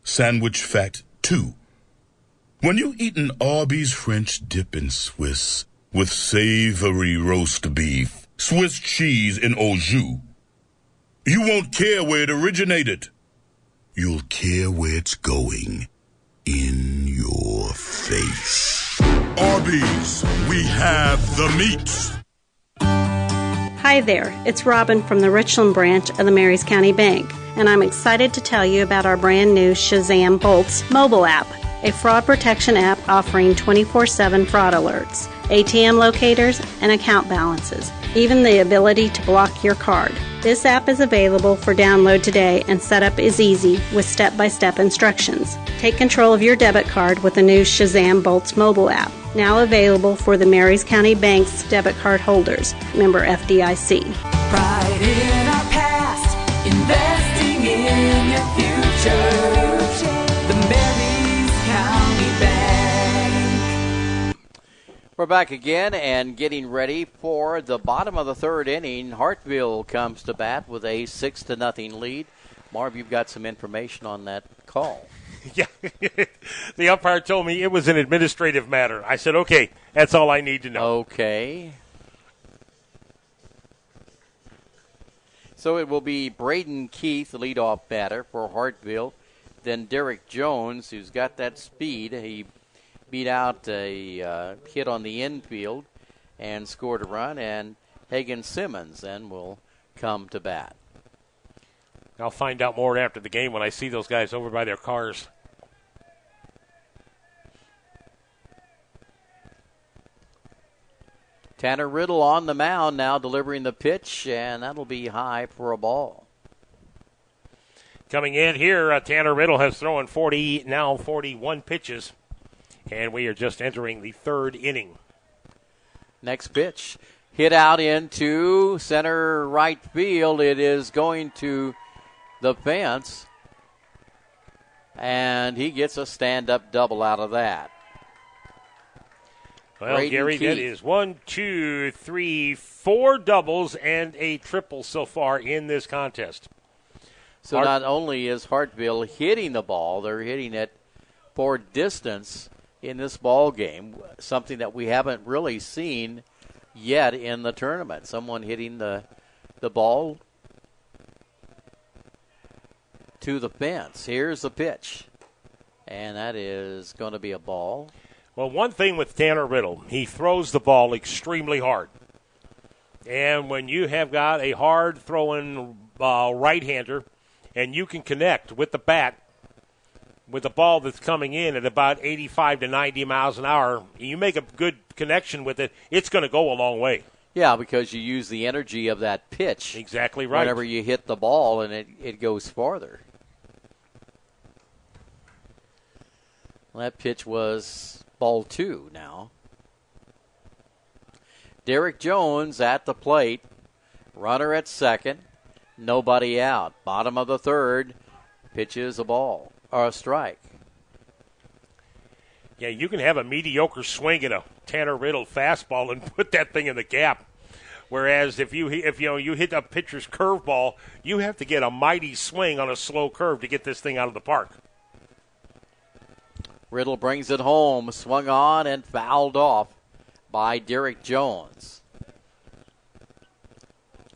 Sandwich fact 2. When you eat an Arby's French dip in Swiss with savory roast beef, Swiss cheese and au jus, you won't care where it originated. You'll care where it's going. In your face. Arby's, we have the meats. Hi there, it's Robin from the Richland branch of the Marys County Bank, and I'm excited to tell you about our brand new Shazam Bolts mobile app, a fraud protection app offering 24/7 fraud alerts, ATM locators, and account balances, even the ability to block your card. This app is available for download today, and setup is easy with step-by-step instructions. Take control of your debit card with the new Shazam Bolts mobile app, now available for the Marys County Bank's debit card holders. Member FDIC. Pride in our past, investing in your future. The Marys County Bank. We're back again and getting ready for the bottom of the third inning. Hartville comes to bat with a 6-0 lead. Marv, you've got some information on that call. Yeah, the umpire told me it was an administrative matter. I said, okay, that's all I need to know. Okay. So it will be Braden Keith, the leadoff batter for Hartville. Then Derek Jones, who's got that speed. He beat out a hit on the infield and scored a run. And Hagan Simmons then will come to bat. I'll find out more after the game when I see those guys over by their cars. Tanner Riddle on the mound now delivering the pitch, and that'll be high for a ball. Coming in here, Tanner Riddle has thrown 41 pitches, and we are just entering the third inning. Next pitch, hit out into center right field. It is going to the fence, and he gets a stand-up double out of that. Well, Braden Gary, Keith. that is 1, 2, 3, 4 doubles and a triple so far in this contest. So not only is Hartville hitting the ball, they're hitting it for distance in this ball game, something that we haven't really seen yet in the tournament. Someone hitting the ball to the fence. Here's the pitch, and that is going to be a ball. Well, one thing with Tanner Riddle, he throws the ball extremely hard. And when you have got a hard-throwing right-hander and you can connect with the bat with the ball that's coming in at about 85 to 90 miles an hour, you make a good connection with it, it's going to go a long way. Yeah, because you use the energy of that pitch. Exactly right. Whenever you hit the ball, and it goes farther. Well, that pitch was ball 2 now. Derek Jones at the plate. Runner at second. Nobody out. Bottom of the third. Pitches a ball or a strike. Yeah, you can have a mediocre swing at a Tanner Riddle fastball and put that thing in the gap. Whereas if you hit a pitcher's curveball, you have to get a mighty swing on a slow curve to get this thing out of the park. Riddle brings it home, swung on and fouled off by Derek Jones.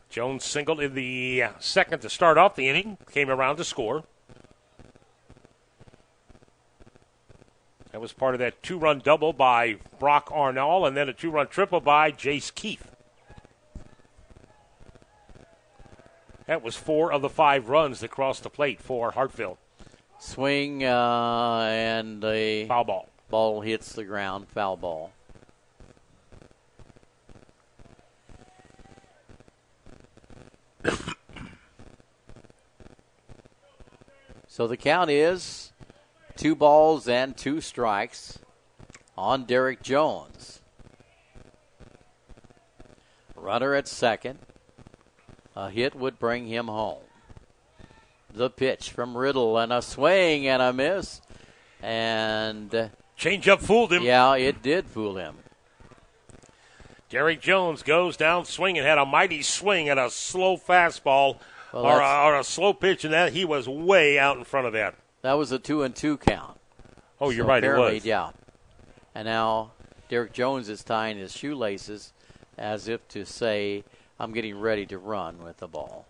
Jones singled in the second to start off the inning, came around to score. That was part of that 2-run double by Brock Arnall and then a 2-run triple by Jace Keith. That was 4 of the 5 runs that crossed the plate for Hartville. Swing and the foul ball. Ball hits the ground, foul ball. So the count is 2 balls and 2 strikes on Derek Jones. Runner at second. A hit would bring him home. The pitch from Riddle and a swing and a miss. And changeup fooled him. Yeah, it did fool him. Derek Jones goes down swinging, had a mighty swing at a slow fastball or a slow pitch, and that he was way out in front of that. That was a 2-2 count. Oh, you're right, it was. Yeah. And now Derek Jones is tying his shoelaces as if to say, I'm getting ready to run with the ball.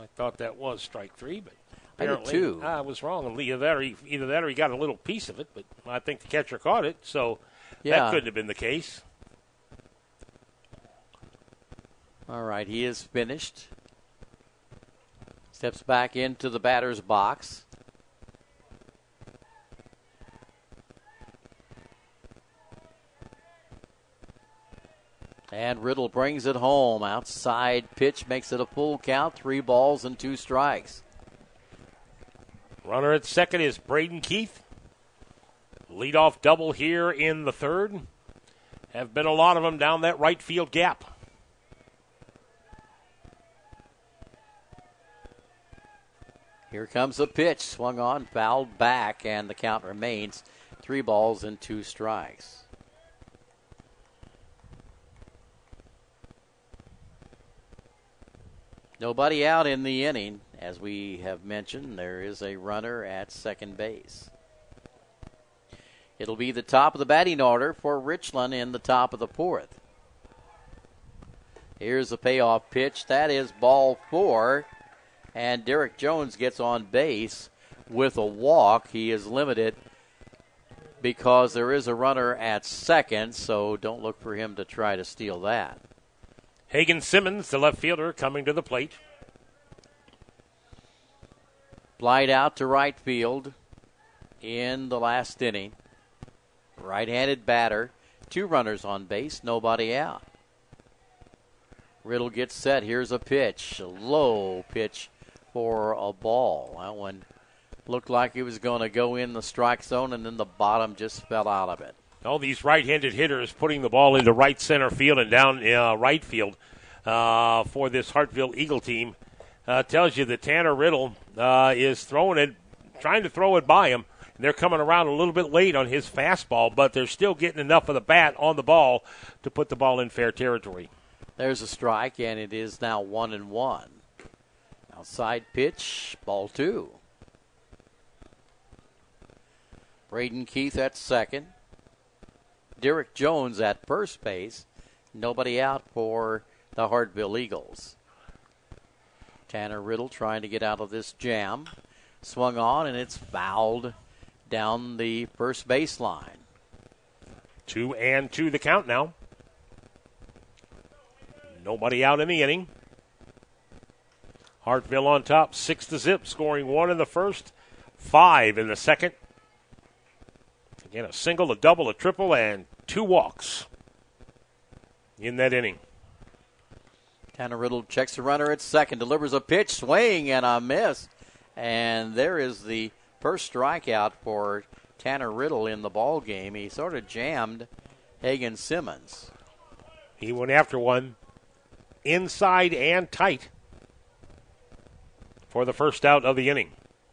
I thought that was strike 3, but I did too. I was wrong. Either that or he got a little piece of it, but I think the catcher caught it, so that couldn't have been the case. All right, he is finished. Steps back into the batter's box. And Riddle brings it home. Outside pitch makes it a full count. 3 balls and 2 strikes. Runner at second is Braden Keith. Leadoff double here in the third. Have been a lot of them down that right field gap. Here comes a pitch. Swung on, fouled back, and the count remains 3 balls and 2 strikes. Nobody out in the inning. As we have mentioned, there is a runner at second base. It'll be the top of the batting order for Richland in the top of the 4th. Here's a payoff pitch. That is ball 4. And Derek Jones gets on base with a walk. He is limited because there is a runner at second, so don't look for him to try to steal that. Hagen Simmons, the left fielder, coming to the plate. Flied out to right field in the last inning. Right-handed batter. 2 runners on base, nobody out. Riddle gets set. Here's a pitch. A low pitch for a ball. That one looked like it was going to go in the strike zone, and then the bottom just fell out of it. All these right-handed hitters putting the ball into right center field and down right field for this Hartville Eagle team tells you that Tanner Riddle is trying to throw it by him. They're coming around a little bit late on his fastball, but they're still getting enough of the bat on the ball to put the ball in fair territory. There's a strike, and it is now 1-1. Outside pitch, ball 2. Braden Keith at second. Derek Jones at first base. Nobody out for the Hartville Eagles. Tanner Riddle trying to get out of this jam. Swung on, and it's fouled down the first baseline. 2-2 the count now. Nobody out in the inning. Hartville on top, 6-0, scoring 1 in the first, 5 in the second. Again, a single, a double, a triple, and 2 walks in that inning. Tanner Riddle checks the runner at second, delivers a pitch, swing, and a miss. And there is the first strikeout for Tanner Riddle in the ball game. He sort of jammed Hagen Simmons. He went after one inside and tight for the first out of the inning.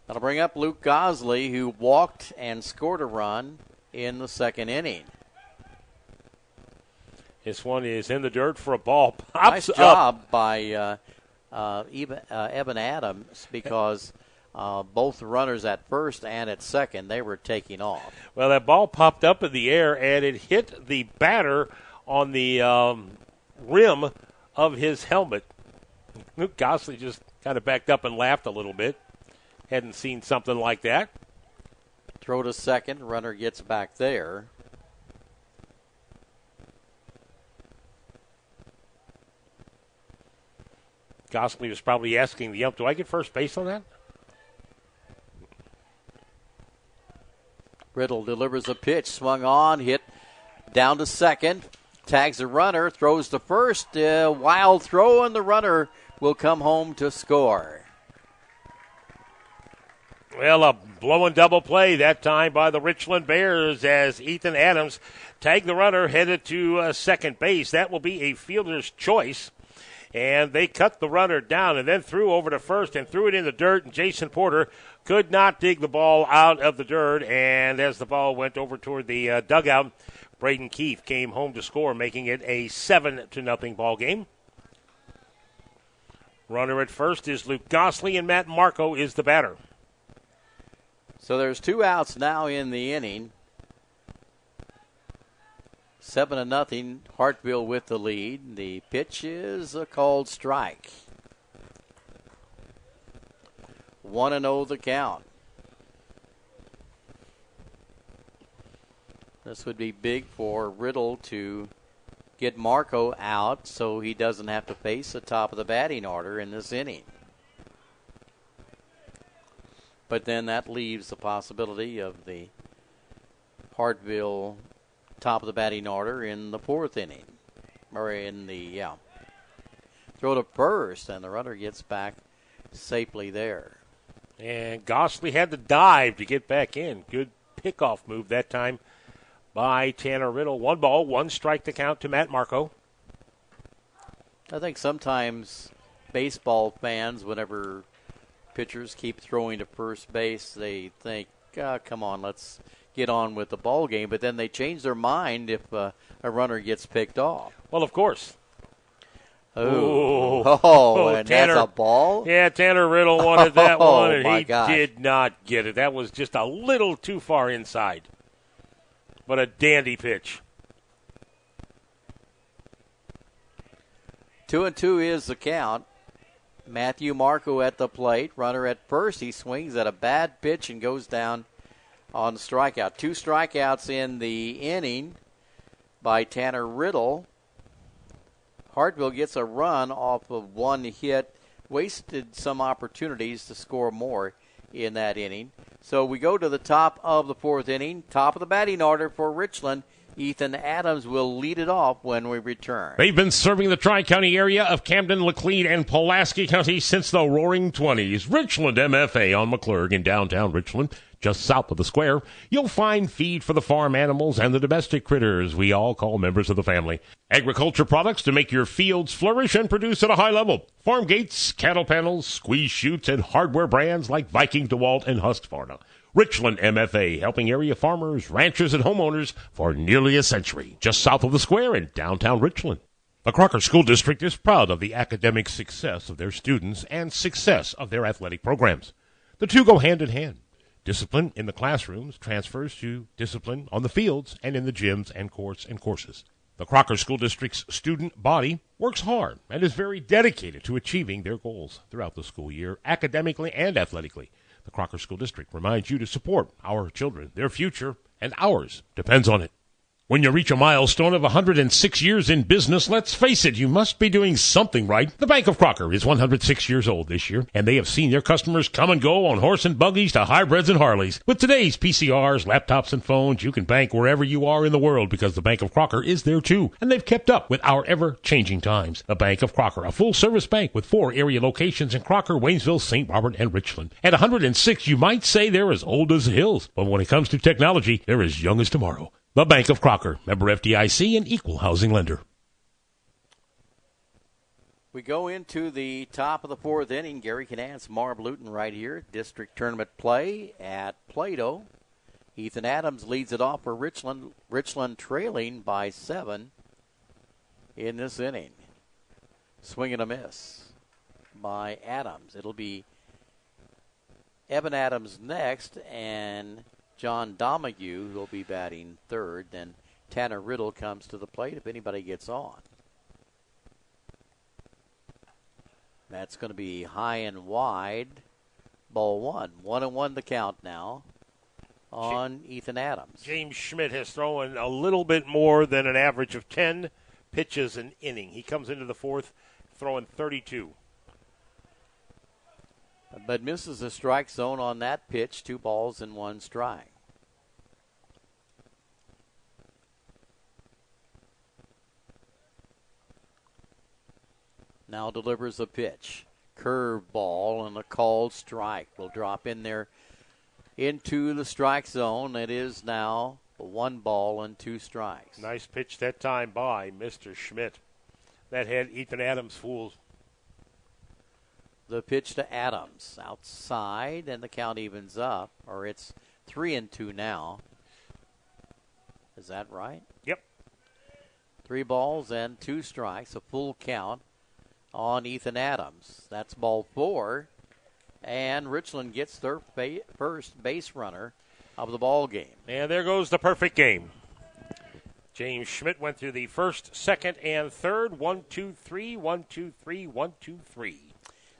That'll bring up Luke Gosley, who walked and scored a run in the second inning. This one is in the dirt for a ball. Pops nice up. Job by Evan Adams, because both runners at first and at second, they were taking off. Well, that ball popped up in the air, and it hit the batter on the rim of his helmet. Luke Gosley just kind of backed up and laughed a little bit. Hadn't seen something like that. Throw to second. Runner gets back there. Gosley was probably asking the ump, do I get first base on that? Riddle delivers a pitch. Swung on. Hit down to second. Tags the runner. Throws to first. Wild throw, and the runner will come home to score. Well, a blowing double play that time by the Richland Bears as Ethan Adams tagged the runner, headed to second base. That will be a fielder's choice. And they cut the runner down and then threw over to first and threw it in the dirt. And Jason Porter could not dig the ball out of the dirt. And as the ball went over toward the dugout, Braden Keith came home to score, making it a 7-0 ball game. Runner at first is Luke Gosley, and Matt Marco is the batter. So there's 2 outs now in the inning. 7-0, Hartville with the lead. The pitch is a called strike. 1-0 the count. This would be big for Riddle to get Marco out so he doesn't have to face the top of the batting order in this inning. But then that leaves the possibility of the Hartville top of the batting order in the 4th inning. Or in the, throw to first, and the runner gets back safely there. And Gossley had to dive to get back in. Good pickoff move that time by Tanner Riddle. 1 ball, 1 strike to count to Matt Marco. I think sometimes baseball fans, whenever pitchers keep throwing to first base, they think, come on, let's get on with the ball game. But then they change their mind if a runner gets picked off. Well, of course. And Tanner, that's a ball? Yeah, Tanner Riddle wanted that one, and my he gosh. did not get it. That was just a little too far inside. But a dandy pitch. 2-2 is the count. Matthew Marco at the plate. Runner at first. He swings at a bad pitch and goes down on the strikeout. 2 strikeouts in the inning by Tanner Riddle. Hartville gets a run off of 1 hit. Wasted some opportunities to score more in that inning. So we go to the top of the 4th inning. Top of the batting order for Richland. Ethan Adams will lead it off when we return. They've been serving the Tri-County area of Camden, Laclede, and Pulaski County since the Roaring 20s. Richland MFA on McClurg in downtown Richland, just south of the square. You'll find feed for the farm animals and the domestic critters we all call members of the family. Agriculture products to make your fields flourish and produce at a high level. Farm gates, cattle panels, squeeze chutes, and hardware brands like Viking, DeWalt, and Husqvarna. Richland MFA, helping area farmers, ranchers, and homeowners for nearly a century, just south of the square in downtown Richland. The Crocker School District is proud of the academic success of their students and success of their athletic programs. The two go hand in hand. Discipline in the classrooms transfers to discipline on the fields and in the gyms and courts and courses. The Crocker School District's student body works hard and is very dedicated to achieving their goals throughout the school year, academically and athletically. The Crocker School District reminds you to support our children. Their future and ours depends on it. When you reach a milestone of 106 years in business, let's face it, you must be doing something right. The Bank of Crocker is 106 years old this year, and they have seen their customers come and go on horse and buggies to hybrids and Harleys. With today's PCRs, laptops, and phones, you can bank wherever you are in the world because the Bank of Crocker is there too, and they've kept up with our ever-changing times. The Bank of Crocker, a full-service bank with 4 area locations in Crocker, Waynesville, St. Robert, and Richland. At 106, you might say they're as old as the hills, but when it comes to technology, they're as young as tomorrow. The Bank of Crocker, member FDIC and equal housing lender. We go into the top of the 4th inning. Gary Canance, Marv Luton right here. District tournament play at Plato. Ethan Adams leads it off for Richland. Richland trailing by 7 in this inning. Swing and a miss by Adams. It'll be Evan Adams next, and John Domingue, who will be batting 3rd. Then Tanner Riddle comes to the plate if anybody gets on. That's going to be high and wide. Ball 1. 1-1 the count now on Ethan Adams. James Schmidt has thrown a little bit more than an average of 10 pitches an inning. He comes into the 4th throwing 32. But misses the strike zone on that pitch. 2 balls and 1 strike. Now delivers a pitch. Curve ball and a called strike. Will drop in there into the strike zone. It is now 1 ball and 2 strikes. Nice pitch that time by Mr. Schmidt. That had Ethan Adams fooled. The pitch to Adams outside, and the count evens up, or it's 3-2 now. Is that right? Yep. 3 balls and 2 strikes, a full count on Ethan Adams. That's ball 4, and Richland gets their first base runner of the ball game. And there goes the perfect game. James Schmidt went through the first, second, and third. 1, 2, 3, 1, 2, 3, 1, 2, 3.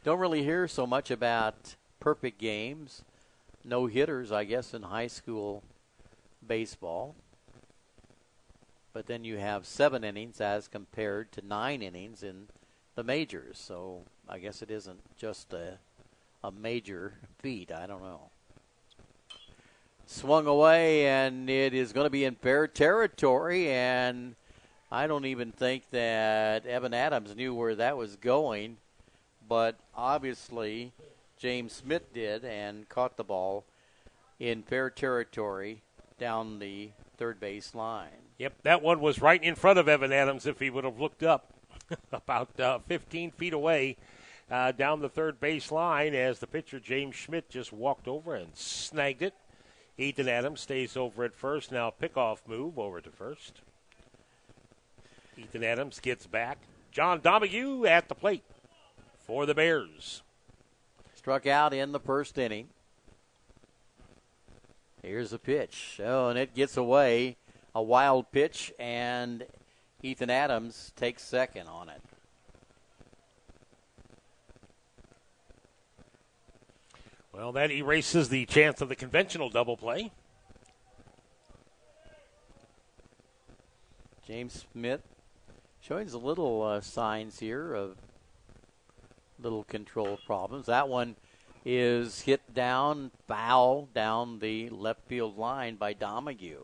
Don't really hear so much about perfect games. No hitters, I guess, in high school baseball. But then you have 7 innings as compared to 9 innings in the majors. So I guess it isn't just a major feat. I don't know. Swung away, and it is going to be in fair territory, and I don't even think that Evan Adams knew where that was going, but obviously James Smith did and caught the ball in fair territory down the third base line. Yep, that one was right in front of Evan Adams if he would have looked up about 15 feet away down the third base line as the pitcher James Schmidt just walked over and snagged it. Ethan Adams stays over at first. Now pickoff move over to first. Ethan Adams gets back. John Domingue at the plate for the Bears. Struck out in the first inning. Here's a pitch. Oh, and it gets away. A wild pitch, and Ethan Adams takes second on it. Well, that erases the chance of the conventional double play. James Smith showing a little signs here of little control problems. That one is hit down, foul down the left field line by Domingue.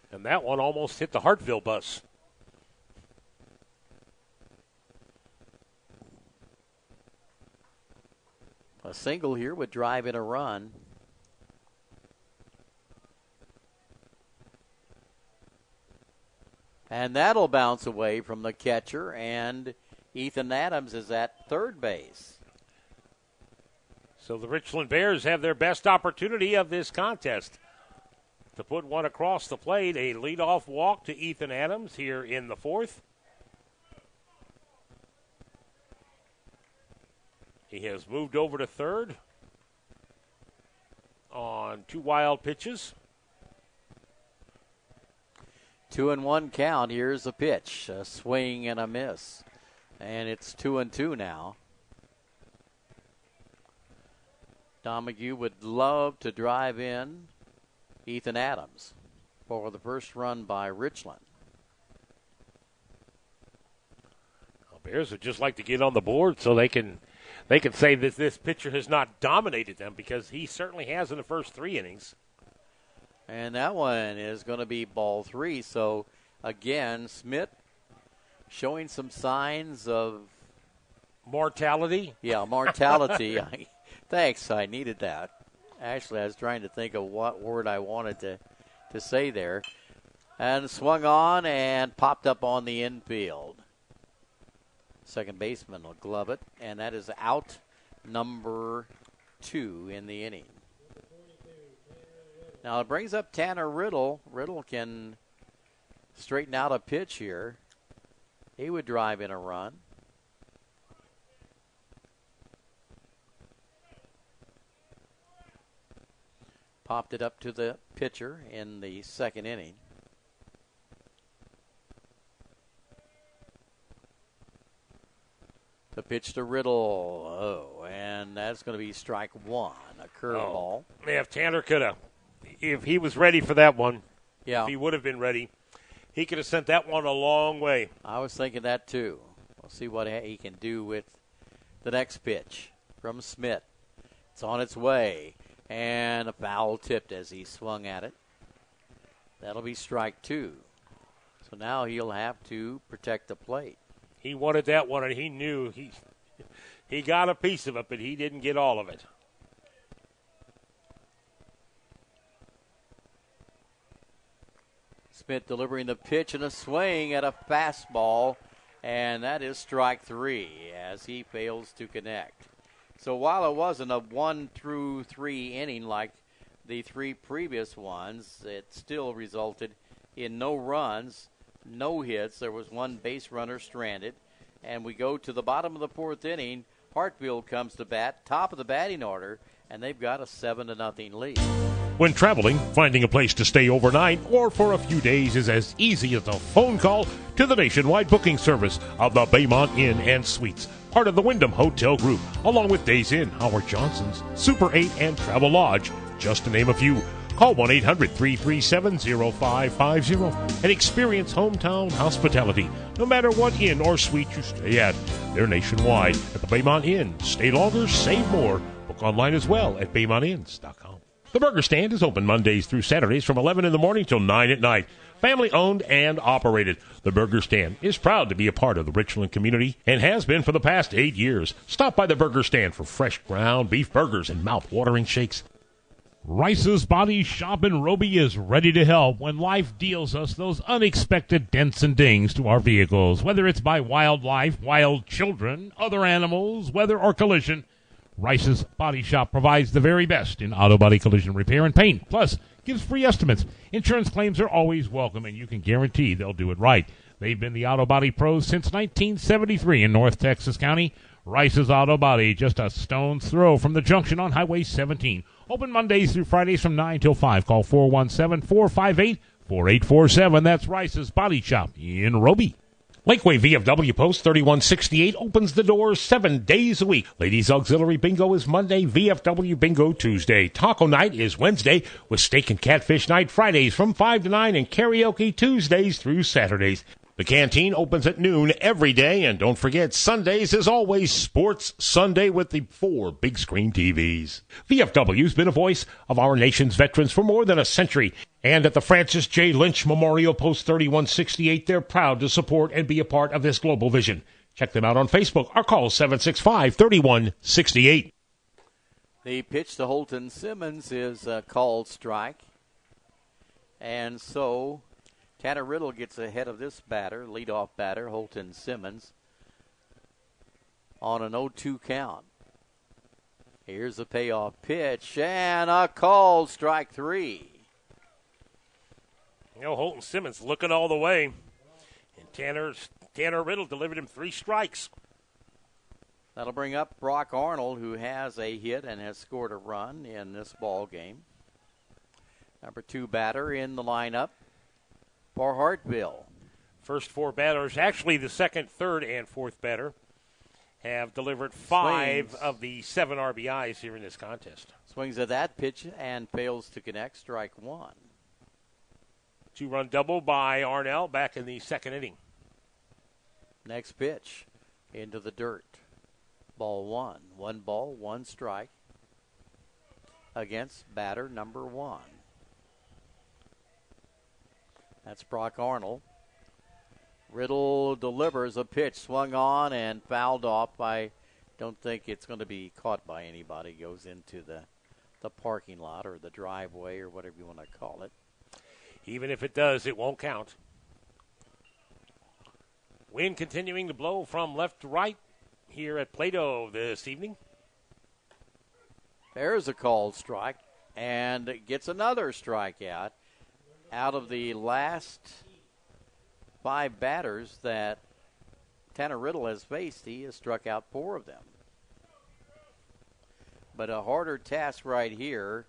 And that one almost hit the Hartville bus. A single here would drive in a run. And that'll bounce away from the catcher, and Ethan Adams is at third base. So the Richland Bears have their best opportunity of this contest to put one across the plate. A leadoff walk to Ethan Adams here in the fourth. He has moved over to third on 2 wild pitches. 2-1 count. Here's a pitch, a swing and a miss. And it's 2-2 now. Domingue would love to drive in Ethan Adams for the first run by Richland. Well, Bears would just like to get on the board so they can say that this pitcher has not dominated them, because he certainly has in the first 3 innings. And that one is going to be ball 3. So, again, Smith showing some signs of mortality. Yeah, mortality. Thanks, I needed that. Actually, I was trying to think of what word I wanted to say there. And swung on and popped up on the infield. Second baseman will glove it, and that is out number 2 in the inning. Now it brings up Tanner Riddle. Riddle can straighten out a pitch here. He would drive in a run. Popped it up to the pitcher in the second inning. The pitch to Riddle. Oh, and that's going to be strike 1, a curveball. Yeah, if Tanner could have, if he was ready for that one, yeah, if he would have been ready, he could have sent that one a long way. I was thinking that too. We'll see what he can do with the next pitch from Smith. It's on its way, and a foul tipped as he swung at it. That'll be strike 2. So now he'll have to protect the plate. He wanted that one, and he knew he got a piece of it, but he didn't get all of it. Smith delivering the pitch and a swing at a fastball, and that is strike 3 as he fails to connect. So while it wasn't a 1 through 3 inning like the 3 previous ones, it still resulted in no runs, no hits. There was 1 base runner stranded. And we go to the bottom of the 4th inning. Hartville comes to bat, top of the batting order, and they've got a 7-0 lead. When traveling, finding a place to stay overnight or for a few days is as easy as a phone call to the nationwide booking service of the Baymont Inn and Suites, part of the Wyndham Hotel Group, along with Days Inn, Howard Johnson's, Super 8, and Travel Lodge, just to name a few. Call 1-800-337-0550 and experience hometown hospitality, no matter what inn or suite you stay at. They're nationwide at the Baymont Inn. Stay longer, save more. Book online as well at BaymontInns.com. The Burger Stand is open Mondays through Saturdays from 11 in the morning till 9 at night. Family owned and operated. The Burger Stand is proud to be a part of the Richland community and has been for the past 8 years. Stop by the Burger Stand for fresh ground beef burgers and mouth-watering shakes. Rice's Body Shop in Roby is ready to help when life deals us those unexpected dents and dings to our vehicles. Whether it's by wildlife, wild children, other animals, weather, or collision, Rice's Body Shop provides the very best in auto body collision repair and paint, plus gives free estimates. Insurance claims are always welcome, and you can guarantee they'll do it right. They've been the auto body pros since 1973 in North Texas County. Rice's Auto Body, just a stone's throw from the junction on Highway 17. Open Mondays through Fridays from 9 till 5. Call 417-458-4847. That's Rice's Body Shop in Roby. Lakeway VFW Post 3168 opens the doors 7 days a week. Ladies Auxiliary Bingo is Monday, VFW Bingo Tuesday. Taco Night is Wednesday, with Steak and Catfish Night Fridays from 5 to 9 and karaoke Tuesdays through Saturdays. The canteen opens at noon every day, and don't forget, Sundays is always Sports Sunday with the 4 big screen TVs. VFW's been a voice of our nation's veterans for more than a century, and at the Francis J. Lynch Memorial Post 3168, they're proud to support and be a part of this global vision. Check them out on Facebook or call 765-3168. The pitch to Holton Simmons is a called strike, and so Tanner Riddle gets ahead of this batter, leadoff batter, Holton Simmons, on an 0-2 count. Here's a payoff pitch, and a called strike 3. You know, Holton Simmons looking all the way, and Tanner Riddle delivered him 3 strikes. That'll bring up Brock Arnold, who has a hit and has scored a run in this ball game. Number 2 batter in the lineup for Hartville. First 4 batters, actually the second, third, and fourth batter, have delivered 5 of the 7 RBIs here in this contest. Swings at that pitch and fails to connect, strike 1. 2-run double by Arnell back in the second inning. Next pitch into the dirt. Ball 1. 1 ball, 1 strike against batter number 1. That's Brock Arnold. Riddle delivers a pitch, swung on and fouled off. I don't think it's going to be caught by anybody. Goes into the parking lot or the driveway or whatever you want to call it. Even if it does, it won't count. Wind continuing to blow from left to right here at Plato this evening. There's a called strike and gets another strikeout. Out of the last 5 batters that Tanner Riddle has faced, he has struck out 4 of them. But a harder task right here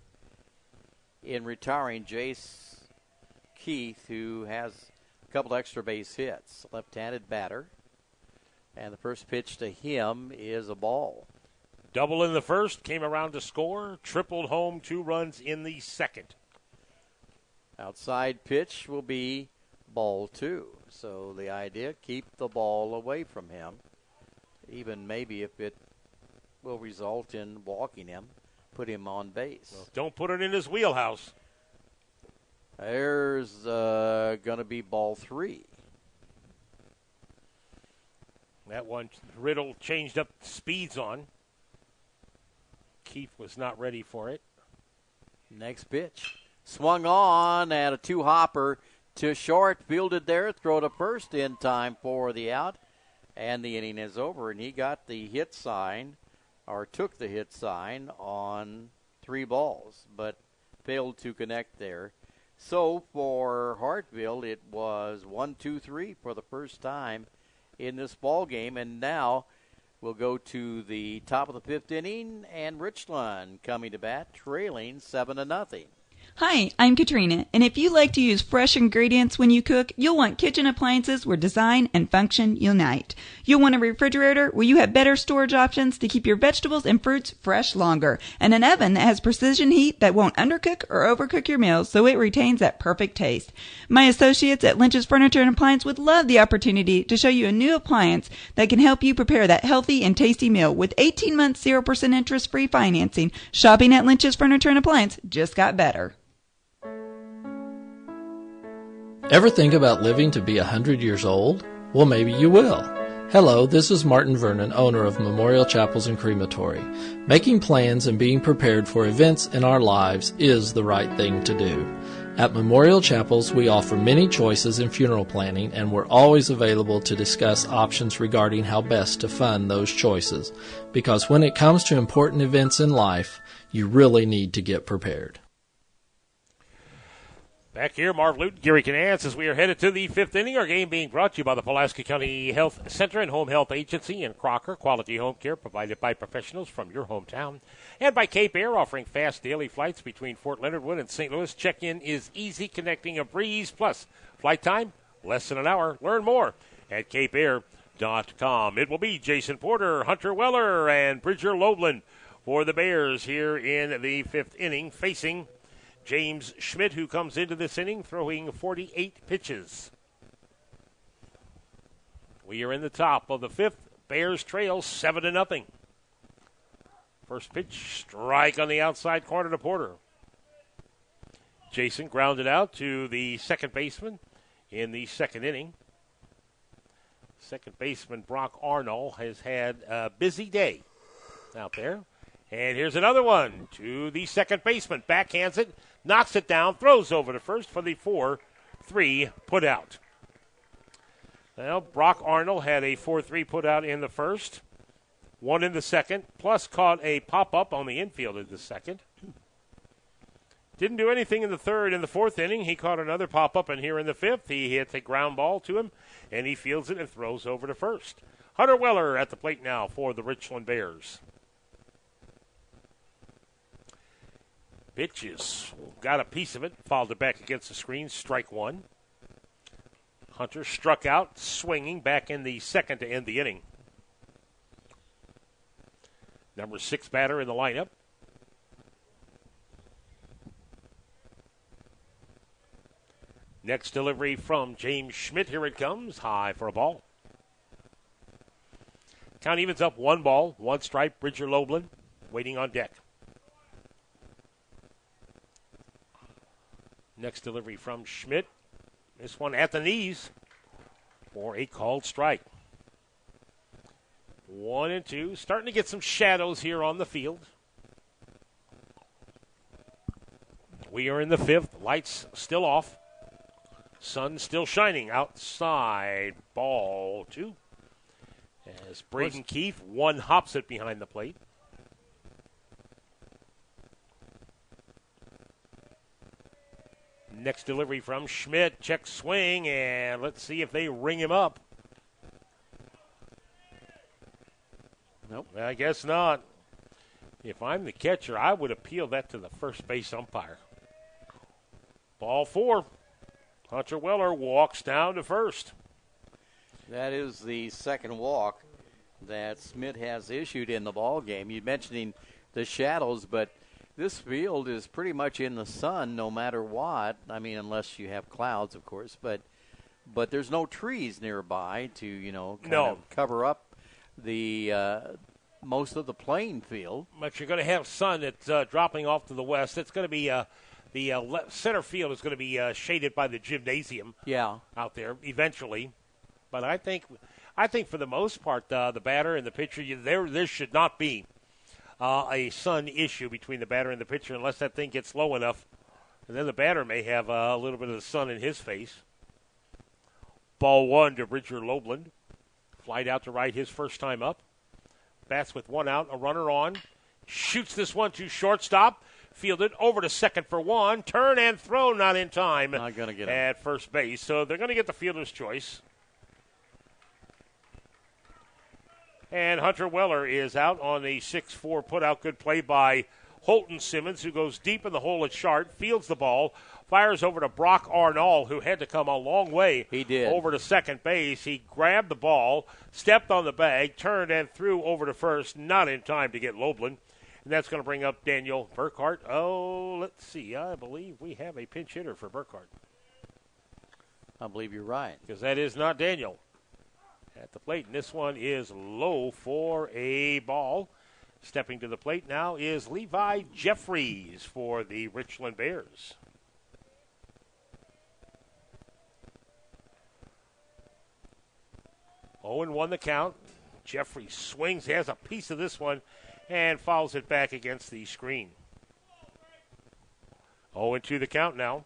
in retiring Jace Keith, who has a couple extra base hits. Left-handed batter. And the first pitch to him is a ball. Double in the first, came around to score, tripled home, 2 runs in the second. Outside pitch will be ball 2. So the idea, keep the ball away from him. Even maybe if it will result in walking him, put him on base. Well, don't put it in his wheelhouse. There's going to be ball 3. That one, Riddle changed up speeds on. Keith was not ready for it. Next pitch. Swung on and a 2-hopper to short. Fielded there. Throw to first in time for the out. And the inning is over. And he got the hit sign, or took the hit sign on 3 balls, but failed to connect there. So for Hartville, it was 1-2-3 for the first time in this ball game. And now We'll go to the top of the 5th inning, and Richland coming to bat, trailing 7-0. Hi, I'm Katrina, and if you like to use fresh ingredients when you cook, you'll want kitchen appliances where design and function unite. You'll want a refrigerator where you have better storage options to keep your vegetables and fruits fresh longer, and an oven that has precision heat that won't undercook or overcook your meals so it retains that perfect taste. My associates at Lynch's Furniture and Appliance would love the opportunity to show you a new appliance that can help you prepare that healthy and tasty meal with 18 months 0% interest-free financing. Shopping at Lynch's Furniture and Appliance just got better. Ever think about living to be 100 years old? Well, maybe you will. Hello, this is Martin Vernon, owner of Memorial Chapels and Crematory. Making plans and being prepared for events in our lives is the right thing to do. At Memorial Chapels, we offer many choices in funeral planning, and we're always available to discuss options regarding how best to fund those choices. Because when it comes to important events in life, you really need to get prepared. Back here, Marv Luton, Gary Canance, as we are headed to the 5th inning. Our game being brought to you by the Pulaski County Health Center and Home Health Agency in Crocker. Quality home care provided by professionals from your hometown. And by Cape Air, offering fast daily flights between Fort Leonard Wood and St. Louis. Check-in is easy, connecting a breeze. Plus, flight time, less than an hour. Learn more at capeair.com. It will be Jason Porter, Hunter Weller, and Bridger Loveland for the Bears here in the 5th inning, facing James Schmidt, who comes into this inning throwing 48 pitches. We are in the top of the 5th. Bears trail 7-0. First pitch, strike on the outside corner to Porter. Jason grounded out to the second baseman in the 2nd inning. Second baseman Brock Arnold has had a busy day out there. And here's another one to the second baseman. Backhands it, knocks it down, throws over to first for the 4-3 put out. Well, Brock Arnold had a 4-3 put out in the first, one in the second, plus caught a pop-up on the infield in the second. Didn't do anything in the third. In the 4th inning, he caught another pop-up, and here in the 5th, he hits a ground ball to him, and he fields it and throws over to first. Hunter Weller at the plate now for the Richland Bears. Pitches, got a piece of it, fouled it back against the screen, strike one. Hunter struck out, swinging back in the second to end the inning. Number 6 batter in the lineup. Next delivery from James Schmidt. Here it comes, high for a ball. Count evens up 1 ball, 1 strike. Bridger Loveland waiting on deck. Next delivery from Schmidt. This one at the knees for a called strike. 1-2. Starting to get some shadows here on the field. We are in the 5th. Lights still off. Sun still shining outside. Ball 2. As Braden Keefe one hops it behind the plate. Next delivery from Schmidt. Check swing, and let's see if they ring him up. Nope. I guess not. If I'm the catcher, I would appeal that to the first base umpire. Ball 4. Hunter Weller walks down to first. That is the second walk that Schmidt has issued in the ball game. You're mentioning the shadows, but this field is pretty much in the sun no matter what. I mean, unless you have clouds, of course. But there's no trees nearby to, kind of cover up the most of the playing field. But you're going to have sun that's dropping off to the west. It's going to be the center field is going to be shaded by the gymnasium. Yeah, out there eventually. But I think for the most part, the batter and the pitcher, there should not be a sun issue between the batter and the pitcher unless that thing gets low enough. And then the batter may have a little bit of the sun in his face. Ball 1 to Bridger Loveland. Flied out to right his first time up. Bats with 1 out, a runner on. Shoots this one to shortstop. Fielded over to second for 1. Turn and throw, not in time. Not going to get at first base. So they're going to get the fielder's choice. And Hunter Weller is out on the 6-4 put-out. Good play by Holton Simmons, who goes deep in the hole at short, fields the ball, fires over to Brock Arnold, who had to come a long way over to second base. He grabbed the ball, stepped on the bag, turned and threw over to first, not in time to get Loebland. And that's going to bring up Daniel Burkhart. Oh, let's see. I believe we have a pinch hitter for Burkhart. I believe you're right. Because that is not Daniel at the plate. And this one is low for a ball. Stepping to the plate now is Levi Jeffries for the Richland Bears. Oh, and 1 the count. Jeffries swings, has a piece of this one, and fouls it back against the screen. 0-2 the count now.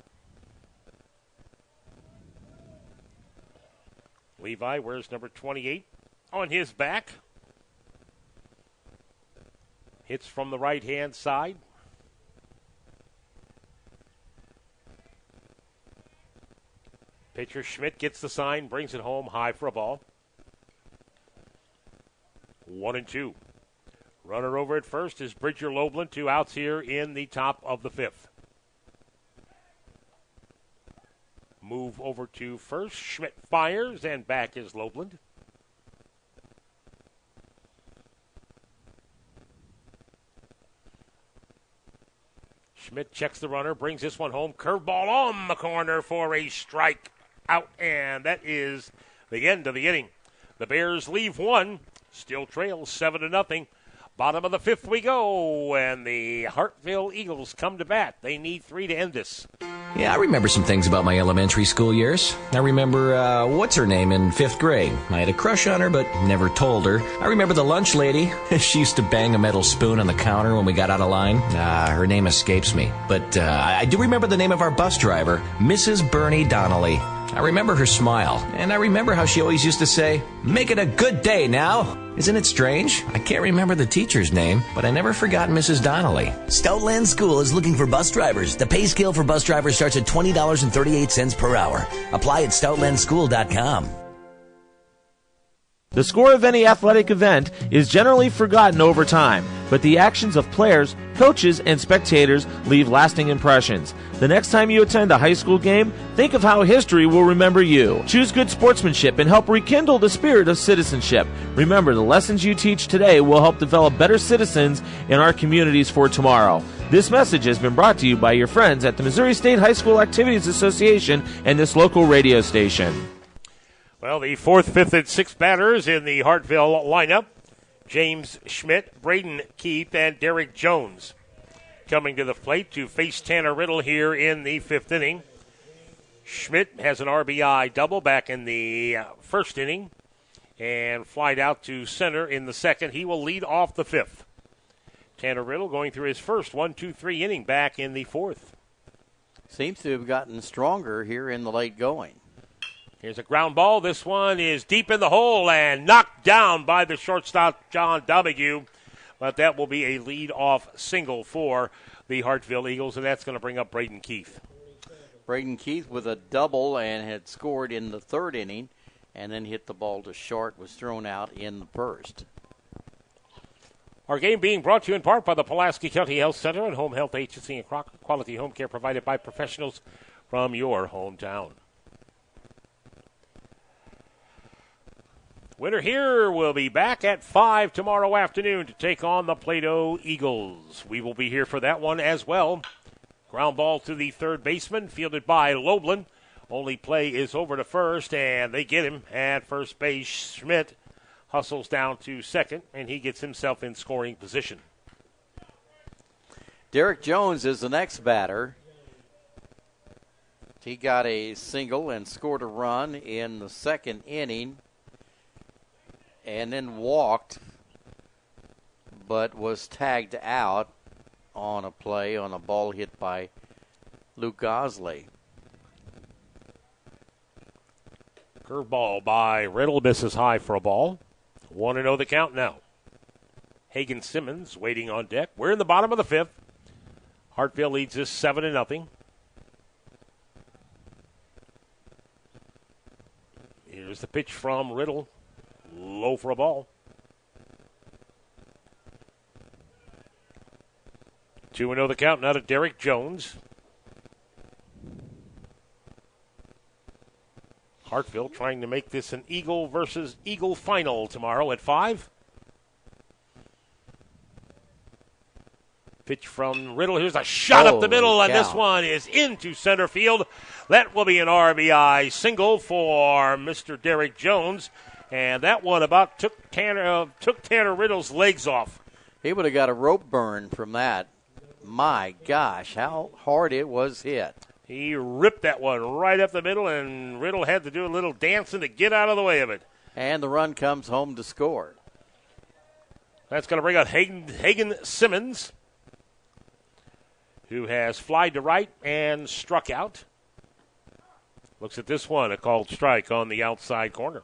Levi wears number 28 on his back. Hits from the right-hand side. Pitcher Schmidt gets the sign, brings it home high for a ball. 1-2. Runner over at first is Bridger Loebland. 2 outs here in the top of the 5th. Move over to first. Schmidt fires, and back is Loebland. Schmidt checks the runner, brings this one home. Curveball on the corner for a strike out, and that is the end of the inning. The Bears leave 1, still trails 7-0. Bottom of the 5th we go, and the Hartville Eagles come to bat. They need 3 to end this. Yeah, I remember some things about my elementary school years. I remember, what's her name in 5th grade? I had a crush on her, but never told her. I remember the lunch lady. She used to bang a metal spoon on the counter when we got out of line. Her name escapes me. But I do remember the name of our bus driver, Mrs. Bernie Donnelly. I remember her smile, and I remember how she always used to say, "Make it a good day now." Isn't it strange? I can't remember the teacher's name, but I never forgot Mrs. Donnelly. Stoutland School is looking for bus drivers. The pay scale for bus drivers starts at $20.38 per hour. Apply at stoutlandschool.com. The score of any athletic event is generally forgotten over time, but the actions of players, coaches, and spectators leave lasting impressions. The next time you attend a high school game, think of how history will remember you. Choose good sportsmanship and help rekindle the spirit of citizenship. Remember, the lessons you teach today will help develop better citizens in our communities for tomorrow. This message has been brought to you by your friends at the Missouri State High School Activities Association and this local radio station. Well, the 4th, 5th, and 6th batters in the Hartville lineup, James Schmidt, Braden Keith, and Derek Jones coming to the plate to face Tanner Riddle here in the 5th inning. Schmidt has an RBI double back in the 1st inning and flied out to center in the 2nd. He will lead off the 5th. Tanner Riddle going through his first 1-2-3 inning back in the 4th. Seems to have gotten stronger here in the late going. Here's a ground ball. This one is deep in the hole and knocked down by the shortstop, John Domingue. But that will be a lead-off single for the Hartville Eagles, and that's going to bring up Braden Keith. Braden Keith with a double and had scored in the 3rd inning and then hit the ball to short, was thrown out in the 1st. Our game being brought to you in part by the Pulaski County Health Center and Home Health Agency and quality home care provided by professionals from your hometown. Winner here will be back at 5 tomorrow afternoon to take on the Plato Eagles. We will be here for that one as well. Ground ball to the 3rd baseman, fielded by Loebland. Only play is over to first, and they get him at first base. Schmidt hustles down to 2nd, and he gets himself in scoring position. Derek Jones is the next batter. He got a single and scored a run in the 2nd inning, and then walked, but was tagged out on a play on a ball hit by Luke Gosley. Curveball by Riddle, misses high for a ball. 1-0 the count now. Hagen Simmons waiting on deck. We're in the bottom of the 5th. Hartville leads this 7-0. Here's the pitch from Riddle. Low for a ball. 2-0 the count now to Derek Jones. Hartville trying to make this an Eagle versus Eagle final tomorrow at 5. Pitch from Riddle. Here's a shot up the middle, and this one is into center field. That will be an RBI single for Mr. Derek Jones, and that one about took Tanner Riddle's legs off. He would have got a rope burn from that. My gosh, how hard it was hit. He ripped that one right up the middle, and Riddle had to do a little dancing to get out of the way of it. And the run comes home to score. That's going to bring out Hagen Simmons, who has flied to right and struck out. Looks at this one, a called strike on the outside corner.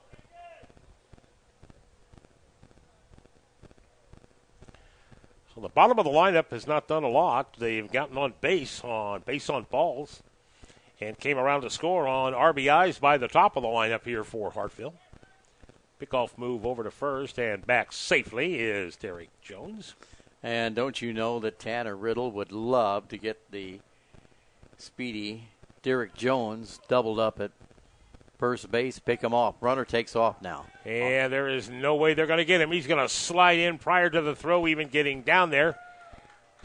So the bottom of the lineup has not done a lot. They've gotten on base on balls, and came around to score on RBIs by the top of the lineup here for Hartville. Pickoff move over to first, and back safely is Derek Jones. And don't you know that Tanner Riddle would love to get the speedy Derek Jones doubled up at first base, pick him off. Runner takes off now. And there is no way they're going to get him. He's going to slide in prior to the throw even getting down there.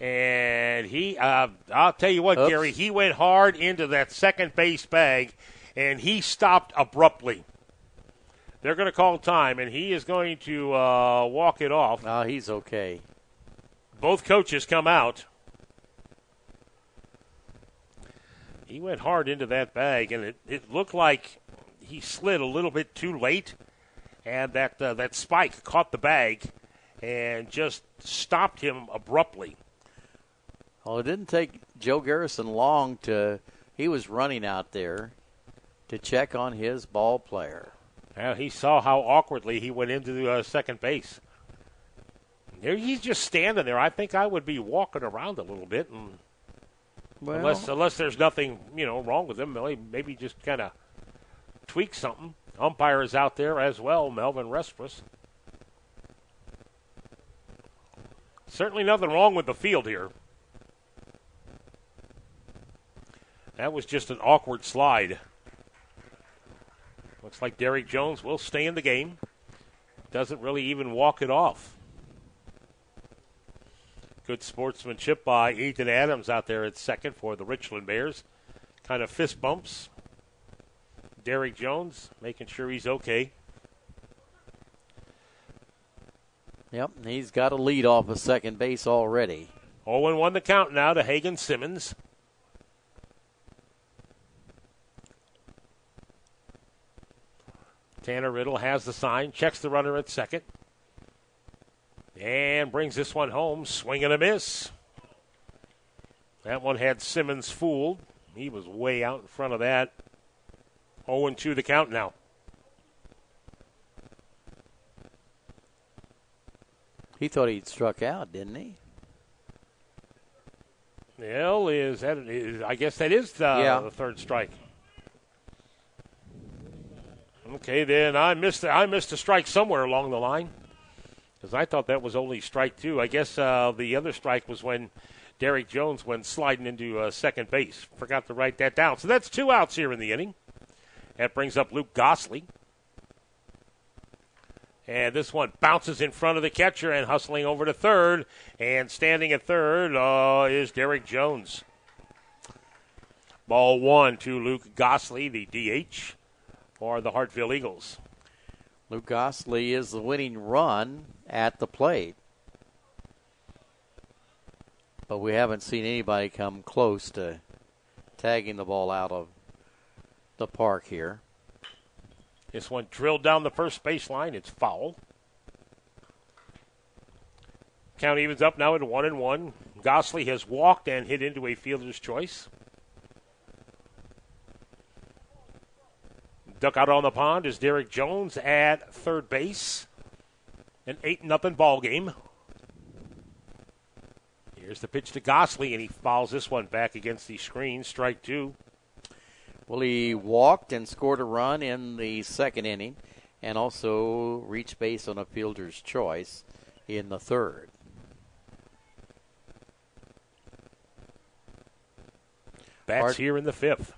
And he, I'll tell you what, Gary, he went hard into that second base bag, and he stopped abruptly. They're going to call time, and he is going to walk it off. He's okay. Both coaches come out. He went hard into that bag, and it looked like he slid a little bit too late, and that spike caught the bag and just stopped him abruptly. Well, it didn't take Joe Garrison long he was running out there to check on his ball player. Well, he saw how awkwardly he went into second base. There, he's just standing there. I think I would be walking around a little bit, and unless there's nothing wrong with him, maybe just kind of tweak something. Umpire is out there as well, Melvin Respress. Certainly nothing wrong with the field here. That was just an awkward slide. Looks like Derek Jones will stay in the game. Doesn't really even walk it off. Good sportsmanship by Ethan Adams out there at second for the Richland Bears. Kind of fist bumps. Derek Jones making sure he's okay. Yep, he's got a lead off of second base already. 0-1 the count now to Hagen Simmons. Tanner Riddle has the sign, checks the runner at second, and brings this one home. Swing and a miss. That one had Simmons fooled. He was way out in front of that. 0-2 the count now. He thought he'd struck out, didn't he? Well, I guess that is the third strike. Okay, then I missed a strike somewhere along the line, because I thought that was only strike two. I guess the other strike was when Derek Jones went sliding into second base. Forgot to write that down. So that's 2 outs here in the inning. That brings up Luke Gosley. And this one bounces in front of the catcher and hustling over to third. And standing at third is Derek Jones. Ball 1 to Luke Gosley, the DH for the Hartville Eagles. Luke Gosley is the winning run at the plate. But we haven't seen anybody come close to tagging the ball out of the park here. This one drilled down the first baseline. It's foul. Count evens up now at 1-1. Gosley has walked and hit into a fielder's choice. Duck out on the pond is Derek Jones at third base. An 8-0 ball game. Here's the pitch to Gosley, and he fouls this one back against the screen. Strike two. Well, he walked and scored a run in the second inning and also reached base on a fielder's choice in the third. Bats here in the 5th.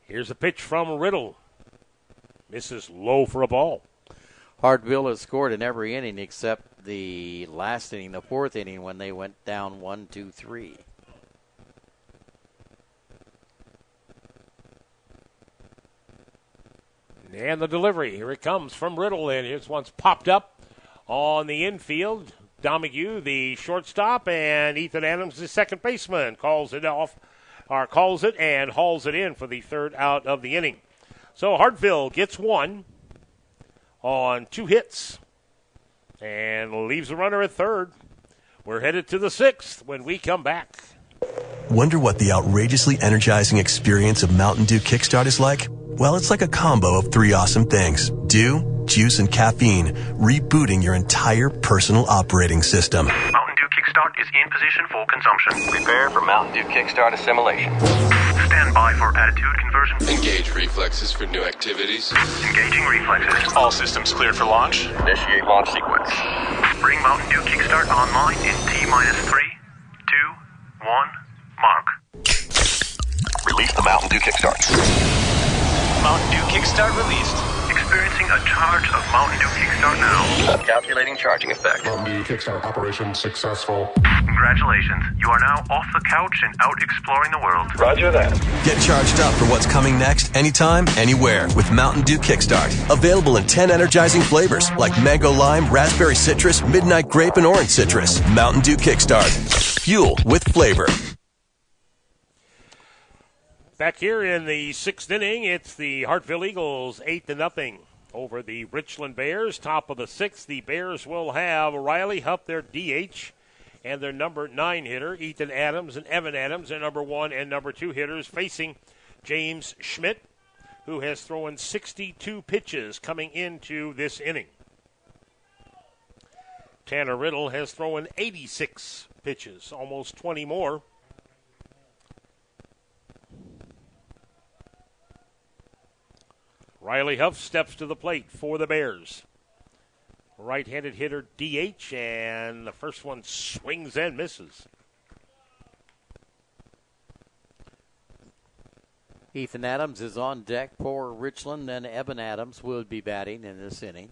Here's a pitch from Riddle. Misses low for a ball. Hartville has scored in every inning except the last inning, the 4th inning, when they went down 1-2-3. And the delivery, here it comes from Riddle, and here's one's popped up on the infield. Domingue, the shortstop, and Ethan Adams, the second baseman, calls it and hauls it in for the 3rd out of the inning. So Hartville gets 1 on 2 hits and leaves a runner at 3rd. We're headed to the 6th when we come back. Wonder what the outrageously energizing experience of Mountain Dew Kickstart is like? Well, it's like a combo of 3 awesome things. Dew, juice, and caffeine, rebooting your entire personal operating system. Mountain Dew Kickstart is in position for consumption. Prepare for Mountain Dew Kickstart assimilation. Stand by for attitude conversion. Engage reflexes for new activities. Engaging reflexes. All systems cleared for launch. Initiate launch sequence. Bring Mountain Dew Kickstart online in T-3, 2, 1, mark. Release the Mountain Dew Kickstart. Mountain Dew Kickstart released. Experiencing a charge of Mountain Dew Kickstart now. Calculating charging effect. Mountain Dew Kickstart operation successful. Congratulations. You are now off the couch and out exploring the world. Roger that. Get charged up for what's coming next anytime, anywhere with Mountain Dew Kickstart. Available in 10 energizing flavors like mango lime, raspberry citrus, midnight grape, and orange citrus. Mountain Dew Kickstart. Fuel with flavor. Back here in the 6th inning, it's the Hartville Eagles 8-0 over the Richland Bears. Top of the 6th, the Bears will have Riley Huff, their DH, and their number 9 hitter, Ethan Adams and Evan Adams, their number 1 and number 2 hitters, facing James Schmidt, who has thrown 62 pitches coming into this inning. Tanner Riddle has thrown 86 pitches, almost 20 more. Riley Huff steps to the plate for the Bears. Right-handed hitter DH, and the first one swings and misses. Ethan Adams is on deck for Richland, and Evan Adams will be batting in this inning.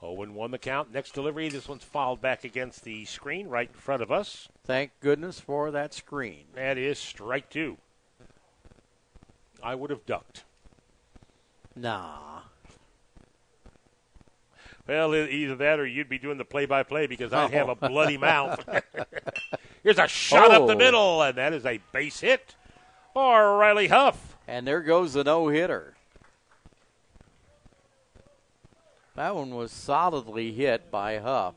0-1 the count. Next delivery, this one's fouled back against the screen right in front of us. Thank goodness for that screen. That is strike 2. I would have ducked. Nah. Well, either that or you'd be doing the play-by-play because I'd have a bloody mouth. Here's a shot up the middle, and that is a base hit for Riley Huff. And there goes the no-hitter. That one was solidly hit by Huff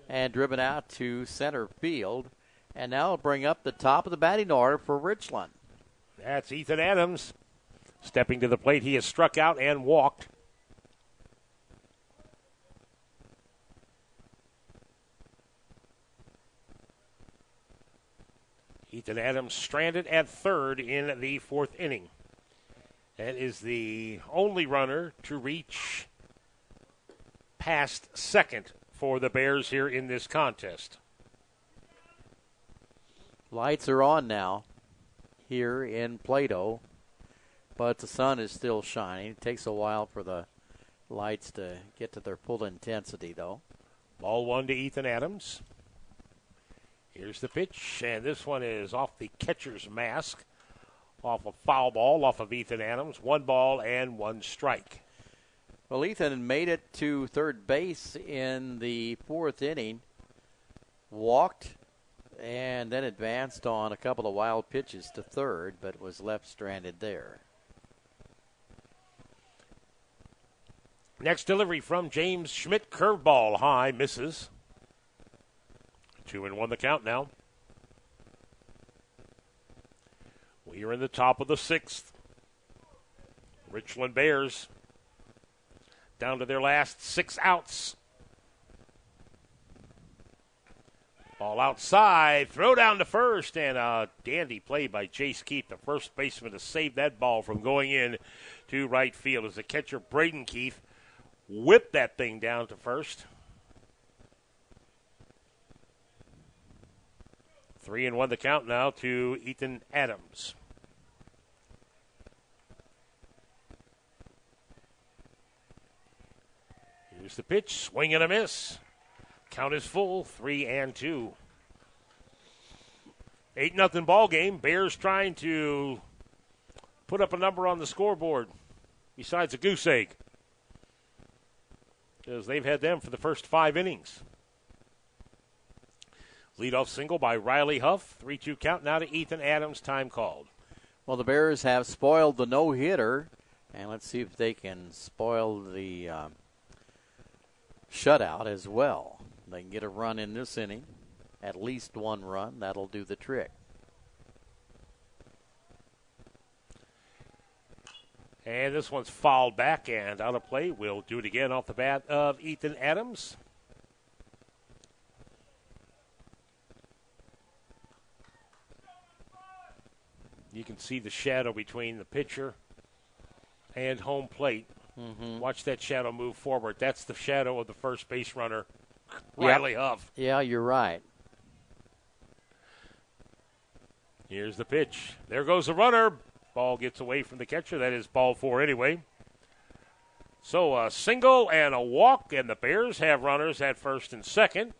and driven out to center field. And now it'll bring up the top of the batting order for Richland. That's Ethan Adams. Stepping to the plate, he has struck out and walked. Ethan Adams stranded at 3rd in the 4th inning. That is the only runner to reach past 2nd for the Bears here in this contest. Lights are on now here in Plato. But the sun is still shining. It takes a while for the lights to get to their full intensity, though. Ball 1 to Ethan Adams. Here's the pitch, and this one is off the catcher's mask. Off a foul ball off of Ethan Adams. 1 ball and 1 strike. Well, Ethan made it to third base in the 4th inning. Walked and then advanced on a couple of wild pitches to third, but was left stranded there. Next delivery from James Schmidt, curveball high, misses. 2-1 the count now. We are in the top of the 6th. Richland Bears down to their last 6 outs. Ball outside, throw down to first, and a dandy play by Jace Keith, the first baseman, to save that ball from going in to right field as the catcher Braden Keith whipped that thing down to first. 3-1 the count now to Ethan Adams. Here's the pitch, swing and a miss. Count is full, 3-2. 8-0 ball game. Bears trying to put up a number on the scoreboard besides a goose egg, because they've had them for the first 5 innings. Leadoff single by Riley Huff. 3-2 count now to Ethan Adams. Time called. Well, the Bears have spoiled the no-hitter, and let's see if they can spoil the shutout as well. They can get a run in this inning, at least one run. That'll do the trick. And this one's fouled back and out of play. We'll do it again off the bat of Ethan Adams. You can see the shadow between the pitcher and home plate. Mm-hmm. Watch that shadow move forward. That's the shadow of the first base runner, Riley Huff. Yeah, you're right. Here's the pitch. There goes the runner. Ball gets away from the catcher. That is ball 4 anyway. So a single and a walk, and the Bears have runners at first and second.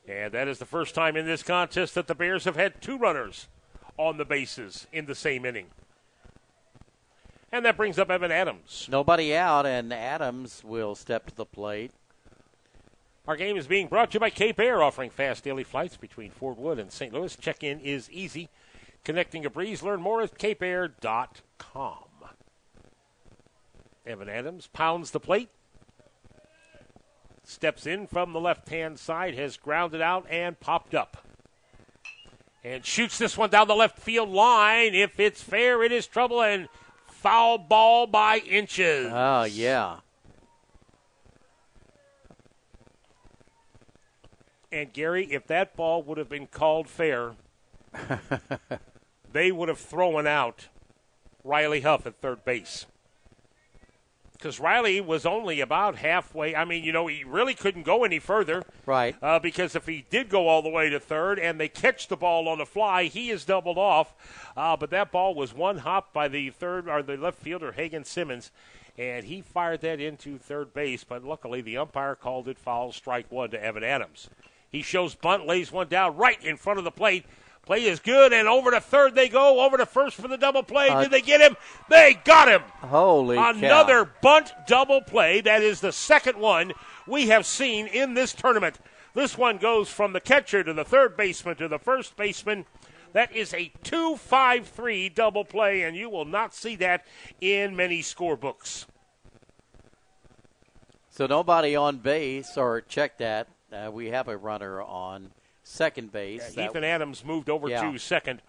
And that is the first time in this contest that the Bears have had 2 runners on the bases in the same inning. And that brings up Evan Adams. Nobody out, and Adams will step to the plate. Our game is being brought to you by Cape Air, offering fast daily flights between Fort Wood and St. Louis. Check-in is easy. Connecting a breeze. Learn more at capeair.com. Evan Adams pounds the plate. Steps in from the left-hand side, has grounded out and popped up. And shoots this one down the left field line. If it's fair, it is trouble, and foul ball by inches. Oh, yeah. And, Gary, if that ball would have been called fair, they would have thrown out Riley Huff at third base. Because Riley was only about halfway. I mean, he really couldn't go any further. Right. Because if he did go all the way to third and they catch the ball on the fly, he is doubled off. But that ball was one hop by the left fielder, Hagen Simmons, and he fired that into third base. But luckily, the umpire called it foul, strike 1 to Evan Adams. He shows bunt, lays one down right in front of the plate. Play is good, and over to third they go. Over to first for the double play. Did they get him? They got him. Holy Another cow. bunt double play. That is the second one we have seen in this tournament. This one goes from the catcher to the third baseman to the first baseman. That is a 2-5-3 double play, and you will not see that in many scorebooks. So nobody on base, or check that. We have a runner on second base. Ethan Adams moved over to second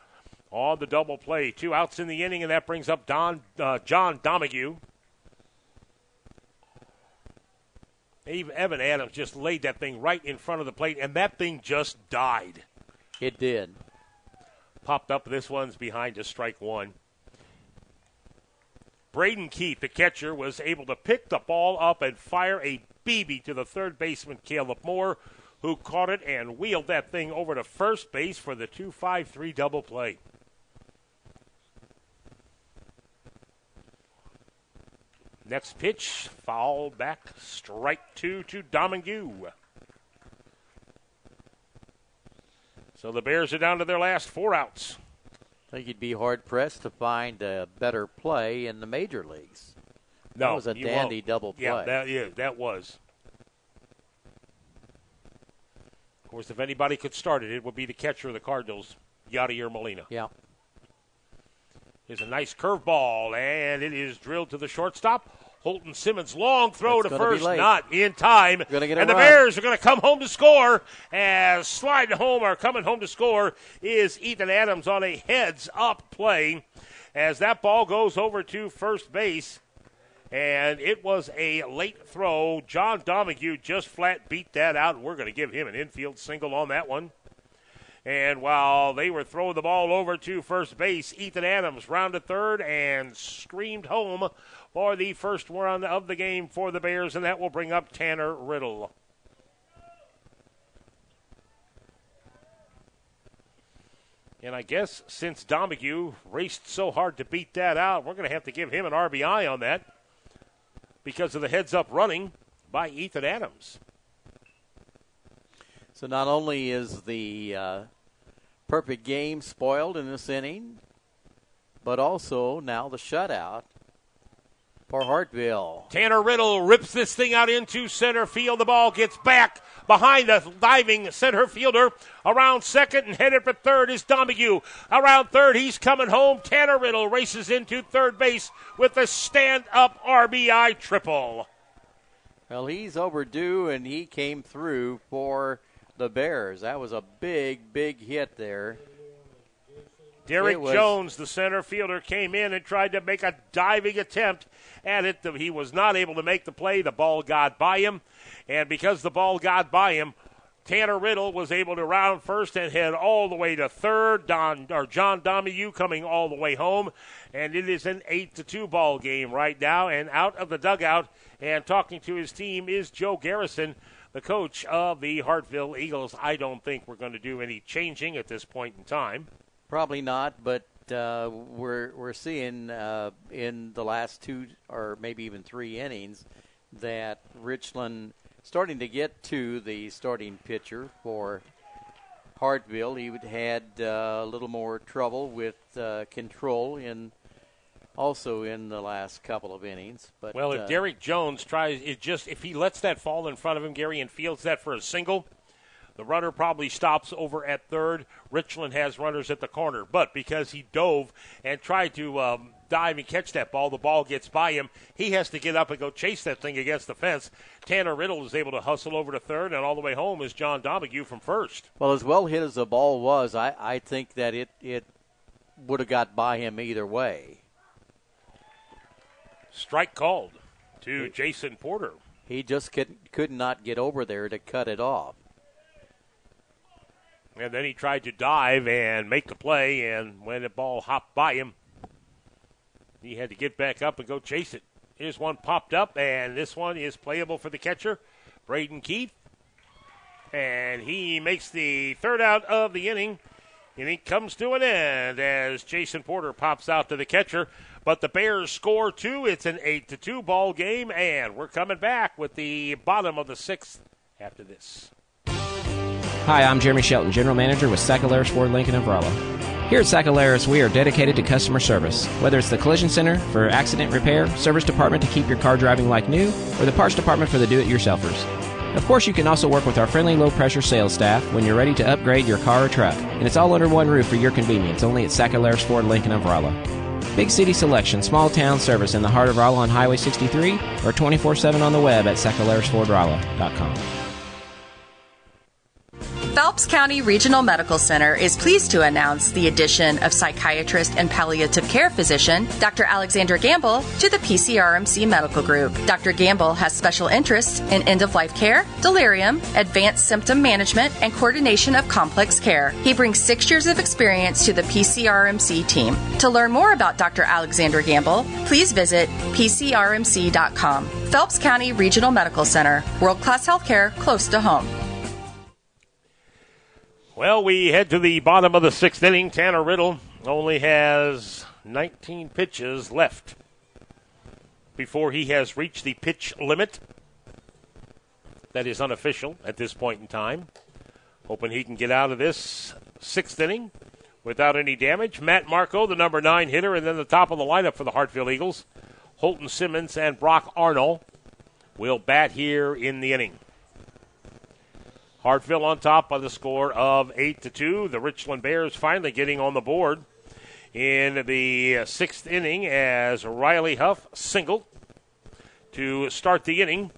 on the double play. 2 outs in the inning, and that brings up John Domingue. Evan Adams just laid that thing right in front of the plate, and that thing just died. It did. Popped up. This one's behind to strike 1. Braden Keith, the catcher, was able to pick the ball up and fire a BB to the third baseman, Caleb Moore, who caught it and wheeled that thing over to first base for the 2-5-3 double play. Next pitch, foul back, strike 2 to Domingue. So the Bears are down to their last 4 outs. I think you'd be hard-pressed to find a better play in the major leagues. No, that was a dandy double play. Yeah, that was. Of course, if anybody could start it, it would be the catcher of the Cardinals, Yadier Molina. Yeah. Here's a nice curveball, and it is drilled to the shortstop. Holton Simmons, long throw to first, not in time. And the Bears are going to come home to score. As sliding home or coming home to score is Ethan Adams on a heads-up play. As that ball goes over to first base, and it was a late throw. John Domingue just flat beat that out, and we're going to give him an infield single on that one. And while they were throwing the ball over to first base, Ethan Adams rounded third and screamed home for the first run of the game for the Bears, and that will bring up Tanner Riddle. And I guess since Domingue raced so hard to beat that out, we're going to have to give him an RBI on that because of the heads-up running by Ethan Adams. So not only is the perfect game spoiled in this inning, but also now the shutout for Hartville. Tanner Riddle rips this thing out into center field. The ball gets back behind the diving center fielder. Around second and headed for third is Domingue. Around third, he's coming home. Tanner Riddle races into third base with a stand-up RBI triple. Well, he's overdue, and he came through for the Bears. That was a big, big hit there. Derek Jones, the center fielder, came in and tried to make a diving attempt at it. He was not able to make the play. The ball got by him. And because the ball got by him, Tanner Riddle was able to round first and head all the way to third. John Domingue coming all the way home. And it is an 8-2 ball game right now. And out of the dugout and talking to his team is Joe Garrison, the coach of the Hartville Eagles. I don't think we're going to do any changing at this point in time. Probably not, but we're seeing in the last 2 or maybe even 3 innings that Richland starting to get to the starting pitcher for Hartville. He had a little more trouble with control also in the last couple of innings. But well, if Derek Jones if he lets that fall in front of him, Gary, and fields that for a single, the runner probably stops over at third. Richland has runners at the corner. But because he dove and tried to dive and catch that ball, the ball gets by him. He has to get up and go chase that thing against the fence. Tanner Riddle is able to hustle over to third, and all the way home is John Domingue from first. Well, as well hit as the ball was, I think that it would have got by him either way. Strike called to Jason Porter. He just could not get over there to cut it off. And then he tried to dive and make the play, and when the ball hopped by him, he had to get back up and go chase it. Here's one popped up, and this one is playable for the catcher, Braden Keith. And he makes the third out of the inning. Inning comes to an end as Jason Porter pops out to the catcher. But the Bears score 2. It's an 8-2 ball game, and we're coming back with the bottom of the 6th after this. Hi, I'm Jeremy Shelton, General Manager with Sacalaris Ford Lincoln of Rolla. Here at Sacalaris, we are dedicated to customer service. Whether it's the collision center for accident repair, service department to keep your car driving like new, or the parts department for the do-it-yourselfers. Of course, you can also work with our friendly, low-pressure sales staff when you're ready to upgrade your car or truck. And it's all under one roof for your convenience, only at Sacalaris Ford Lincoln of Rolla. Big city selection, small town service in the heart of Rolla on Highway 63, or 24/7 on the web at sacalarisfordrolla.com. Phelps County Regional Medical Center is pleased to announce the addition of psychiatrist and palliative care physician Dr. Alexandra Gamble to the PCRMC Medical Group. Dr. Gamble has special interests in end-of-life care, delirium, advanced symptom management, and coordination of complex care. He brings 6 years of experience to the PCRMC team. To learn more about Dr. Alexandra Gamble, please visit pcrmc.com. Phelps County Regional Medical Center, world-class healthcare close to home. Well, we head to the bottom of the 6th inning. Tanner Riddle only has 19 pitches left before he has reached the pitch limit. That is unofficial at this point in time. Hoping he can get out of this 6th inning without any damage. Matt Marco, the number 9 hitter, and then the top of the lineup for the Hartville Eagles, Holton Simmons and Brock Arnold, will bat here in the inning. Hartville on top by the score of 8-2. The Richland Bears finally getting on the board in the 6th inning as Riley Huff singled to start the inning.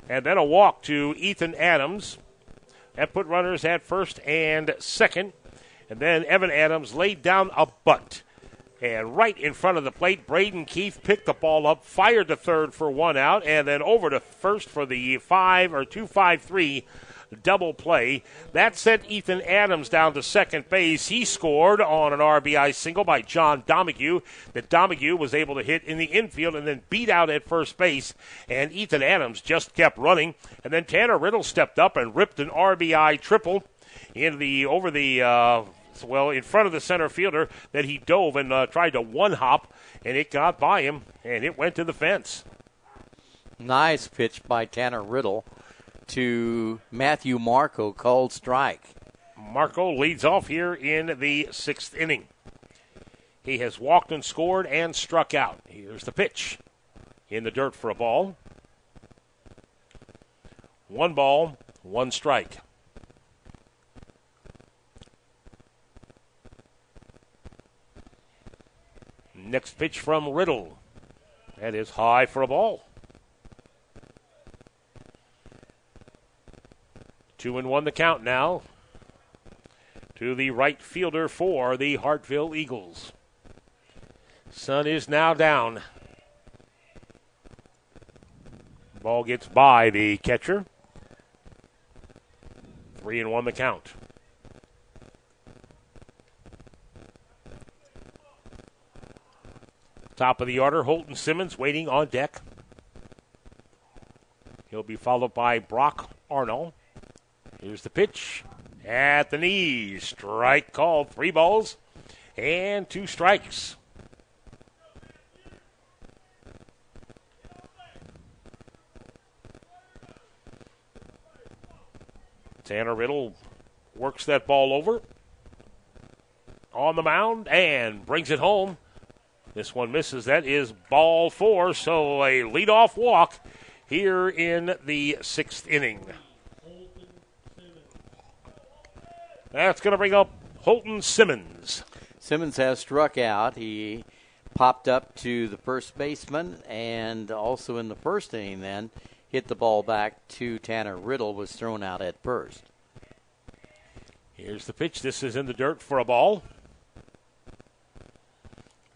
And then a walk to Ethan Adams. That put runners at first and second. And then Evan Adams laid down a bunt. And right in front of the plate, Braden Keith picked the ball up, fired to third for 1 out, and then over to first for the 2-5-3 double play. That sent Ethan Adams down to second base. He scored on an RBI single by John Domingue that Domingue was able to hit in the infield and then beat out at first base. And Ethan Adams just kept running. And then Tanner Riddle stepped up and ripped an RBI triple over the well, in front of the center fielder that he dove and tried to one-hop, and it got by him, and it went to the fence. Nice pitch by Tanner Riddle to Matthew Marco, called strike. Marco leads off here in the 6th inning. He has walked and scored and struck out. Here's the pitch. In the dirt for a ball. 1 ball, 1 strike. Next pitch from Riddle. That is high for a ball. 2-1 the count now to the right fielder for the Hartville Eagles. Sun is now down. Ball gets by the catcher. 3-1 the count. Top of the order, Holton Simmons waiting on deck. He'll be followed by Brock Arnold. Here's the pitch at the knees. Strike called. 3 balls and 2 strikes. Tanner Riddle works that ball over on the mound and brings it home. This one misses. That is ball 4, so a leadoff walk here in the 6th inning. That's going to bring up Holton Simmons. Simmons has struck out. He popped up to the first baseman, and also in the 1st inning then hit the ball back to Tanner Riddle, was thrown out at first. Here's the pitch. This is in the dirt for a ball.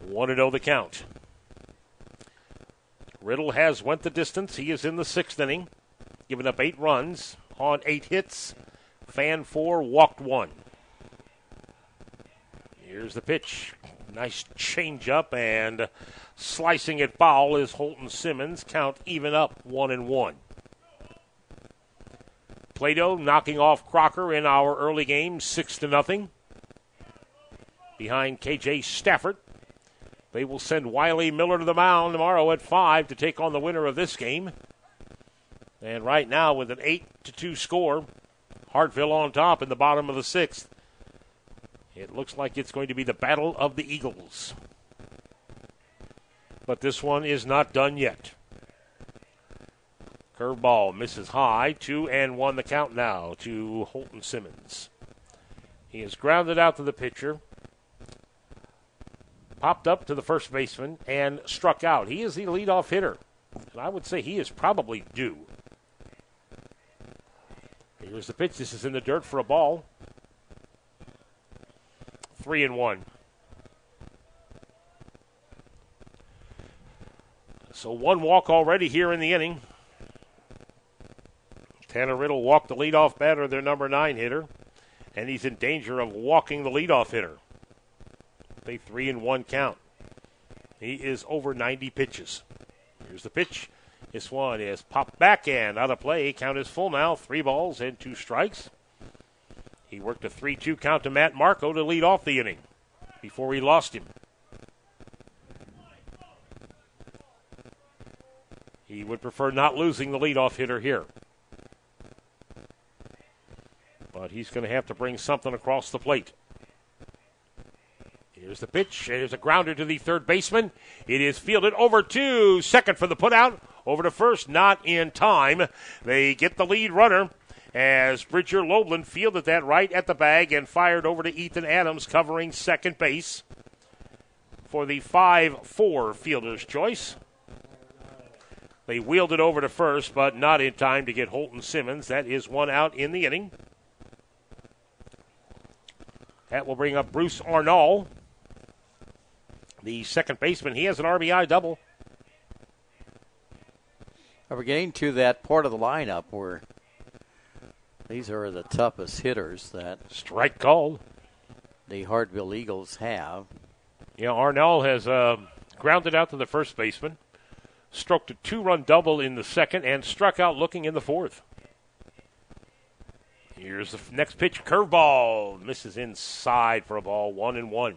1-0 the count. Riddle has went the distance. He is in the 6th inning, giving up 8 runs on 8 hits. Fan 4, walked 1. Here's the pitch. Nice changeup, and slicing it foul is Holton Simmons. Count even up, 1-1. Plato knocking off Crocker in our early game, 6-0. Behind KJ Stafford. They will send Wiley Miller to the mound tomorrow at 5 to take on the winner of this game. And right now, with an 8-2 score, Hartville on top in the bottom of the 6th. It looks like it's going to be the battle of the Eagles. But this one is not done yet. Curveball misses high. 2-1 the count now to Holton Simmons. He is grounded out to the pitcher. Popped up to the first baseman and struck out. He is the leadoff hitter. And I would say he is probably due. Here's the pitch. This is in the dirt for a ball. 3-1. So 1 walk already here in the inning. Tanner Riddle walked the leadoff batter, their number 9 hitter, and he's in danger of walking the leadoff hitter. A 3-1 count. He is over 90 pitches. Here's the pitch. This one is popped back and out of play. Count is full now. 3 balls and 2 strikes. He worked a 3-2 count to Matt Marco to lead off the inning before he lost him. He would prefer not losing the leadoff hitter here. But he's going to have to bring something across the plate. Here's the pitch. There's a grounder to the third baseman. It is fielded over to second for the putout. Over to first, not in time. They get the lead runner as Bridger Loveland fielded that right at the bag and fired over to Ethan Adams covering second base for the 5-4 fielder's choice. They wheeled it over to first, but not in time to get Holton Simmons. That is 1 out in the inning. That will bring up Bruce Arnold, the second baseman. He has an RBI double. We're getting to that part of the lineup where these are the toughest hitters that strike called the Hartville Eagles have. Yeah, Arnold has grounded out to the first baseman, stroked a 2-run double in the second, and struck out looking in the fourth. Here's the next pitch, curveball. Misses inside for a ball, 1-1.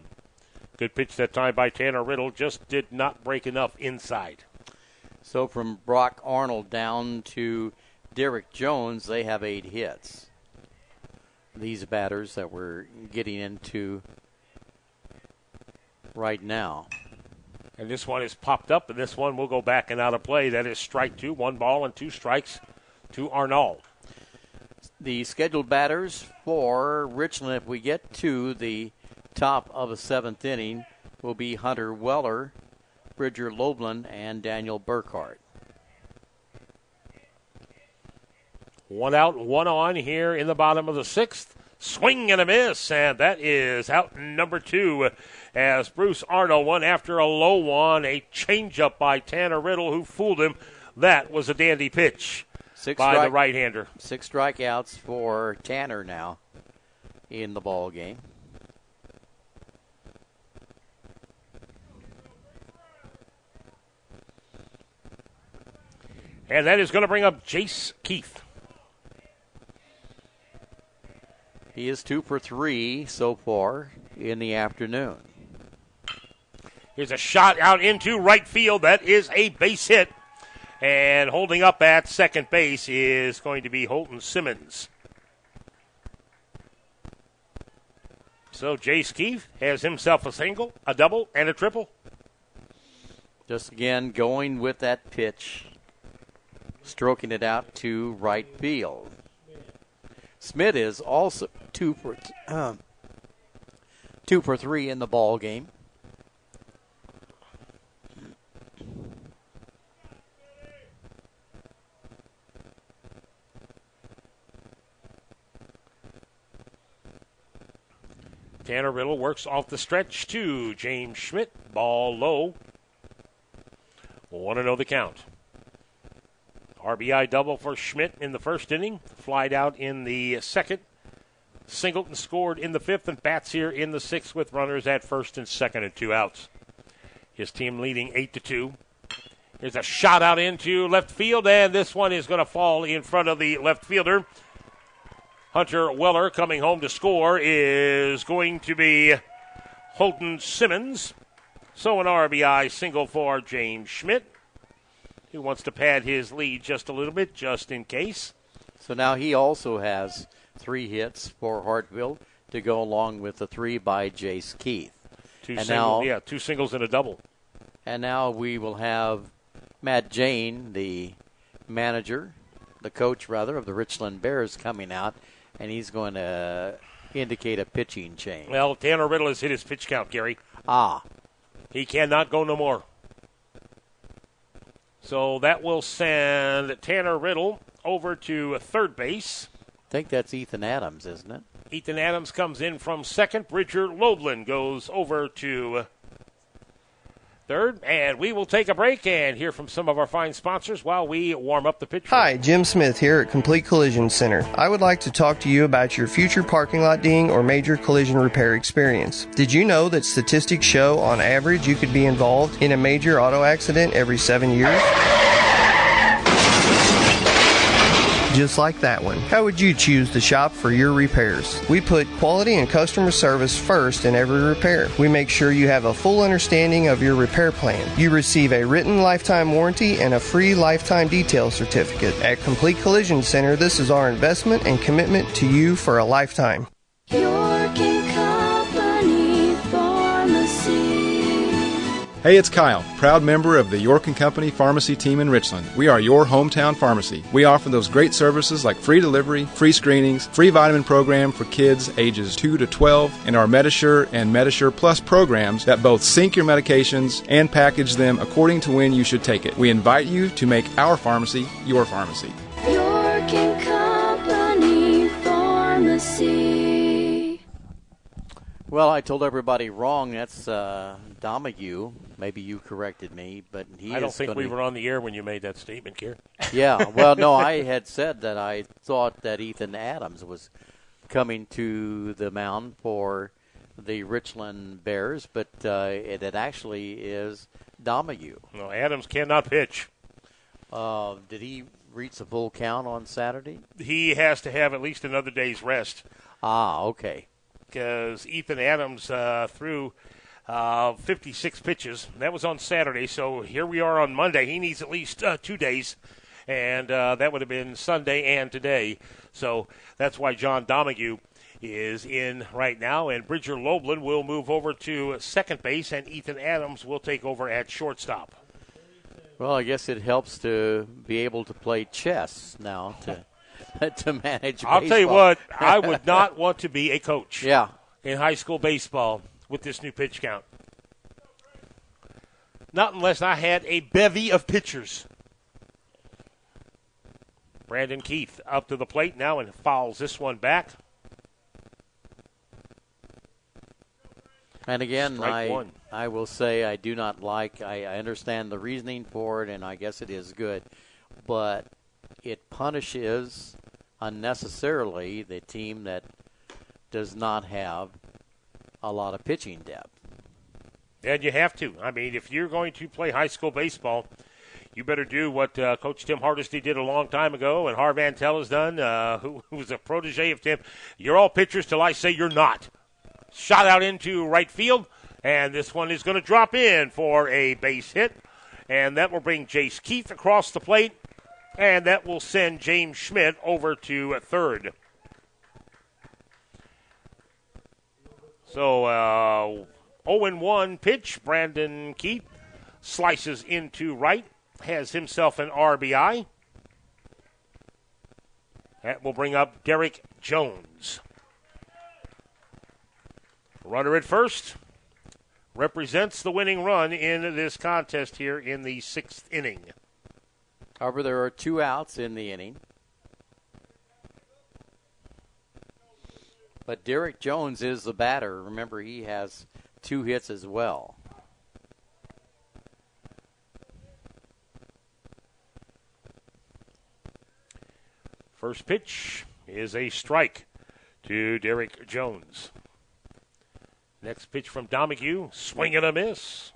Good pitch that time by Tanner Riddle, just did not break enough inside. So from Brock Arnold down to Derek Jones, they have 8 hits. These batters that we're getting into right now. And this one is popped up, and this one will go back and out of play. That is strike 2, 1 ball and 2 strikes to Arnold. The scheduled batters for Richland, if we get to the top of the 7th inning, will be Hunter Weller, Bridger Loebland, and Daniel Burkhart. 1 out, 1 on here in the bottom of the 6th. Swing and a miss, and that is out number 2 as Bruce Arnold went after a low one, a changeup by Tanner Riddle, who fooled him. That was a dandy pitch by the right-hander. 6 strikeouts for Tanner now in the ball game. And that is going to bring up Jace Keith. He is 2 for 3 so far in the afternoon. Here's a shot out into right field. That is a base hit. And holding up at second base is going to be Holton Simmons. So Jace Keith has himself a single, a double, and a triple. Just again going with that pitch, stroking it out to right field. Smith is also 2 for 3 in the ball game. Tanner Riddle works off the stretch to James Schmidt. Ball low. 1-0 the count. RBI double for Schmidt in the first inning. Flied out in the second. Singleton scored in the 5th and bats here in the 6th with runners at first and second and 2 outs. His team leading 8-2. Here's a shot out into left field, and this one is going to fall in front of the left fielder. Hunter Weller coming home to score is going to be Holton Simmons. So an RBI single for James Schmidt, who wants to pad his lead just a little bit, just in case. So now he also has 3 hits for Hartville to go along with the 3 by Jace Keith. Two singles and a double. And now we will have Matt Jane, the coach of the Richland Bears, coming out, and he's going to indicate a pitching change. Well, Tanner Riddle has hit his pitch count, Gary. He cannot go no more. So that will send Tanner Riddle over to third base. I think that's Ethan Adams, isn't it? Ethan Adams comes in from second. Bridger Loebland goes over to third. And we will take a break and hear from some of our fine sponsors while we warm up the pitch. Hi, Jim Smith here at Complete Collision Center. I would like to talk to you about your future parking lot ding or major collision repair experience. Did you know that statistics show on average you could be involved in a major auto accident every 7 years? Just like that one. How would you choose to shop for your repairs? We put quality and customer service first in every repair. We make sure you have a full understanding of your repair plan. You receive a written lifetime warranty and a free lifetime detail certificate. At Complete Collision Center, this is our investment and commitment to you for a lifetime. York and Company Pharmacy. Hey, it's Kyle, proud member of the York & Company Pharmacy team in Richland. We are your hometown pharmacy. We offer those great services like free delivery, free screenings, free vitamin program for kids ages 2 to 12, and our Medisure and Medisure Plus programs that both sync your medications and package them according to when you should take it. We invite you to make our pharmacy your pharmacy. York and Company Pharmacy. Well, I told everybody wrong. That's Domingue. Maybe you corrected me, but I don't think we were on the air when you made that statement, Gary. Yeah, well, no, I had said that I thought that Ethan Adams was coming to the mound for the Richland Bears, but it actually is Domingue. No, Adams cannot pitch. Did he reach the full count on Saturday? He has to have at least another day's rest. Ah, okay. Because Ethan Adams threw 56 pitches. That was on Saturday, so here we are on Monday. He needs at least 2 days, and that would have been Sunday and today. So that's why John Domingue is in right now, and Bridger Loebland will move over to second base, and Ethan Adams will take over at shortstop. Well, I guess it helps to be able to play chess now to manage I'll baseball. tell you what, I would not want to be a coach in high school baseball with this new pitch count. Not unless I had a bevy of pitchers. Brandon Keith up to the plate now and fouls this one back. And again, Strike one. I will say I do not like, I understand the reasoning for it, and I guess it is good, but it punishes unnecessarily the team that does not have a lot of pitching depth. And you have to. I mean, if you're going to play high school baseball, you better do what Coach Tim Hardesty did a long time ago and Harv Antel has done, who was a protege of Tim. You're all pitchers till I say you're not. Shot out into right field, and this one is going to drop in for a base hit, and that will bring Jace Keith across the plate, and that will send James Schmidt over to third. So 0-1 pitch. Brandon Keith slices into right, has himself an RBI. That will bring up Derek Jones. Runner at first represents the winning run in this contest here in the sixth inning. However, there are 2 outs in the inning. But Derek Jones is the batter. Remember, he has 2 hits as well. First pitch is a strike to Derek Jones. Next pitch from Domingue, swing and a miss.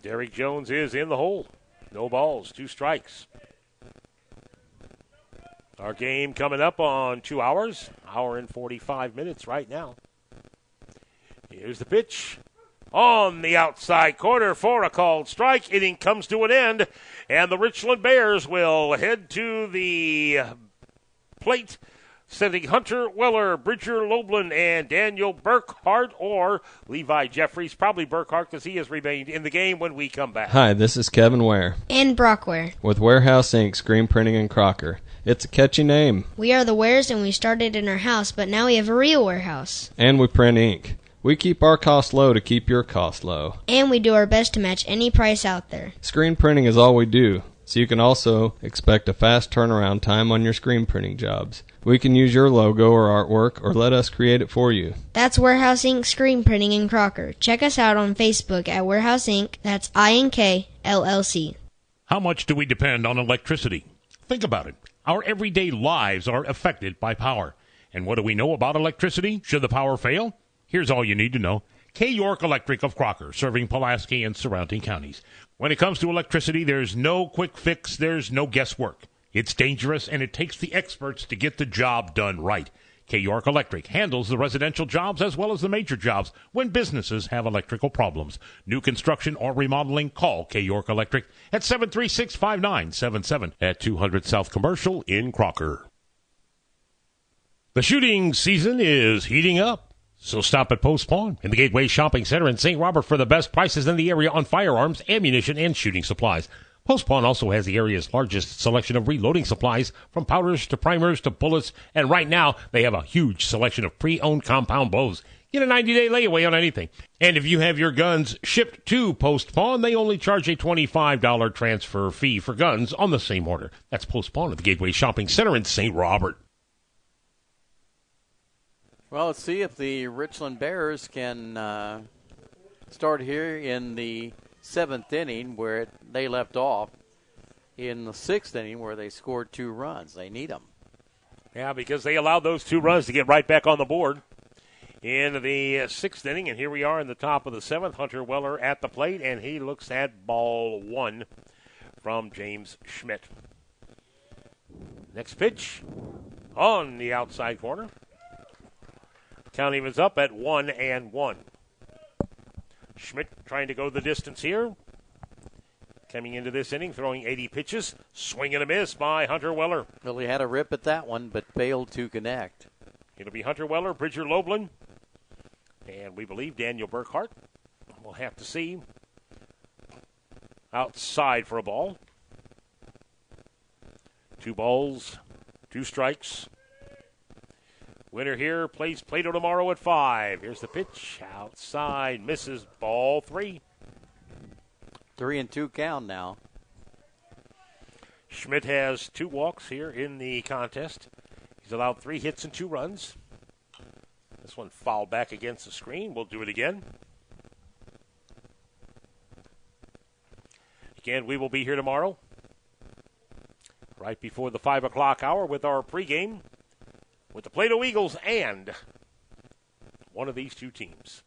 Derek Jones is in the hole. No balls, 2 strikes. Our game coming up on 2 hours, hour and 45 minutes right now. Here's the pitch. On the outside corner for a called strike. Inning comes to an end, and the Richland Bears will head to the plate, sending Hunter Weller, Bridger Loebland, and Daniel Burkhart, or Levi Jeffries, probably Burkhart because he has remained in the game when we come back. Hi, this is Kevin Ware. And Brock Ware. With Warehouse Inc. Screen Printing and Crocker. It's a catchy name. We are the Wares, and we started in our house, but now we have a real warehouse. And we print ink. We keep our costs low to keep your costs low. And we do our best to match any price out there. Screen printing is all we do, so you can also expect a fast turnaround time on your screen printing jobs. We can use your logo or artwork, or let us create it for you. That's Warehouse Inc. Screen Printing in Crocker. Check us out on Facebook at Warehouse Inc. That's INK LLC. How much do we depend on electricity? Think about it. Our everyday lives are affected by power. And what do we know about electricity? Should the power fail? Here's all you need to know. K. York Electric of Crocker, serving Pulaski and surrounding counties. When it comes to electricity, there's no quick fix, there's no guesswork. It's dangerous, and it takes the experts to get the job done right. K. York Electric handles the residential jobs as well as the major jobs when businesses have electrical problems. New construction or remodeling, call K. York Electric at 736-5977 at 200 South Commercial in Crocker. The shooting season is heating up. So stop at Post Pawn in the Gateway Shopping Center in St. Robert for the best prices in the area on firearms, ammunition, and shooting supplies. Post Pawn also has the area's largest selection of reloading supplies, from powders to primers to bullets, and right now they have a huge selection of pre-owned compound bows. Get a 90-day layaway on anything. And if you have your guns shipped to Post Pawn, they only charge a $25 transfer fee for guns on the same order. That's Post Pawn at the Gateway Shopping Center in St. Robert. Well, let's see if the Richland Bears can start here in the 7th inning where they left off in the 6th inning where they scored 2 runs. They need them. Yeah, because they allowed those 2 runs to get right back on the board in the 6th inning. And here we are in the top of the 7th. Hunter Weller at the plate, and he looks at ball 1 from James Schmidt. Next pitch on the outside corner. Count evens up at 1-1. Schmidt trying to go the distance here. Coming into this inning, throwing 80 pitches. Swing and a miss by Hunter Weller. Well, he had a rip at that one, but failed to connect. It'll be Hunter Weller, Bridger Loebland, and we believe Daniel Burkhart. We'll have to see. Outside for a ball. 2 balls, 2 strikes. Winner here plays Plato tomorrow at 5. Here's the pitch. Outside, misses, ball 3. 3-2 count now. Schmidt has 2 walks here in the contest. He's allowed 3 hits and 2 runs. This one fouled back against the screen. We'll do it again. Again, we will be here tomorrow, right before the 5 o'clock hour, with our pregame with the Plato Eagles and one of these 2 teams.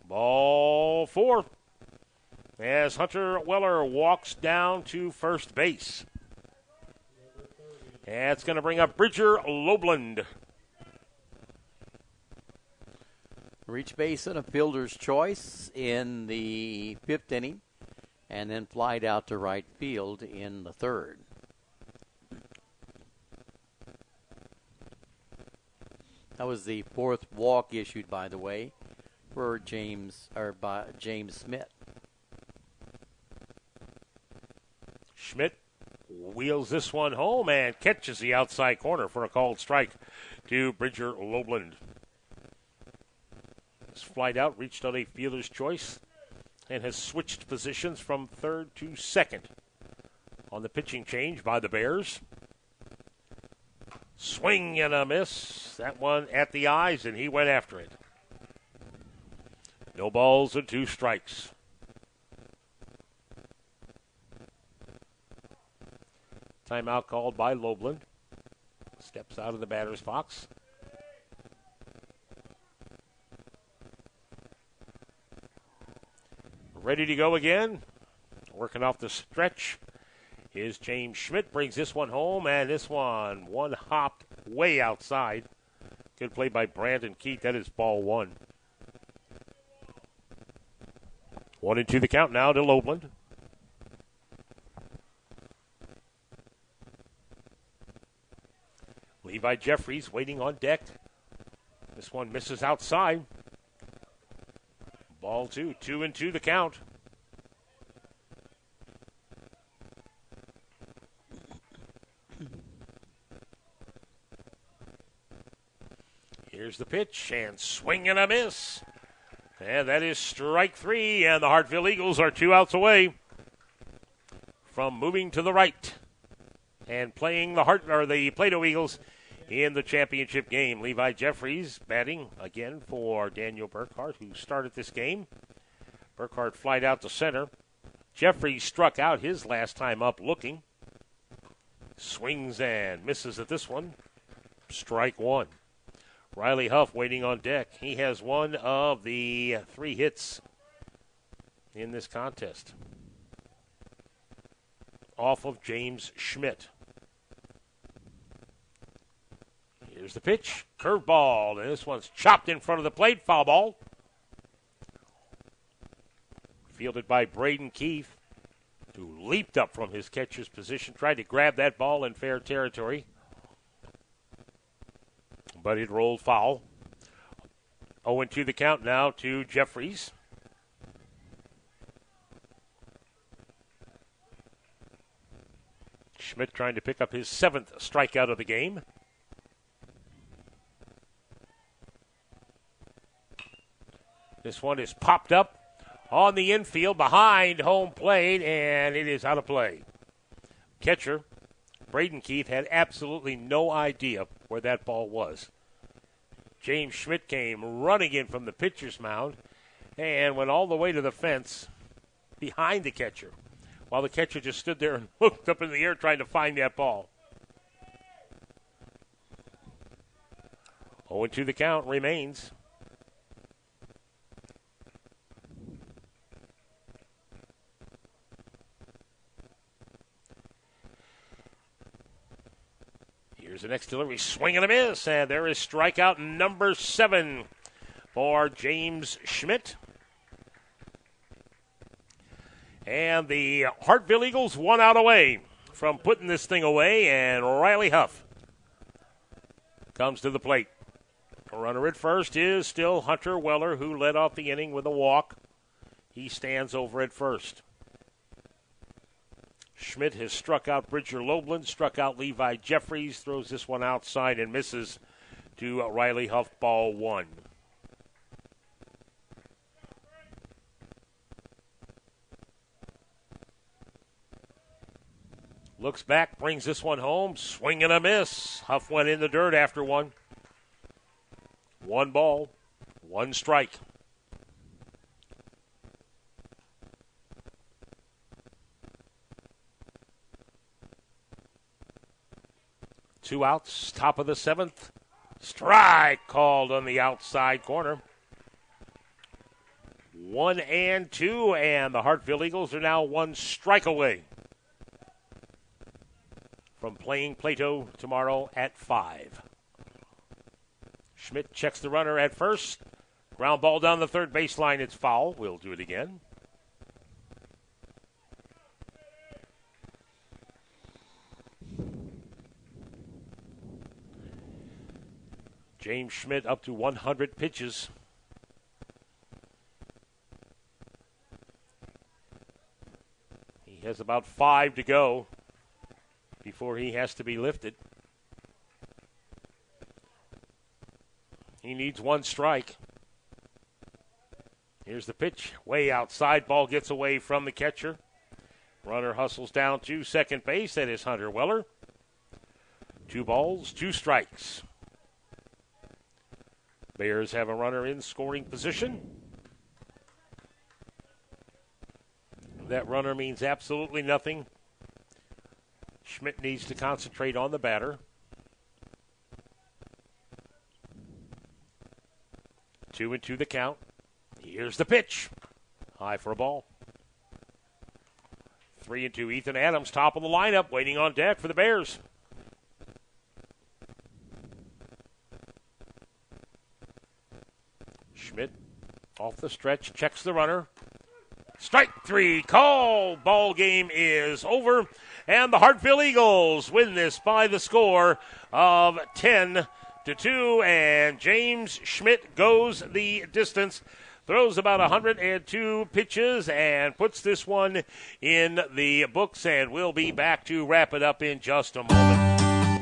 Ball 4. As Hunter Weller walks down to first base. That's going to bring up Bridger Loebland. Reach base and a fielder's choice in the 5th inning, and then flied out to right field in the 3rd. That was the 4th walk issued, by the way, for James Smith. Schmidt wheels this one home and catches the outside corner for a called strike to Bridger Loebland. This flied out, reached on a fielder's choice, and has switched positions from 3rd to 2nd on the pitching change by the Bears. Swing and a miss. That one at the eyes, and he went after it. No balls and 2 strikes. Timeout called by Loebland. Steps out of the batter's box. Ready to go again. Working off the stretch is James Schmidt. Brings this one home, and this one hopped way outside. Good play by Brandon Keith. That is ball 1. 1-2 the count now to Loebland. Levi Jeffries waiting on deck. This one misses outside. Ball 2. 2-2 the count. Here's the pitch, and swing and a miss. And that is strike 3, and the Hartville Eagles are 2 outs away from moving to the right and playing the Plato Eagles in the championship game. Levi Jeffries batting again for Daniel Burkhart, who started this game. Burkhart flied out to center. Jeffries struck out his last time up looking. Swings and misses at this one. Strike 1. Riley Huff waiting on deck. He has one of the 3 hits in this contest off of James Schmidt. Here's the pitch. Curveball. And this one's chopped in front of the plate. Foul ball. Fielded by Braden Keefe, who leaped up from his catcher's position, tried to grab that ball in fair territory, but it rolled foul. 0-2 the count now to Jeffries. Schmidt trying to pick up his 7th strikeout of the game. This one is popped up on the infield behind home plate, and it is out of play. Catcher Braden Keith had absolutely no idea where that ball was. James Schmidt came running in from the pitcher's mound and went all the way to the fence behind the catcher, while the catcher just stood there and looked up in the air trying to find that ball. 0-2 the count remains. Here's the next delivery. Swing and a miss. And there is strikeout number 7 for James Schmidt. And the Hartville Eagles 1 out away from putting this thing away. And Riley Huff comes to the plate. The runner at first is still Hunter Weller, who led off the inning with a walk. He stands over at first. Schmidt has struck out Bridger Loveland, struck out Levi Jeffries, throws this one outside and misses to Riley Huff, ball 1. Looks back, brings this one home, swing and a miss. Huff went in the dirt after one. 1 ball, 1 strike. Two outs, top of the 7th. Strike called on the outside corner. 1 and 2, and the Hartville Eagles are now 1 strike away from playing Plato tomorrow at 5. Schmidt checks the runner at first. Ground ball down the third baseline. It's foul. We'll do it again. James Schmidt up to 100 pitches. He has about 5 to go before he has to be lifted. He needs 1 strike. Here's the pitch. Way outside. Ball gets away from the catcher. Runner hustles down to second base. That is Hunter Weller. 2 balls, 2 strikes. Bears have a runner in scoring position. That runner means absolutely nothing. Schmidt needs to concentrate on the batter. 2-2 the count. Here's the pitch. High for a ball. 3-2. Ethan Adams, top of the lineup, waiting on deck for the Bears. Schmidt off the stretch, checks the runner. Strike 3, call. Ball game is over, and the Hartville Eagles win this by the score of 10-2, and James Schmidt goes the distance, throws about 102 pitches, and puts this one in the books, and we'll be back to wrap it up in just a moment.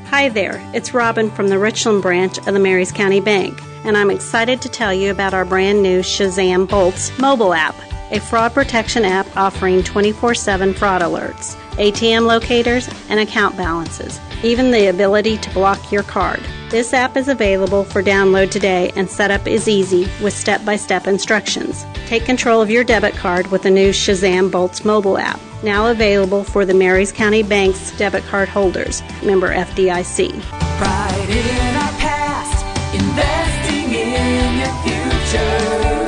Hi there, it's Robin from the Richland branch of the Marys County Bank, and I'm excited to tell you about our brand new Shazam Bolts mobile app, a fraud protection app offering 24/7 fraud alerts, ATM locators, and account balances, even the ability to block your card. This app is available for download today, and setup is easy with step-by-step instructions. Take control of your debit card with the new Shazam Bolts mobile app, now available for the Marys County Bank's debit card holders, member FDIC. Pride in our past, investing in your future.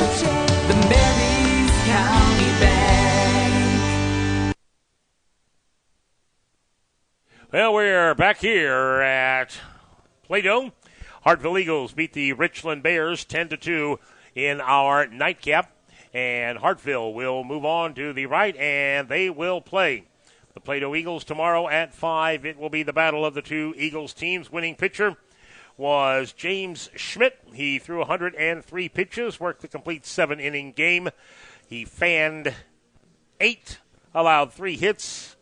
The Marys County Bank. Well, we're back here at Plato. Hartville Eagles beat the Richland Bears 10-2 in our nightcap. And Hartville will move on to the right, and they will play the Plato Eagles tomorrow at 5. It will be the battle of the 2 Eagles teams. Winning pitcher was James Schmidt. He threw 103 pitches, worked the complete 7-inning game. He fanned 8, allowed 3 hits,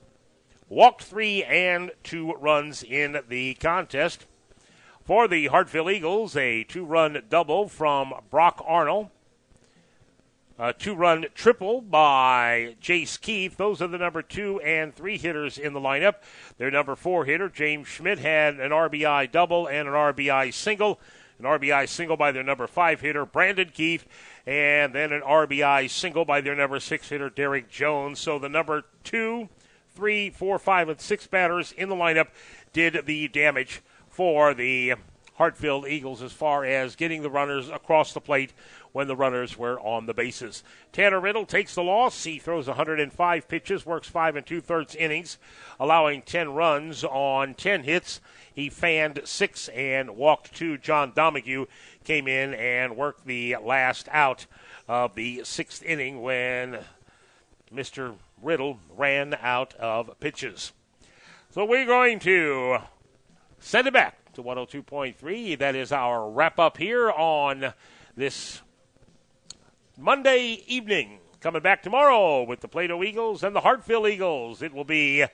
walked 3, and 2 runs in the contest. For the Hartville Eagles, a 2-run double from Brock Arnold. A 2-run triple by Jace Keith. Those are the number 2 and 3 hitters in the lineup. Their number 4 hitter, James Schmidt, had an RBI double and an RBI single. An RBI single by their number 5 hitter, Brandon Keith, and then an RBI single by their number 6 hitter, Derek Jones. So the number 2, 3, 4, 5, and 6 batters in the lineup did the damage for the Hartfield Eagles as far as getting the runners across the plate when the runners were on the bases. Tanner Riddle takes the loss. He throws 105 pitches, works 5 2/3 innings, allowing 10 runs on 10 hits. He fanned 6 and walked 2. John Domingue came in and worked the last out of the 6th inning when Mr. Riddle ran out of pitches. So we're going to send it back to 102.3. That is our wrap-up here on this Monday evening. Coming back tomorrow with the Plato Eagles and the Hartfield Eagles. It will be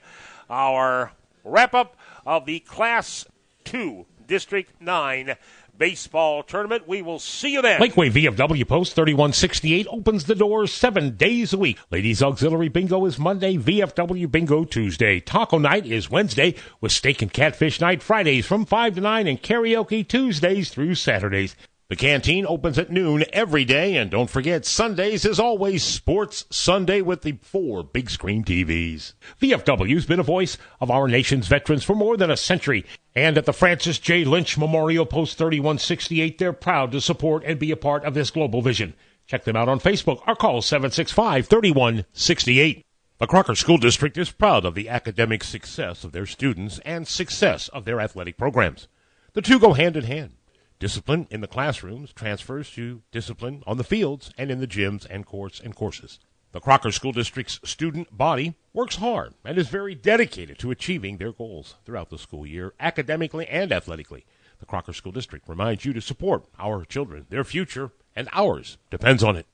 our wrap-up of the Class 2 District 9 baseball tournament. We will see you then. Lakeway VFW Post 3168 opens the doors 7 days a week. Ladies Auxiliary Bingo is Monday, VFW Bingo Tuesday. Taco Night is Wednesday, with Steak and Catfish Night Fridays from 5 to 9 and karaoke Tuesdays through Saturdays. The canteen opens at noon every day, and don't forget, Sundays is always Sports Sunday with the 4 big screen TVs. VFW's been a voice of our nation's veterans for more than a century, and at the Francis J. Lynch Memorial Post 3168, they're proud to support and be a part of this global vision. Check them out on Facebook or call 765-3168. The Crocker School District is proud of the academic success of their students and success of their athletic programs. The two go hand in hand. Discipline in the classrooms transfers to discipline on the fields and in the gyms and courts and courses. The Crocker School District's student body works hard and is very dedicated to achieving their goals throughout the school year, academically and athletically. The Crocker School District reminds you to support our children. Their future and ours depends on it.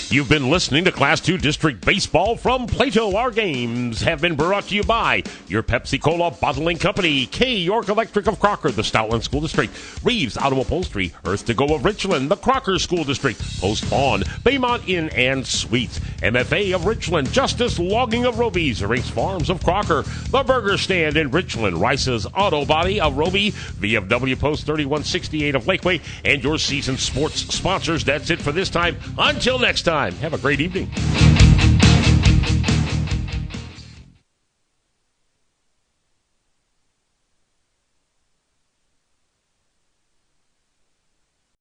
You've been listening to Class 2 District Baseball from Plato. Our games have been brought to you by your Pepsi-Cola Bottling Company, K. York Electric of Crocker, the Stoutland School District, Reeves Auto Upholstery, Earth to Go of Richland, the Crocker School District, Post Pond, Baymont Inn and Suites, MFA of Richland, Justice Logging of Roby, Rinks Farms of Crocker, the Burger Stand in Richland, Rice's Auto Body of Roby, VFW Post 3168 of Lakeway, and your season sports sponsors. That's it for this time. Until next time. Have a great evening.